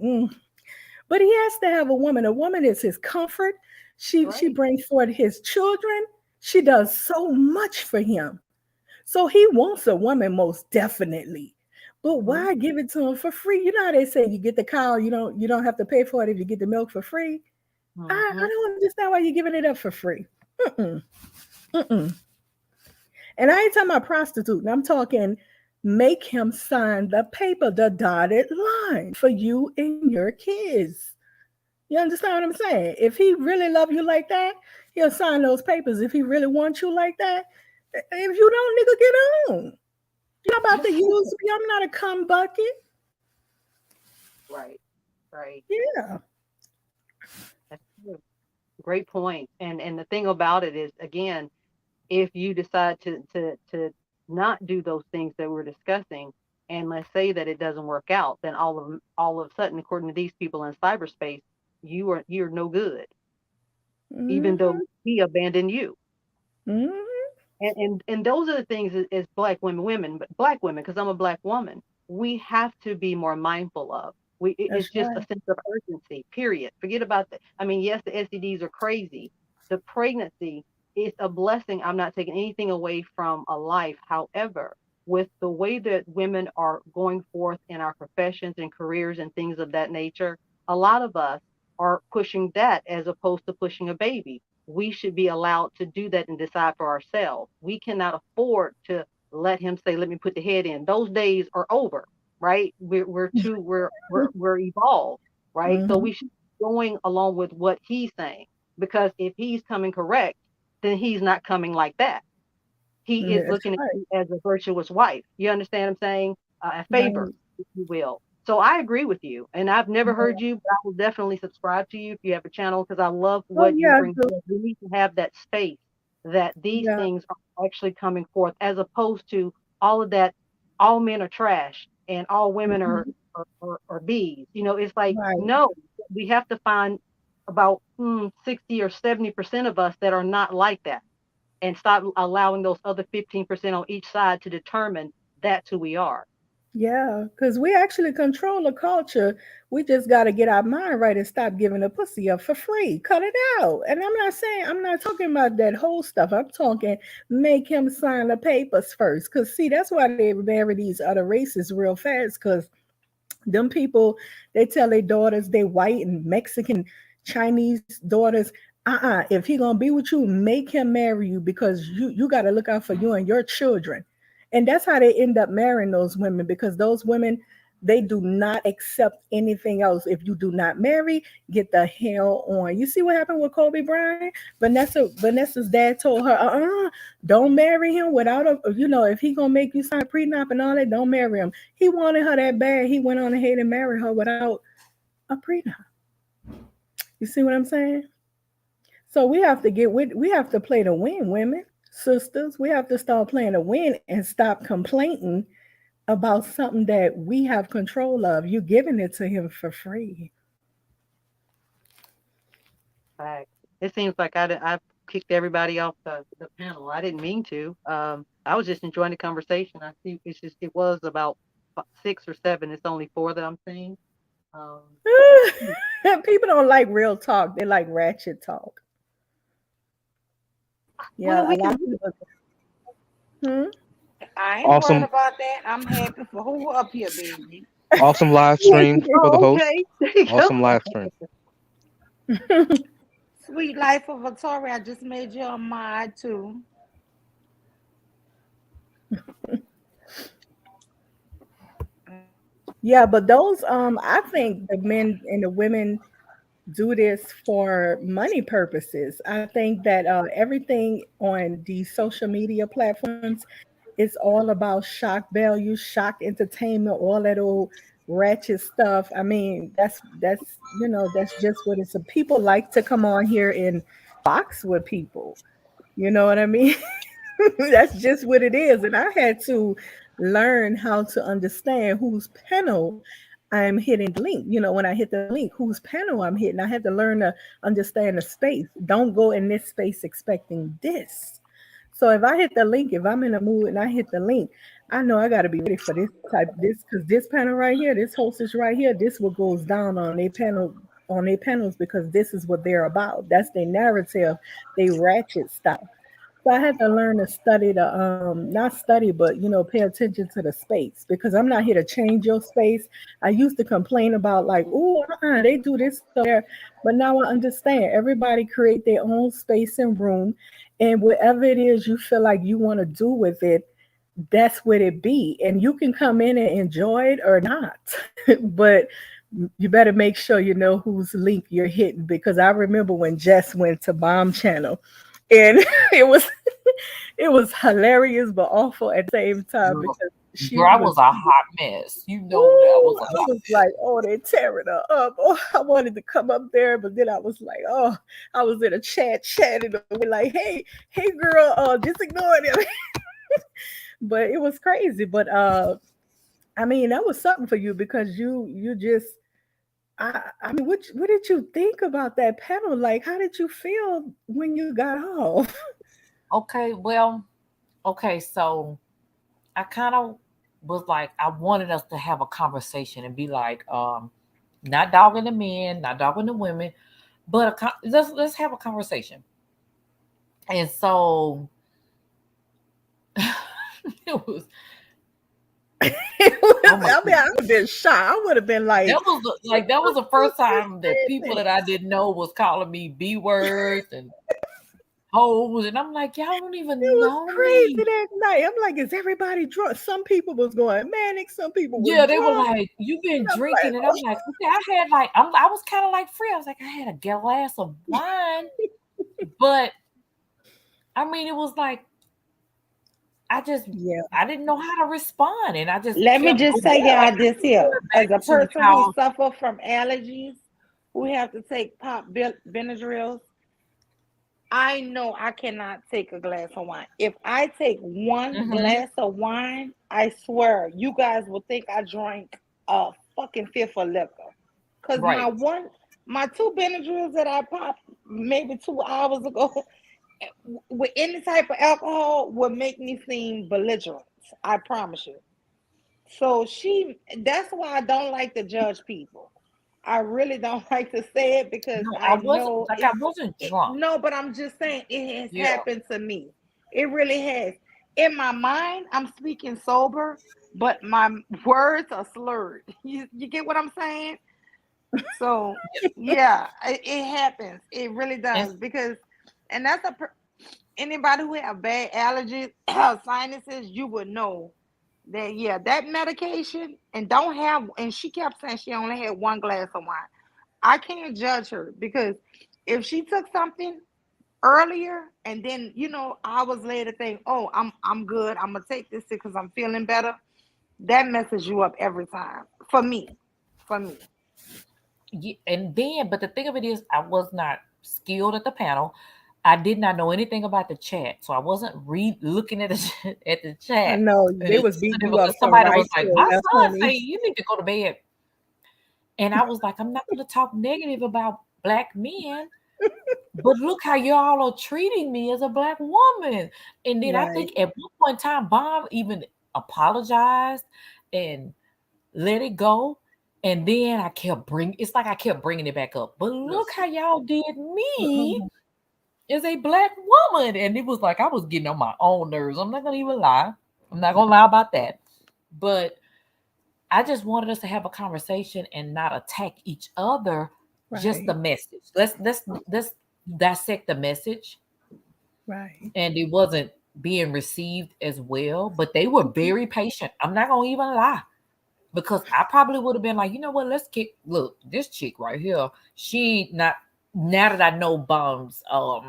Speaker 7: But he has to have a woman. A woman is his comfort. She
Speaker 3: right.
Speaker 7: brings forth his children. She does so much for him. So he wants a woman most definitely. But
Speaker 3: Mhm,
Speaker 7: why give it to him for free? You know how they say you get the cow, you don't have to pay for it if you get the milk for free. I
Speaker 3: mhm.
Speaker 7: don't understand why you're giving it up for free. Mm-mm, mm-mm. And I ain't talking about prostitute. I'm talking make him sign the paper, the dotted line for you and your kids. You understand what I'm saying? If he really love you like that, he'll sign those papers. If he really wants you like that, if you don't, nigga, get on. You're not about to use me. I'm not a cum bucket.
Speaker 3: Right, right.
Speaker 7: Yeah.
Speaker 3: That's true. Great point. And the thing about it is, again, if you decide to not do those things that we're discussing, and let's say that it doesn't work out, then all of a sudden, according to these people in cyberspace, you're no good, even though
Speaker 7: Mm-hmm.
Speaker 3: he abandoned you.
Speaker 7: Mm-hmm.
Speaker 3: And those are the things as black women, but black women, because I'm a black woman, we have to be more mindful of. It's
Speaker 7: That's
Speaker 3: just a
Speaker 7: right.
Speaker 3: sense of urgency. Period. Forget about the. I mean, yes, the STDs are crazy. The pregnancy is a blessing. I'm not taking anything away from a life. However, with the way that women are going forth in our professions and careers and things of that nature, a lot of us are pushing that as opposed to pushing a baby. We should be allowed to do that and decide for ourselves. We cannot afford to let him say, "Let me put the head in." Those days are over, right? We're evolved, right? So
Speaker 7: Mm-hmm.
Speaker 3: we should be going along with what he's saying, because if he's coming correct, then he's not coming like that. He is
Speaker 7: That's
Speaker 3: looking at
Speaker 7: right.
Speaker 3: you as a virtuous wife. You understand what I'm saying? A favor,
Speaker 7: Right.
Speaker 3: if you will. So I agree with you, and I've never heard you, but I will definitely subscribe to you if you have a channel, because I love
Speaker 7: Oh
Speaker 3: what you
Speaker 7: yeah.
Speaker 3: bring forth. We need to have that space that these
Speaker 7: Yeah.
Speaker 3: things are actually coming forth, as opposed to all of that. All men are trash, and all women
Speaker 7: Mhm.
Speaker 3: are bees. It's like,
Speaker 7: Right.
Speaker 3: no, we have to find about 60 or 70% of us that are not like that, and stop allowing those other 15% on each side to determine that's who we are.
Speaker 7: Yeah, because we actually control the culture. We just got to get our mind right and stop giving the pussy up for free. Cut it out. And I'm not talking about that whole stuff. I'm talking make him sign the papers first. Because, see, that's why they marry these other races real fast. Because them people, they tell their daughters they white and Mexican, Chinese daughters, if he gonna be with you, make him marry you because you got to look out for you and your children. And that's how they end up marrying those women because those women They do not accept anything else. If you do not marry, get the hell on. You see what happened with Kobe Bryant? Vanessa's dad told her, don't marry him without a, if he gonna make you sign a prenup and all that, don't marry him. He wanted her that bad. He went on ahead and married her without a prenup. You see what I'm saying? So we have to play to win, women, sisters. We have to start playing to win and stop complaining about something that we have control of. You giving it to him for free.
Speaker 3: Right. It seems like I kicked everybody off the panel. I didn't mean to. I was just enjoying the conversation. I see it was about 6 or 7. It's only 4 that I'm seeing. Um,
Speaker 7: People don't like real talk. They like ratchet talk.
Speaker 3: well,
Speaker 7: Yeah,
Speaker 3: we
Speaker 7: a lot
Speaker 3: can.
Speaker 7: of people. Hmm?
Speaker 1: I ain't worried
Speaker 6: Awesome,
Speaker 1: about that. I'm happy for who up here, baby.
Speaker 6: awesome live stream for the
Speaker 3: Oh,
Speaker 6: host.
Speaker 3: okay. There you go.
Speaker 6: Awesome live stream.
Speaker 1: Sweet life of Victoria, I just made you a mod too.
Speaker 7: Yeah, but those I think the men and the women do this for money purposes. I think that everything on the social media platforms is all about shock value, shock entertainment, all that old ratchet stuff. I mean, that's just what it's. People like to come on here and box with people. You know what I mean? That's just what it is. And I had to learn how to understand whose panel I'm hitting the link. When I hit the link, whose panel I'm hitting. I had to learn to understand the space. Don't go in this space expecting this. So if I hit the link, if I'm in a mood and I hit the link, I know I got to be ready for this because this panel right here, this hostess right here, this what goes down on their panels because this is what they're about. That's their narrative, they ratchet stuff. So I had to learn to study the not study, but pay attention to the space because I'm not here to change your space. I used to complain about like, oh, they do this over there, but now I understand. Everybody create their own space and room, and whatever it is you feel like you want to do with it, that's what it be. And you can come in and enjoy it or not, but you better make sure you know whose link you're hitting because I remember when Jess went to Bomb Channel and it was it was hilarious but awful at the same time
Speaker 4: Girl,
Speaker 7: because she
Speaker 4: girl, I
Speaker 7: was
Speaker 4: was a hot mess. You know that
Speaker 7: ooh,
Speaker 4: was a
Speaker 7: I
Speaker 4: hot
Speaker 7: was like, oh, they're tearing her up. Oh, I wanted to come up there, but then I was like, oh, I was in a chatting away like, hey girl, just ignore them. But it was crazy. But I mean, that was something for you because you just I mean, what did you think about that panel? Like, how did you feel when you got off?
Speaker 4: okay. Well, okay. So I kind of was like, I wanted us to have a conversation and be like, not dogging the men, not dogging the women, but let's have a conversation. And so it was. Oh my
Speaker 7: I mean,
Speaker 4: goodness.
Speaker 7: I would have been shocked. I would have been like,
Speaker 4: That was the first time that people
Speaker 7: it
Speaker 4: that I didn't know was calling me B words and hoes, and I'm like, y'all don't even
Speaker 7: was
Speaker 4: know
Speaker 7: crazy
Speaker 4: me.
Speaker 7: that night. I'm like, is everybody drunk? Some people was going manic. Some people was
Speaker 4: Yeah, they were
Speaker 7: drunk.
Speaker 4: like, "You been
Speaker 7: And I'm like,
Speaker 4: drinking?" And I'm like, "Okay." I had like, I was kind of like free. I was like, I had a glass of wine, but I mean, it was like I just
Speaker 7: yeah,
Speaker 4: I didn't know how to respond, and I just
Speaker 1: Let me
Speaker 4: kept
Speaker 1: just say y'all this here.
Speaker 4: going
Speaker 1: As
Speaker 4: back
Speaker 1: a
Speaker 4: to
Speaker 1: person who
Speaker 4: how.
Speaker 1: suffer from allergies, who have to take Benadryls, I know I cannot take a glass of wine. If I take one
Speaker 4: Mhm.
Speaker 1: glass of wine, I swear you guys will think I drank a fucking fifth of liquor. Cause
Speaker 4: Right.
Speaker 1: my two Benadryls that I popped maybe 2 hours ago, with any type of alcohol would make me seem belligerent. I promise you. So that's why I don't like to judge people. I really don't like to say it because
Speaker 4: No,
Speaker 1: I know
Speaker 4: I wasn't drunk.
Speaker 1: no, but I'm just saying it has
Speaker 4: Yeah.
Speaker 1: happened to me. It really has. In my mind, I'm speaking sober, but my words are slurred. You get what I'm saying? So yeah, it happens. It really
Speaker 4: And
Speaker 1: does because, and that's anybody who have bad allergies, sinuses, you would know That yeah, that medication and don't have and she kept saying she only had one glass of wine. I can't judge her because if she took something earlier and then hours later think, oh, I'm good, I'm gonna take this because I'm feeling better, that messes you up every time. For me.
Speaker 4: And then, but the thing of it is, I was not skilled at the panel. I did not know anything about the chat, so I wasn't looking at the at the
Speaker 7: I
Speaker 4: chat.
Speaker 7: know
Speaker 4: And
Speaker 7: they
Speaker 4: it's
Speaker 7: was
Speaker 4: just
Speaker 7: beating you up
Speaker 4: because
Speaker 7: for
Speaker 4: somebody
Speaker 7: right
Speaker 4: was
Speaker 7: to
Speaker 4: like, "My
Speaker 7: left,
Speaker 4: son say
Speaker 7: honey.
Speaker 4: you need to go to bed," and I was like, "I'm not going to talk negative about black men, but look how y'all are treating me as a black woman." And then I
Speaker 7: Right,
Speaker 4: think at one point in time, Bomb even apologized and let it go. And then it's like I kept bringing it back up. But look how y'all did me
Speaker 7: mhm,
Speaker 4: as a black woman. And it was like I was getting on my own nerves. I'm not gonna even lie. I'm not gonna lie about that. But I just wanted us to have a conversation and not attack each other. Just the
Speaker 7: right,
Speaker 4: message. Let's dissect the message.
Speaker 7: right.
Speaker 4: And it wasn't being received as well. But they were very patient. I'm not gonna even lie. Because I probably would have been like, you know what, let's kick look, this chick right here, she not now that I know Bombs, uh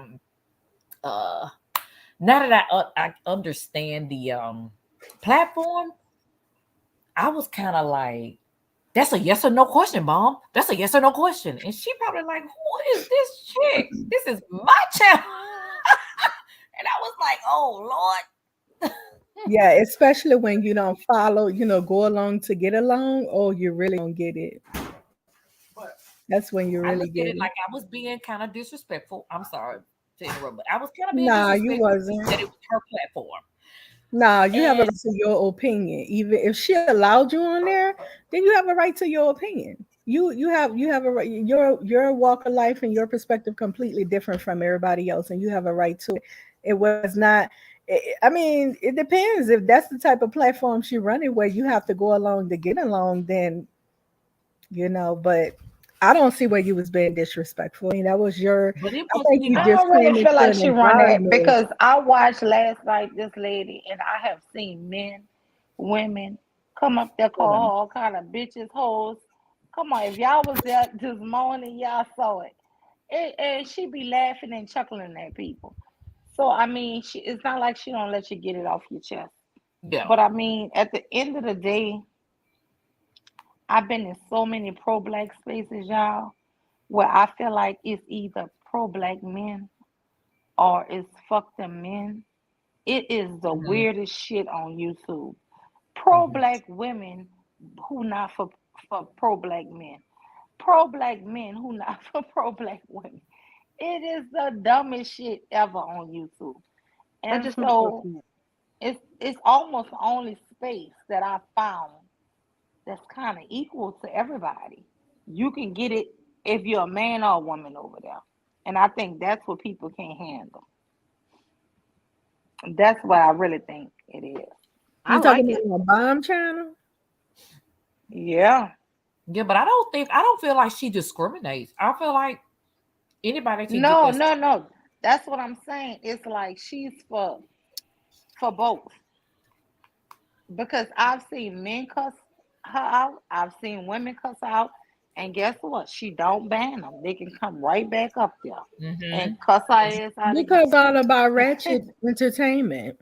Speaker 4: now that I understand the platform, I was kind of like, that's a yes or no question, Bomb. That's a yes or no question. And she probably like, who is this chick? This is my channel. And I was like, oh Lord.
Speaker 7: Yeah, especially when you don't follow, go along to get along. Oh, you really don't get it. That's when you
Speaker 4: I
Speaker 7: really
Speaker 4: looked at
Speaker 7: get
Speaker 4: it
Speaker 7: it.
Speaker 4: like I was being kind of disrespectful. I'm sorry to interrupt, but I was kind of being
Speaker 7: Nah, you
Speaker 4: disrespectful that
Speaker 7: wasn't.
Speaker 4: it was her platform.
Speaker 7: Nah, you have a
Speaker 4: And
Speaker 7: right to your opinion. Even if she allowed you on there, then you have a right to your opinion. You have a right. Your walk of life and your perspective completely different from everybody else, and you have a right to it. It was not. I mean, it depends. If that's the type of platform she running where you have to go along to get along, then But I don't see where you was being disrespectful. I mean, that was your.
Speaker 4: but it
Speaker 7: I
Speaker 4: wasn't
Speaker 7: think you
Speaker 1: I
Speaker 4: even
Speaker 7: just
Speaker 1: don't really
Speaker 7: came into
Speaker 1: feel like
Speaker 7: an
Speaker 1: she run that
Speaker 7: environment.
Speaker 1: because I watched last night this lady and I have seen men, women come up there call her all kind of bitches, hoes. Come on, if y'all was there this morning, y'all saw it. And she be laughing and chuckling at people. So I mean, it's not like she don't let you get it off your chest.
Speaker 4: yeah.
Speaker 1: But I mean, at the end of the day, I've been in so many pro black spaces, y'all, where I feel like it's either pro black men or it's fuck them men. It is the
Speaker 4: Mhm,
Speaker 1: weirdest shit on YouTube. Pro
Speaker 4: mhm.
Speaker 1: black women who not for pro black men. Pro black men who not for pro black women. It is the dumbest shit ever on YouTube.
Speaker 3: That
Speaker 1: And
Speaker 3: just makes no
Speaker 1: so
Speaker 3: sense.
Speaker 1: it's almost the only space that I found that's kind of equal to everybody. You can get it if you're a man or a woman over there. And I think that's what people can't handle. That's what I really think it is.
Speaker 3: I
Speaker 7: You
Speaker 3: like
Speaker 7: talking
Speaker 3: it.
Speaker 7: about a bomb channel?
Speaker 1: Yeah.
Speaker 4: Yeah, but I don't feel like she discriminates. I feel like anybody can get
Speaker 1: No,
Speaker 4: this.
Speaker 1: no, no. That's what I'm saying. It's like she's for both. Because I've seen men cuss her out. I've seen women cuss out. And guess what? She don't ban them. They can come right back up there and
Speaker 4: Hmm.
Speaker 1: cuss her ass out
Speaker 7: Because
Speaker 1: again.
Speaker 7: all about ratchet entertainment.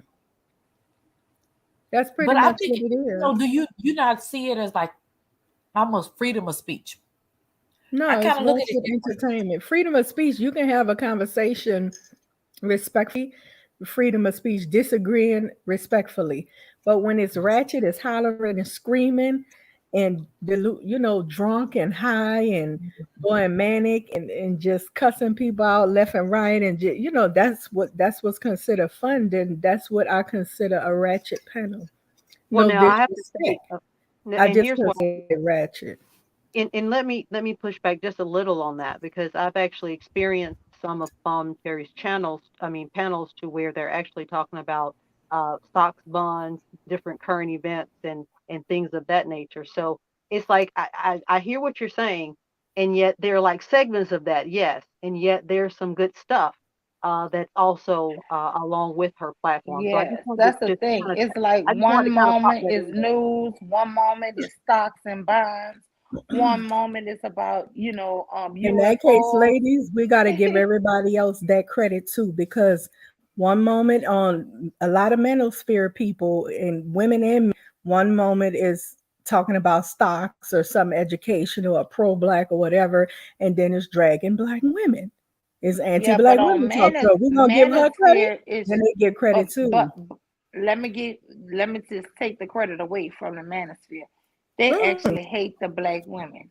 Speaker 7: That's pretty
Speaker 4: But I
Speaker 7: much
Speaker 4: think
Speaker 7: what it
Speaker 4: so.
Speaker 7: is.
Speaker 4: Do you not see it as like almost freedom of speech? I
Speaker 7: No,
Speaker 4: kind
Speaker 7: it's
Speaker 4: of look at it
Speaker 7: ratchet
Speaker 4: different.
Speaker 7: entertainment. Freedom of speech. You can have a conversation respectfully, freedom of speech, disagreeing respectfully. But when it's ratchet, it's hollering and screaming and drunk and high and going manic and just cussing people out left and right and that's what's considered fun. Then that's what I consider a ratchet panel.
Speaker 3: Well,
Speaker 7: No
Speaker 3: now I have to say,
Speaker 7: disrespect. I
Speaker 3: and
Speaker 7: just
Speaker 3: here's why.
Speaker 7: consider it ratchet.
Speaker 3: And let me push back just a little on that because I've actually experienced some of Palm Terry's channels, I mean panels to where they're actually talking about stocks, bonds, different current events, and things of that nature. So it's like I hear what you're saying, and yet there are like segments of that, yes, and yet there's some good stuff. that's also along with her platform. So I just
Speaker 1: Yes,
Speaker 3: wanted
Speaker 1: that's
Speaker 3: to
Speaker 1: the
Speaker 3: just
Speaker 1: thing.
Speaker 3: kind of,
Speaker 1: It's like
Speaker 3: I just
Speaker 1: one
Speaker 3: wanted to kind of pop
Speaker 1: moment
Speaker 3: that
Speaker 1: is
Speaker 3: in there.
Speaker 1: news, one moment is stocks and bonds, one moment is about,
Speaker 7: In that case,
Speaker 1: UFOs.
Speaker 7: ladies, we got to give everybody else that credit too, because one moment on a lot of manosphere people and women and men, one moment is talking about stocks or some education or pro-black or whatever, and then it's dragging black women. It's
Speaker 1: Yeah, but
Speaker 7: anti-black
Speaker 1: on
Speaker 7: women talk. So we're gonna give her credit,
Speaker 1: manosphere is,
Speaker 7: then they get credit
Speaker 1: but
Speaker 7: too.
Speaker 1: let me get let me just take the credit away from the manosphere. They
Speaker 7: Mm,
Speaker 1: actually hate the black women.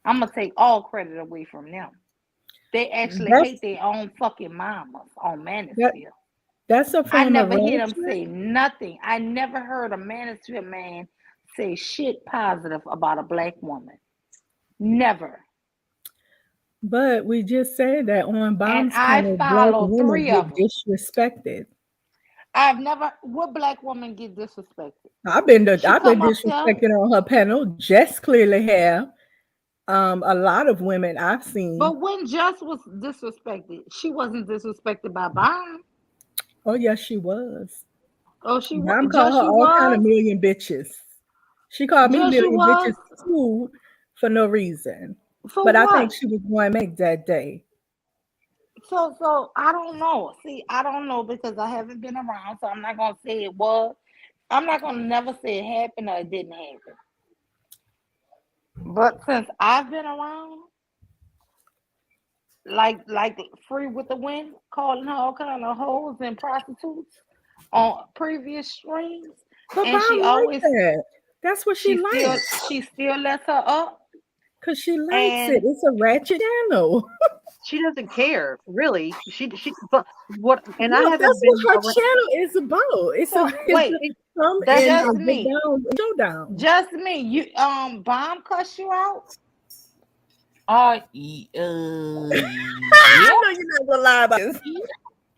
Speaker 1: I'm gonna take all credit away from them. They actually hate
Speaker 7: that's
Speaker 1: their own fucking mamas on
Speaker 7: that
Speaker 1: manosphere.
Speaker 7: that's a
Speaker 1: I
Speaker 7: form of
Speaker 1: never hear them
Speaker 7: ratchet.
Speaker 1: say nothing. I never heard a manosphere man say shit positive about a black woman. Never.
Speaker 7: But we just said that on
Speaker 1: And
Speaker 7: Bomb's
Speaker 1: I
Speaker 7: panel, black
Speaker 1: follow
Speaker 7: women
Speaker 1: three
Speaker 7: get
Speaker 1: of them.
Speaker 7: disrespected.
Speaker 1: I've never. What black woman get disrespected? She
Speaker 7: I've been
Speaker 1: come up there,
Speaker 7: disrespected on her panel. Jess clearly have. A lot of women I've seen.
Speaker 1: but when Just was disrespected, she wasn't disrespected by Bond.
Speaker 7: Oh yes, she was.
Speaker 1: Oh,
Speaker 7: Mom called
Speaker 1: Just
Speaker 7: her
Speaker 1: you
Speaker 7: all kind of
Speaker 1: was,
Speaker 7: million bitches. She called me
Speaker 1: Just you
Speaker 7: million
Speaker 1: was.
Speaker 7: bitches too for no reason.
Speaker 1: For
Speaker 7: But I think
Speaker 1: what?
Speaker 7: she was one make that day.
Speaker 1: So I don't know. See, I don't know because I haven't been around, so I'm not gonna say it was. I'm not gonna never say it happened or it didn't happen. But since I've been around, like Free with the Wind, calling her all kind of hoes and prostitutes on previous streams,
Speaker 7: But
Speaker 1: and
Speaker 7: Bob
Speaker 1: she
Speaker 7: liked
Speaker 1: always
Speaker 7: that. That's what she likes.
Speaker 1: she still lets her up,
Speaker 7: Cause she likes it.
Speaker 1: and
Speaker 7: It's a ratchet channel.
Speaker 3: She doesn't care, really. But what? And I
Speaker 7: Look,
Speaker 3: haven't
Speaker 7: that's
Speaker 3: been
Speaker 7: what her
Speaker 3: around.
Speaker 7: channel is about.
Speaker 1: so
Speaker 7: It's
Speaker 1: wait,
Speaker 7: a come
Speaker 3: That's
Speaker 7: and
Speaker 1: just
Speaker 7: get
Speaker 1: me,
Speaker 7: down showdown.
Speaker 1: just me. You Bomb cuss you out.
Speaker 7: I
Speaker 4: Yeah,
Speaker 7: know you're not gonna lie about this.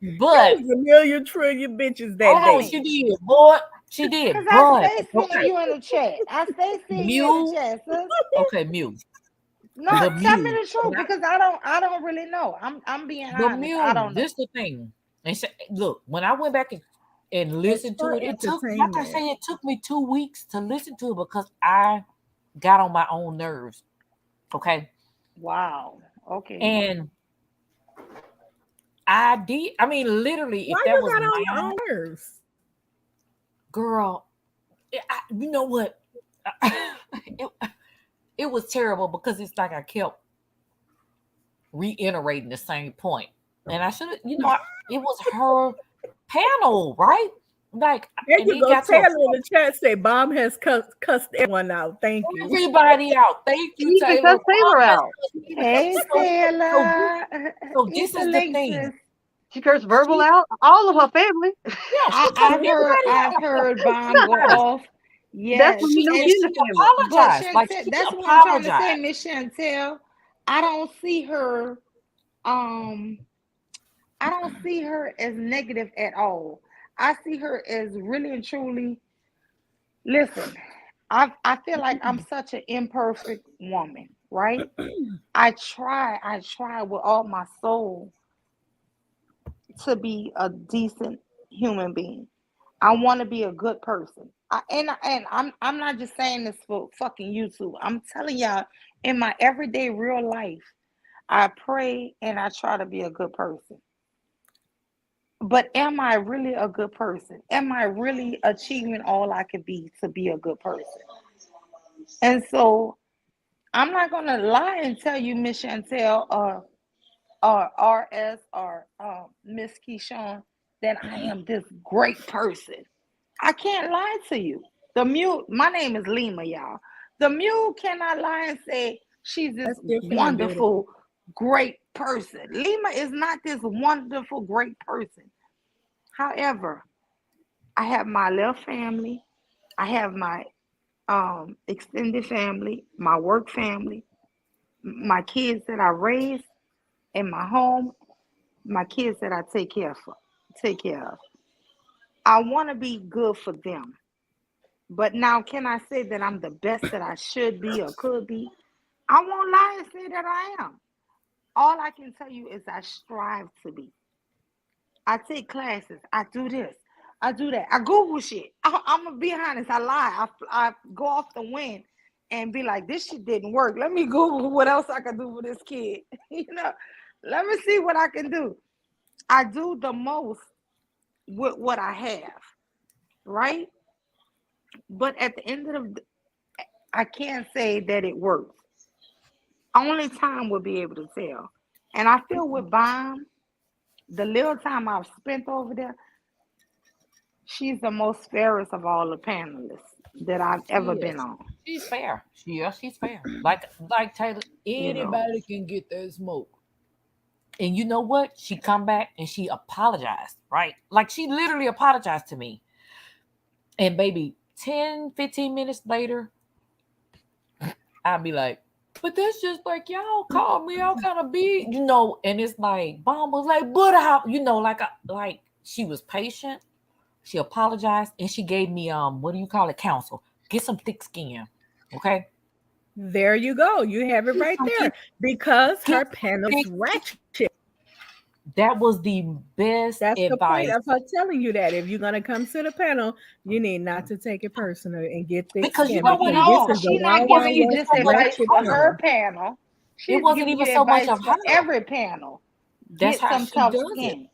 Speaker 7: It
Speaker 4: but
Speaker 7: was a million trillion bitches that
Speaker 4: hold
Speaker 1: Tell
Speaker 4: on,
Speaker 7: day.
Speaker 4: she
Speaker 1: me.
Speaker 4: did, boy. She
Speaker 1: Cause
Speaker 4: did,
Speaker 1: I
Speaker 4: but
Speaker 1: stay seeing
Speaker 4: okay,
Speaker 1: you in the chat. I stay seeing you in the
Speaker 4: Mew.
Speaker 1: chat, sis.
Speaker 4: Okay, Mew.
Speaker 1: No,
Speaker 4: But
Speaker 1: tell me
Speaker 4: Mew,
Speaker 1: the truth because I don't really know. I'm being
Speaker 4: but
Speaker 1: honest. I
Speaker 4: Mew,
Speaker 1: don't know.
Speaker 4: this the thing. And look, when I went back and
Speaker 7: It's
Speaker 4: listened to
Speaker 7: for
Speaker 4: it, like I
Speaker 7: entertainment.
Speaker 4: say, it took me 2 weeks to listen to it because I got on my own nerves. Okay.
Speaker 1: Wow. Okay.
Speaker 4: And I did, I mean, literally,
Speaker 7: Why
Speaker 4: if that
Speaker 7: you
Speaker 4: was
Speaker 7: got on your
Speaker 4: my
Speaker 7: own nerves?
Speaker 4: girl, you know what? it, it was terrible because it's like I kept reiterating the same point. And I should have, it was her panel, right? Like,
Speaker 7: There
Speaker 4: and
Speaker 7: you
Speaker 4: it
Speaker 7: go.
Speaker 4: got to a
Speaker 7: Taylor in
Speaker 4: point,
Speaker 7: the chat say Bomb has cussed everyone out. Thank you.
Speaker 4: everybody out. Thank
Speaker 3: She
Speaker 4: you,
Speaker 3: even
Speaker 4: Taylor.
Speaker 3: cussed Taylor
Speaker 4: Mom has
Speaker 3: out.
Speaker 4: cussed me.
Speaker 1: Hey
Speaker 4: So
Speaker 1: Taylor. Hit
Speaker 4: this
Speaker 1: the
Speaker 4: is the
Speaker 1: link,
Speaker 4: thing.
Speaker 1: sis.
Speaker 3: She cursed Verbal
Speaker 4: She,
Speaker 3: out. All of her family.
Speaker 4: yeah, she
Speaker 1: I,
Speaker 4: cussed
Speaker 1: I've heard
Speaker 4: everybody
Speaker 1: I've
Speaker 4: out.
Speaker 1: heard Bomb go
Speaker 4: Everybody.
Speaker 1: off.
Speaker 3: That's
Speaker 1: Yes.
Speaker 3: when you know
Speaker 4: And
Speaker 3: she in
Speaker 1: And
Speaker 3: the
Speaker 4: she
Speaker 3: family.
Speaker 1: but
Speaker 4: apologized. Like,
Speaker 1: Chantel,
Speaker 4: she
Speaker 1: that's what I'm trying to say,
Speaker 4: apologized.
Speaker 1: Miss Chantel. I don't see her um I don't see her as negative at all. I see her as really and truly. Listen, I feel like I'm such an imperfect woman, right? I try with all my soul to be a decent human being. I want to be a good person. And I'm not just saying this for fucking YouTube. I'm telling y'all, in my everyday real life, I pray and I try to be a good person. But am I really a good person? Am I really achieving all I could be to be a good person? And so I'm not gonna lie and tell you, Miss Chantel or RS or Miss Keyshawn, that I am this great person. I can't lie to you. The mule, my name is Lima, y'all. The mule cannot lie and say she's this
Speaker 7: That's different and beautiful.
Speaker 1: wonderful, great person. Lima is not this wonderful, great person. However, I have my little family. I have my extended family, my work family, my kids that I raise in my home, my kids that I take care of. I want to be good for them. But now, can I say that I'm the best that I should be or could be? I won't lie and say that I am. All I can tell you is I strive to be. I take classes. I do this. I do that. I Google shit. I'm gonna be honest. I lie. I go off the wind and be like, this shit didn't work. Let me Google what else I can do for this kid. you know, let me see what I can do. I do the most with what I have, right? But at the end of the, I can't say that it works. Only time will be able to tell. And I feel with Bomb, the little time I've spent over there, she's the most fairest of all the panelists that I've ever
Speaker 4: She
Speaker 1: been
Speaker 4: is.
Speaker 1: on.
Speaker 4: She's fair. She's fair. Like Taylor,
Speaker 1: You know,
Speaker 4: anybody can get that smoke. And you know what? She come back and she apologized, right? Like she literally apologized to me. And baby, 10, 15 minutes later, I'd be like, but that's just like y'all called me, y'all kind of big, and it's like Mom was like, but how, like she was patient, she apologized, and she gave me what do you call it, counsel. Get some thick skin. Okay.
Speaker 7: There you go. You have it
Speaker 4: Get
Speaker 7: right
Speaker 4: some
Speaker 7: there. Because
Speaker 4: get
Speaker 7: her
Speaker 4: some
Speaker 7: panel's
Speaker 4: thick
Speaker 7: ratchet.
Speaker 4: That was the best
Speaker 7: That's the point
Speaker 4: advice
Speaker 7: of her telling you that. If you're gonna come to the panel, you need not to take it personal and get thick
Speaker 4: because you
Speaker 7: skin
Speaker 4: know what,
Speaker 7: because
Speaker 4: it
Speaker 7: this
Speaker 1: no,
Speaker 4: wasn't
Speaker 7: is a
Speaker 1: she's
Speaker 7: wild,
Speaker 1: not
Speaker 4: it
Speaker 1: giving
Speaker 7: wild
Speaker 4: wasn't
Speaker 1: you
Speaker 4: even
Speaker 7: west
Speaker 1: just
Speaker 4: so much
Speaker 1: advice
Speaker 7: ratchet
Speaker 1: for
Speaker 4: her.
Speaker 1: her
Speaker 7: panel.
Speaker 1: panel.
Speaker 4: It
Speaker 1: She's
Speaker 4: wasn't
Speaker 1: giving
Speaker 4: even
Speaker 1: you
Speaker 4: so much
Speaker 1: advice
Speaker 4: of
Speaker 1: for
Speaker 4: her.
Speaker 1: every panel.
Speaker 4: That's
Speaker 1: Get
Speaker 4: how
Speaker 1: some
Speaker 4: she
Speaker 1: tough
Speaker 4: does it.
Speaker 1: skin.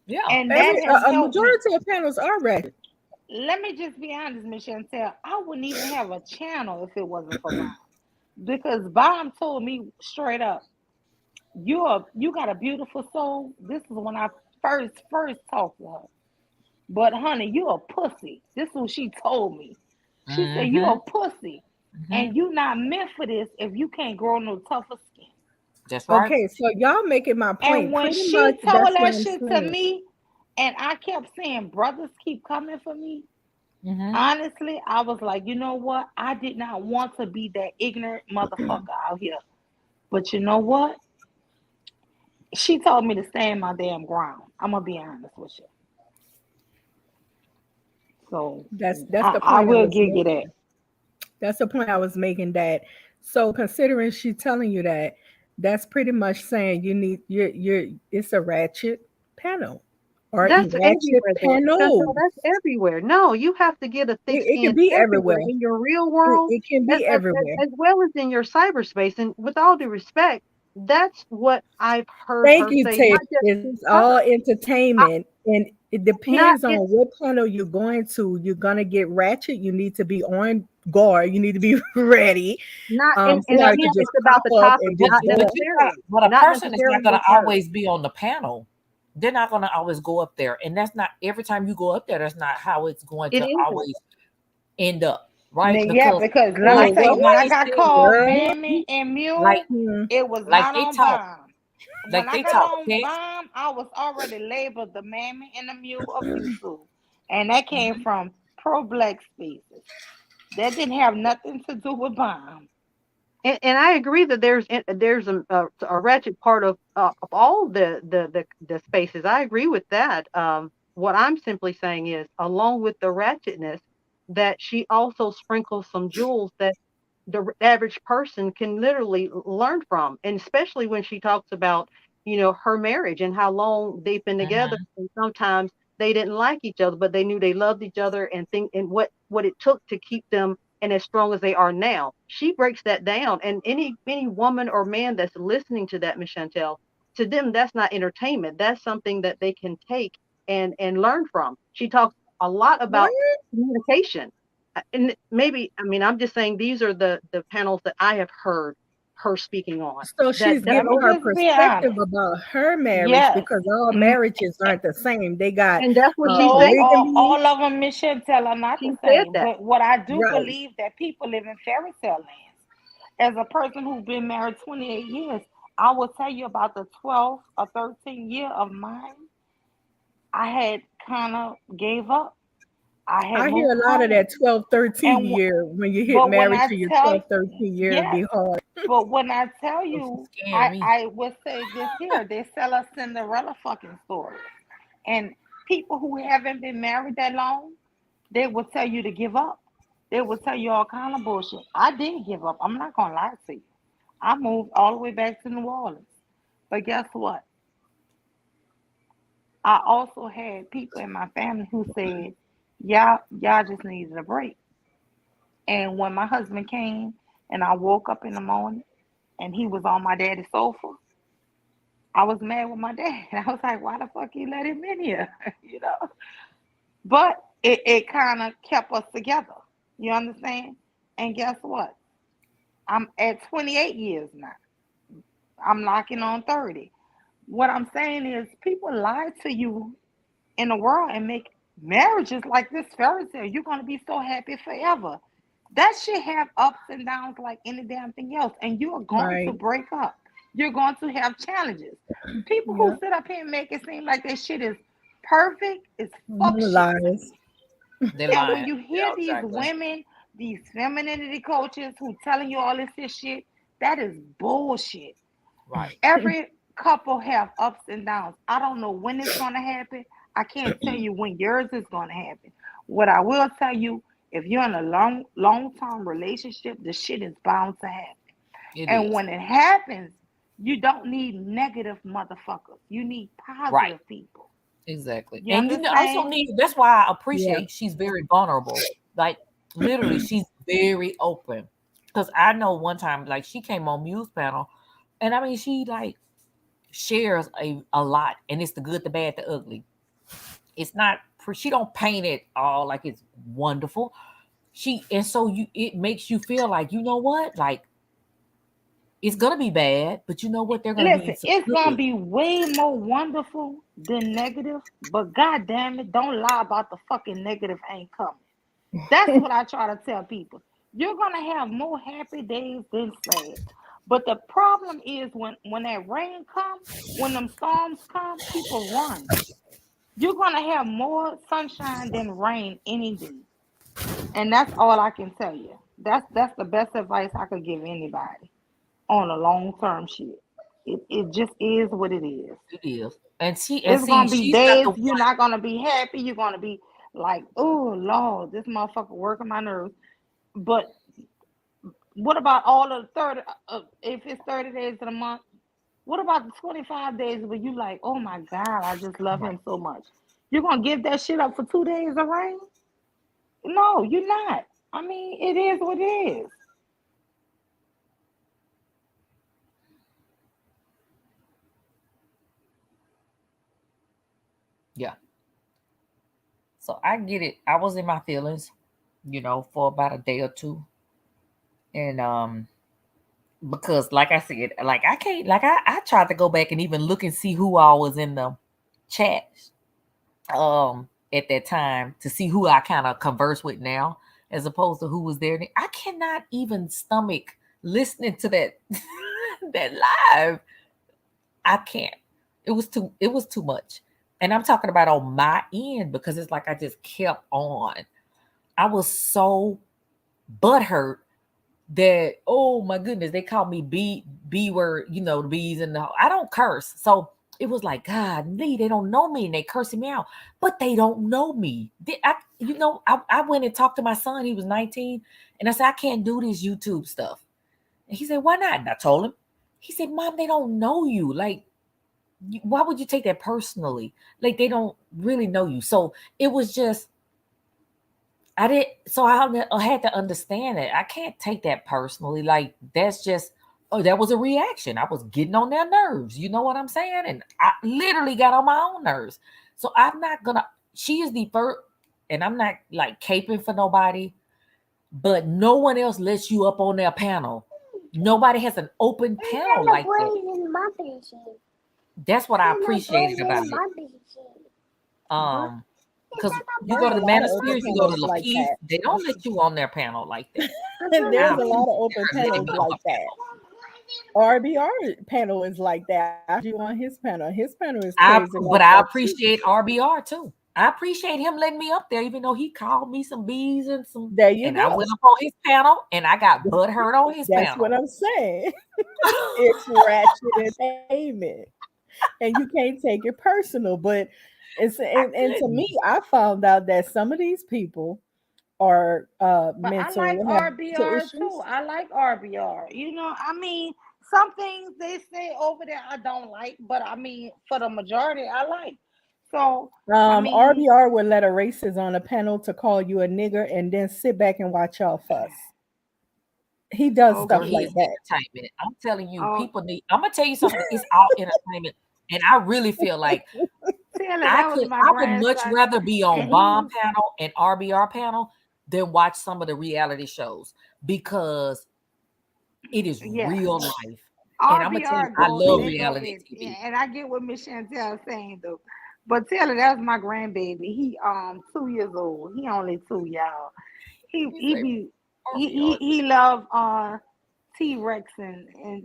Speaker 4: Yeah.
Speaker 1: And that
Speaker 7: Every
Speaker 1: has
Speaker 7: a
Speaker 1: helped me.
Speaker 7: majority of panels are ratchet.
Speaker 1: Let me just be honest, Miss Chantel. I wouldn't even have a channel if it wasn't for Bomb. Because Bomb told me straight up, you got a beautiful soul. This is when I first talked to her. But honey, you a pussy. This is what she told me. She said you a
Speaker 4: Mm-hmm.
Speaker 1: pussy.
Speaker 4: Mm-hmm.
Speaker 1: And you not meant for this if you can't grow no tougher skin.
Speaker 4: That's right.
Speaker 7: Okay, so y'all making my
Speaker 1: And
Speaker 7: point.
Speaker 1: when
Speaker 7: Pretty much
Speaker 1: she
Speaker 7: that's
Speaker 1: told
Speaker 7: what
Speaker 1: that
Speaker 7: I'm
Speaker 1: shit to
Speaker 7: saying.
Speaker 1: me, and I kept saying, brothers keep coming for me.
Speaker 4: Mm-hmm.
Speaker 1: Honestly, I was like, you know what? I did not want to be that ignorant motherfucker out here. But you know what? She told me to stand my damn ground. I'm gonna be honest with you. So
Speaker 7: That's the
Speaker 1: I
Speaker 7: point I
Speaker 1: will
Speaker 7: was
Speaker 1: give you that.
Speaker 7: making. That's the point I was making that. So considering she telling you that, that's pretty much saying you need you're it's a ratchet panel or a
Speaker 3: That's
Speaker 7: ratchet
Speaker 3: everywhere, though.
Speaker 7: panel.
Speaker 3: Chantel, that's everywhere. No, you have to get a thick
Speaker 7: It can
Speaker 3: skin
Speaker 7: be
Speaker 3: everywhere
Speaker 7: everywhere.
Speaker 3: in your real world,
Speaker 7: It can
Speaker 3: as,
Speaker 7: be
Speaker 3: as, as,
Speaker 7: everywhere.
Speaker 3: as well as in your cyberspace. And with all due respect, that's what I've heard
Speaker 7: Thank
Speaker 3: her
Speaker 7: you,
Speaker 3: say,
Speaker 7: Taylor.
Speaker 3: not just
Speaker 7: It's
Speaker 3: to
Speaker 7: all
Speaker 3: her. I,
Speaker 7: entertainment, and it
Speaker 3: not
Speaker 7: depends on
Speaker 3: it's
Speaker 7: what panel you're going to. You're gonna get ratchet. You need to be on guard. You need to be ready.
Speaker 3: not, and
Speaker 7: Somebody could
Speaker 3: again,
Speaker 7: just
Speaker 3: it's about
Speaker 7: pop
Speaker 3: the
Speaker 7: up
Speaker 3: topic,
Speaker 7: and
Speaker 4: But
Speaker 7: just
Speaker 3: not
Speaker 7: go.
Speaker 3: necessarily,
Speaker 4: but a
Speaker 3: not
Speaker 4: person is not
Speaker 3: necessarily
Speaker 4: gonna
Speaker 3: with her.
Speaker 4: always be on the panel. They're not gonna always go up there. And that's not every time you go up there, that's not how it's going
Speaker 3: It
Speaker 4: to
Speaker 3: isn't.
Speaker 4: always end up, right?
Speaker 1: Yeah,
Speaker 4: Because
Speaker 1: because let me
Speaker 7: Girl,
Speaker 4: like
Speaker 1: tell you,
Speaker 7: what?
Speaker 1: when I
Speaker 4: somebody
Speaker 1: got
Speaker 4: said,
Speaker 1: called
Speaker 7: Girl,
Speaker 1: Mammy and
Speaker 4: like
Speaker 1: Mule,
Speaker 7: hmm.
Speaker 1: it was
Speaker 4: like
Speaker 1: not
Speaker 4: they
Speaker 1: on
Speaker 4: talk,
Speaker 1: Bomb. When
Speaker 4: like
Speaker 1: I
Speaker 4: they
Speaker 1: got
Speaker 4: talk
Speaker 1: on
Speaker 4: text.
Speaker 1: Bomb, I was already labeled the Mammy and the Mule of YouTube. And that came from pro black spaces. That didn't have nothing to do with Bomb.
Speaker 3: And I agree that there's a ratchet part of all the spaces. I agree with that. What I'm simply saying is, along with the ratchetness, that she also sprinkles some jewels that the average person can literally learn from, and especially when she talks about, her marriage and how long they've been together,
Speaker 4: Mhm.
Speaker 3: and sometimes they didn't like each other, but they knew they loved each other, and think and what it took to keep them and as strong as they are now. She breaks that down, and any woman or man that's listening to that, Miss Chantel, to them that's not entertainment. That's something that they can take and learn from. She talks a lot
Speaker 7: What?
Speaker 3: about communication, and maybe, I mean, I'm just saying these are the panels that I have heard her speaking on.
Speaker 7: So
Speaker 3: That
Speaker 7: she's
Speaker 3: that
Speaker 1: Let
Speaker 7: giving
Speaker 1: me
Speaker 7: her
Speaker 1: just be
Speaker 7: perspective
Speaker 1: honest.
Speaker 7: about her marriage
Speaker 1: Yes.
Speaker 7: because all marriages aren't the same. They got
Speaker 3: and that's what she's
Speaker 1: No,
Speaker 3: saying.
Speaker 7: polygamy,
Speaker 1: all of them, Miss Chantel, are not
Speaker 3: She
Speaker 1: the
Speaker 3: said
Speaker 1: same.
Speaker 3: that.
Speaker 1: But what I do
Speaker 7: right?
Speaker 1: believe that people live in fairy tale lands. As a person who's been married 28 years, I will tell you about the 12th or 13th year of mine. I had kind of gave up. I had
Speaker 7: I hear
Speaker 1: moved
Speaker 7: a lot of that
Speaker 1: home.
Speaker 7: 12, 13
Speaker 1: And
Speaker 7: year. When you hit
Speaker 1: but when
Speaker 7: married
Speaker 1: I
Speaker 7: to your
Speaker 1: tell
Speaker 7: 12, 13 year, it'd
Speaker 1: yes,
Speaker 7: be hard.
Speaker 1: but when I tell
Speaker 4: Oh, she
Speaker 1: you,
Speaker 4: scared
Speaker 1: I
Speaker 4: me.
Speaker 1: I would say this here, they sell us Cinderella fucking stories. And people who haven't been married that long, they will tell you to give up. They will tell you all kind of bullshit. I did give up. I'm not gonna lie to you. I moved all the way back to New Orleans. But guess what? I also had people in my family who said, y'all just needed a break. And when my husband came and I woke up in the morning and he was on my daddy's sofa, I was mad with my dad. I was like, why the fuck you let him in here? you know? But it kind of kept us together. You understand? And guess what? I'm at 28 years now. I'm knocking on 30. What I'm saying is people lie to you in the world and make marriages like this fairy tale. You're gonna be so happy forever. That shit have ups and downs like any damn thing else, and you are going to
Speaker 7: Right.
Speaker 1: break up. You're going to have challenges. People who
Speaker 7: Yep.
Speaker 1: sit up here and make it seem like this shit is perfect is fuck shit to
Speaker 7: Lies.
Speaker 1: me.
Speaker 4: They're
Speaker 1: And when
Speaker 4: lying.
Speaker 1: you hear
Speaker 4: Yeah,
Speaker 1: these
Speaker 4: exactly.
Speaker 1: women, these femininity coaches who telling you all this shit, that is bullshit.
Speaker 4: Right.
Speaker 1: Every couple have ups and downs. I don't know when it's going to happen. I can't tell you when yours is going to happen. What I will tell you, if you're in a long term relationship, the shit is bound to happen.
Speaker 4: It
Speaker 1: And
Speaker 4: is.
Speaker 1: when it happens, you don't need negative motherfuckers. You need
Speaker 4: Right.
Speaker 1: positive people.
Speaker 4: Exactly.
Speaker 1: You
Speaker 4: And you know, also
Speaker 1: understand?
Speaker 4: need that's why I
Speaker 7: Yeah.
Speaker 4: appreciate she's very vulnerable. Like literally, she's very open. Because I know one time, like she came on Muse panel, and I mean she like shares a lot, and it's the good, the bad, the ugly. It's not she don't paint it all like it's wonderful. She and so you it makes you feel like you know what, like it's gonna be bad, but you know what, they're gonna be
Speaker 1: Listen,
Speaker 4: some
Speaker 1: it's gonna
Speaker 4: good.
Speaker 1: be way more wonderful than negative, but god damn it, don't lie about the fucking negative ain't coming. That's what I try to tell people. You're gonna have more happy days than sad. But the problem is when that rain come, when them storms come, people run. You're gonna have more sunshine than rain any day. And that's all I can tell you. That's the best advice I could give anybody on a long term shit. It just is what it is.
Speaker 4: It is. And
Speaker 1: It's
Speaker 4: see,
Speaker 1: gonna be
Speaker 4: she's not
Speaker 1: days
Speaker 4: the
Speaker 1: you're
Speaker 4: one.
Speaker 1: not gonna be happy. You're gonna be like, oh Lord, this motherfucker working my nerves. But what about all of the 30? If it's 30 days in a month, what about the 25 days where you like, oh my God, I just love
Speaker 4: Right.
Speaker 1: him so much? You're gonna give that shit up for 2 days of rain? No, you're not. I mean, it is what it is.
Speaker 4: Yeah. So I get it. I was in my feelings, for about a day or two. And because like I said, like I can't like I tried to go back and even look and see who all was in the chat at that time to see who I kind of converse with now as opposed to who was there. I cannot even stomach listening to that that live. I can't. It was too much. And I'm talking about on my end because it's like I just kept on. I was so butthurt that oh my goodness, they called me B word, the bees and I don't curse. So it was like, God, Lee, they don't know me and they cursing me out, but they don't know me. I went and talked to my son, he was 19, and I said, I can't do this YouTube stuff. And he said, why not? And I told him. He said, Mom, they don't know you. Like, why would you take that personally? Like, they don't really know you. So it was just, I did. So I had to understand it. I can't take that personally. Like that's just, oh, that was a reaction. I was getting on their nerves. You know what I'm saying? And I literally got on my own nerves. So I'm not gonna. She is the first, and I'm not like caping for nobody. But no one else lets you up on their panel. Nobody has an open panel like that. That's what I appreciated about it.
Speaker 7: But
Speaker 4: Um, because you go
Speaker 7: there's
Speaker 4: to
Speaker 7: a
Speaker 4: the
Speaker 7: lot of open
Speaker 4: Manospheres, you go to
Speaker 7: panels like
Speaker 4: Lakeith,
Speaker 7: that.
Speaker 4: they don't let you on their panel like that. I
Speaker 7: There's a lot of
Speaker 4: appreciate
Speaker 7: open
Speaker 4: her letting
Speaker 7: panels
Speaker 4: me on
Speaker 7: like
Speaker 4: her
Speaker 7: that.
Speaker 4: panel.
Speaker 7: RBR panel is like that. I heard you on his panel. His panel is
Speaker 4: I
Speaker 7: crazy
Speaker 4: but
Speaker 7: like
Speaker 4: I
Speaker 7: that too.
Speaker 4: appreciate RBR too. I appreciate him letting me up there, even though he called me some bees and some,
Speaker 7: There you
Speaker 4: and I
Speaker 7: go.
Speaker 4: went up on his panel and I got butt hurt on his
Speaker 7: That's what
Speaker 4: panel.
Speaker 7: I'm saying. It's ratchet entertainment, and you can't take it personal. But it's
Speaker 4: I
Speaker 7: and to me,
Speaker 4: couldn't.
Speaker 7: I found out that some of these people are
Speaker 1: But I
Speaker 7: mental
Speaker 1: like
Speaker 7: have mental
Speaker 1: RBR too.
Speaker 7: issues.
Speaker 1: I like RBR. I mean, some things they say over there I don't like, but I mean, for the majority, I like. So I mean,
Speaker 7: RBR would let a racist on a panel to call you a nigger and then sit back and watch y'all fuss. He does
Speaker 4: Girl,
Speaker 7: stuff
Speaker 1: okay.
Speaker 4: he
Speaker 7: like
Speaker 4: is
Speaker 7: that.
Speaker 4: entertainment. I'm telling you,
Speaker 1: Oh,
Speaker 4: people need. I'm gonna tell you something. It's all entertainment, and I really feel like
Speaker 1: Taylor, that was my
Speaker 4: I would much
Speaker 1: grandson,
Speaker 4: rather be
Speaker 1: and
Speaker 4: on
Speaker 1: he
Speaker 4: Bomb
Speaker 1: was
Speaker 4: Panel and RBR Panel than watch some of the reality shows because it is
Speaker 1: yeah.
Speaker 4: real life. And I'm gonna tell you,
Speaker 1: RBR
Speaker 4: I
Speaker 1: go
Speaker 4: love
Speaker 1: they go
Speaker 4: reality
Speaker 1: in,
Speaker 4: TV.
Speaker 1: and I get what Miss Chantel saying though. But Taylor, that was my grandbaby. He 2 years old. He only two, y'all. He
Speaker 4: You
Speaker 1: he
Speaker 4: say
Speaker 1: be
Speaker 4: RBR.
Speaker 1: he love T-Rex and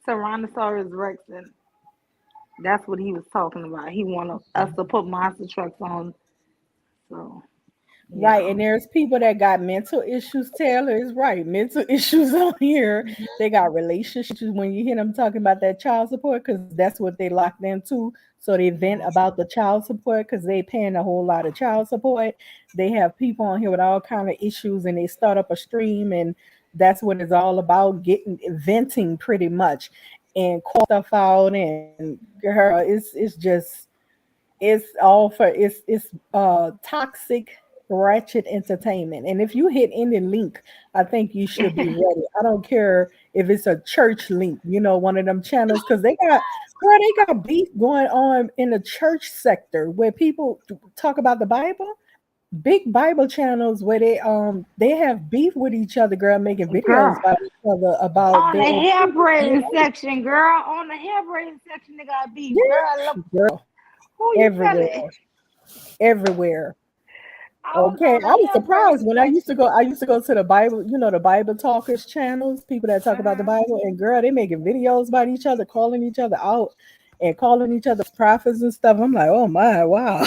Speaker 1: Tyrannosaurus Rex, and that's what he was talking about. He wanted us to put monster trucks on. So
Speaker 7: Right,
Speaker 1: yeah.
Speaker 7: and there's people that got mental issues. Taylor is right. Mental issues on here. They got relationship issues when you hear them talking about that child support because that's what they locked into. So they vent about the child support because they paying a whole lot of child support. They have people on here with all kind of issues, and they start up a stream, and that's what it's all about: getting venting pretty much, and call stuff out. And girl, it's just it's all for it's toxic ratchet entertainment. And if you hit any link, I think you should be ready. I don't care if it's a church link, one of them channels, because they got beef going on in the church sector where people talk about the Bible. Big Bible channels where they have beef with each other, girl, making videos
Speaker 1: Girl,
Speaker 7: about each other about
Speaker 1: on the
Speaker 7: their
Speaker 1: hair
Speaker 7: opinions.
Speaker 1: braiding section, girl. On the hair braiding section, they got beef. Girl, look,
Speaker 7: Yeah, girl,
Speaker 1: who you telling?
Speaker 7: everywhere, everywhere.
Speaker 1: I was
Speaker 7: Okay,
Speaker 1: on
Speaker 7: I
Speaker 1: the
Speaker 7: was
Speaker 1: hair
Speaker 7: surprised
Speaker 1: braiding
Speaker 7: when
Speaker 1: section.
Speaker 7: I used to go to the Bible, the Bible talkers channels, people that talk about the
Speaker 1: Uh-huh.
Speaker 7: Bible, and girl, they making videos about each other, calling each other out, and calling each other prophets and stuff. I'm like, oh my, wow,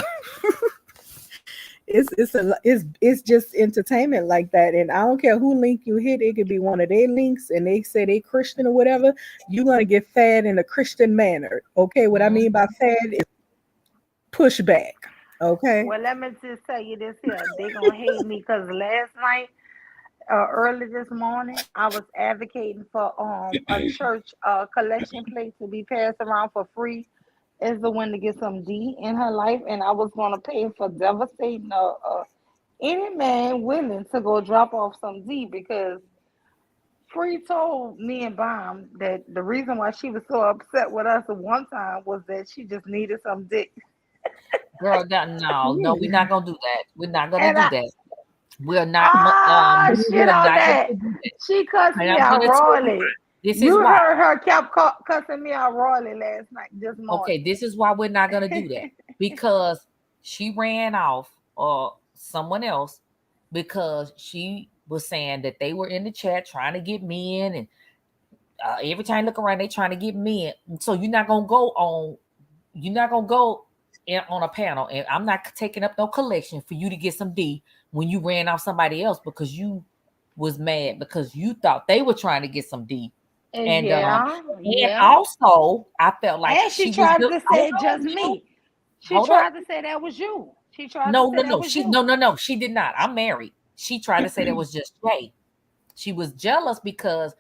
Speaker 7: it's just entertainment like that, and I don't care who link you hit. It could be one of their links, and they say they Christian or whatever. You're gonna get fed in a Christian manner. Okay, what I mean by fed is pushback. Okay.
Speaker 1: Well, let me just tell you this here. They gonna hate me because last night, early this morning, I was advocating for a church collection plate to be passed around for free as the one to get some D in her life, and I was gonna pay for devastating any man willing to go drop off some D because Free told me and Bomb that the reason why she was so upset with us at one time was that she just needed some dick.
Speaker 4: Girl, no, we're not gonna do that. We're not gonna
Speaker 1: And
Speaker 4: do
Speaker 1: I
Speaker 4: that. We're not. We
Speaker 1: shit
Speaker 4: are
Speaker 1: on
Speaker 4: not gonna
Speaker 1: that.
Speaker 4: do that.
Speaker 1: She cussed
Speaker 4: And
Speaker 1: me
Speaker 4: I'm
Speaker 1: out
Speaker 4: gonna tell you
Speaker 1: royally.
Speaker 4: why. This is
Speaker 1: You
Speaker 4: why.
Speaker 1: heard her kept cussing me out royally last night, this
Speaker 4: Okay,
Speaker 1: morning.
Speaker 4: this is why we're not gonna do that because she ran off or someone else because she was saying that they were in the chat trying to get men and every time you look around they trying to get men. So you're not gonna go on a panel, and I'm not taking up no collection for you to get some D when you ran off somebody else because you was mad because you thought they were trying to get some D. And
Speaker 1: Yeah,
Speaker 4: and
Speaker 1: yeah.
Speaker 4: also I felt like
Speaker 1: And she
Speaker 4: she was
Speaker 1: tried
Speaker 4: the
Speaker 1: to
Speaker 4: hold
Speaker 1: say just
Speaker 4: on, Jill.
Speaker 1: me. She
Speaker 4: Hold up.
Speaker 1: tried to say that was you. She tried to
Speaker 4: No,
Speaker 1: say
Speaker 4: no,
Speaker 1: that
Speaker 4: no.
Speaker 1: was
Speaker 4: She no,
Speaker 1: you.
Speaker 4: no, no. She did not. I'm married. She tried to say that was just Jay. She was jealous because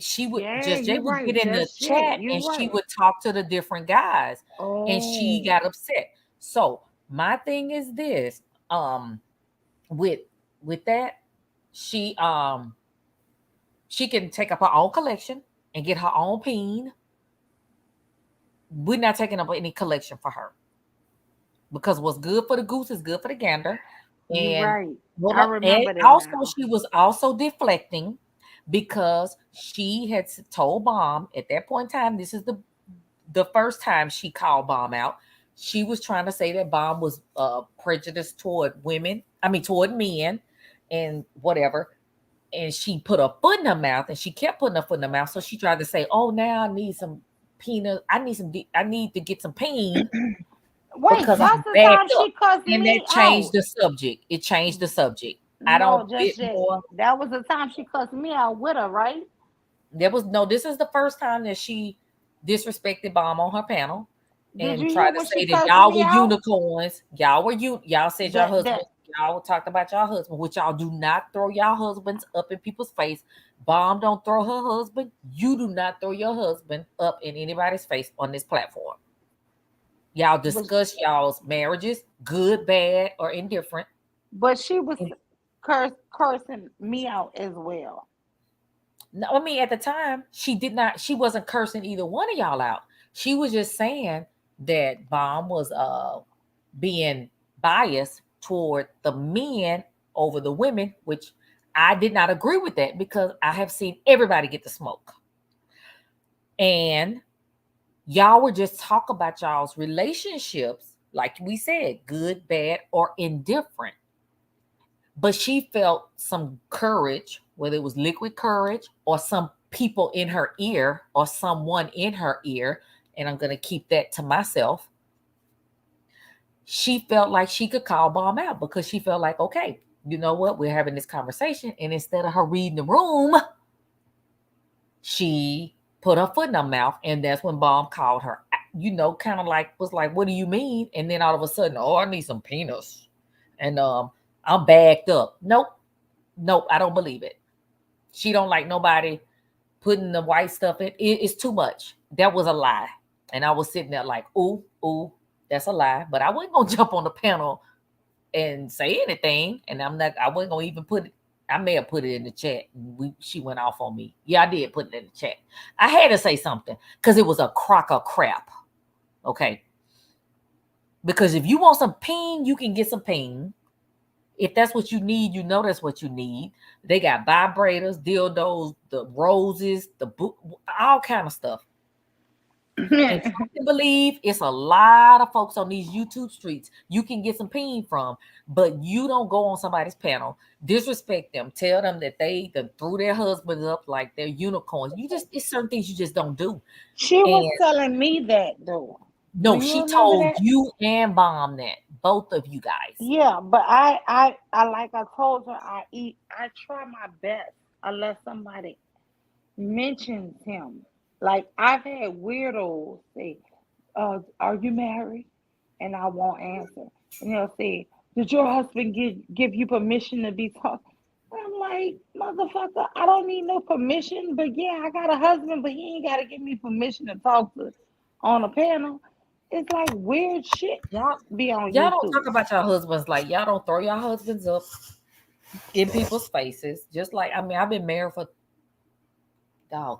Speaker 4: she would
Speaker 1: Yeah,
Speaker 4: just Jay
Speaker 1: you
Speaker 4: would
Speaker 1: right.
Speaker 4: get in the
Speaker 1: Just shit.
Speaker 4: chat
Speaker 1: You
Speaker 4: and she
Speaker 1: right.
Speaker 4: would talk to the different guys and she
Speaker 1: Oh.
Speaker 4: got upset. So my thing is this with that she she can take up her own collection and get her own peen. We're not taking up any collection for her because what's good for the goose is good for the gander.
Speaker 1: You
Speaker 4: And
Speaker 1: right.
Speaker 4: what
Speaker 1: I
Speaker 4: and
Speaker 1: remember that
Speaker 4: also
Speaker 1: now.
Speaker 4: she was also deflecting because she had told Bomb at that point in time, this is the first time she called Bomb out. She was trying to say that Bomb was prejudiced toward women, I mean toward men and whatever. And she put her foot in her mouth and she kept putting her foot in her mouth. So she tried to say, oh, now I need some peanut. I need to get some pain
Speaker 1: Wait,
Speaker 4: because I'm
Speaker 1: that's the
Speaker 4: backed
Speaker 1: time
Speaker 4: up.
Speaker 1: she cussed
Speaker 4: And that
Speaker 1: me
Speaker 4: changed
Speaker 1: out.
Speaker 4: the subject. It changed the subject. I
Speaker 1: No,
Speaker 4: don't
Speaker 1: just
Speaker 4: bit
Speaker 1: Jay.
Speaker 4: more.
Speaker 1: That was the time she cussed me out with her, right?
Speaker 4: There was no, this is the first time that she disrespected Bomb on her panel
Speaker 1: Did
Speaker 4: and
Speaker 1: you hear
Speaker 4: tried to
Speaker 1: when she
Speaker 4: say that
Speaker 1: cussed
Speaker 4: y'all
Speaker 1: me
Speaker 4: were
Speaker 1: out?
Speaker 4: unicorns. Y'all said y'all
Speaker 1: That
Speaker 4: husband, y'all talked about y'all husband, which y'all do not throw y'all husbands up in people's face. Bomb don't throw her husband. You do not throw your husband up in anybody's face on this platform. Y'all
Speaker 1: But
Speaker 4: discuss y'all's marriages, good, bad, or indifferent.
Speaker 1: she was cursing me out as well.
Speaker 4: No, I mean, at the time, she wasn't cursing either one of y'all out. She was just saying that Bomb was being biased toward the men over the women, which I did not agree with that because I have seen everybody get the smoke. And y'all were just talk about y'all's relationships, like we said, good, bad, or indifferent. But she felt some courage, whether it was liquid courage or some people in her ear or someone in her ear, and I'm going to keep that to myself. She felt like she could call Bomb out because she felt like, okay, you know what? We're having this conversation. And instead of her reading the room, she put her foot in her mouth. And that's when Bomb called her, kind of like, was like, what do you mean? And then all of a sudden, oh, I need some penis. And I'm backed up. Nope, I don't believe it. She don't like nobody putting the white stuff in. It's too much. That was a lie. And I was sitting there like, ooh, that's a lie. But I wasn't gonna jump on the panel and say anything. And I wasn't gonna even put it. I may have put it in the chat. She went off on me. Yeah, I did put it in the chat. I had to say something because it was a crock of crap. Okay. Because if you want some peen, you can get some peen. If that's what you need, that's what you need. They got vibrators, dildos, the roses, all kind of stuff. And trust and believe, it's a lot of folks on these YouTube streets you can get some peen from, but you don't go on somebody's panel, disrespect them, tell them that they threw their husbands up like they're unicorns. It's certain things you just don't do.
Speaker 1: She was telling me that though.
Speaker 4: No, she told you and Bomb that, both of you guys.
Speaker 1: Yeah, but I like I told her, I try my best unless somebody mentions him. Like I've had weirdos say, "Are you married?" and I won't answer, and they'll say, "Did your husband give you permission to be talking?" I'm like, motherfucker, I don't need no permission, but yeah, I got a husband, but he ain't got to give me permission to talk to on a panel. It's like weird shit
Speaker 4: Y'all
Speaker 1: be on
Speaker 4: don't
Speaker 1: YouTube.
Speaker 4: talk about your husbands like y'all don't throw your husbands up in people's faces. Just like, I mean, I've been married for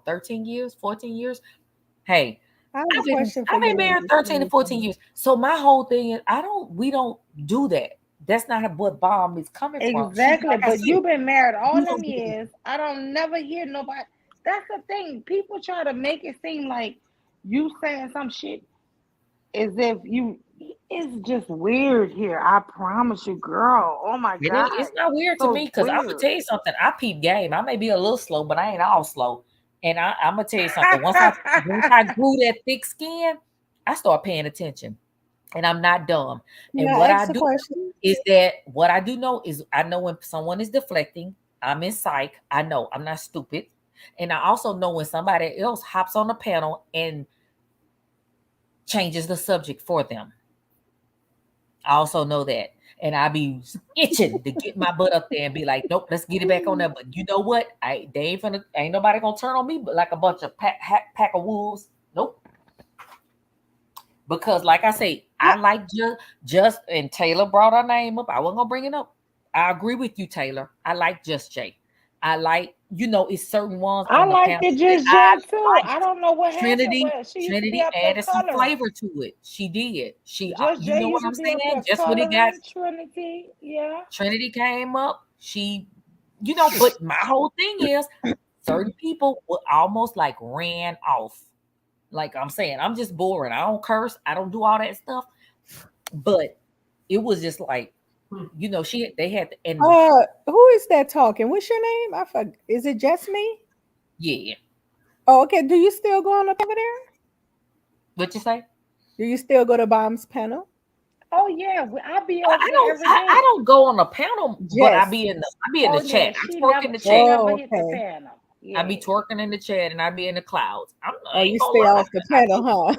Speaker 4: 13 years, 14 years. Hey, I've been married 13 to 14 years. So my whole thing is we don't do that. That's not what Bomb is coming from.
Speaker 1: Exactly, but you've been married all them years. I don't never hear nobody. That's the thing. People try to make it seem like you saying some shit as if you. It's just weird here. I promise you, girl. Oh my god,
Speaker 4: it's not weird to me because I'm gonna tell you something. I peep game. I may be a little slow, but I ain't all slow. And I'm gonna tell you something. Once I grew that thick skin, I start paying attention. And I'm not dumb. And what I do is that what I do know is I know when someone is deflecting, I'm in psych. I know I'm not stupid. And I also know when somebody else hops on the panel and changes the subject for them. I also know that. And I be itching to get my butt up there and be like, nope, let's get it back on there. But you know what? Ain't nobody gonna turn on me but like a bunch of pack of wolves. Nope. Because like I say, I like just and Taylor brought her name up. I wasn't gonna bring it up. I agree with you, Taylor. I like Just Jay. I like, it's certain ones.
Speaker 1: I like the Just Jay too. I don't know what
Speaker 4: Trinity,
Speaker 1: happened. She used to be up there
Speaker 4: added some
Speaker 1: coloring.
Speaker 4: flavor to it. She did.
Speaker 1: Just Jay
Speaker 4: what I'm saying? Just when he got
Speaker 1: Trinity, yeah.
Speaker 4: Trinity came up. She, but my whole thing is certain people were almost like ran off. Like I'm saying, I'm just boring. I don't curse. I don't do all that stuff. But it was just like, they had to end.
Speaker 7: Who is that talking? What's your name? I forgot. Is it just me?
Speaker 4: Yeah.
Speaker 7: Oh, okay. Do you still go on up over there?
Speaker 4: What you say?
Speaker 7: Do you still go to Bomb's panel?
Speaker 1: Oh yeah, I be over there every day.
Speaker 4: I don't go on a panel, but I be in the chat. I twerk in the chat.
Speaker 1: Never hit the panel.
Speaker 4: Yeah. I be twerking in the chat and I be in the clouds.
Speaker 7: You stay off the panel, huh?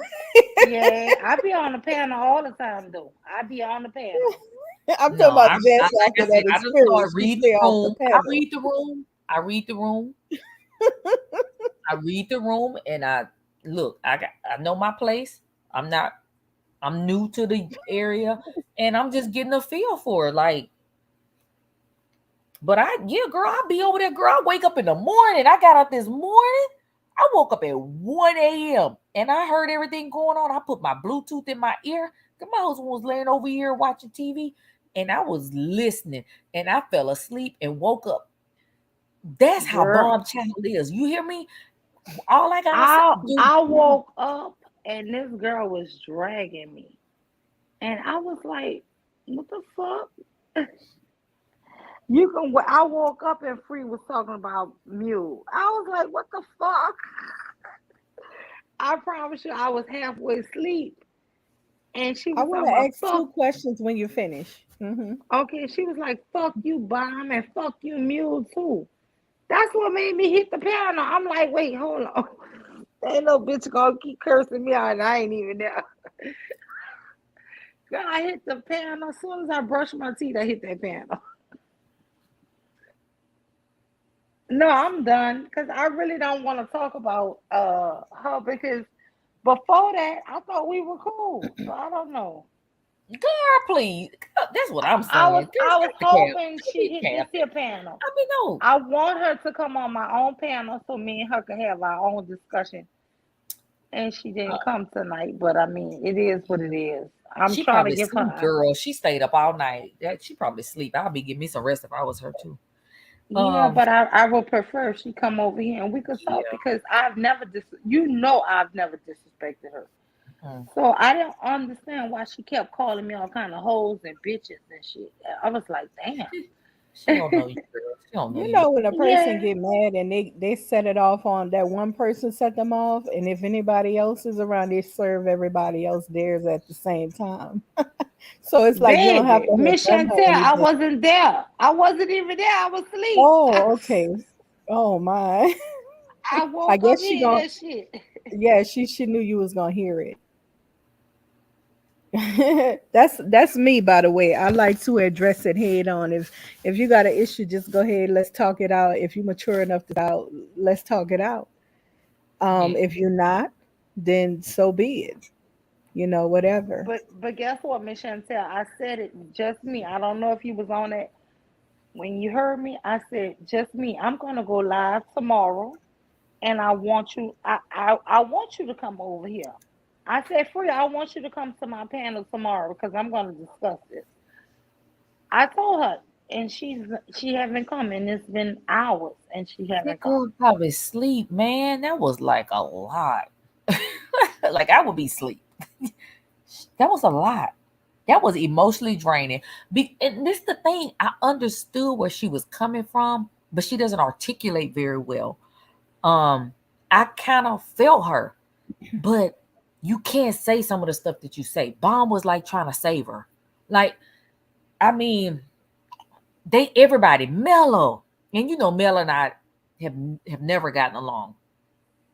Speaker 1: Yeah, I be on the panel all the time though. I be on the panel.
Speaker 7: I'm talking about Jess after that experience.
Speaker 4: I read the room. I read the room. I read the room and I know my place. I'm I'm new to the area, and I'm just getting a feel for it. Like, but girl, I'll be over there, girl. I wake up in the morning. I got up this morning. I woke up at 1 a.m. and I heard everything going on. I put my Bluetooth in my ear. My husband was laying over here watching TV, and I was listening, and I fell asleep and woke up. That's how
Speaker 1: Girl,
Speaker 4: Bomb Channel is. You hear me? All I gotta say, dude.
Speaker 1: I woke up and this girl was dragging me. And I was like, what the fuck? I woke up and Free was talking about Mule. I was like, what the fuck? I promise you, I was halfway asleep. And she
Speaker 7: I
Speaker 1: was
Speaker 7: want
Speaker 1: talking
Speaker 7: to
Speaker 1: about
Speaker 7: ask
Speaker 1: fuck.
Speaker 7: two questions when you finish.
Speaker 1: Okay, she was like, fuck you, Bomb, and fuck you, Mule, too. That's what made me hit the piano. I'm like, wait, hold on. Ain't no bitch gonna keep cursing me out, and I ain't even there. Girl, I hit the piano. As soon as I brush my teeth, I hit that piano. No, I'm done because I really don't want to talk about her because before that I thought we were cool. So I don't know.
Speaker 4: Girl, please. That's what I'm
Speaker 1: I
Speaker 4: saying.
Speaker 1: was
Speaker 4: Girl,
Speaker 1: I was
Speaker 4: stop the cap.
Speaker 1: hoping
Speaker 4: Don't
Speaker 1: she
Speaker 4: be
Speaker 1: hit this
Speaker 4: capping.
Speaker 1: here panel.
Speaker 4: I mean, no.
Speaker 1: I want her to come on my own panel so me and her can have our own discussion. And she didn't
Speaker 4: Uh,
Speaker 1: come tonight, but I mean, it is what it is. I'm
Speaker 4: she
Speaker 1: trying to
Speaker 4: probably
Speaker 1: give
Speaker 4: sleep,
Speaker 1: her.
Speaker 4: girl. She stayed up all night. She probably sleep. I'll be giving me some rest if I was her too.
Speaker 1: Yeah,
Speaker 4: Um,
Speaker 1: but I would prefer if she come over here and we could talk
Speaker 4: yeah.
Speaker 1: because I've never disrespected her.
Speaker 4: Mm.
Speaker 1: So I don't understand why she kept calling me all kind of hoes and bitches and shit. I was like, damn.
Speaker 4: She don't know you, girl. She don't know
Speaker 7: You
Speaker 4: you.
Speaker 7: know when a person
Speaker 1: Yeah,
Speaker 7: get mad and they set it off on that one person set them off, and if anybody else is around, they serve everybody else theirs at the same time. So it's like you don't have
Speaker 1: baby,
Speaker 7: to have
Speaker 1: Miss
Speaker 7: done her
Speaker 1: Chantel, I
Speaker 7: anything.
Speaker 1: wasn't there. I wasn't even there. I was asleep.
Speaker 7: Oh, okay. Oh my.
Speaker 1: I
Speaker 7: I
Speaker 1: woke up
Speaker 7: guess she
Speaker 1: hearing
Speaker 7: gon'
Speaker 1: that shit.
Speaker 7: yeah, she knew you was gonna hear it. That's me, by the way. I like to address it head on. If you got an issue, just go ahead, let's talk it out. If you're mature enough to out, let's talk it out.
Speaker 4: Yeah.
Speaker 7: If you're not, then so be it. Whatever.
Speaker 1: But guess what, Miss Chantel? I said it just me. I don't know if you was on it when you heard me. I said just me. I'm gonna go live tomorrow, and I want you to come over here. I said, Free, I want you to come to my panel tomorrow because I'm going to discuss this. I told her, and she haven't come, and it's been hours, and she
Speaker 4: That
Speaker 1: haven't come.
Speaker 4: girl probably sleep, man. That was like a lot. Like I would be sleep. That was a lot. That was emotionally draining. And this the thing. I understood where she was coming from, but she doesn't articulate very well. Um, I kind of felt her, but you can't say some of the stuff that you say. Bomb was like trying to save her. Like, I mean, everybody mellow, and Mellow and I have never gotten along.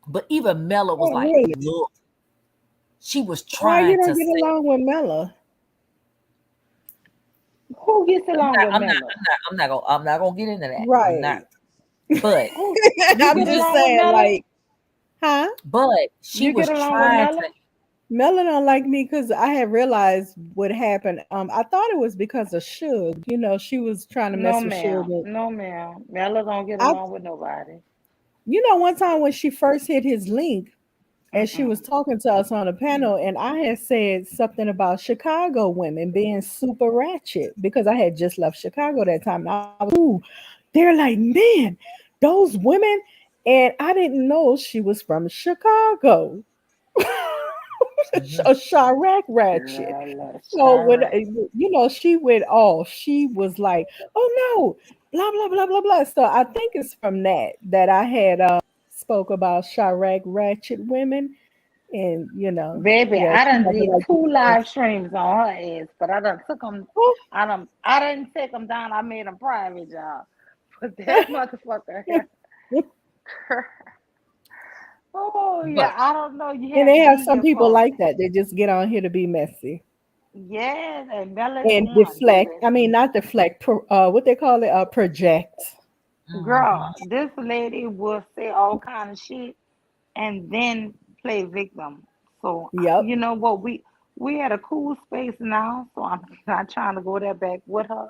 Speaker 4: But even Mellow was
Speaker 7: Oh,
Speaker 4: like,
Speaker 7: really?
Speaker 4: look, she was
Speaker 7: Why you
Speaker 4: trying
Speaker 7: don't
Speaker 4: to
Speaker 7: get
Speaker 4: say,
Speaker 7: along with Mella?
Speaker 1: Who gets along with
Speaker 4: I'm not,
Speaker 1: Melo?
Speaker 4: I'm not gonna get into that. I'm not.
Speaker 7: Right.
Speaker 4: But
Speaker 1: You
Speaker 7: I'm
Speaker 1: get
Speaker 4: you
Speaker 7: just
Speaker 4: just,
Speaker 1: along with
Speaker 7: saying,
Speaker 1: Melo?
Speaker 7: like, huh?
Speaker 4: but she
Speaker 1: You get
Speaker 4: was
Speaker 1: along with
Speaker 4: trying to.
Speaker 1: Melo?
Speaker 7: Mella don't like me because I had realized what happened. I thought it was because of Suge. She was trying to
Speaker 1: No,
Speaker 7: mess with
Speaker 1: ma'am.
Speaker 7: Suge.
Speaker 1: No, ma'am. Melo don't get
Speaker 7: I,
Speaker 1: along with nobody.
Speaker 7: one time when she first hit his link, and she was
Speaker 1: Mm-mm.
Speaker 7: talking to us on the panel, and I had said something about Chicago women being super ratchet because I had just left Chicago that time. And I was, ooh, they're like, man, those women, and I didn't know she was from Chicago.
Speaker 4: Mhm.
Speaker 7: A Chirac ratchet.
Speaker 1: Girl,
Speaker 7: So when
Speaker 1: Chirac.
Speaker 7: she went off, she was like, "Oh no, blah blah blah blah blah." So I think it's from that I had spoke about Chirac ratchet women, and
Speaker 1: Baby,
Speaker 7: yeah,
Speaker 1: I
Speaker 7: she
Speaker 1: done
Speaker 7: never
Speaker 1: did
Speaker 7: liked the
Speaker 1: two
Speaker 7: song.
Speaker 1: live streams on her ass, but I done took them.
Speaker 7: Oh,
Speaker 1: I didn't take them down. I made them private, y'all. But that motherfucker, oh yeah,
Speaker 4: But
Speaker 1: I don't know. You
Speaker 7: and
Speaker 1: had
Speaker 7: they
Speaker 1: to
Speaker 7: have
Speaker 1: be
Speaker 7: some
Speaker 1: here
Speaker 7: people
Speaker 1: for it.
Speaker 7: like that. They just get on here to be messy
Speaker 1: Yes, and Bella's
Speaker 7: and
Speaker 1: one,
Speaker 7: deflect.
Speaker 1: baby.
Speaker 7: I mean, not deflect. What they call it? Project.
Speaker 1: Girl,
Speaker 4: mhm.
Speaker 1: this lady will say all kind of shit and then play victim. So
Speaker 7: Yep.
Speaker 1: you know what We at a cool space now, so I'm not trying to go there back with her.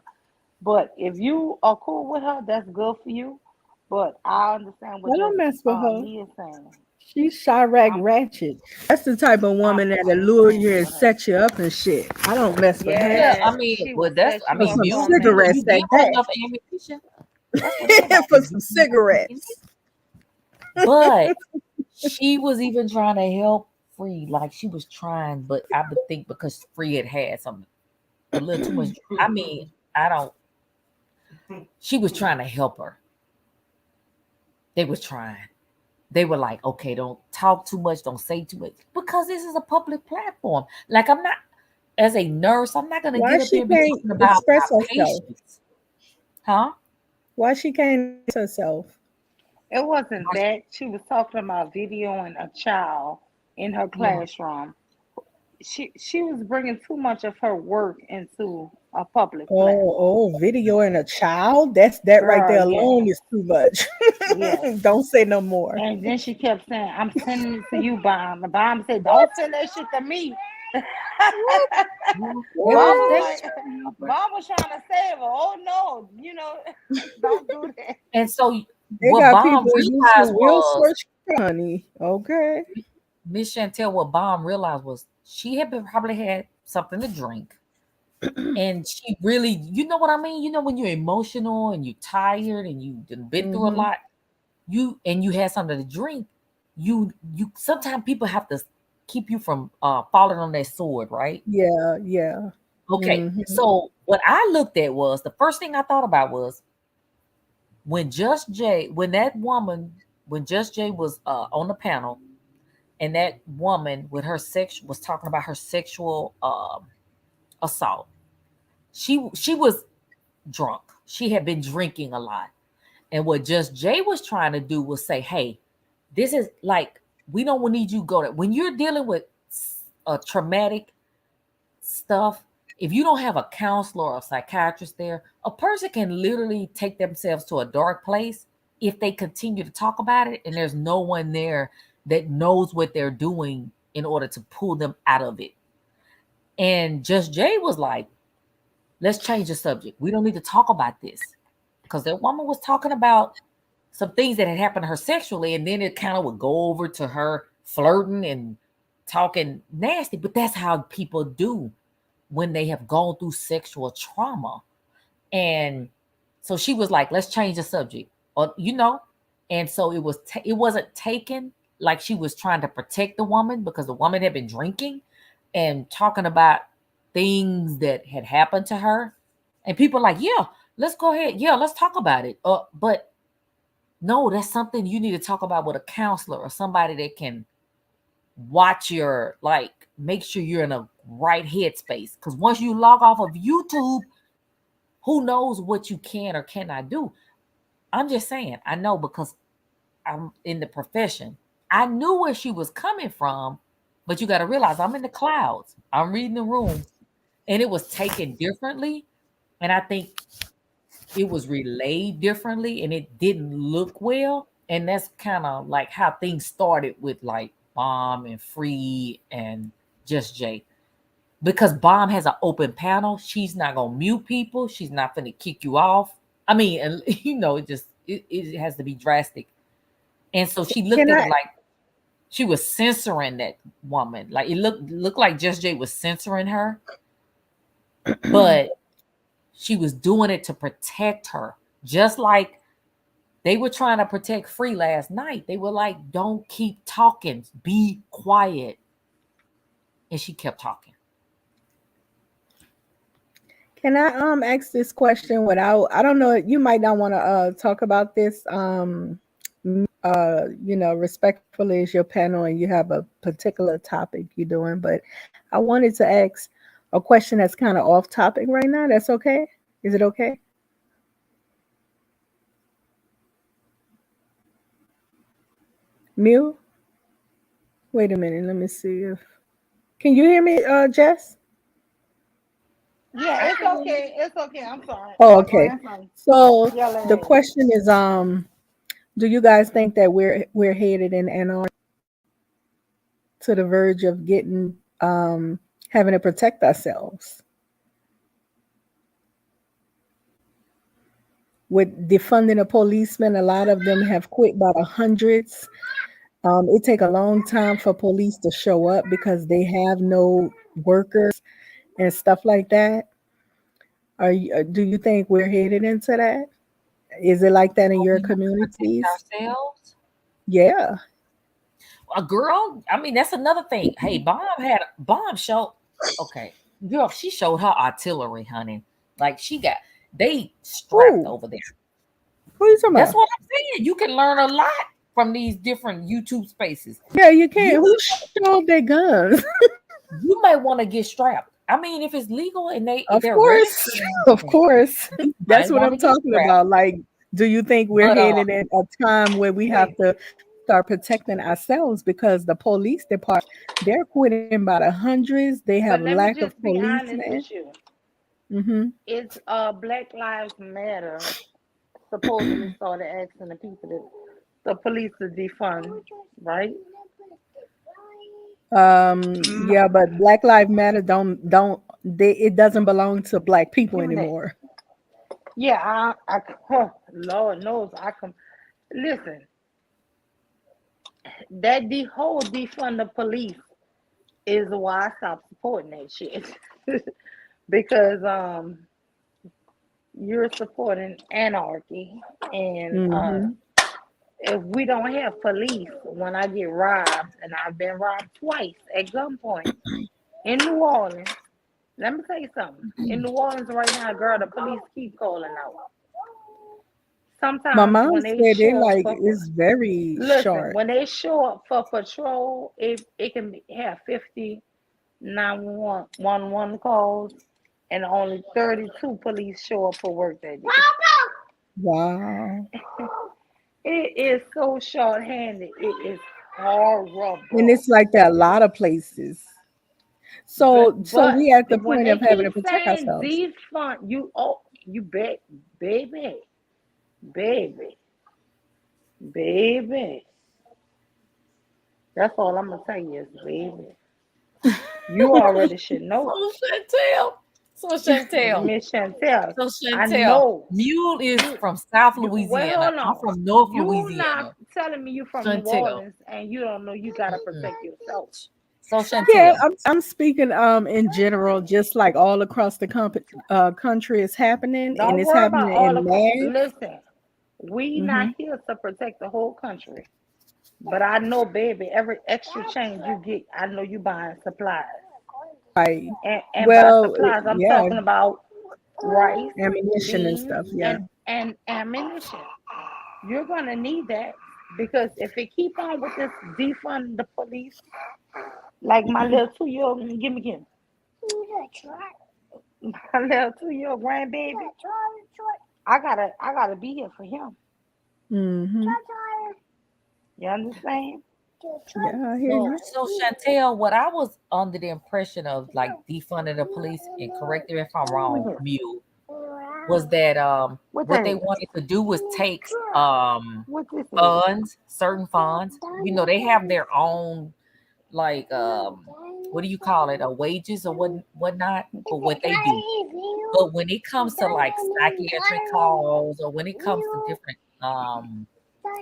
Speaker 1: But if you are cool with her, that's good for you. But I understand
Speaker 7: I
Speaker 1: what
Speaker 7: don't
Speaker 1: just
Speaker 7: mess with her.
Speaker 1: me is saying.
Speaker 7: She's Chirac
Speaker 1: I'm
Speaker 7: ratchet. That's the type of
Speaker 1: I'm
Speaker 7: woman that'll
Speaker 1: I'm
Speaker 7: lure
Speaker 1: cool
Speaker 7: you and
Speaker 1: with her.
Speaker 7: set you up and shit. I don't mess with her.
Speaker 4: Yeah, I
Speaker 1: Yeah,
Speaker 4: mean,
Speaker 1: she
Speaker 4: well,
Speaker 1: will
Speaker 4: that's,
Speaker 1: set
Speaker 4: I
Speaker 7: For
Speaker 1: you
Speaker 4: mean,
Speaker 1: up
Speaker 7: some
Speaker 1: so
Speaker 7: cigarettes
Speaker 4: you
Speaker 1: amazing.
Speaker 7: at
Speaker 4: give her
Speaker 7: that.
Speaker 4: enough ammunition, that's what everybody
Speaker 7: For
Speaker 4: do.
Speaker 7: some
Speaker 4: You give her
Speaker 7: cigarettes.
Speaker 4: ammunition. But she was even trying to help Free, like she was trying, but I would think because Free had some a little too much. I mean, I don't. She was trying to help her. They was trying. They were like, okay, don't talk too much, don't say too much, because this is a public platform. Like I'm not, as a nurse, I'm not gonna
Speaker 7: Why
Speaker 4: get up here
Speaker 7: she
Speaker 4: and be
Speaker 7: can't
Speaker 4: talking about
Speaker 7: express
Speaker 4: my
Speaker 7: herself?
Speaker 4: patients, huh?
Speaker 7: Why she can't express herself?
Speaker 1: It wasn't that she was talking about videoing a child in her
Speaker 4: Yeah.
Speaker 1: classroom. She was bringing too much of her work into a public
Speaker 7: Oh,
Speaker 1: platform.
Speaker 7: video and a child? That right
Speaker 1: Girl,
Speaker 7: there
Speaker 1: yes,
Speaker 7: alone is too much.
Speaker 1: yes.
Speaker 7: Don't say no more.
Speaker 1: And then she kept saying, "I'm sending it to you, Bomb." And Bomb said, "Don't send that shit to me."
Speaker 7: What?
Speaker 4: Yeah, they
Speaker 1: Bob
Speaker 4: was
Speaker 1: was
Speaker 4: they
Speaker 7: What?
Speaker 4: was
Speaker 1: like,
Speaker 4: trying to help her.
Speaker 1: Bob was trying to save her. Oh no, don't do that.
Speaker 4: And so
Speaker 7: They
Speaker 4: what
Speaker 7: got
Speaker 4: Bomb
Speaker 7: people in
Speaker 4: realized
Speaker 7: YouTube will
Speaker 4: was
Speaker 7: search for honey. Okay.
Speaker 4: Miss Chantel, what Bomb realized was she had been, probably had something to drink. And she really, you know what I mean? You know, when you're emotional and you're tired and you've been through a
Speaker 7: Hmm.
Speaker 4: lot, you had something to drink, you sometimes people have to keep you from falling on that sword, right?
Speaker 7: Yeah, yeah.
Speaker 4: Okay.
Speaker 7: Hmm.
Speaker 4: So what I looked at was the first thing I thought about was when Just Jay, when that woman, when Just Jay was on the panel, and that woman with her sex was talking about her sexual assault. She was drunk. She had been drinking a lot. And what Just Jay was trying to do was say, hey, this is like, we don't need you to go there. When you're dealing with a traumatic stuff, if you don't have a counselor or a psychiatrist there, a person can literally take themselves to a dark place if they continue to talk about it and there's no one there that knows what they're doing in order to pull them out of it. And Just Jay was like, let's change the subject. We don't need to talk about this. Because that woman was talking about some things that had happened to her sexually, and then it kind of would go over to her flirting and talking nasty. But that's how people do when they have gone through sexual trauma. And so she was like, let's change the subject. Or and so it wasn't taken like she was trying to protect the woman because the woman had been drinking and talking about things that had happened to her. And people like, yeah, let's go ahead. Yeah, let's talk about it. But no, that's something you need to talk about with a counselor or somebody that can watch your, like, make sure you're in a right headspace. Because once you log off of YouTube, who knows what you can or cannot do. I'm just saying, I know because I'm in the profession. I knew where she was coming from, but you got to realize I'm in the clouds. I'm reading the room, and it was taken differently. And I think it was relayed differently, and it didn't look well. And that's kind of like how things started with like Bomb and Free and Just Jay. Because Bomb has an open panel, she's not gonna mute people. She's not gonna kick you off. I mean, and it has to be drastic. And so she looked
Speaker 7: Can
Speaker 4: at
Speaker 7: I
Speaker 4: it like she was censoring that woman. Like it looked like Just Jay was censoring her, but she was doing it to protect her. Just like they were trying to protect Free last night. They were like, "Don't keep talking. Be quiet." And she kept talking.
Speaker 7: ask this question without, I don't know, you might not want to talk about this respectfully as your panel and you have a particular topic you're doing, but I wanted to ask a question that's kind of off topic right now. That's okay? Is it okay? Mew? Wait a minute, let me see if can you hear me, Jess?
Speaker 1: Yeah,
Speaker 4: I
Speaker 1: it's
Speaker 4: can hear you.
Speaker 1: okay. It's okay. I'm sorry.
Speaker 7: Oh,
Speaker 1: I'm
Speaker 7: okay.
Speaker 1: grandson
Speaker 7: So
Speaker 1: yelling
Speaker 7: the
Speaker 1: at me.
Speaker 7: question is, do you guys think that we're headed in anarchy to the verge of getting having to protect ourselves. With defunding the policemen, a lot of them have quit by the hundreds. It take a long time for police to show up because they have no workers and stuff like that. Do you think we're headed into that? Is it like that in
Speaker 4: But
Speaker 7: your
Speaker 4: we have to protect
Speaker 7: communities?
Speaker 4: ourselves.
Speaker 7: Yeah.
Speaker 4: A girl, I mean, that's another thing. Hey, Bomb show. Okay, girl, she showed her artillery, honey. Like they strapped
Speaker 7: Who?
Speaker 4: over there.
Speaker 7: Who are you talking
Speaker 4: That's
Speaker 7: about?
Speaker 4: what I'm saying. You can learn a lot from these different YouTube spaces.
Speaker 7: Yeah, you can.
Speaker 4: You
Speaker 7: Who showed their guns?
Speaker 4: you may want to get strapped. I mean, if it's legal and
Speaker 7: Of
Speaker 4: they're
Speaker 7: course.
Speaker 4: registered,
Speaker 7: Of course.
Speaker 4: you
Speaker 7: That's
Speaker 4: might
Speaker 7: what
Speaker 4: want
Speaker 7: I'm
Speaker 4: to get
Speaker 7: talking
Speaker 4: strapped.
Speaker 7: about. Like, do you think we're
Speaker 4: But
Speaker 7: headed in a time where we have
Speaker 1: Wait,
Speaker 7: to start protecting ourselves because the police department, they're quitting by the hundreds. They have
Speaker 1: but let me
Speaker 7: lack of
Speaker 1: just be honest
Speaker 7: policemen.
Speaker 1: with you.
Speaker 7: Hmm.
Speaker 1: It's Black Lives Matter supposedly started asking the police to defund, right? Mm,
Speaker 7: Yeah, but Black Lives Matter don't they it doesn't belong to black people
Speaker 1: give me that.
Speaker 7: anymore.
Speaker 1: Yeah, Lord knows I can listen. That the whole defund the police is why I stopped supporting that shit. Because you're supporting anarchy, and
Speaker 7: Hmm.
Speaker 1: if we don't have police, when I get robbed, and I've been robbed twice at gunpoint in New Orleans. Let me tell you something. In New Orleans right now, girl, the police keep calling out.
Speaker 7: My
Speaker 1: Sometimes
Speaker 7: mom
Speaker 1: when they
Speaker 7: said they
Speaker 1: show up
Speaker 7: like
Speaker 1: for
Speaker 7: it's very
Speaker 1: listen,
Speaker 7: short.
Speaker 1: when they show up for patrol, it can have 50 911 calls, and only 32 police show up for work that day.
Speaker 7: Wow.
Speaker 1: It is so short-handed. It is
Speaker 7: And
Speaker 1: horrible.
Speaker 7: it's like that a lot of places. So
Speaker 1: But
Speaker 7: we at the
Speaker 1: when
Speaker 7: point
Speaker 1: they
Speaker 7: of having to
Speaker 1: keep
Speaker 7: protect
Speaker 1: saying
Speaker 7: ourselves.
Speaker 1: defund, you bet, baby, baby, baby. That's all I'm gonna tell you is baby. You already should know,
Speaker 4: so Chantel, so Chantel,
Speaker 1: Miss Chantel.
Speaker 4: so
Speaker 1: I
Speaker 4: Chantel,
Speaker 1: know
Speaker 4: Mule is
Speaker 1: you.
Speaker 4: from South
Speaker 1: Well,
Speaker 4: Louisiana.
Speaker 1: hold
Speaker 4: I'm
Speaker 1: on.
Speaker 4: from North
Speaker 1: You not
Speaker 4: Louisiana.
Speaker 1: telling me you from New
Speaker 4: Chantel.
Speaker 1: Orleans and you don't know you gotta
Speaker 4: Mm-mm.
Speaker 1: protect yourself.
Speaker 4: So
Speaker 7: Yeah,
Speaker 4: Chantel.
Speaker 7: I'm speaking in general, just like all across the country is happening, and
Speaker 1: Don't
Speaker 7: it's
Speaker 1: worry about
Speaker 7: happening
Speaker 1: all the.
Speaker 7: in mass.
Speaker 1: Listen, we not
Speaker 7: Hmm.
Speaker 1: here to protect the whole country. But I know, baby, every extra change you get, I know you buying supplies.
Speaker 7: Right.
Speaker 1: And by
Speaker 7: Well,
Speaker 1: supplies, I'm
Speaker 7: yeah,
Speaker 1: talking about rice,
Speaker 7: ammunition and
Speaker 1: beans,
Speaker 7: stuff. Yeah.
Speaker 1: and ammunition. You're gonna need that because if it keep on with this defund the police, like my little 2 year old, give me, my little 2 year old grandbaby, I gotta be here for him.
Speaker 7: Hmm.
Speaker 1: You understand?
Speaker 7: Yeah, I hear
Speaker 4: So,
Speaker 7: you.
Speaker 4: so Chantel, what I was under the impression of like defunding the police, and correct me if I'm
Speaker 1: Look
Speaker 4: wrong,
Speaker 1: here.
Speaker 4: Mule, was that
Speaker 1: What
Speaker 4: what
Speaker 1: that
Speaker 4: they
Speaker 1: is?
Speaker 4: wanted to do was take
Speaker 1: What this is?
Speaker 4: funds, certain funds. You know, they have their own like what do you call it, wages or whatnot for what they do. But when it comes to like psychiatric calls or when it comes to different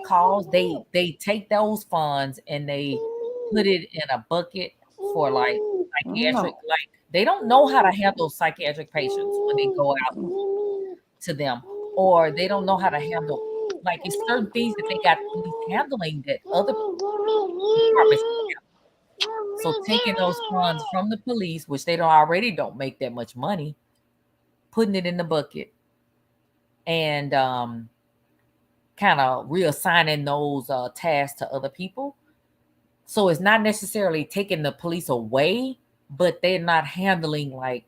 Speaker 4: calls, they take those funds and they put it in a bucket for like psychiatric,
Speaker 1: No.
Speaker 4: like they don't know how to handle psychiatric patients when they go out to them, or they don't know how to handle, like it's certain things that they got police handling that other departments don't have. So taking those funds from the police, which they don't make that much money, putting it in the bucket and kind of reassigning those tasks to other people. So it's not necessarily taking the police away, but they're not handling like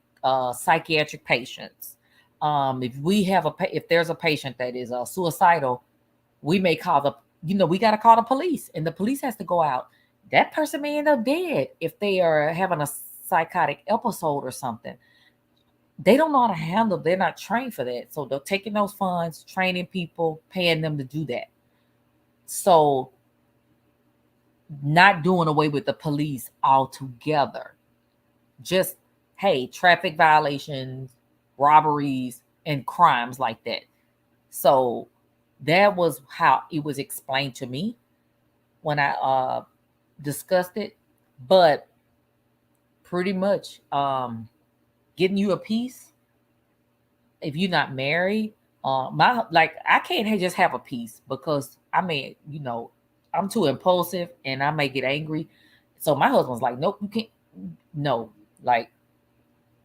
Speaker 4: psychiatric patients. If we have if there's a patient that is suicidal, we may call we got to call the police, and the police has to go out. That person may end up dead if they are having a psychotic episode or something. They don't know how to handle. They're not trained for that, so they're taking those funds, training people, paying them to do that. So not doing away with the police altogether, just, hey, traffic violations, robberies, and crimes like that. So that was how it was explained to me when I discussed it. But pretty much getting you a piece, if you're not married, my like I can't just have a piece because I mean, I'm too impulsive and I may get angry. So my husband's like, nope, you can't. No, like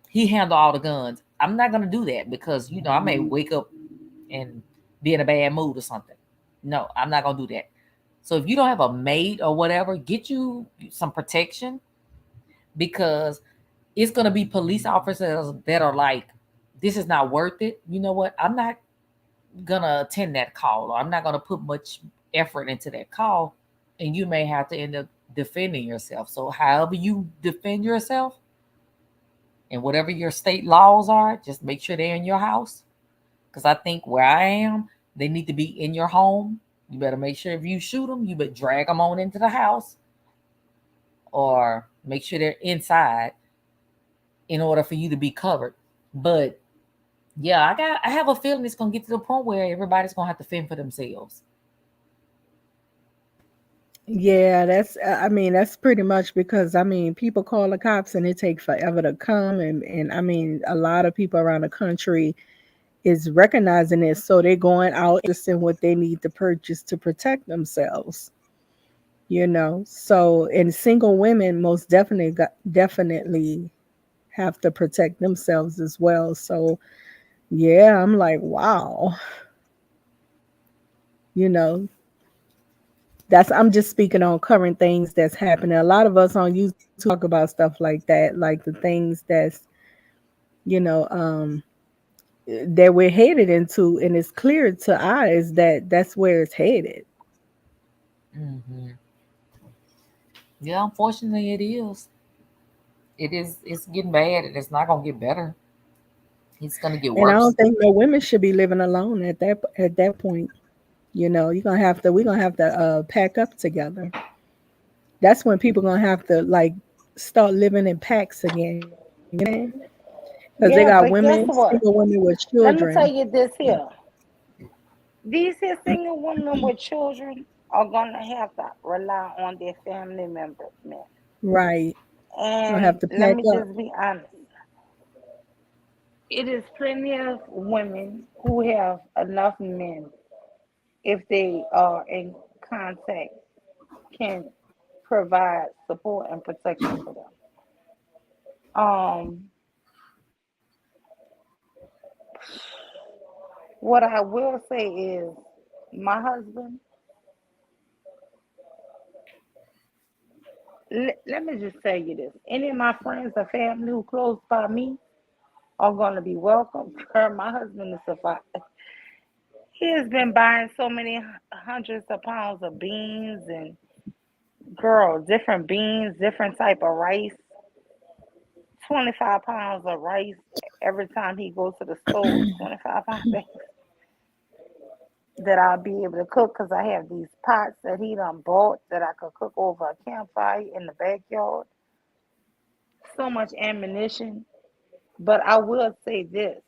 Speaker 4: he handled all the guns. I'm not gonna do that because I may wake up and be in a bad mood or something. No, I'm not gonna do that. So if you don't have a mate or whatever, get you some protection because it's gonna be police officers that are like, this is not worth it. You know what? I'm not gonna attend that call or I'm not gonna put much effort into that call, and you may have to end up defending yourself. So however you defend yourself and whatever your state laws are, just make sure they're in your house. Because I think where I am, they need to be in your home. You better make sure if you shoot them, you better drag them on into the house or make sure they're inside in order for you to be covered. But yeah, I have a feeling it's gonna get to the point where everybody's gonna have to fend for themselves.
Speaker 7: Yeah, I mean, that's pretty much because I mean, people call the cops and it takes forever to come, and I mean, a lot of people around the country is recognizing it, so they're going out purchasing what they need to purchase to protect themselves. So and single women most definitely have to protect themselves as well. So yeah, I'm like, wow, you know, that's I'm just speaking on current things that's happening. A lot of us on YouTube talk about stuff like that, like the things you know, um, that we're headed into, and it's clear to eyes that that's where it's headed.
Speaker 4: Hmm. Yeah, unfortunately, it is. It is. It's getting bad, and it's not gonna get better. It's gonna get
Speaker 7: And I don't
Speaker 4: worse.
Speaker 7: think no women should be living alone at that point. You're gonna have to we're gonna have to pack up together. That's when people gonna have to like start living in packs again. You know what I'm saying? Because they
Speaker 1: Yeah,
Speaker 7: got
Speaker 1: but guess
Speaker 7: women,
Speaker 1: what?
Speaker 7: single women with
Speaker 1: Let me tell
Speaker 7: children.
Speaker 1: you this here. These here single women with children are gonna have to rely on their family members, man.
Speaker 7: Right. Gonna have
Speaker 1: And
Speaker 7: to
Speaker 1: let
Speaker 7: pack
Speaker 1: me
Speaker 7: up.
Speaker 1: just be honest. It is plenty of women who have enough men if they are in contact can provide support and protection for them. Um, what I will say is my husband, let me just tell you this. Any of my friends or family who close by me are gonna be welcome for my husband to survive. He has been buying so many hundreds of pounds of beans and girl, different beans, different type of rice, 25 pounds of rice every time he goes to the store, 25 pounds that I'll be able to cook because I have these pots that he done bought that I could cook over a campfire in the backyard. So much ammunition. But I will say this.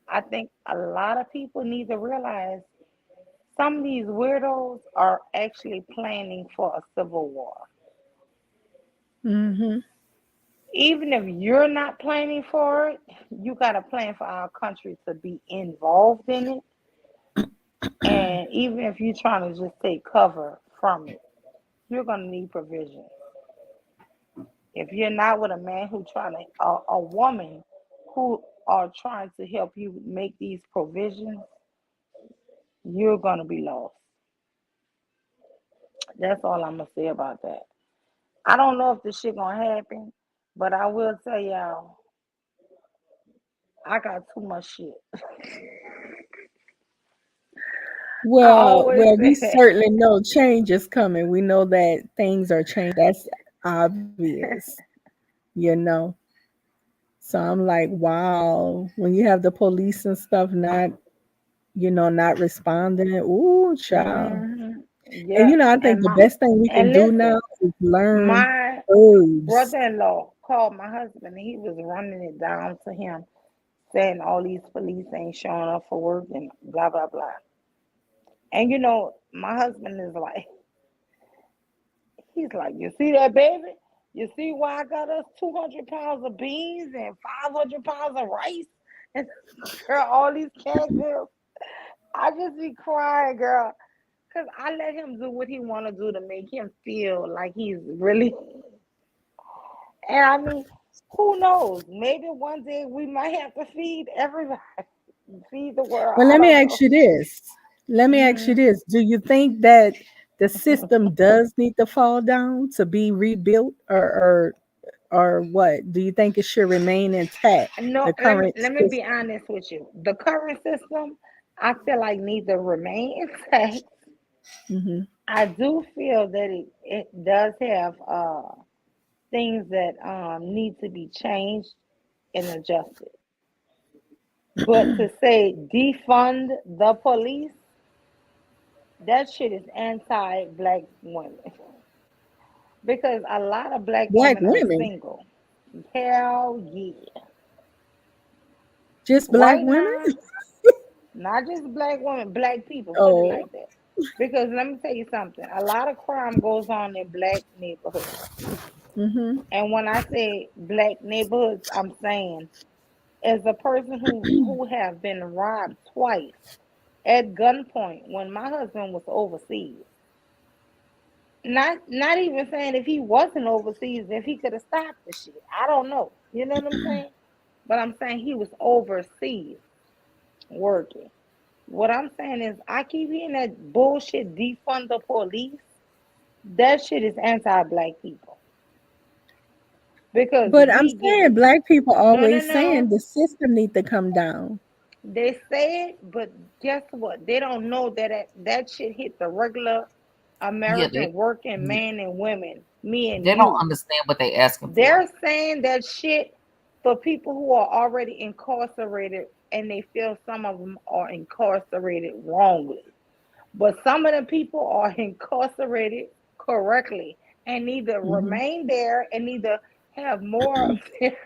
Speaker 1: I think a lot of people need to realize some of these weirdos are actually planning for a civil war.
Speaker 7: Hmm.
Speaker 1: Even if you're not planning for it, you got to plan for our country to be involved in it. And even if you're trying to just take cover from it, you're going to need provision. If you're not with a man who trying to, a woman who are trying to help you make these provisions, you're going to be lost. That's all I'm going to say about that. I don't know if this shit going to happen, but I will tell y'all, I got too much shit. I always
Speaker 7: Well, we
Speaker 1: say that.
Speaker 7: certainly know change is coming. We know that things are changing. That's obvious, you know. So I'm like, wow, when you have the police and stuff not responding, ooh, child.
Speaker 1: Hmm.
Speaker 7: And
Speaker 1: Yeah,
Speaker 7: I think
Speaker 1: and
Speaker 7: the
Speaker 1: my
Speaker 7: best thing we can
Speaker 1: and
Speaker 7: do now
Speaker 1: listen,
Speaker 7: is learn
Speaker 1: my
Speaker 7: herbs.
Speaker 1: brother-in-law called my husband and he was running it down to him, saying all these police ain't showing up for work and blah blah blah. And my husband is like, he's like, you see that, baby? You see why I got us 200 pounds of beans and 500 pounds of rice and girl, all these canned goods. I just be crying, girl, because I let him do what he want to do to make him feel like he's really. And I mean, who knows? Maybe one day we might have to feed everybody, feed the world.
Speaker 7: Well,
Speaker 1: I
Speaker 7: let me
Speaker 1: don't
Speaker 7: ask
Speaker 1: know.
Speaker 7: you this. Let me ask you
Speaker 1: Hmm.
Speaker 7: this. Do you think that the system does need to fall down to be rebuilt, or what? Do you think it should remain intact,
Speaker 1: No,
Speaker 7: the
Speaker 1: let me
Speaker 7: current
Speaker 1: let me be
Speaker 7: system?
Speaker 1: honest with you. The current system, I feel like needs to remain intact.
Speaker 7: Hmm.
Speaker 1: I do feel that it does have things that need to be changed and adjusted. But to say defund the police, that shit is anti-black women because a lot of black
Speaker 7: Black
Speaker 1: women are
Speaker 7: women,
Speaker 1: single. Hell yeah.
Speaker 7: just black
Speaker 1: Right
Speaker 7: women.
Speaker 1: now, not just black women, black people, put it
Speaker 7: Oh,
Speaker 1: like that. Because let me tell you something, a lot of crime goes on in black neighborhoods.
Speaker 7: hmm,
Speaker 1: And when I say black neighborhoods, I'm saying as a person who have been robbed twice at gunpoint when my husband was overseas. Not even saying if he wasn't overseas, if he could have stopped the shit. I don't know. You know what I'm saying? But I'm saying he was overseas working. What I'm saying is I keep hearing that bullshit defund the police. That shit is anti-black people because
Speaker 7: but I'm
Speaker 1: we get
Speaker 7: saying black people
Speaker 1: no, no,
Speaker 7: always saying
Speaker 1: no.
Speaker 7: the system need to come down.
Speaker 1: They say it, but guess what? They don't know that shit hit the regular
Speaker 8: Yeah,
Speaker 1: American working
Speaker 8: yeah,
Speaker 1: man and women, me and
Speaker 8: they don't
Speaker 1: you.
Speaker 8: understand what they asking for.
Speaker 1: They're saying that shit for people who are already incarcerated and they feel some of them are incarcerated wrongly. But some of the people are incarcerated correctly and need to
Speaker 7: Hmm.
Speaker 1: remain there and need to have more of their,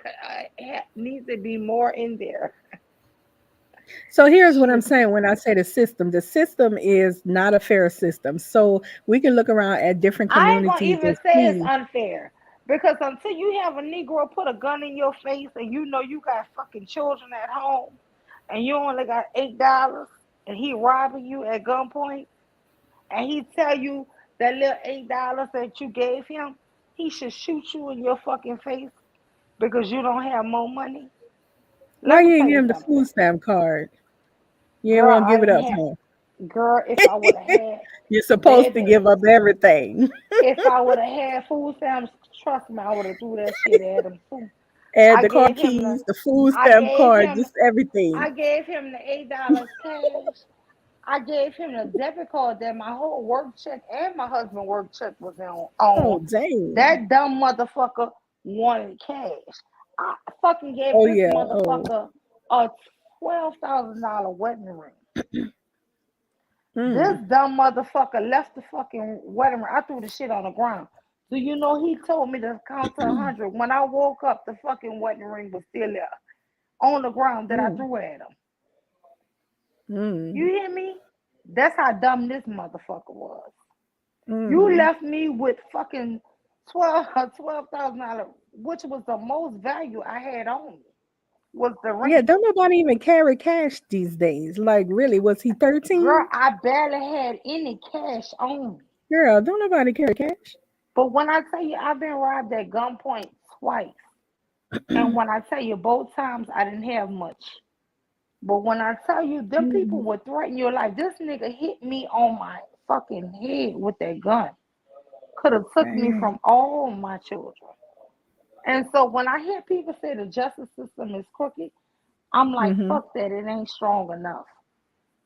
Speaker 1: needs to be more in there.
Speaker 7: So here's what I'm
Speaker 1: Shit.
Speaker 7: saying when I say the system. The system is not a fair system. So we can look around at different
Speaker 1: I ain't gonna
Speaker 7: communities and
Speaker 1: even say it's
Speaker 7: see.
Speaker 1: unfair because until you have a Negro put a gun in your face and you know you got fucking children at home and you only got $8 and he robbing you at gunpoint and he tell you that little $8 that you gave him, he should shoot you in your fucking face because you don't have more money.
Speaker 7: Why
Speaker 1: Let me
Speaker 7: you ain't
Speaker 1: tell
Speaker 7: give
Speaker 1: you
Speaker 7: him the
Speaker 1: something,
Speaker 7: food stamp card? You ain't
Speaker 1: girl.
Speaker 7: want to
Speaker 1: I
Speaker 7: give it
Speaker 1: didn't
Speaker 7: up,
Speaker 1: have,
Speaker 7: huh?
Speaker 1: girl. If I would have had,
Speaker 7: You're supposed to
Speaker 1: baby,
Speaker 7: give up everything.
Speaker 1: if I would have had food stamps, trust me, I would have threw that shit at him too.
Speaker 7: Add
Speaker 1: I
Speaker 7: the car
Speaker 1: gave him the
Speaker 7: keys, the food
Speaker 1: I
Speaker 7: stamp
Speaker 1: gave
Speaker 7: card,
Speaker 1: him
Speaker 7: just everything.
Speaker 1: I gave him the $8 cash. I gave him the debit card that my whole work check and my husband work check was on.
Speaker 7: Oh, dang.
Speaker 1: That dumb motherfucker wanted cash. I fucking gave
Speaker 7: Oh,
Speaker 1: this
Speaker 7: yeah. Oh.
Speaker 1: motherfucker a $12,000 wedding ring. This
Speaker 7: Mm.
Speaker 1: dumb motherfucker left the fucking wedding ring. I threw the shit on the ground. Do you know he told me to count to 100? When I woke up, the fucking wedding ring was still there on the ground that I
Speaker 7: Mm.
Speaker 1: threw at him. You
Speaker 7: Mm.
Speaker 1: hear me? That's how dumb this motherfucker was. You
Speaker 7: Mm.
Speaker 1: left me with fucking $12,000, which was the most value I had on me, was the
Speaker 7: Yeah,
Speaker 1: ring.
Speaker 7: don't nobody even carry cash these days. Like, really, was he
Speaker 1: Girl,
Speaker 7: 13?
Speaker 1: I barely had any cash on me.
Speaker 7: Girl, don't nobody carry cash.
Speaker 1: But when I tell you I've been robbed at gunpoint twice, and when I tell you both times I didn't have much. But when I tell you them people
Speaker 7: Mm.
Speaker 1: would threaten your life, this nigga hit me on my fucking head with that gun. Could have took me
Speaker 7: Dang.
Speaker 1: from all my children. And so when I hear people say the justice system is crooked, I'm like,
Speaker 7: Mm-hmm.
Speaker 1: fuck that, it ain't strong enough.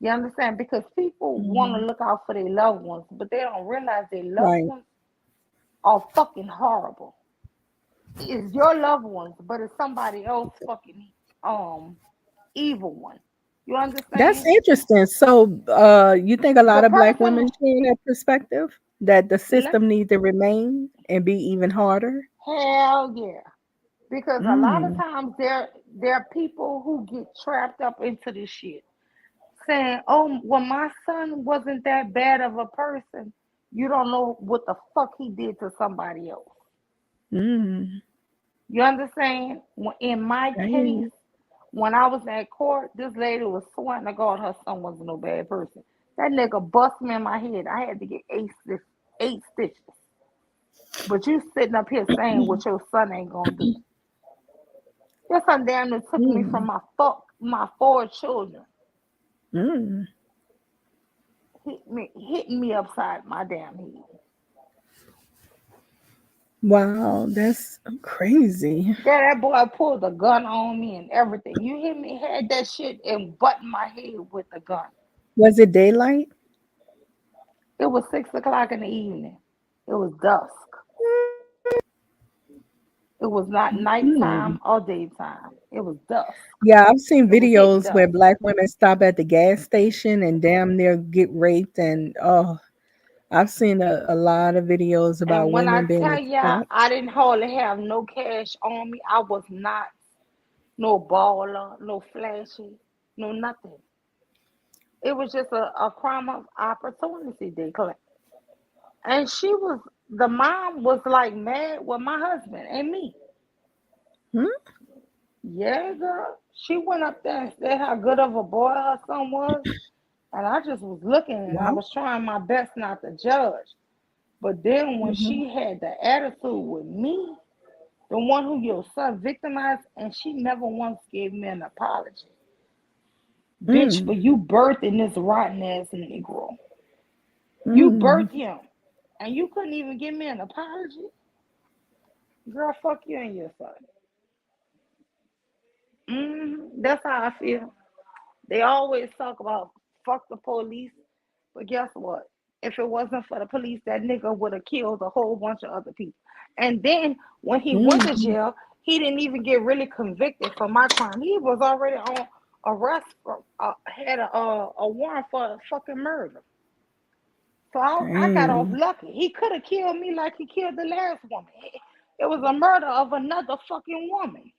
Speaker 1: You understand? Because people want to
Speaker 7: Mm-hmm.
Speaker 1: look out for their loved ones, but they don't realize their loved
Speaker 7: Right.
Speaker 1: ones are fucking horrible. It's your loved ones, but it's somebody else fucking um evil one. You
Speaker 7: That's
Speaker 1: understand?
Speaker 7: interesting. So, you think a
Speaker 1: The
Speaker 7: lot of black women
Speaker 1: person,
Speaker 7: share that perspective that the
Speaker 1: let,
Speaker 7: system needs to remain and be even harder?
Speaker 1: hell yeah. Because a lot of
Speaker 7: Mm.
Speaker 1: times there are people who get trapped up into this shit, saying, "Oh, well, my son wasn't that bad of a person." You don't know what the fuck he did to somebody else.
Speaker 7: Mm.
Speaker 1: You understand? In my
Speaker 7: I hear
Speaker 1: case,
Speaker 7: you.
Speaker 1: when I was at court, this lady was swearing to God her son wasn't no bad person. That nigga bust me in my head. I had to get eight stitches. But you sitting up here saying what your son ain't gonna do. Your son damn near took me from
Speaker 7: Mm.
Speaker 1: my four children.
Speaker 7: Mm.
Speaker 1: Hitting me upside my damn head.
Speaker 7: Wow, that's crazy.
Speaker 1: Yeah, that boy pulled a gun on me and everything. You hear me? Had that shit and button my head with the gun.
Speaker 7: Was it daylight?
Speaker 1: It was 6 o'clock in the evening. It was dusk. It was not
Speaker 7: Mm.
Speaker 1: nighttime or daytime. It was dusk.
Speaker 7: Yeah, I've seen
Speaker 1: It was hitting
Speaker 7: videos where
Speaker 1: dusk.
Speaker 7: black women stop at the gas station and damn near get raped. And oh, I've seen a lot of videos about
Speaker 1: And when I
Speaker 7: women being
Speaker 1: tell y'all,
Speaker 7: attacked.
Speaker 1: I didn't hardly have no cash on me. I was not no baller, no flashy, no nothing. It was just a crime of opportunity they claimed. And the mom was like mad with my husband and me.
Speaker 7: Hmm?
Speaker 1: Yeah, girl. She went up there and said how good of a boy her son was. And I just was looking and I
Speaker 7: Wow.
Speaker 1: was trying my best not to judge. But then when
Speaker 7: Hmm.
Speaker 1: she had the attitude with me, the one who your son victimized, and she never once gave me an apology. Bitch,
Speaker 7: Mm.
Speaker 1: for you birthing this rotten ass Negro. You
Speaker 7: Mm.
Speaker 1: birthed him. And you couldn't even give me an apology? Girl, fuck you and your son. That's how I feel. They always talk about fuck the police, but guess what? If it wasn't for the police, that nigga would have killed a whole bunch of other people. And then when he went to
Speaker 7: Mm.
Speaker 1: jail, he didn't even get really convicted for my crime. He was already on arrest for had a warrant for fucking murder. So I got off
Speaker 7: Dang.
Speaker 1: lucky. He could have killed me like he killed the last woman. It was a murder of another fucking woman.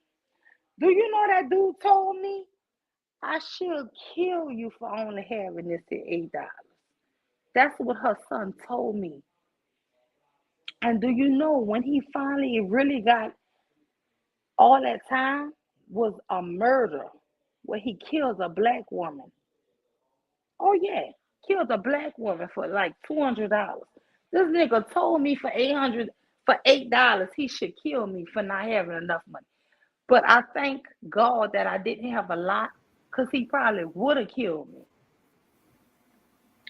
Speaker 1: Do you know that dude told me I should kill you for only having this at $8? That's what her son told me. And do you know when he finally really got all that time was a murder where he killed a black woman. Oh yeah, killed a black woman for like $200. This nigga told me for $8 he should kill me for not having enough money. But I thank God that I didn't have a lot, because he probably would have killed me.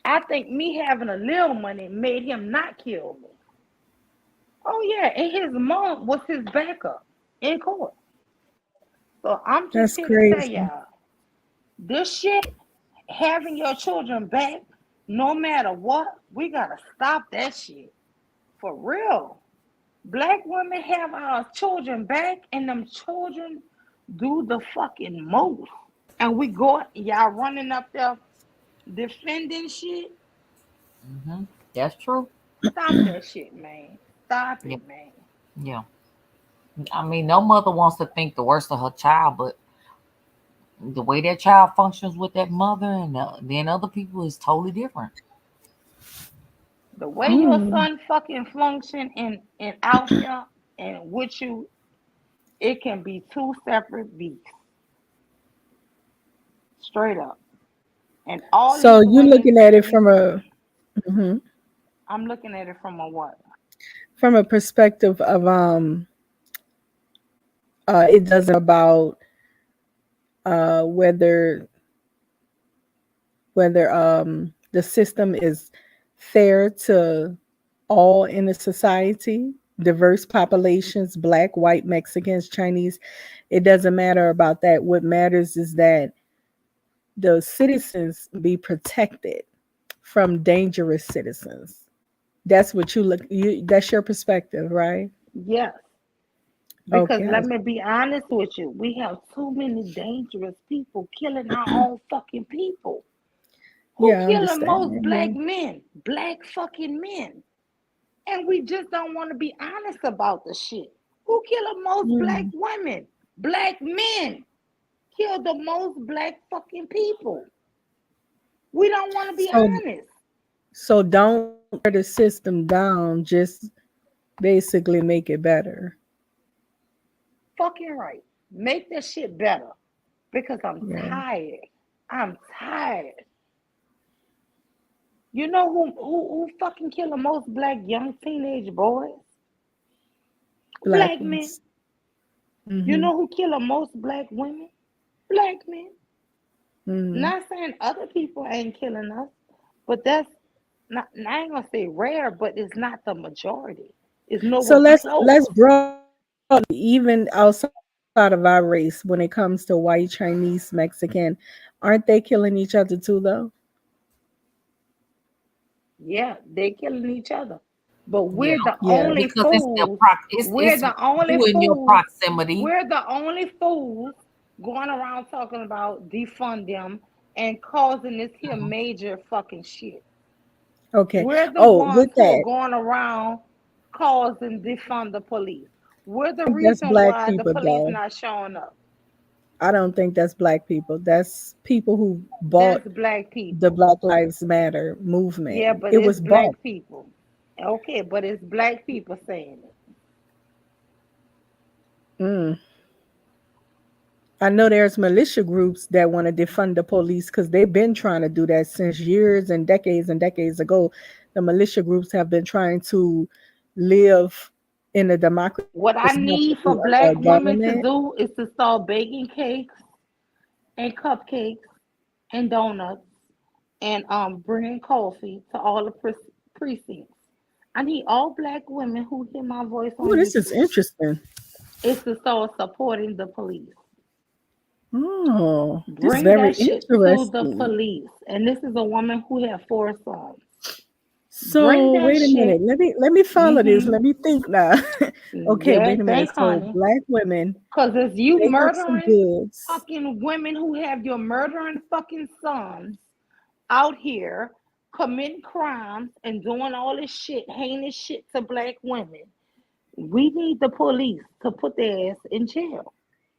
Speaker 1: I think me having a little money made him not kill me. Oh yeah, and his mom was his backup in court. So I'm just
Speaker 7: That's
Speaker 1: here to tell
Speaker 7: crazy.
Speaker 1: y'all, this shit, having your children back, no matter what, we gotta stop that shit. For real. Black women have our children back, and them children do the fucking most. And we go, y'all running up there defending shit.
Speaker 8: Mm-hmm. That's true.
Speaker 1: Stop that shit, man. Stop
Speaker 8: Yeah.
Speaker 1: it, man.
Speaker 8: Yeah. I mean, no mother wants to think the worst of her child, but the way that child functions with that mother and then other people is totally different.
Speaker 1: The way your
Speaker 7: Mm.
Speaker 1: son fucking function and out there and with you, it can be two separate beasts, straight up. And all
Speaker 7: So
Speaker 1: these
Speaker 7: you
Speaker 1: women,
Speaker 7: looking at it from a mhm,
Speaker 1: I'm looking at it from a what?
Speaker 7: from a perspective of it doesn't about whether the system is fair to all in the society, diverse populations, black, white, Mexicans, Chinese. It doesn't matter about that. What matters is that the citizens be protected from dangerous citizens. That's what that's your perspective, right?
Speaker 1: Yes. Because
Speaker 7: Okay.
Speaker 1: let me be honest with you, we have too many dangerous people killing our own fucking people. Who
Speaker 7: Yeah, I
Speaker 1: killing
Speaker 7: understand
Speaker 1: most
Speaker 7: that.
Speaker 1: black
Speaker 7: Yeah.
Speaker 1: men? Black fucking men. And we just don't want to be honest about the shit. Who kill the most black
Speaker 7: Mm.
Speaker 1: women? Black men kill the most black fucking people. We don't want to be
Speaker 7: So
Speaker 1: honest.
Speaker 7: so don't tear the system down, just basically make it better.
Speaker 1: Fucking right. Make that shit better. Because I'm
Speaker 7: Yeah.
Speaker 1: tired. I'm tired. You know who fucking kill the most black young teenage boys?
Speaker 7: Black
Speaker 1: Black men.
Speaker 7: ones.
Speaker 1: You
Speaker 7: Mm-hmm.
Speaker 1: know who kill the most black women? Black men.
Speaker 7: Mm-hmm.
Speaker 1: Not saying other people ain't killing us, but that's not, I ain't gonna say rare, but it's not the majority. It's
Speaker 7: So
Speaker 1: nowhere
Speaker 7: let's
Speaker 1: close.
Speaker 7: broadly, even outside of our race, when it comes to white, Chinese, Mexican, aren't they killing each other too, though?
Speaker 1: Yeah, they killing each other. But
Speaker 8: Yeah,
Speaker 1: we're the
Speaker 7: Yeah.
Speaker 1: only
Speaker 8: because it's the
Speaker 1: fools. We're
Speaker 8: it's
Speaker 1: the only
Speaker 8: you in your
Speaker 1: fools.
Speaker 8: proximity.
Speaker 1: We're the only fools going around talking about defund them and causing this here
Speaker 8: Mhm.
Speaker 1: major fucking shit.
Speaker 7: Okay.
Speaker 1: We're the
Speaker 7: Oh,
Speaker 1: ones
Speaker 7: with
Speaker 1: who are
Speaker 7: that,
Speaker 1: going around causing defund the police. We're the
Speaker 7: I think that's
Speaker 1: reason
Speaker 7: black
Speaker 1: why the
Speaker 7: people,
Speaker 1: police
Speaker 7: though.
Speaker 1: not showing up.
Speaker 7: I don't think that's black people. That's people who bought
Speaker 1: That's black
Speaker 7: the
Speaker 1: people.
Speaker 7: Black Lives Matter
Speaker 1: Yeah,
Speaker 7: movement.
Speaker 1: but
Speaker 7: It
Speaker 1: it's
Speaker 7: was bought.
Speaker 1: black people. Okay, but it's black people saying it.
Speaker 7: Mm. I know there's militia groups that want to defund the police because they've been trying to do that since years and decades ago. The militia groups have been trying to live in a democracy
Speaker 1: What I
Speaker 7: that's not
Speaker 1: need for
Speaker 7: really under
Speaker 1: black
Speaker 7: a
Speaker 1: women to
Speaker 7: government.
Speaker 1: do is to start baking cakes and cupcakes and donuts and bringing coffee to all the precincts. I need all black women who hear my voice
Speaker 7: Oh,
Speaker 1: on
Speaker 7: this is
Speaker 1: YouTube
Speaker 7: interesting.
Speaker 1: is to start supporting the police.
Speaker 7: Oh, this is
Speaker 1: Bring
Speaker 7: very
Speaker 1: that shit to the
Speaker 7: interesting.
Speaker 1: police. And this is a woman who had 4 sons. Bring
Speaker 7: So
Speaker 1: that
Speaker 7: wait a minute.
Speaker 1: shit.
Speaker 7: Let me follow this.
Speaker 1: Mm-hmm.
Speaker 7: Let me think now. Okay,
Speaker 1: Yeah,
Speaker 7: wait a minute.
Speaker 1: think,
Speaker 7: So
Speaker 1: honey.
Speaker 7: black women,
Speaker 1: Because it's you
Speaker 7: they have some
Speaker 1: murdering
Speaker 7: goods.
Speaker 1: fucking women who have your murdering fucking sons out here committing crimes and doing all this shit, heinous shit to black women. We need the police to put their ass in jail.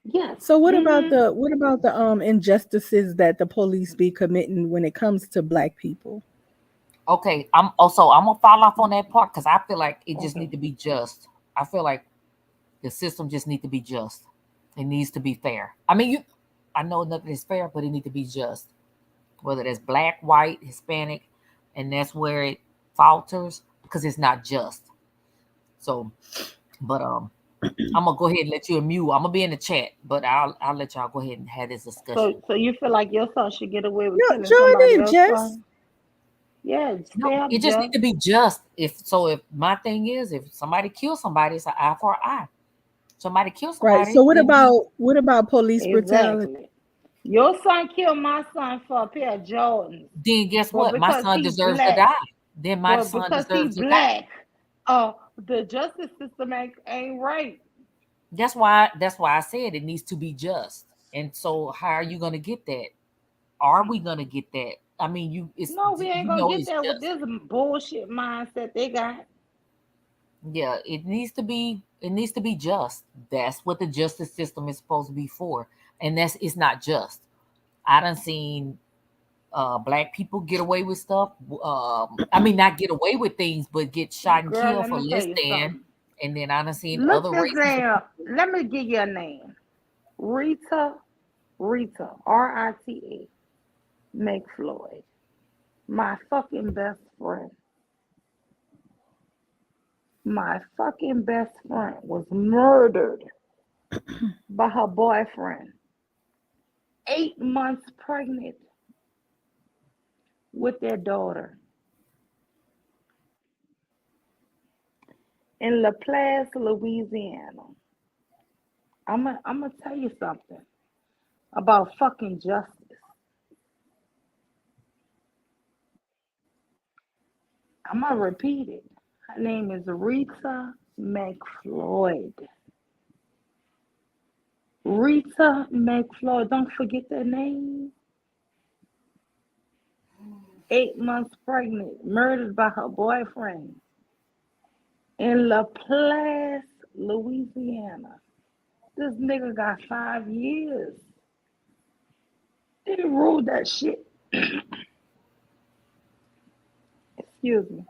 Speaker 1: Yes.
Speaker 7: So
Speaker 1: Mm-hmm.
Speaker 7: what about the injustices that the police be committing when it comes to black people?
Speaker 8: Okay, I'm gonna follow off on that part because I feel like it just
Speaker 1: Okay.
Speaker 8: need to be just. I feel like the system just need to be just. It needs to be fair. I mean, I know nothing is fair, but it need to be just. Whether that's black, white, Hispanic, and that's where it falters because it's not just. So, but I'm gonna go ahead and let you unmute. I'm gonna be in the chat, but I'll let y'all go ahead and have this discussion.
Speaker 1: So you feel like your son should get away with
Speaker 7: No,
Speaker 1: killing
Speaker 7: join
Speaker 1: somebody
Speaker 7: in,
Speaker 1: else's
Speaker 7: Jess.
Speaker 1: son? Yeah,
Speaker 8: No,
Speaker 1: stay up,
Speaker 8: it just need
Speaker 1: Jeff.
Speaker 8: to be just. If my thing is, if somebody kills somebody, it's an eye for an eye. Somebody kills
Speaker 7: Right. So
Speaker 8: somebody, then
Speaker 7: what about police brutality?
Speaker 1: Exactly. Your son killed my son for a pair of Jordans.
Speaker 8: guess
Speaker 1: But
Speaker 8: what? My
Speaker 1: because
Speaker 8: son
Speaker 1: he
Speaker 8: deserves to
Speaker 1: black,
Speaker 8: die. Then my
Speaker 1: but
Speaker 8: son
Speaker 1: because he
Speaker 8: deserves to die.
Speaker 1: black, the justice system ain't right.
Speaker 8: That's why I said it needs to be just. And so how are you gonna get that? Are we gonna get that? I mean,
Speaker 1: No, we ain't
Speaker 8: you
Speaker 1: gonna
Speaker 8: know
Speaker 1: get
Speaker 8: it's
Speaker 1: that with
Speaker 8: just.
Speaker 1: this bullshit mindset they got.
Speaker 8: Yeah, it needs to be just. That's what the justice system is supposed to be for. And it's not just. I done seen black people get away with stuff. I mean, not get away with things, but get shot and
Speaker 1: Girl,
Speaker 8: killed
Speaker 1: let
Speaker 8: for
Speaker 1: me tell
Speaker 8: less
Speaker 1: you
Speaker 8: than.
Speaker 1: something.
Speaker 8: And then I done seen
Speaker 1: Look
Speaker 8: other
Speaker 1: this
Speaker 8: races of
Speaker 1: name up.
Speaker 8: people.
Speaker 1: Let me give you a name. Rita, Rita, McFloyd. My fucking best friend. My fucking best friend was murdered by her boyfriend. 8 months pregnant with their daughter in Laplace, Louisiana. I'm gonna tell you something about fucking justice. I'm gonna repeat it. Her name is Rita McFloyd. Rita McFloyd. Don't forget that name. 8 months pregnant, murdered by her boyfriend in Laplace, Louisiana. This nigga got 5 years. They ruled that shit. Excuse me.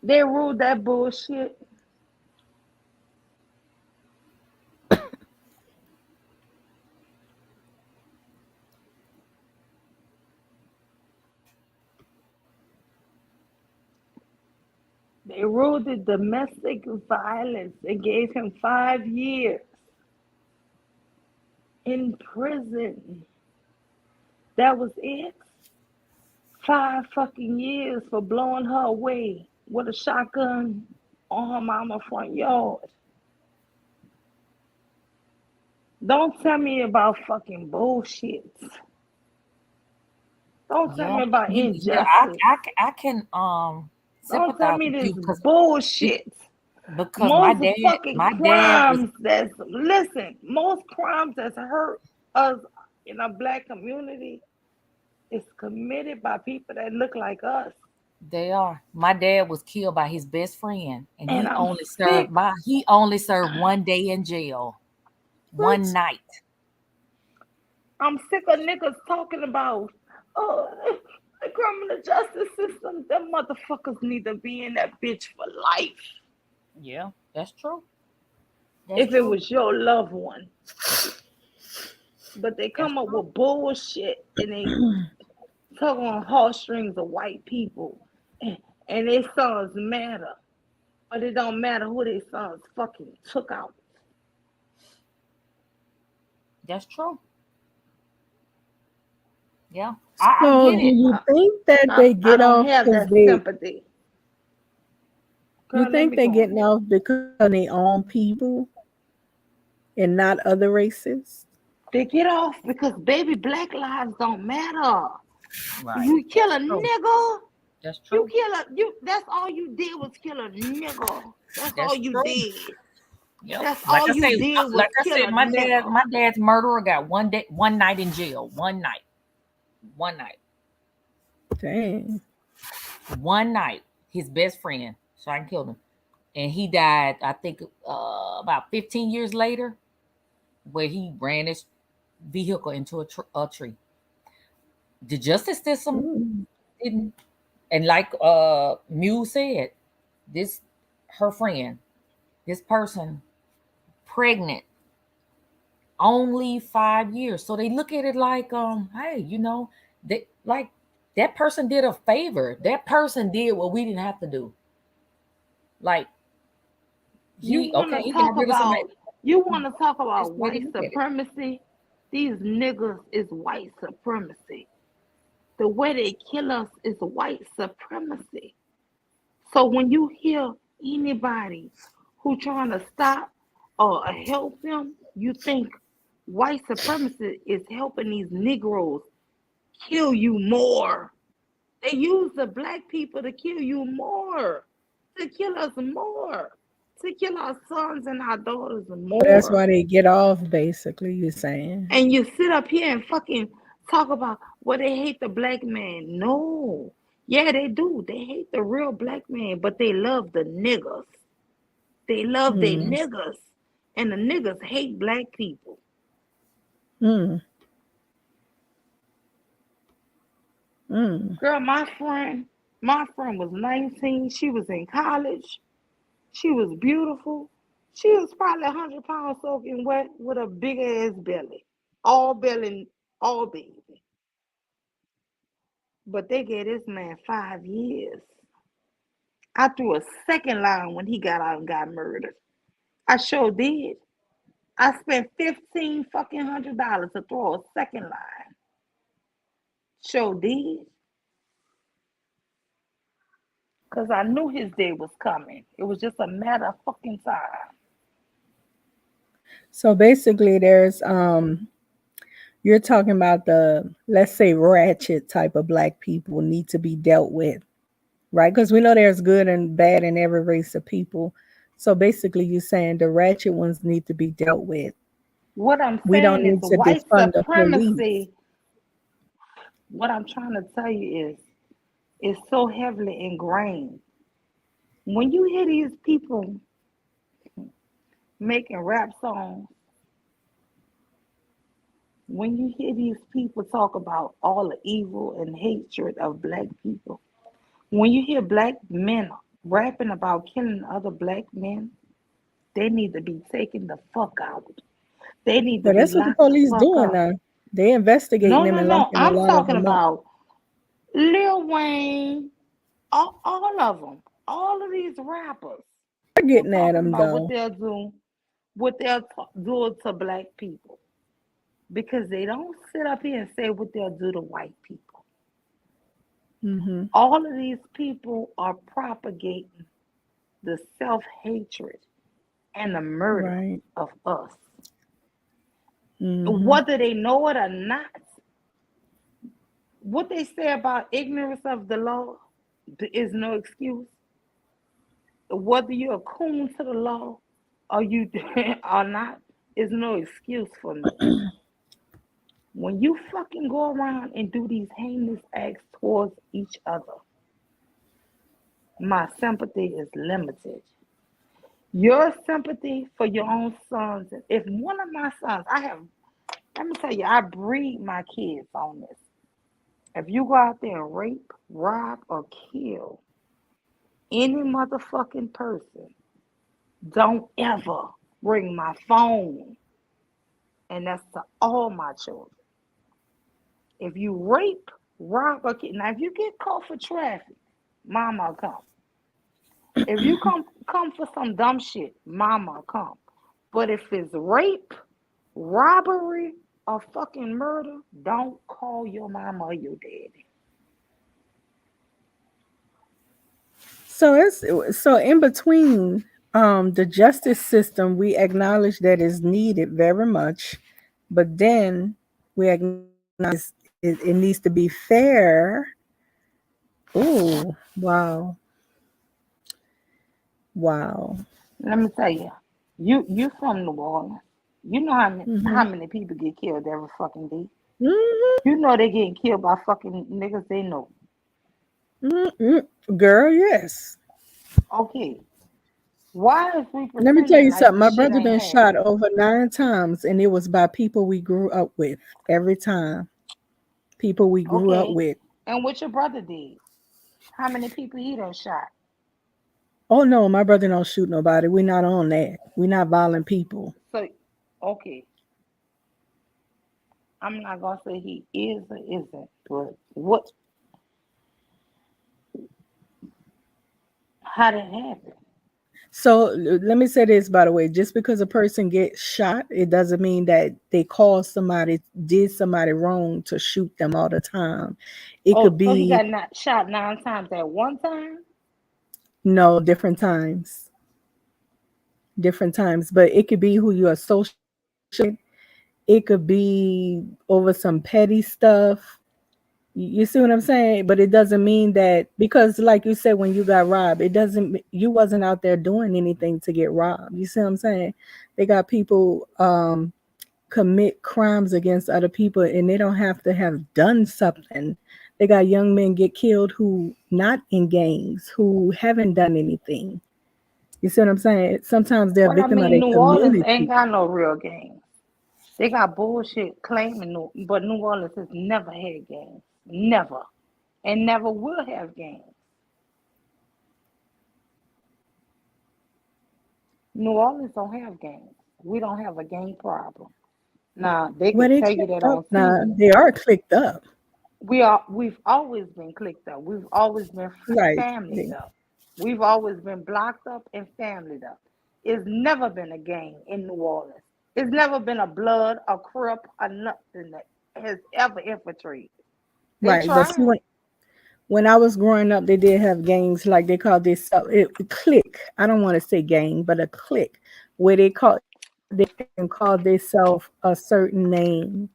Speaker 1: They ruled that bullshit. They ruled it domestic violence and gave him 5 years in prison. That was it. 5 fucking years for blowing her away with a shotgun on her mama's front yard. Don't tell me about fucking bullshit. Don't tell
Speaker 8: Yeah,
Speaker 1: me about
Speaker 8: yeah.
Speaker 1: injustice.
Speaker 8: I can
Speaker 1: Don't tell
Speaker 8: sympathize
Speaker 1: me
Speaker 8: with
Speaker 1: this
Speaker 8: you
Speaker 1: bullshit.
Speaker 8: because
Speaker 1: Most fucking
Speaker 8: my dad was
Speaker 1: crimes that's listen, most crimes that's hurt us in a black community is committed by people that look like us.
Speaker 8: they are. My dad was killed by his best friend, and
Speaker 1: And I'm sick.
Speaker 8: he only served 1 day in jail, one
Speaker 7: What?
Speaker 8: night.
Speaker 1: I'm sick of niggas talking about oh the criminal justice system. Them motherfuckers need to be in that bitch for life.
Speaker 8: Yeah, that's true. That's
Speaker 1: If it
Speaker 8: true.
Speaker 1: was your loved one. But they
Speaker 8: That's
Speaker 1: come up
Speaker 8: true.
Speaker 1: with bullshit and they tug on heartstrings of white people. And their sons matter. But it don't matter who their sons fucking took out.
Speaker 8: That's true. Yeah, I
Speaker 7: So,
Speaker 8: get
Speaker 7: do
Speaker 8: it.
Speaker 7: you think that they
Speaker 1: I
Speaker 7: get
Speaker 1: don't
Speaker 7: off
Speaker 1: have
Speaker 7: because
Speaker 1: that
Speaker 7: they?
Speaker 1: sympathy.
Speaker 7: You
Speaker 1: Girl, let
Speaker 7: think
Speaker 1: me
Speaker 7: they
Speaker 1: go on
Speaker 7: getting
Speaker 1: mute.
Speaker 7: off because of their own people and not other races?
Speaker 1: They get off because baby black lives don't matter.
Speaker 8: Right.
Speaker 1: You kill
Speaker 8: That's
Speaker 1: a
Speaker 8: true.
Speaker 1: nigga,
Speaker 8: That's
Speaker 1: you
Speaker 8: true.
Speaker 1: kill a you that's all you did was kill a nigga. That's all
Speaker 8: That's
Speaker 1: you
Speaker 8: true.
Speaker 1: did.
Speaker 8: Yep.
Speaker 1: That's all you did was
Speaker 8: Like I
Speaker 1: kill
Speaker 8: said,
Speaker 1: a nigga.
Speaker 8: my dad's murderer got 1 day, 1 night in jail. 1 night. 1 night.
Speaker 7: Dang.
Speaker 8: 1 night. His best friend. So I killed him. And he died, I think, about 15 years later, where he ran his vehicle into a tree. The justice system
Speaker 7: Mm.
Speaker 8: didn't. And like Mew said, this her friend, this person, pregnant, only 5 years. So they look at it like, hey, they like that person did a favor. That person did what we didn't have to do. Like
Speaker 1: You
Speaker 8: he
Speaker 1: wanna
Speaker 8: okay, he
Speaker 1: talk
Speaker 8: got rid of somebody.
Speaker 1: about you wanna talk
Speaker 8: That's
Speaker 1: about
Speaker 8: the way they
Speaker 1: white
Speaker 8: look at it.
Speaker 1: supremacy? These niggas is white supremacy. The way they kill us is white supremacy. So when you hear anybody who trying to stop or help them, you think white supremacy is helping these Negroes kill you more. They use the black people to kill you more, to kill us more, to kill our sons and our daughters
Speaker 7: That's
Speaker 1: more.
Speaker 7: why they get off, basically, you're saying.
Speaker 1: And you sit up here and fucking talk about well, they hate the black man. No. Yeah, they do. They hate the real black man, but they love the niggas. They love their
Speaker 7: Mm.
Speaker 1: niggas. And the niggas hate black people.
Speaker 7: Mm. Mm.
Speaker 1: Girl, my friend was 19. She was in college. She was beautiful. She was probably 100 pounds soaking wet with a big ass belly. All belly, all baby. But they gave this man 5 years. I threw a second line when he got out and got murdered. I sure did. I spent 15 fucking $100 to throw a second line. Sure did. Because I knew his day was coming. It was just a matter of fucking time.
Speaker 7: So basically, you're talking about the, let's say, ratchet type of black people need to be dealt with, right? Because we know there's good and bad in every race of people. So basically, you're saying the ratchet ones need to be dealt with.
Speaker 1: What I'm
Speaker 7: We don't
Speaker 1: saying is
Speaker 7: need to
Speaker 1: white
Speaker 7: defund the police.
Speaker 1: supremacy. What I'm trying to tell you is is so heavily ingrained. When you hear these people making rap songs, when you hear these people talk about all the evil and hatred of black people, when you hear black men rapping about killing other black men, they need to be taken the fuck out. They need to
Speaker 7: But
Speaker 1: be
Speaker 7: that's what the
Speaker 1: locked the
Speaker 7: police
Speaker 1: fuck
Speaker 7: doing
Speaker 1: up.
Speaker 7: now. They investigating
Speaker 1: No,
Speaker 7: them
Speaker 1: no,
Speaker 7: and
Speaker 1: no.
Speaker 7: locking a
Speaker 1: I'm
Speaker 7: lot of
Speaker 1: talking
Speaker 7: them up.
Speaker 1: about Lil Wayne, all of them, all of these rappers
Speaker 7: They're
Speaker 1: who
Speaker 7: getting at
Speaker 1: talking
Speaker 7: them
Speaker 1: about what
Speaker 7: though.
Speaker 1: they'll do, what they'll do to black people, because they don't sit up here and say what they'll do to white people.
Speaker 7: Mm-hmm.
Speaker 1: All of these people are propagating the self hatred and the murder
Speaker 7: Right.
Speaker 1: of us.
Speaker 7: Mm-hmm.
Speaker 1: Whether they know it or not, what they say about ignorance of the law is no excuse. Whether you're a coon to the law or you or not is no excuse for me. When you fucking go around and do these heinous acts towards each other, my sympathy is limited. Your sympathy for your own sons. If one of my sons, let me tell you, I breed my kids on this. If you go out there and rape, rob, or kill any motherfucking person, don't ever bring my phone. And that's to all my children. If you rape, rob, or kill, now if you get caught for traffic, mama come. If you come for some dumb shit, mama come. But if it's rape, robbery, or fucking murder, don't call your mama or your daddy.
Speaker 7: So it's so in between the justice system, we acknowledge that is needed very much, but then we acknowledge it needs to be fair. Oh, wow. Wow.
Speaker 1: Let me tell you, you from New Orleans. You know
Speaker 7: Mm-hmm.
Speaker 1: how many people get killed every fucking day.
Speaker 7: Mm-hmm.
Speaker 1: You know they getting killed by fucking niggas they know.
Speaker 7: Mm-hmm. Girl, yes.
Speaker 1: Okay, why is we
Speaker 7: Let me tell
Speaker 1: pretending
Speaker 7: you
Speaker 1: like
Speaker 7: something.
Speaker 1: this
Speaker 7: My
Speaker 1: shit
Speaker 7: brother
Speaker 1: ain't
Speaker 7: been shot
Speaker 1: happening?
Speaker 7: over 9 times, and it was by people we grew up with every time. People we grew up
Speaker 1: Okay,
Speaker 7: with.
Speaker 1: and what your brother did? How many people he done shot?
Speaker 7: Oh no, my brother don't shoot nobody. We're not on that. We're not violent people.
Speaker 1: So, okay, I'm not gonna say he is or isn't, but what? How did it happen?
Speaker 7: So let me say this, by the way, just because a person gets shot, it doesn't mean that they caused somebody, did somebody wrong to shoot them all the time. It
Speaker 1: Oh,
Speaker 7: could
Speaker 1: so he
Speaker 7: be
Speaker 1: got not shot 9 times at one time?
Speaker 7: no different times, different times, but it could be who you associate. It could be over some petty stuff. You see what I'm saying? But it doesn't mean that because, like you said, when you got robbed, it doesn't. You wasn't out there doing anything to get robbed. You see what I'm saying? They got people commit crimes against other people, and they don't have to have done something. They got young men get killed who not in gangs, who haven't done anything. You see what I'm saying? Sometimes they're a
Speaker 1: Well, I
Speaker 7: victim of
Speaker 1: mean,
Speaker 7: their
Speaker 1: New Orleans ain't
Speaker 7: community.
Speaker 1: got no real gangs. They got bullshit claiming but New Orleans has never had gangs. Never. And never will have gangs. New Orleans don't have gangs. We don't have a gang problem. Now they
Speaker 7: Well,
Speaker 1: could
Speaker 7: they
Speaker 1: tell you
Speaker 7: clicked
Speaker 1: that
Speaker 7: up
Speaker 1: on
Speaker 7: now.
Speaker 1: TV.
Speaker 7: They are clicked up,
Speaker 1: We've always been clicked up. We've always been
Speaker 7: right?
Speaker 1: familied up. We've always been blocked up and familied up. It's never been a gang in New Orleans. It's never been a blood, a crip, or nothing that has ever infiltrated. They
Speaker 7: Right. But see,
Speaker 1: tried.
Speaker 7: when I was growing up, they did have gangs like they called this click. I don't want to say gang, but a click where they call themselves a certain name.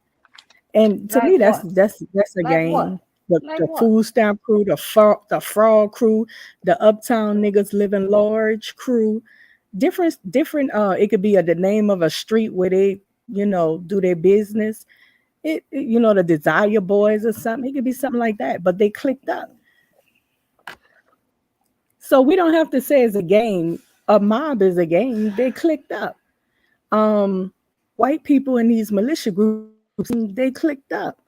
Speaker 7: And to
Speaker 1: Like
Speaker 7: me,
Speaker 1: what?
Speaker 7: that's a
Speaker 1: Like
Speaker 7: gang.
Speaker 1: what?
Speaker 7: The,
Speaker 1: Like
Speaker 7: the
Speaker 1: what?
Speaker 7: food stamp crew, the fraud crew, the uptown niggas living large crew. Different. It could be the name of a street where they do their business. The Desire Boys or something. It could be something like that. But they clicked up. So we don't have to say it's a game. A mob is a game. They clicked up. White people in these militia groups, they clicked up.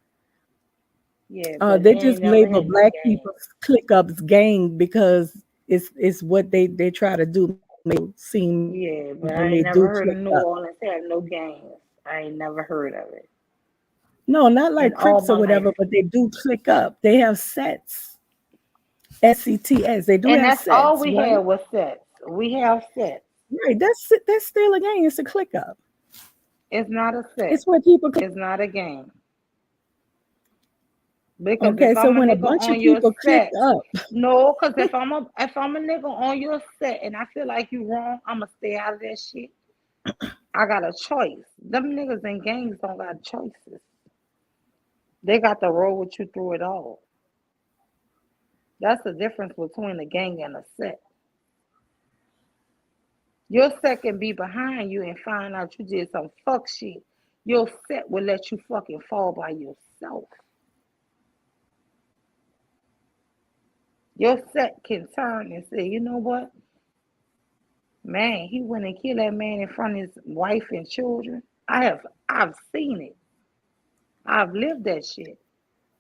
Speaker 1: Yeah, but
Speaker 7: They
Speaker 1: they
Speaker 7: just
Speaker 1: ain't never
Speaker 7: label
Speaker 1: had no
Speaker 7: black
Speaker 1: game.
Speaker 7: people click ups gang because it's what they try to do, make people seem
Speaker 1: Yeah, but
Speaker 7: when
Speaker 1: I
Speaker 7: they
Speaker 1: ain't never
Speaker 7: do
Speaker 1: heard of
Speaker 7: click
Speaker 1: New
Speaker 7: up.
Speaker 1: Orleans have no games. I ain't never heard of it
Speaker 7: No, not
Speaker 1: in
Speaker 7: like
Speaker 1: all
Speaker 7: Crips
Speaker 1: my
Speaker 7: or
Speaker 1: life.
Speaker 7: whatever, but they do click up. They have sets. SETS. They do
Speaker 1: And
Speaker 7: have
Speaker 1: that's all
Speaker 7: sets,
Speaker 1: we
Speaker 7: right?
Speaker 1: had was sets. We have sets.
Speaker 7: Right. That's still a game. It's a click up.
Speaker 1: It's not a set.
Speaker 7: It's where people click.
Speaker 1: It's not a game. Because
Speaker 7: Okay,
Speaker 1: if
Speaker 7: so
Speaker 1: I'm a
Speaker 7: when a
Speaker 1: nigga
Speaker 7: bunch of
Speaker 1: on your
Speaker 7: people click
Speaker 1: set,
Speaker 7: up,
Speaker 1: no, because if I'm a nigga on your set and I feel like you wrong, I'ma stay out of that shit. I got a choice. Them niggas in gangs don't got choices. They got to roll with you through it all. That's the difference between a gang and a set. Your set can be behind you and find out you did some fuck shit. Your set will let you fucking fall by yourself. Your set can turn and say, you know what? Man, he went and killed that man in front of his wife and children. I've seen it. I've lived that shit.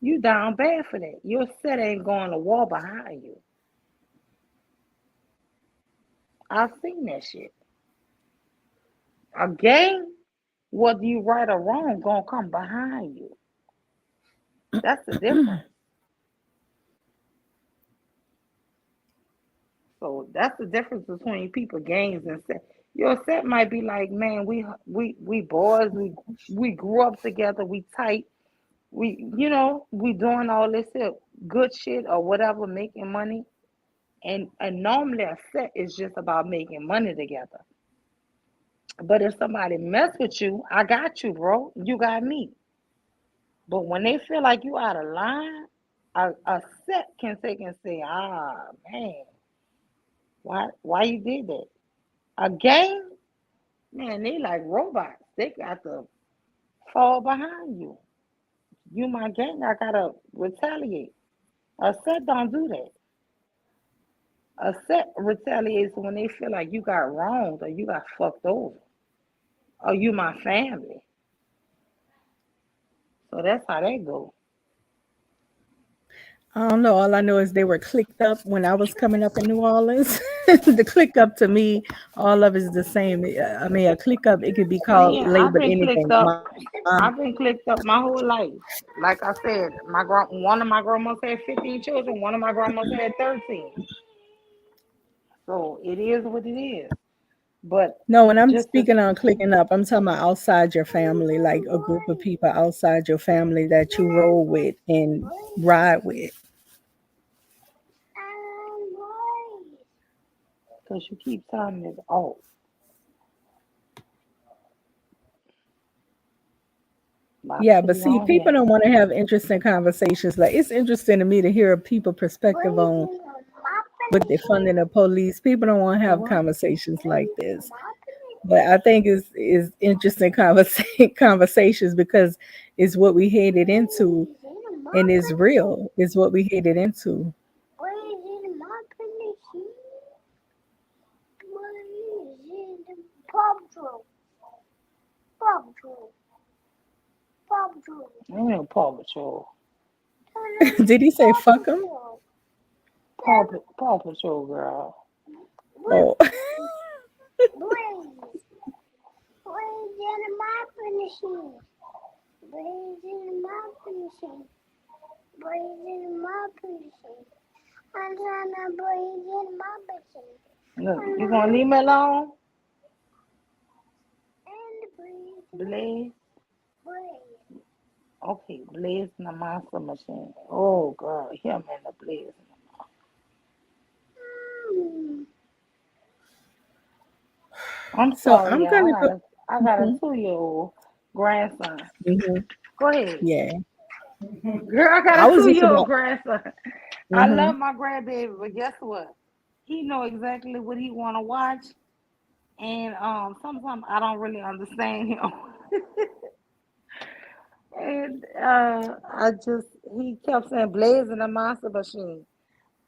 Speaker 1: You down bad for that. Your set ain't going to war behind you. I've seen that shit. A gang, whether you right or wrong, gonna come behind you. That's the difference. So that's the difference between people, gangs, and set. Your set might be like, man, we boys, we grew up together, we tight, we doing all this here good shit or whatever, making money. And normally a set is just about making money together. But if somebody mess with you, I got you, bro. You got me. But when they feel like you out of line, a set can take and say, ah man, why you did that? A gang, man, they like robots. They got to fall behind you. You my gang, I gotta retaliate. A set don't do that. A set retaliates when they feel like you got wronged or you got fucked over. Or you my family. So that's how they go.
Speaker 7: I don't know. All I know is they were clicked up when I was coming up in New Orleans. The click up to me, all of it is the same. I mean, a click up, it could be
Speaker 1: Oh
Speaker 7: called
Speaker 1: yeah, I've
Speaker 7: labeled
Speaker 1: been clicked
Speaker 7: anything.
Speaker 1: up.
Speaker 7: Mom,
Speaker 1: I've been clicked up my whole life. Like I said, one of my grandmas had 15 children. One of my grandmas had 13. So it is what it is. But
Speaker 7: no, when I'm
Speaker 1: just to
Speaker 7: speaking on clicking up, I'm talking about outside your family, like a group of people outside your family that you roll with and ride with.
Speaker 1: because you keep telling me, oh, about
Speaker 7: Yeah, but
Speaker 1: 2
Speaker 7: see,
Speaker 1: on
Speaker 7: people
Speaker 1: here.
Speaker 7: don't want to have interesting conversations. Like it's interesting to me to hear a people perspective on what they're funding the police. People don't want to have
Speaker 1: What?
Speaker 7: conversations like this. But I think is interesting conversations because it's what we headed into and it's real. It's what we headed into.
Speaker 1: Ain't no Paw Patrol.
Speaker 7: Did he say fuck him?
Speaker 1: Paw Patrol, girl.
Speaker 7: Oh,
Speaker 1: Look, you gonna leave me alone? Blaze? Okay, Blaze in the monster machine. Oh, girl, him in the Blaze. I'm
Speaker 7: so
Speaker 1: sorry,
Speaker 7: I'm
Speaker 1: y'all.
Speaker 7: gonna go.
Speaker 1: I got a 2-year-old grandson.
Speaker 7: Mhm.
Speaker 1: Go ahead.
Speaker 7: Yeah,
Speaker 1: Girl, I got
Speaker 7: I
Speaker 1: a
Speaker 7: was just
Speaker 1: 2-year-old
Speaker 7: about.
Speaker 1: grandson. I
Speaker 7: Mhm.
Speaker 1: love my grandbaby, but guess what? He know exactly what he wanna watch, and sometimes I don't really understand him. And I just he kept saying blazing the monster machine.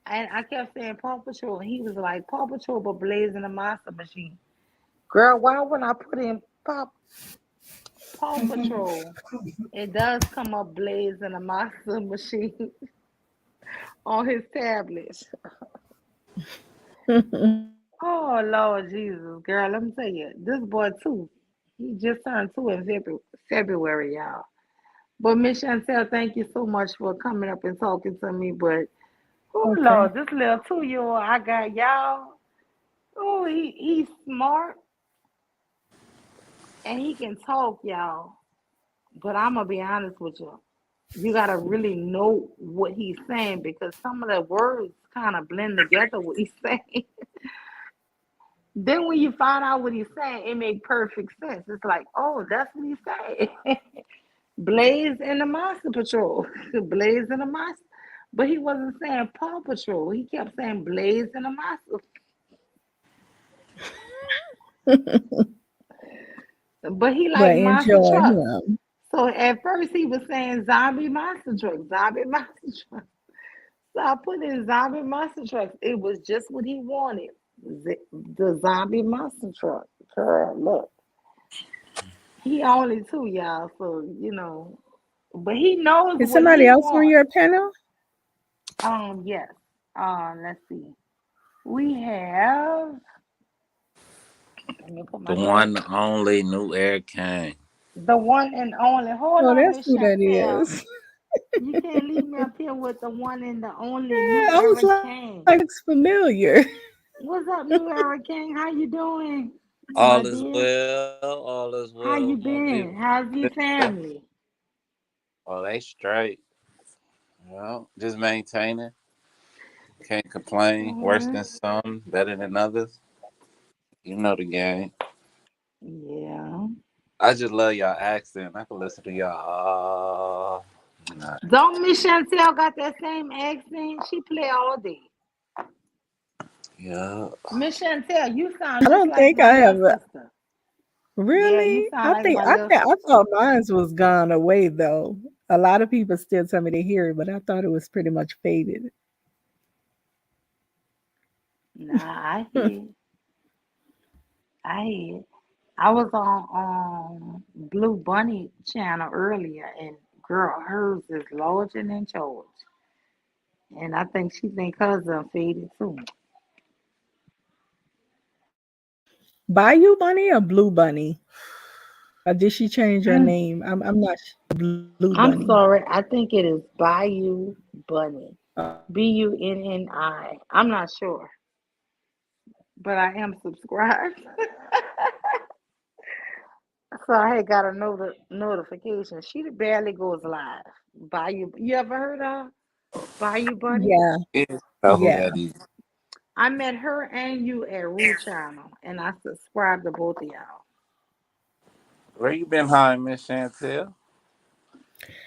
Speaker 1: And I kept saying Paw Patrol, and he was like, Paw Patrol, but blazing the monster machine. Girl, why would I put in Paw Patrol? It does come up blazing the monster machine on his tablet. Oh Lord Jesus, girl, let me tell you, this boy too. He just turned two in February, y'all. But Miss Chantel, thank you so much for coming up and talking to me. But oh
Speaker 7: Okay.
Speaker 1: Lord, this little 2-year-old I got, y'all. Oh, he's smart and he can talk, y'all. But I'm gonna be honest with you. You gotta really know what he's saying because some of the words kind of blend together what he's saying. Then when you find out what he's saying, it makes perfect sense. It's like, oh, that's what he's saying. Blaze and the Monster Patrol. Blaze and the Monster. But he wasn't saying Paw Patrol. He kept saying Blaze and the Monster. But he
Speaker 7: But
Speaker 1: liked monster
Speaker 7: enjoy
Speaker 1: trucks.
Speaker 7: him.
Speaker 1: So at first he was saying zombie monster truck, zombie monster truck. So I put in zombie monster trucks. It was just what he wanted. The zombie monster truck. Girl, look. He only two, y'all. So, but he knows
Speaker 7: Is
Speaker 1: what
Speaker 7: somebody
Speaker 1: he
Speaker 7: else on
Speaker 1: wants.
Speaker 7: your panel?
Speaker 1: Yes. Let's see. We have. Let me put
Speaker 9: The
Speaker 1: my
Speaker 9: one,
Speaker 1: glasses
Speaker 9: the
Speaker 1: on.
Speaker 9: only new Air King.
Speaker 1: The one and only. Hold
Speaker 7: Oh,
Speaker 1: on,
Speaker 7: that's
Speaker 1: Miss
Speaker 7: who that
Speaker 1: Chantel.
Speaker 7: is.
Speaker 1: You can't leave me up here with the one and the only new
Speaker 7: Yeah, I was
Speaker 1: Eric
Speaker 7: like,
Speaker 1: Kane.
Speaker 7: it's familiar.
Speaker 1: What's up, new Eric King? How you doing, my
Speaker 9: All is
Speaker 1: dear?
Speaker 9: well, all is
Speaker 1: How
Speaker 9: well,
Speaker 1: you
Speaker 9: my
Speaker 1: been?
Speaker 9: people.
Speaker 1: How's your family?
Speaker 9: Oh, they straight. Just maintaining. Can't complain. Worse
Speaker 1: Okay.
Speaker 9: than some, better than others. You know the game.
Speaker 1: Yeah.
Speaker 9: I just love y'all accent. I can listen to y'all. Nah.
Speaker 1: Don't Miss Chantel got that same accent? She play all day.
Speaker 9: Yeah.
Speaker 1: Miss Chantel, you
Speaker 7: I
Speaker 1: sound just
Speaker 7: don't
Speaker 1: like
Speaker 7: think
Speaker 1: my
Speaker 7: I
Speaker 1: little
Speaker 7: have.
Speaker 1: sister. Yeah, you
Speaker 7: Really?
Speaker 1: sound
Speaker 7: I
Speaker 1: like
Speaker 7: think
Speaker 1: my
Speaker 7: I
Speaker 1: little
Speaker 7: think I
Speaker 1: sister.
Speaker 7: thought mine was gone away though. A lot of people still tell me they hear it, but I thought it was pretty much faded.
Speaker 1: Nah, I hear it. I hear it. I was on Blue Bunny channel earlier, and girl, hers is larger than George, and I think she think hers faded too.
Speaker 7: Bayou Bunny or Blue Bunny? Or did she change her
Speaker 1: Mm,
Speaker 7: name? I'm not Blue
Speaker 1: I'm
Speaker 7: Bunny.
Speaker 1: sorry, I think it is Bayou Bunny,
Speaker 7: Uh,
Speaker 1: Bunni. I'm not sure, but I am subscribed, so I had got a notification. She barely goes live. Bayou, you ever heard of Bayou Bunny?
Speaker 7: yeah,
Speaker 9: It's know who
Speaker 7: yeah.
Speaker 9: that is.
Speaker 1: I met her and you at Rue Channel, and I subscribed to both of y'all.
Speaker 9: Where you been hiding, Miss Chantel?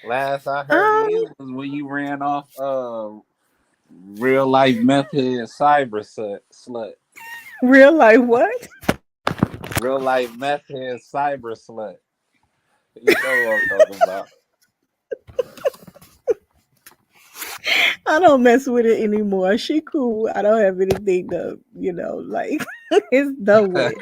Speaker 9: Last I heard of
Speaker 7: Um,
Speaker 9: you was when you ran off real life method cyber slut.
Speaker 7: real life what?
Speaker 9: Real life meth head cyber slut. You know what I'm talking about.
Speaker 7: I don't mess with it anymore. She cool. I don't have anything to, like it's done with.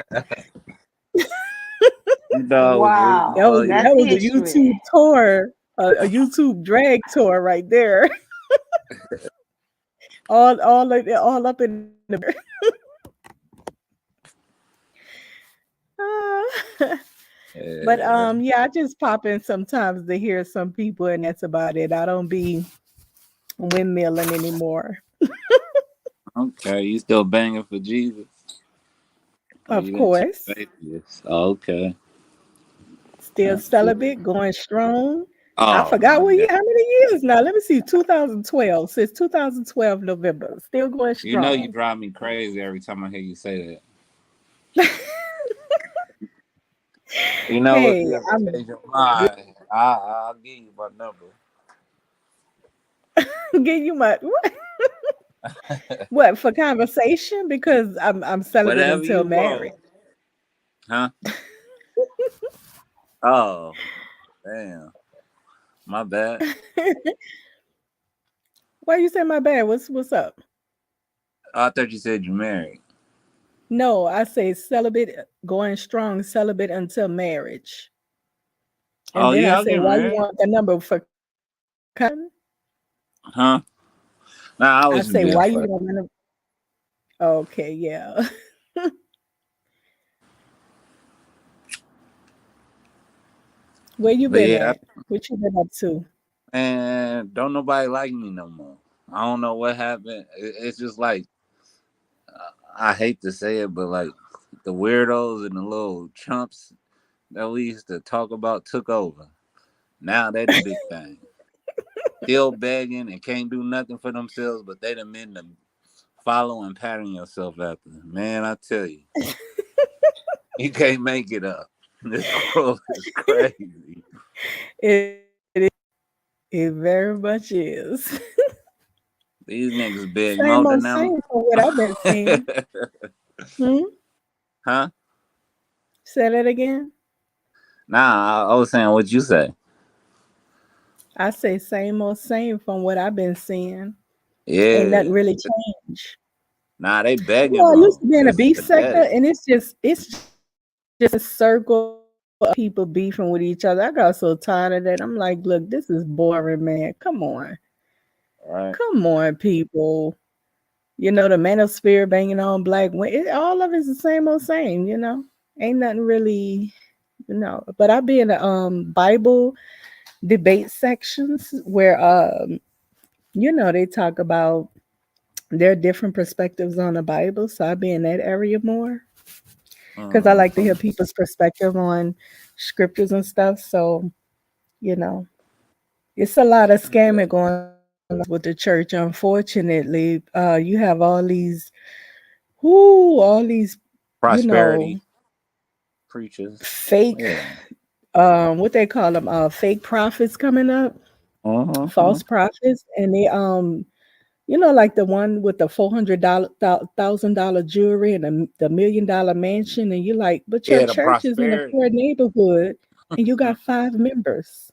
Speaker 9: You know,
Speaker 1: Wow,
Speaker 7: That was
Speaker 9: you
Speaker 1: that's
Speaker 7: that was a
Speaker 1: history.
Speaker 7: YouTube tour, a YouTube drag tour right there. All up in the but
Speaker 9: yeah.
Speaker 7: yeah, I just pop in sometimes to hear some people, and that's about it. I don't be windmilling anymore.
Speaker 9: Okay, you still banging for Jesus? Oh,
Speaker 7: Of
Speaker 9: you didn't turn
Speaker 7: course,
Speaker 9: atheist. Oh, okay.
Speaker 7: still
Speaker 9: That's good.
Speaker 7: celibate, going strong. I
Speaker 9: Oh
Speaker 7: forgot
Speaker 9: my
Speaker 7: what year,
Speaker 9: God.
Speaker 7: how many years now. Let me see, 2012. Since 2012 November, still going
Speaker 9: You know you
Speaker 7: strong.
Speaker 9: drive me crazy every time I hear you say that. You know, if
Speaker 7: Hey,
Speaker 9: you ever
Speaker 7: I'm
Speaker 9: change your mind, I'll give you my number.
Speaker 7: give you my what for conversation because I'm celibate
Speaker 9: Whatever
Speaker 7: until
Speaker 9: you
Speaker 7: married.
Speaker 9: want. Huh? Oh, damn. My bad.
Speaker 7: Why you say my bad? What's up?
Speaker 9: Oh, I thought you said you married.
Speaker 7: No, I say celibate, going strong, celibate until marriage.
Speaker 9: Oh
Speaker 7: And then
Speaker 9: yeah,
Speaker 7: I
Speaker 9: I'll
Speaker 7: say,
Speaker 9: get
Speaker 7: why you
Speaker 9: married.
Speaker 7: want the number for cousin?
Speaker 9: Huh? Nah, I
Speaker 7: I
Speaker 9: was just
Speaker 7: say,
Speaker 9: being
Speaker 7: why you
Speaker 9: funny.
Speaker 7: want the number? Okay, yeah. Where you
Speaker 9: But
Speaker 7: been
Speaker 9: yeah,
Speaker 7: at? What you been up to?
Speaker 9: and don't nobody like me no more. I don't know what happened. It's just like I hate to say it, but like the weirdos and the little chumps that we used to talk about took over. Now they the big thing. Still begging and can't do nothing for themselves, but they the men to follow and pattern yourself after. Man, I tell you, you can't make it up. This world is crazy.
Speaker 7: It, it very much is.
Speaker 9: These niggas beg
Speaker 7: Same
Speaker 9: more
Speaker 7: old
Speaker 9: than them.
Speaker 7: same from what I've been seeing. Hmm?
Speaker 9: Huh?
Speaker 7: Say that again.
Speaker 9: Nah, I was saying what you say.
Speaker 7: I say same old same from what I've been seeing. Ain't nothing
Speaker 9: Yeah.
Speaker 7: really changed.
Speaker 9: Nah, they
Speaker 7: You
Speaker 9: begging
Speaker 7: know, I used
Speaker 9: wrong.
Speaker 7: to be in the
Speaker 9: This is
Speaker 7: beef sector,
Speaker 9: pathetic.
Speaker 7: and it's just a circle of people beefing with each other. I got so tired of that. I'm like, look, this is boring, man. Come on.
Speaker 9: Right.
Speaker 7: Come on, people. You know, the manosphere banging on black women. All of it's the same old same, you know. Ain't nothing really, you know. But I be in the Bible debate sections where you know, they talk about their different perspectives on the Bible. So I be in that area more. Because I like to hear
Speaker 9: Mhm.
Speaker 7: people's perspective on scriptures and stuff. So, you know, it's a lot of
Speaker 9: Yeah.
Speaker 7: scamming going on with the church. Unfortunately, you have all these, you know,
Speaker 9: Prosperity preachers.
Speaker 7: fake,
Speaker 9: Yeah.
Speaker 7: what they call them, fake prophets coming up,
Speaker 9: Uh-huh.
Speaker 7: false prophets, and they you know, like the one with the $400,000 jewelry and the $1 million mansion, and you're like, but your
Speaker 9: Yeah, the
Speaker 7: church is in a
Speaker 9: prosperity.
Speaker 7: poor neighborhood, and you got 5 members.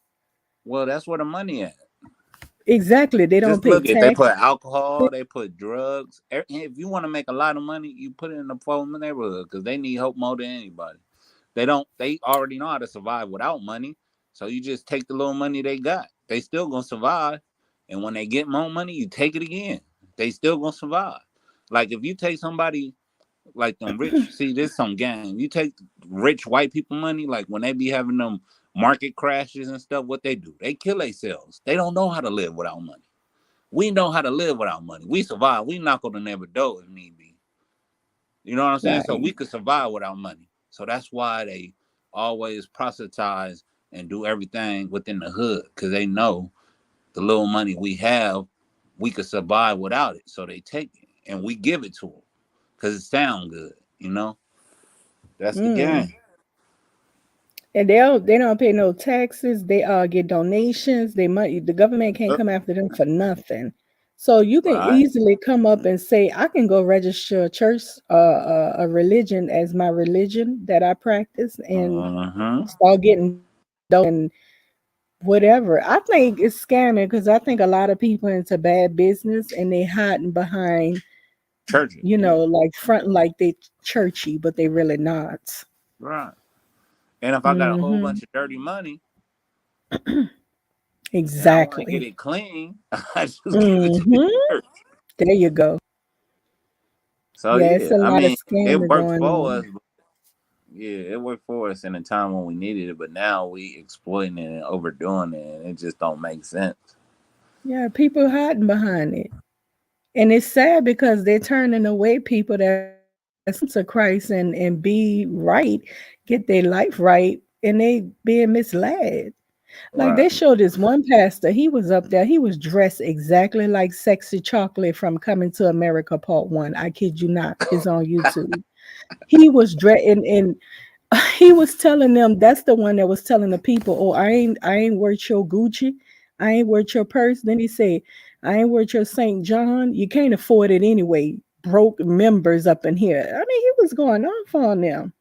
Speaker 9: Well, that's where the money at.
Speaker 7: Exactly, they don't
Speaker 9: Just
Speaker 7: pay
Speaker 9: look at they put
Speaker 7: taxes.
Speaker 9: alcohol, they put drugs. If you want to make a lot of money, you put it in the poor neighborhood because they need help more than anybody. They don't. They already know how to survive without money. So you just take the little money they got. They still gonna survive. And when they get more money, you take it again. They still gonna survive. Like if you take somebody like them rich, see this some game. You take rich white people money, like when they be having them market crashes and stuff, what they do? They kill themselves. They don't know how to live without money. We know how to live without money. We survive. We knock on the neighbor door if need be. You know what I'm saying? So
Speaker 7: Right.
Speaker 9: we could survive without money. So that's why they always proselytize and do everything within the hood because they know the little money we have, we could survive without it. So they take it and we give it to them because it sounds good. You know, that's the
Speaker 7: Mm.
Speaker 9: game.
Speaker 7: And they don't pay no taxes. They get donations. They money. The government can't come after them for nothing. So you can
Speaker 9: Right.
Speaker 7: easily come up and say, I can go register a church, a religion as my religion that I practice, and
Speaker 9: Uh-huh.
Speaker 7: start getting and whatever. I think it's scamming because I think a lot of people into bad business and they hiding behind,
Speaker 9: Churches.
Speaker 7: you
Speaker 9: Yeah.
Speaker 7: know, like front like they churchy, but they really not.
Speaker 9: Right. And if I got a whole
Speaker 7: Hmm.
Speaker 9: bunch of dirty money and I want to get
Speaker 7: Exactly.
Speaker 9: it clean, I just give it to the
Speaker 7: Hmm.
Speaker 9: church.
Speaker 7: There you go.
Speaker 9: So
Speaker 7: Yeah, it's
Speaker 9: yeah,
Speaker 7: a
Speaker 9: I
Speaker 7: lot of
Speaker 9: mean, it
Speaker 7: scamming
Speaker 9: worked
Speaker 7: going
Speaker 9: for
Speaker 7: on.
Speaker 9: us. Yeah, it worked for us in a time when we needed it, but now we exploiting it and overdoing it, and it just don't make sense.
Speaker 7: Yeah, people hiding behind it. And it's sad because they're turning away people that's to Christ and be right, get their life right, and they being misled. Like
Speaker 9: Right.
Speaker 7: they showed this one pastor, he was up there, he was dressed exactly like Sexy Chocolate from Coming to America Part One. I kid you not. It's on YouTube. He was dressed and he was telling them that's the one that was telling the people, "Oh, I ain't worth your Gucci, I ain't worth your purse." Then he said, "I ain't worth your St. John. You can't afford it anyway. Broke members up in here." I mean, he was going off on them,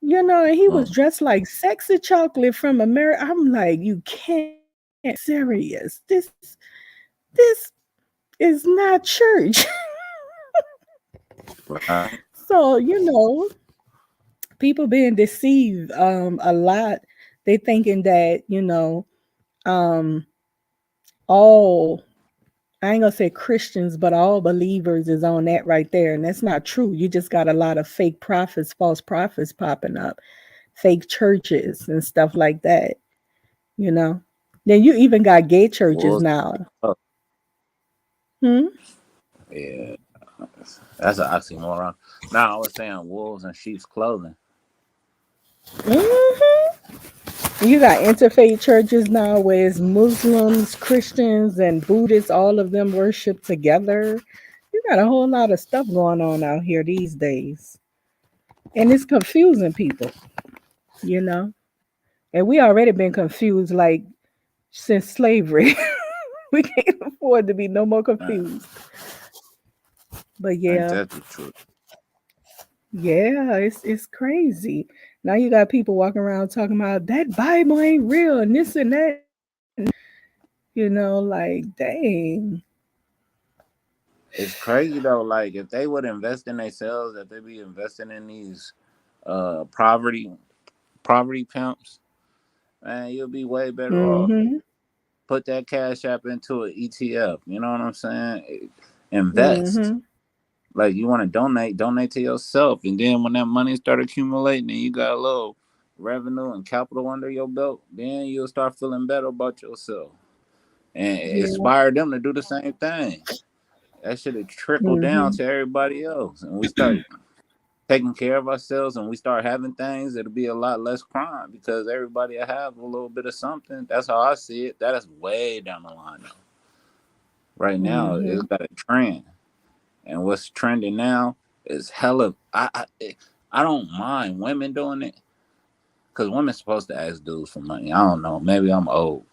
Speaker 7: you know. And he was
Speaker 9: Mm.
Speaker 7: dressed like Sexy Chocolate from America. I'm like, you can't serious. This is not church.
Speaker 9: Right.
Speaker 7: So, people being deceived a lot. They thinking that, um all I ain't gonna say Christians, but all believers is on that right there. And that's not true. You just got a lot of fake prophets, false prophets popping up, fake churches and stuff like that, you know. Then you even got gay churches
Speaker 9: Wolves.
Speaker 7: now.
Speaker 9: Oh,
Speaker 7: Hmm?
Speaker 9: yeah, that's an oxymoron. Now I was saying wolves in sheep's clothing.
Speaker 7: Hmm. You got interfaith churches now where it's Muslims, Christians, and Buddhists, all of them worship together. You got a whole lot of stuff going on out here these days. And it's confusing people, you know. And we already been confused like since slavery. We can't afford to be no more
Speaker 9: Man,
Speaker 7: confused. But
Speaker 9: ain't
Speaker 7: yeah,
Speaker 9: that the truth?
Speaker 7: yeah, it's crazy. Now you got people walking around talking about that Bible ain't real and this and that. Like dang.
Speaker 9: It's crazy though. Like if they would invest in themselves, if they be investing in these poverty pimps, man, you'll be way better off.
Speaker 7: Mm-hmm.
Speaker 9: Put that cash app into an ETF. You know what I'm saying? Invest.
Speaker 7: Mm-hmm.
Speaker 9: Like you want to donate to yourself, and then when that money start accumulating, and you got a little revenue and capital under your belt, then you'll start feeling better about yourself and
Speaker 7: Yeah.
Speaker 9: inspire them to do the same thing. That should trickle down
Speaker 7: Mm-hmm.
Speaker 9: to everybody else, and we start taking care of ourselves, and we start having things. It'll be a lot less crime because everybody will have a little bit of something. That's how I see it. That is way down the line. Though. Right now, it's
Speaker 7: Mm-hmm.
Speaker 9: got a trend. And what's trending now is hella. I don't mind women doing it because women's supposed to ask dudes for money. I don't know. Maybe I'm old,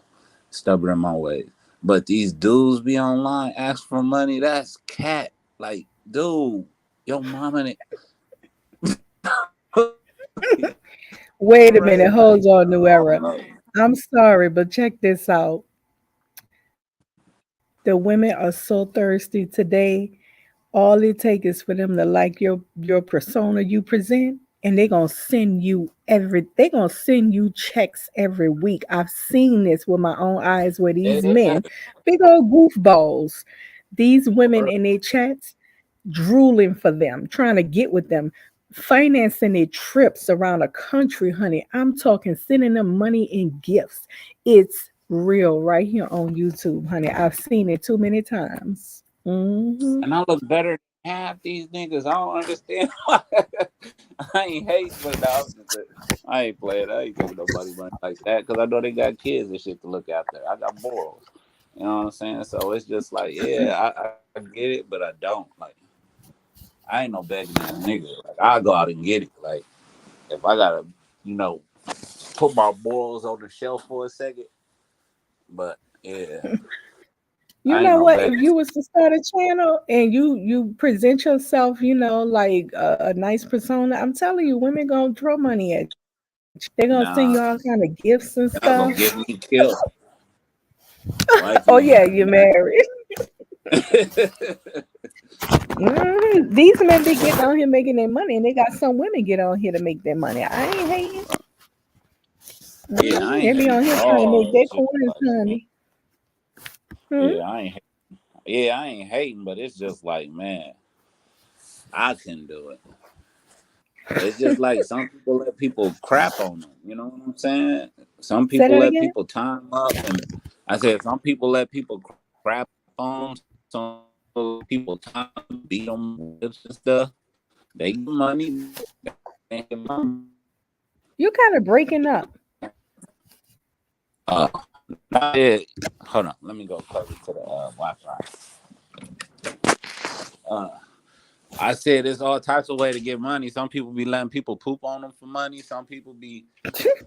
Speaker 9: stubborn in my ways. But these dudes be online ask for money. That's cat. Like, dude, your mama.
Speaker 7: Wait a minute,
Speaker 9: Right, like,
Speaker 7: hold on, New Era.
Speaker 9: no.
Speaker 7: I'm sorry, but check this out. The women are so thirsty today. All it takes is for them to like your persona you present, and they gonna send you checks every week. I've seen this with my own eyes where these
Speaker 9: Yeah,
Speaker 7: men, big old goofballs, these women in their chats drooling for them, trying to get with them, financing their trips around the country, honey. I'm talking sending them money in gifts. It's real right here on YouTube, honey. I've seen it too many times. Hmm.
Speaker 9: and I look better than half these niggas. I don't understand why. I ain't hating, but no, I ain't playing. I ain't giving nobody money like that because I know they got kids and shit to look after. I got morals. You know what I'm saying? So it's just like, yeah, I get it, but I don't. Like, I ain't no begging ass nigga. Like, I go out and get it. Like, if I gotta, you know, put my morals on the shelf for a second, but yeah,
Speaker 7: You
Speaker 9: I ain't
Speaker 7: know
Speaker 9: no
Speaker 7: what? If
Speaker 9: begging.
Speaker 7: you was to start a channel and you present yourself, like a nice persona, I'm telling you, women gonna throw money at you. They're gonna send
Speaker 9: Nah,
Speaker 7: you all kind of gifts and
Speaker 9: y'all gonna
Speaker 7: stuff.
Speaker 9: get me killed. Wife
Speaker 7: Oh
Speaker 9: me.
Speaker 7: yeah, you're married. These men be getting on here making their money, and they got some women get on here to make their money. I ain't hating.
Speaker 9: Yeah, I
Speaker 7: They
Speaker 9: ain't
Speaker 7: be
Speaker 9: hating
Speaker 7: on here
Speaker 9: at
Speaker 7: trying to make
Speaker 9: all.
Speaker 7: their
Speaker 9: It's just
Speaker 7: coins,
Speaker 9: like,
Speaker 7: honey. Hmm?
Speaker 9: yeah, yeah, I ain't hating, but it's just like, man, I couldn't do it. It's just like some people let people crap on them. You know what I'm saying? Some
Speaker 7: Say
Speaker 9: people
Speaker 7: that
Speaker 9: let
Speaker 7: again.
Speaker 9: people time up, and I said some people let people crap on them. Some people let people time, beat them, whips and stuff. They get money. They get money.
Speaker 7: You kind of breaking up.
Speaker 9: Uh, yeah. Hold on. Let me go closer to the Wi-Fi. Uh, I said there's all types of way to get money. Some people be letting people poop on them for money. Some people be,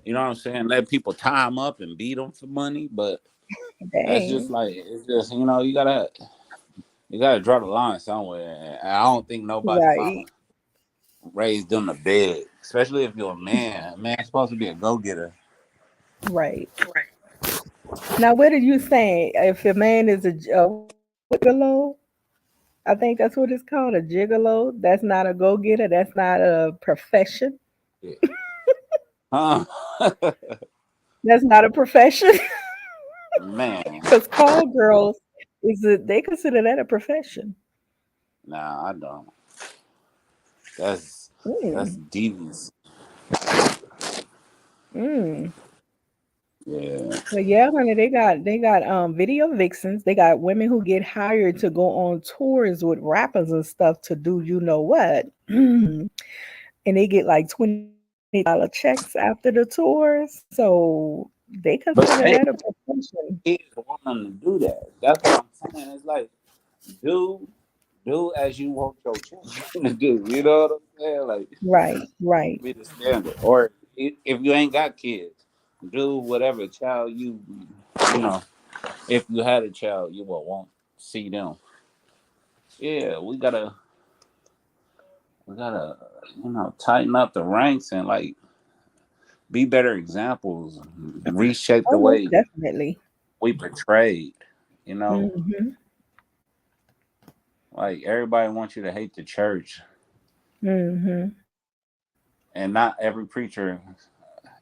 Speaker 9: you know what I'm saying, let people tie them up and beat them for money. But that's just
Speaker 7: Dang.
Speaker 9: like, it's just, you gotta draw the line somewhere. And I don't think nobody
Speaker 7: Right.
Speaker 9: mama raised them to beg, especially if you're a man. A man's supposed to be a go getter.
Speaker 7: Right. Now, what did you say? If a man is a what gigolo? I think that's what it's called, a gigolo. That's not a go getter. That's not a profession.
Speaker 9: Yeah. Huh?
Speaker 7: That's not a profession.
Speaker 9: Man,
Speaker 7: Because call girls they consider that a profession.
Speaker 9: nah, I don't. That's
Speaker 7: Mm,
Speaker 9: devious.
Speaker 7: mm.
Speaker 9: Yeah.
Speaker 7: But yeah, honey, they got video vixens. They got women who get hired to go on tours with rappers and stuff to do you know what. And they get like $20 checks after the tours. So they
Speaker 9: But
Speaker 7: consider
Speaker 9: they
Speaker 7: that a profession.
Speaker 9: kids want them to do that. That's what I'm saying. It's like do do as you want your children to do. You know what I'm saying? Like
Speaker 7: Right, right,
Speaker 9: be the standard. Or if you ain't got kids, do whatever child you know. If you had a child, you will won't see them. Yeah, we gotta tighten up the ranks and like be better examples, reshape
Speaker 7: Oh,
Speaker 9: the
Speaker 7: most
Speaker 9: way
Speaker 7: definitely.
Speaker 9: we portrayed. You know,
Speaker 7: Mhm,
Speaker 9: like everybody wants you to hate the church,
Speaker 7: mhm.
Speaker 9: and not every preacher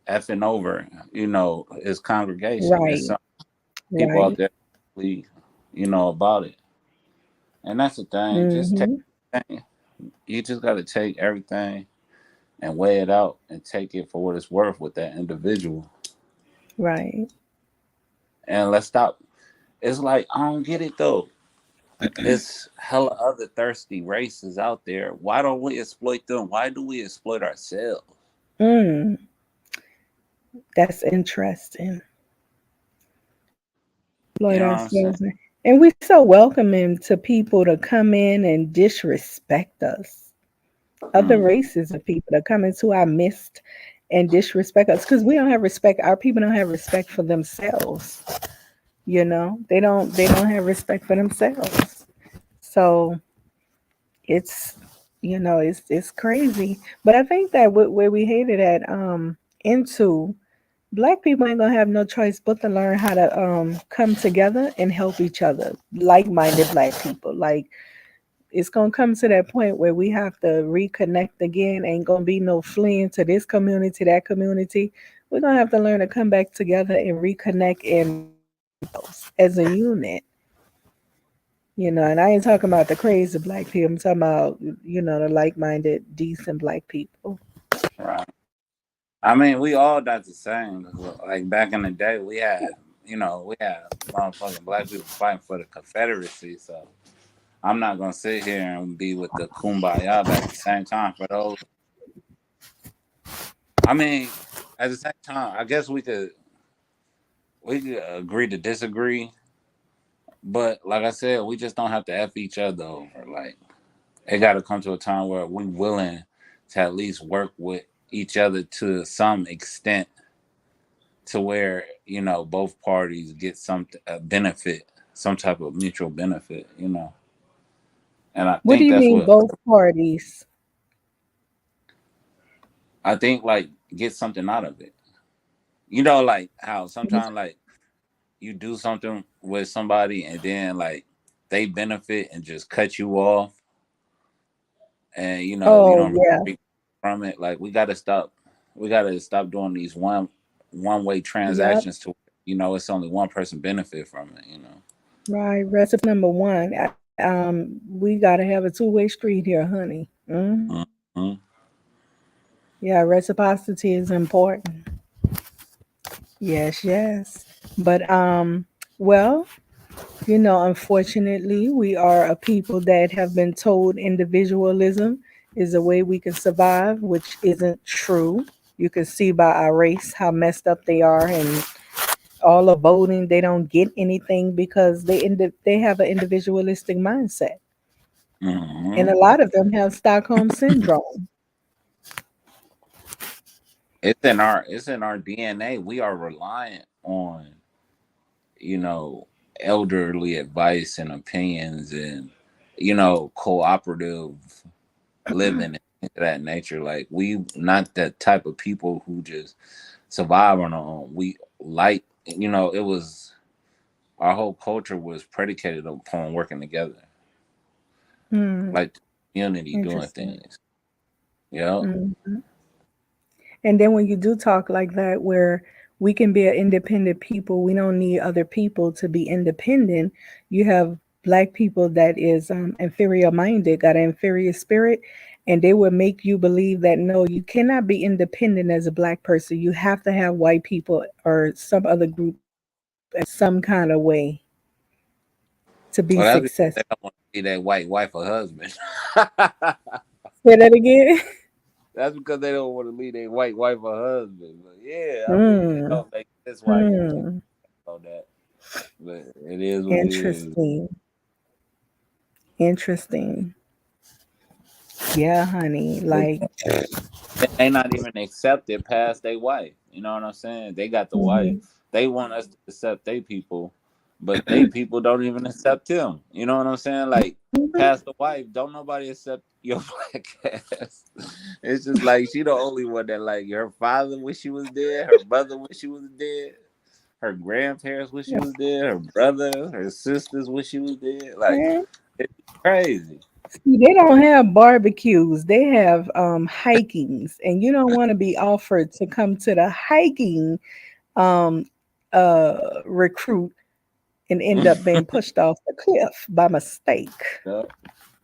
Speaker 9: effing over, his congregation. There's
Speaker 7: Right,
Speaker 9: some people out
Speaker 7: right.
Speaker 9: there, really, about it, and that's the thing. Just take,
Speaker 7: Mhm.
Speaker 9: you just got to take everything and weigh it out and take it for what it's worth with that individual,
Speaker 7: Right.
Speaker 9: and let's stop. It's like I don't get it though. It's hella other thirsty races out there. Why don't we exploit them? Why do we exploit ourselves?
Speaker 7: Mm, that's interesting.
Speaker 9: You
Speaker 7: Exploit
Speaker 9: know what I'm saying?
Speaker 7: ourselves. And we so welcoming to people to come in and disrespect us. Other
Speaker 9: Mm.
Speaker 7: races of people that come into our midst and disrespect us because we don't have respect. Our people don't have respect for themselves. They don't have respect for themselves. So it's it's crazy. But I think that where we hated at into black people ain't gonna have no choice but to learn how to come together and help each other, like-minded black people. Like it's gonna come to that point where we have to reconnect again. Ain't gonna be no fleeing to this community, that community. We're gonna have to learn to come back together and reconnect and as a unit. And I ain't talking about the crazy black people. I'm talking about, the like-minded, decent black people.
Speaker 9: Right. I mean, we all not the same. Like back in the day, we had motherfucking black people fighting for the Confederacy. So I'm not gonna sit here and be with the kumbaya. But at the same time, for those, I mean, at the same time, I guess we could agree to disagree. But like I said, we just don't have to f each other over. Like it got to come to a time where we willing to at least work with each other to some extent, to where both parties get some benefit, some type of mutual benefit. And I
Speaker 7: What do
Speaker 9: think
Speaker 7: you
Speaker 9: that's
Speaker 7: mean
Speaker 9: what
Speaker 7: both parties?
Speaker 9: I think, like get something out of it. Like how sometimes like you do something with somebody and then like they benefit and just cut you off, and you
Speaker 7: Oh
Speaker 9: don't
Speaker 7: yeah.
Speaker 9: really from it. Like we gotta stop doing these one way
Speaker 7: Yep.
Speaker 9: transactions to it's only one person benefit from it.
Speaker 7: Right. Recipe number one. We gotta have a two-way street here, honey.
Speaker 9: Hmm.
Speaker 7: Yeah, reciprocity is important. Yes, yes. But well, unfortunately, we are a people that have been told individualism is a way we can survive, which isn't true. You can see by our race how messed up they are, and all the voting, they don't get anything because they have an individualistic mindset, and
Speaker 9: Hmm.
Speaker 7: a lot of them have Stockholm syndrome.
Speaker 9: It's in our DNA. We are reliant on elderly advice and opinions, and cooperative living and things of that nature. Like we not that type of people who just survive on our own. We like it was our whole culture was predicated upon working together.
Speaker 7: Hmm.
Speaker 9: like the community doing
Speaker 7: Interesting.
Speaker 9: things. Yeah.
Speaker 7: Mhm. And then when you do talk like that, where we can be an independent people, we don't need other people to be independent. You have black people that is inferior minded, got an inferior spirit, and they will make you believe that no, you cannot be independent as a black person. You have to have white people or some other group in some kind of way to be
Speaker 9: Well, that's because they
Speaker 7: successful.
Speaker 9: don't want to see that white wife or husband.
Speaker 7: Say that again.
Speaker 9: That's because they don't want to leave their white wife or husband. But yeah, I mean, it
Speaker 7: Hmm.
Speaker 9: don't make sense why people
Speaker 7: Hmm.
Speaker 9: know that. But it is what it is.
Speaker 7: Interesting. Interesting. Yeah, honey.
Speaker 9: But
Speaker 7: Like,
Speaker 9: they not even accepted past their wife. You know what I'm saying? They got the wife.
Speaker 7: mhm.
Speaker 9: They want us to accept their people, but they people don't even accept him. You know what I'm saying? Like
Speaker 7: Mhm.
Speaker 9: past the wife, don't nobody accept your black ass. It's just like she the only one that like her father wish she was dead, her brother wish she was dead, her grandparents wish she
Speaker 7: Yeah,
Speaker 9: was dead, her brother, her sisters wish she was dead. Like
Speaker 7: man.
Speaker 9: it's crazy.
Speaker 7: See, they don't have barbecues. They have hikings, and you don't want to be offered to come to the hiking um recruit and end up being pushed off the cliff by mistake.
Speaker 9: Yeah.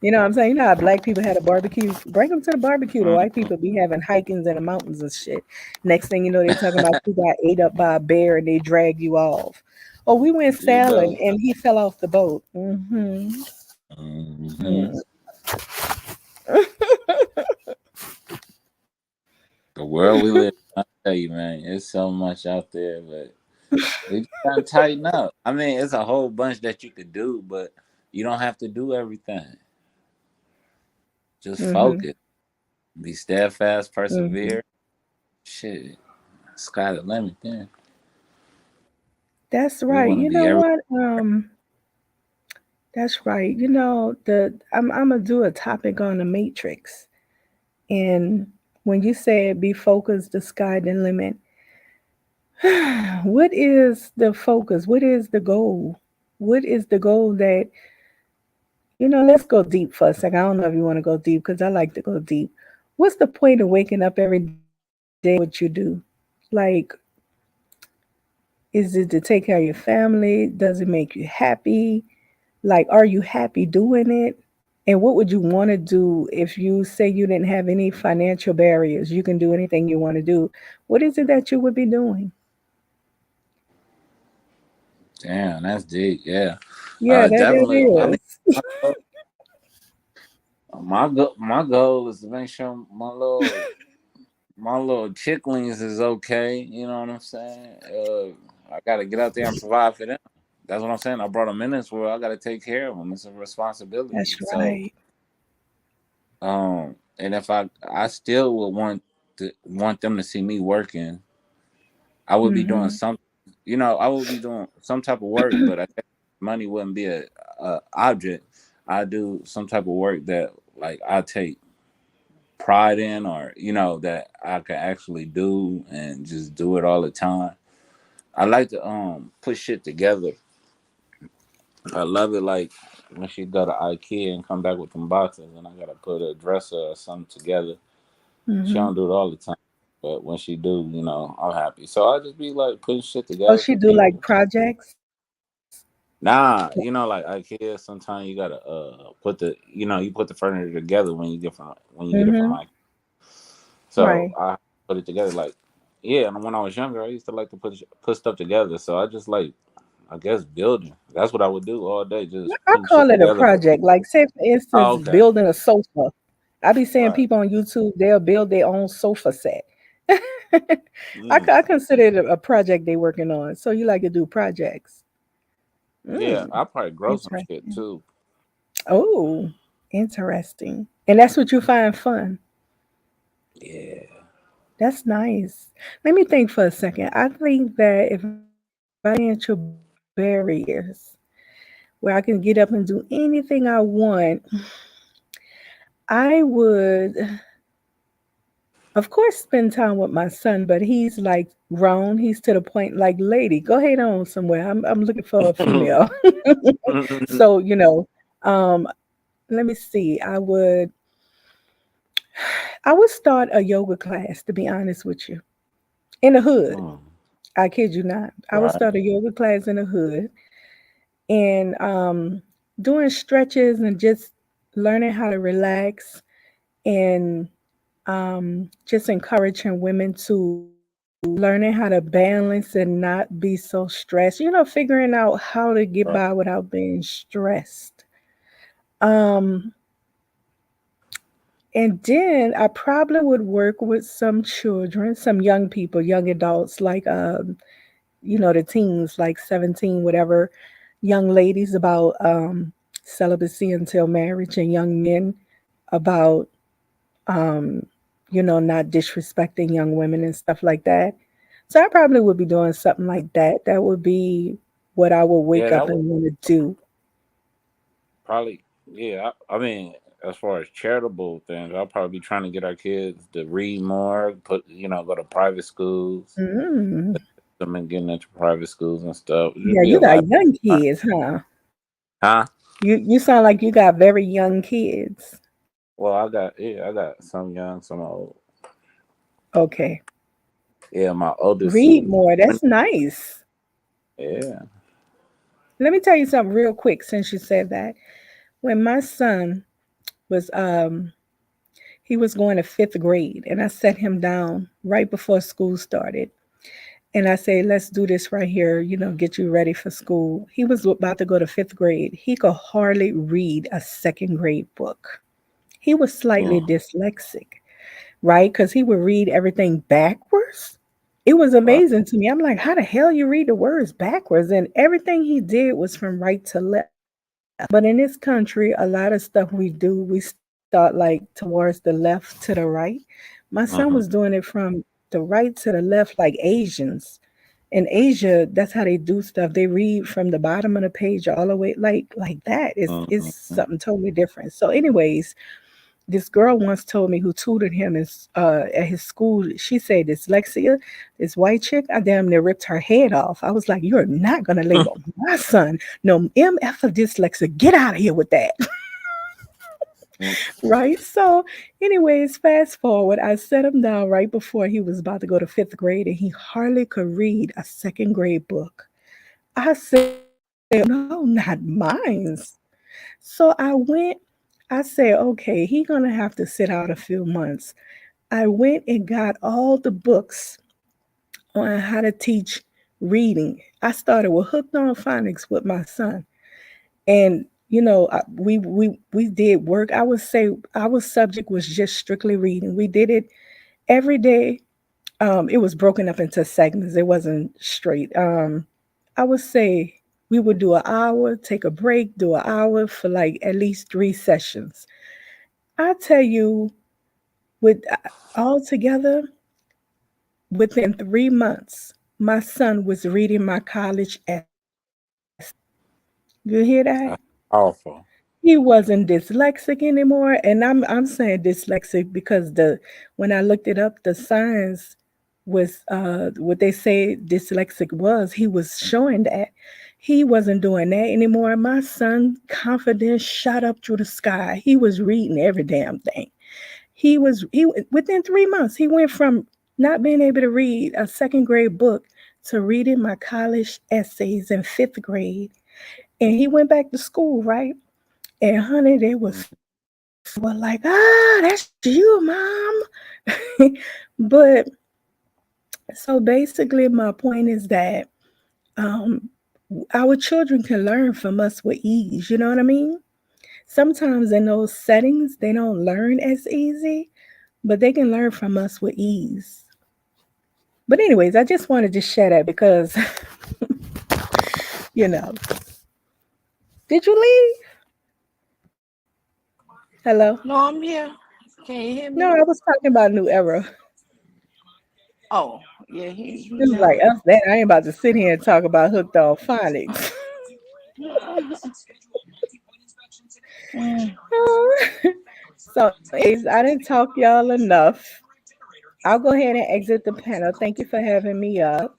Speaker 7: You know what I'm saying? You know how black people had a barbecue? Bring them to the barbecue. The
Speaker 9: Mhm.
Speaker 7: white people be having hikings in the mountains and shit. Next thing you know, they talking about you got ate up by a bear and they drag you off. Oh, we went
Speaker 9: You
Speaker 7: sailing
Speaker 9: know.
Speaker 7: and he fell off the boat. Hmm.
Speaker 9: Hmm. The world we live in, I tell you, man, it's so much out there, but we just gotta tighten up. I mean, it's a whole bunch that you could do, but you don't have to do everything. Just
Speaker 7: Hmm.
Speaker 9: focus, be steadfast,
Speaker 7: Hmm.
Speaker 9: persevere. Shit, sky the limit. Then
Speaker 7: That's
Speaker 9: we
Speaker 7: right.
Speaker 9: want to
Speaker 7: You
Speaker 9: be
Speaker 7: know
Speaker 9: every.
Speaker 7: what? That's right. You know, I'm gonna do a topic on the matrix. And when you said be focused, the sky the limit, what is the focus? What is the goal? What is the goal that, let's go deep for a second. I don't know if you want to go deep because I like to go deep. What's the point of waking up every day what you do? Like, is it to take care of your family? Does it make you happy? Like, are you happy doing it? And what would you want to do if you say you didn't have any financial barriers? You can do anything you want to do. What is it that you would be doing?
Speaker 9: Damn, that's deep. Yeah,
Speaker 7: Yeah, that it
Speaker 9: definitely. I mean,
Speaker 7: is.
Speaker 9: my goal is to make sure my little chicklings is okay. You know what I'm saying? I got to get out there and provide for them. That's what I'm saying. I brought them in this world. I got to take care of them. It's a responsibility.
Speaker 7: That's
Speaker 9: So,
Speaker 7: right.
Speaker 9: and if I still would want them to see me working, I would be doing
Speaker 7: Hmm.
Speaker 9: some. I would be doing some type of work, but I guess money wouldn't be a object. I do some type of work that like I take pride in, or that I can actually do and just do it all the time. I like to put shit together. I love it, like when she go to IKEA and come back with them boxes and I gotta put a dresser or something together. She
Speaker 7: Hmm.
Speaker 9: don't do it all the time. But when she do, I'm happy. So I just be like putting shit
Speaker 7: Oh,
Speaker 9: together
Speaker 7: she
Speaker 9: for
Speaker 7: do like
Speaker 9: people.
Speaker 7: projects.
Speaker 9: Nah, like IKEA, sometimes you gotta put you put the furniture together when you get it from
Speaker 7: Hmm.
Speaker 9: IKEA. So
Speaker 7: Right.
Speaker 9: I put it together like, yeah. And when I was younger, I used to like to put stuff together. So I just like, I guess, building. That's what I would do all day, just
Speaker 7: I
Speaker 9: putting shit
Speaker 7: call it a
Speaker 9: together for
Speaker 7: project.
Speaker 9: people.
Speaker 7: Like, say for
Speaker 9: Oh,
Speaker 7: instance,
Speaker 9: okay.
Speaker 7: building a sofa. I be seeing
Speaker 9: Right.
Speaker 7: people on YouTube, they'll build their own sofa set.
Speaker 9: Mm.
Speaker 7: I consider it a project they working on. So you like to do projects.
Speaker 9: Yeah,
Speaker 7: Mm,
Speaker 9: I probably grow some shit
Speaker 7: interesting.
Speaker 9: too.
Speaker 7: Oh, interesting. And that's what you find fun.
Speaker 9: Yeah.
Speaker 7: That's nice. Let me think for a second. I think that if I didn't have financial barriers where I can get up and do anything I want, I would, of course, spend time with my son, but he's like grown. He's to the point like, lady, go ahead on somewhere. I'm looking for a female. So, um, let me see. I would start a yoga class, to be honest with you, in the hood.
Speaker 9: Mm,
Speaker 7: I kid you not. I would
Speaker 9: right.
Speaker 7: start a yoga class in the hood and doing stretches and just learning how to relax and just encouraging women to learning how to balance and not be so stressed. Figuring out how to get
Speaker 9: Right.
Speaker 7: by without being stressed. Um, and then I probably would work with some children, some young people, young adults, like the teens, like 17, whatever, young ladies about celibacy until marriage, and young men about um, not disrespecting young women and stuff like that. So I probably would be doing something like that. That would be what I would
Speaker 9: Yeah,
Speaker 7: wake
Speaker 9: that
Speaker 7: up
Speaker 9: would
Speaker 7: and want to do.
Speaker 9: probably. Yeah, I mean, as far as charitable things, I'll probably be trying to get our kids to read more. Go to private schools.
Speaker 7: Mm.
Speaker 9: Them and getting into private schools and stuff. There'd
Speaker 7: Yeah,
Speaker 9: be a
Speaker 7: you
Speaker 9: lot.
Speaker 7: got young kids, huh?
Speaker 9: Huh?
Speaker 7: You sound like you got very young kids.
Speaker 9: Well, I got some young, some old.
Speaker 7: Okay.
Speaker 9: Yeah, my oldest
Speaker 7: Read
Speaker 9: is
Speaker 7: more.
Speaker 9: 20.
Speaker 7: That's nice.
Speaker 9: Yeah.
Speaker 7: Let me tell you something real quick since you said that. When my son was he was going to 5th grade, and I set him down right before school started. And I say, let's do this right here, get you ready for school. He was about to go to 5th grade. He could hardly read a 2nd grade book. He was slightly
Speaker 9: Mm,
Speaker 7: dyslexic, right? Because he would read everything backwards. It was
Speaker 9: right.
Speaker 7: amazing to me. I'm like, how the hell you read the words backwards? And everything he did was from right to left. But in this country, a lot of stuff we do, we start like towards the left to the right. My son was
Speaker 9: Mm-hmm.
Speaker 7: doing it from the right to the left, like Asians. In Asia, that's how they do stuff. They read from the bottom of the page all the way like that. It's
Speaker 9: Mm-hmm.
Speaker 7: something totally different. So, anyways, this girl once told me who tutored him is at his school. She said dyslexia, this white chick, I damn near ripped her head off. I was like, you're not gonna label my son no MF of dyslexia. Get out of here with that. Right? So, anyways, fast forward. I set him down right before he was about to go to 5th grade, and he hardly could read a 2nd grade book. I said, no, not mine. So I said, okay, he's gonna have to sit out a few months. I went and got all the books on how to teach reading. I started with Hooked on Phonics with my son. And we did work. I would say our subject was just strictly reading. We did it every day. It was broken up into segments. It wasn't straight. I would say we would do an hour, take a break, do an hour for like at least 3 sessions. I tell you, with all together, within 3 months, my son was reading my college essay. You hear that?
Speaker 9: That's awful.
Speaker 7: He wasn't dyslexic anymore, and I'm saying dyslexic because the when I looked it up, the science was what they say dyslexic was. He was showing that he wasn't doing that anymore. My son confidence shot up through the sky. He was reading every damn thing. He within 3 months he went from not being able to read a 2nd grade book to reading my college essays in 5th grade, and he went back to school, right? And honey, they was were like, that's you, mom. But so basically, my point is that um, our children can learn from us with ease. You know what I mean? Sometimes in those settings, they don't learn as easy, but they can learn from us with ease. But anyways, I just wanted to share that because, you know, did you leave? Hello?
Speaker 1: No, I'm here. Can you hear
Speaker 7: No,
Speaker 1: me?
Speaker 7: I was talking about New Era.
Speaker 1: Oh, yeah, he
Speaker 7: It was like
Speaker 1: left.
Speaker 7: us that I ain't about to sit here and talk about hooked on phonics.
Speaker 1: Mm.
Speaker 7: So, anyways, I didn't talk y'all enough. I'll go ahead and exit the panel. Thank you for having me up.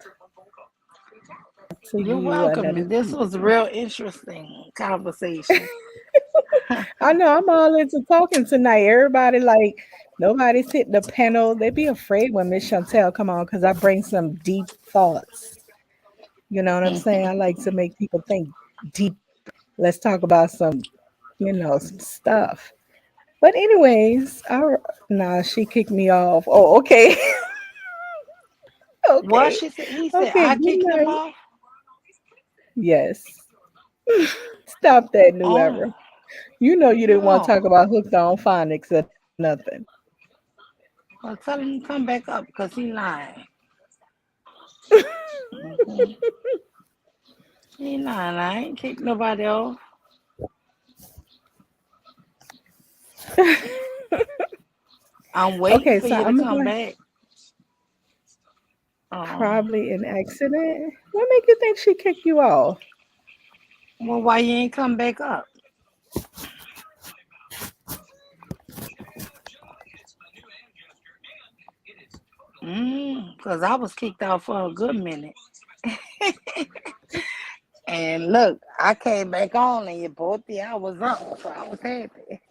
Speaker 7: To
Speaker 1: You're
Speaker 7: you
Speaker 1: welcome.
Speaker 7: another
Speaker 1: And this
Speaker 7: piece.
Speaker 1: was a real interesting conversation.
Speaker 7: I know I'm all into talking tonight. Everybody like nobody's hitting the panel. They be afraid when Miss Chantel come on because I bring some deep thoughts. You know what I'm saying? I like to make people think deep. Let's talk about some, some stuff. But anyways, nah, she kicked me off. Oh, okay.
Speaker 1: Well,
Speaker 7: Okay.
Speaker 1: she said he said
Speaker 7: Okay,
Speaker 1: I
Speaker 7: good
Speaker 1: kicked him
Speaker 7: night.
Speaker 1: off.
Speaker 7: Yes. Stop that new
Speaker 1: Oh
Speaker 7: era. You know you didn't want to
Speaker 1: no.
Speaker 7: talk about hooked on phonics or nothing.
Speaker 1: Well, tell him to come back up because he lying. Hmm. He lying. I ain't kicked nobody off. I'm waiting
Speaker 7: Okay,
Speaker 1: for
Speaker 7: so
Speaker 1: you to
Speaker 7: I'm gonna
Speaker 1: come
Speaker 7: go
Speaker 1: back. Um,
Speaker 7: probably an accident. What make you think she kicked you off?
Speaker 1: well, why you ain't come back up? Because I was kicked out for a good minute. And look, I came back on and you both the hours up, so I was happy.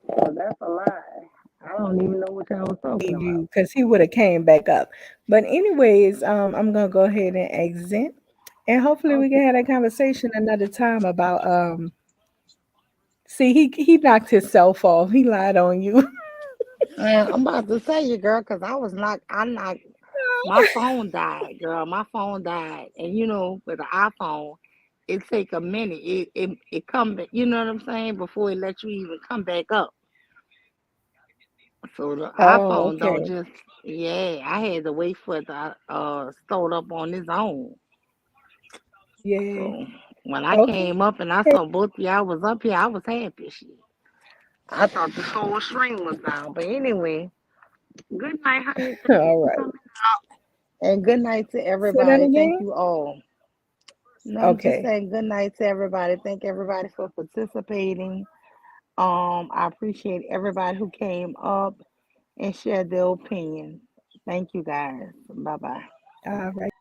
Speaker 1: So that's a lie. I don't even know what y'all was talking about.
Speaker 7: You because he would have came back up. But anyways, I'm gonna go ahead and exit. And hopefully we
Speaker 1: Okay.
Speaker 7: can have that conversation another time about see he knocked himself off. He lied on you.
Speaker 1: And I'm about to say you, girl, because I knocked, my phone died, girl. My phone died. And with the iPhone, it take a minute. It come back, you know what I'm saying, before it let you even come back up. So the
Speaker 7: Oh,
Speaker 1: iPhone don't
Speaker 7: okay.
Speaker 1: just, yeah, I had to wait for it to start up on its own.
Speaker 7: Yeah.
Speaker 1: So when I
Speaker 7: Okay.
Speaker 1: came up and I saw both of y'all was up here, I was happy. Shit. I thought the whole string was down. But anyway, good night, honey. Thank you
Speaker 7: All
Speaker 1: for
Speaker 7: right.
Speaker 1: coming. And good night to
Speaker 7: Say that
Speaker 1: everybody. Thank
Speaker 7: again.
Speaker 1: you all. No, I'm just
Speaker 7: Okay.
Speaker 1: saying good night to everybody. Thank everybody for participating. I appreciate everybody who came up and shared their opinion. Thank you guys. Bye bye.
Speaker 7: All right.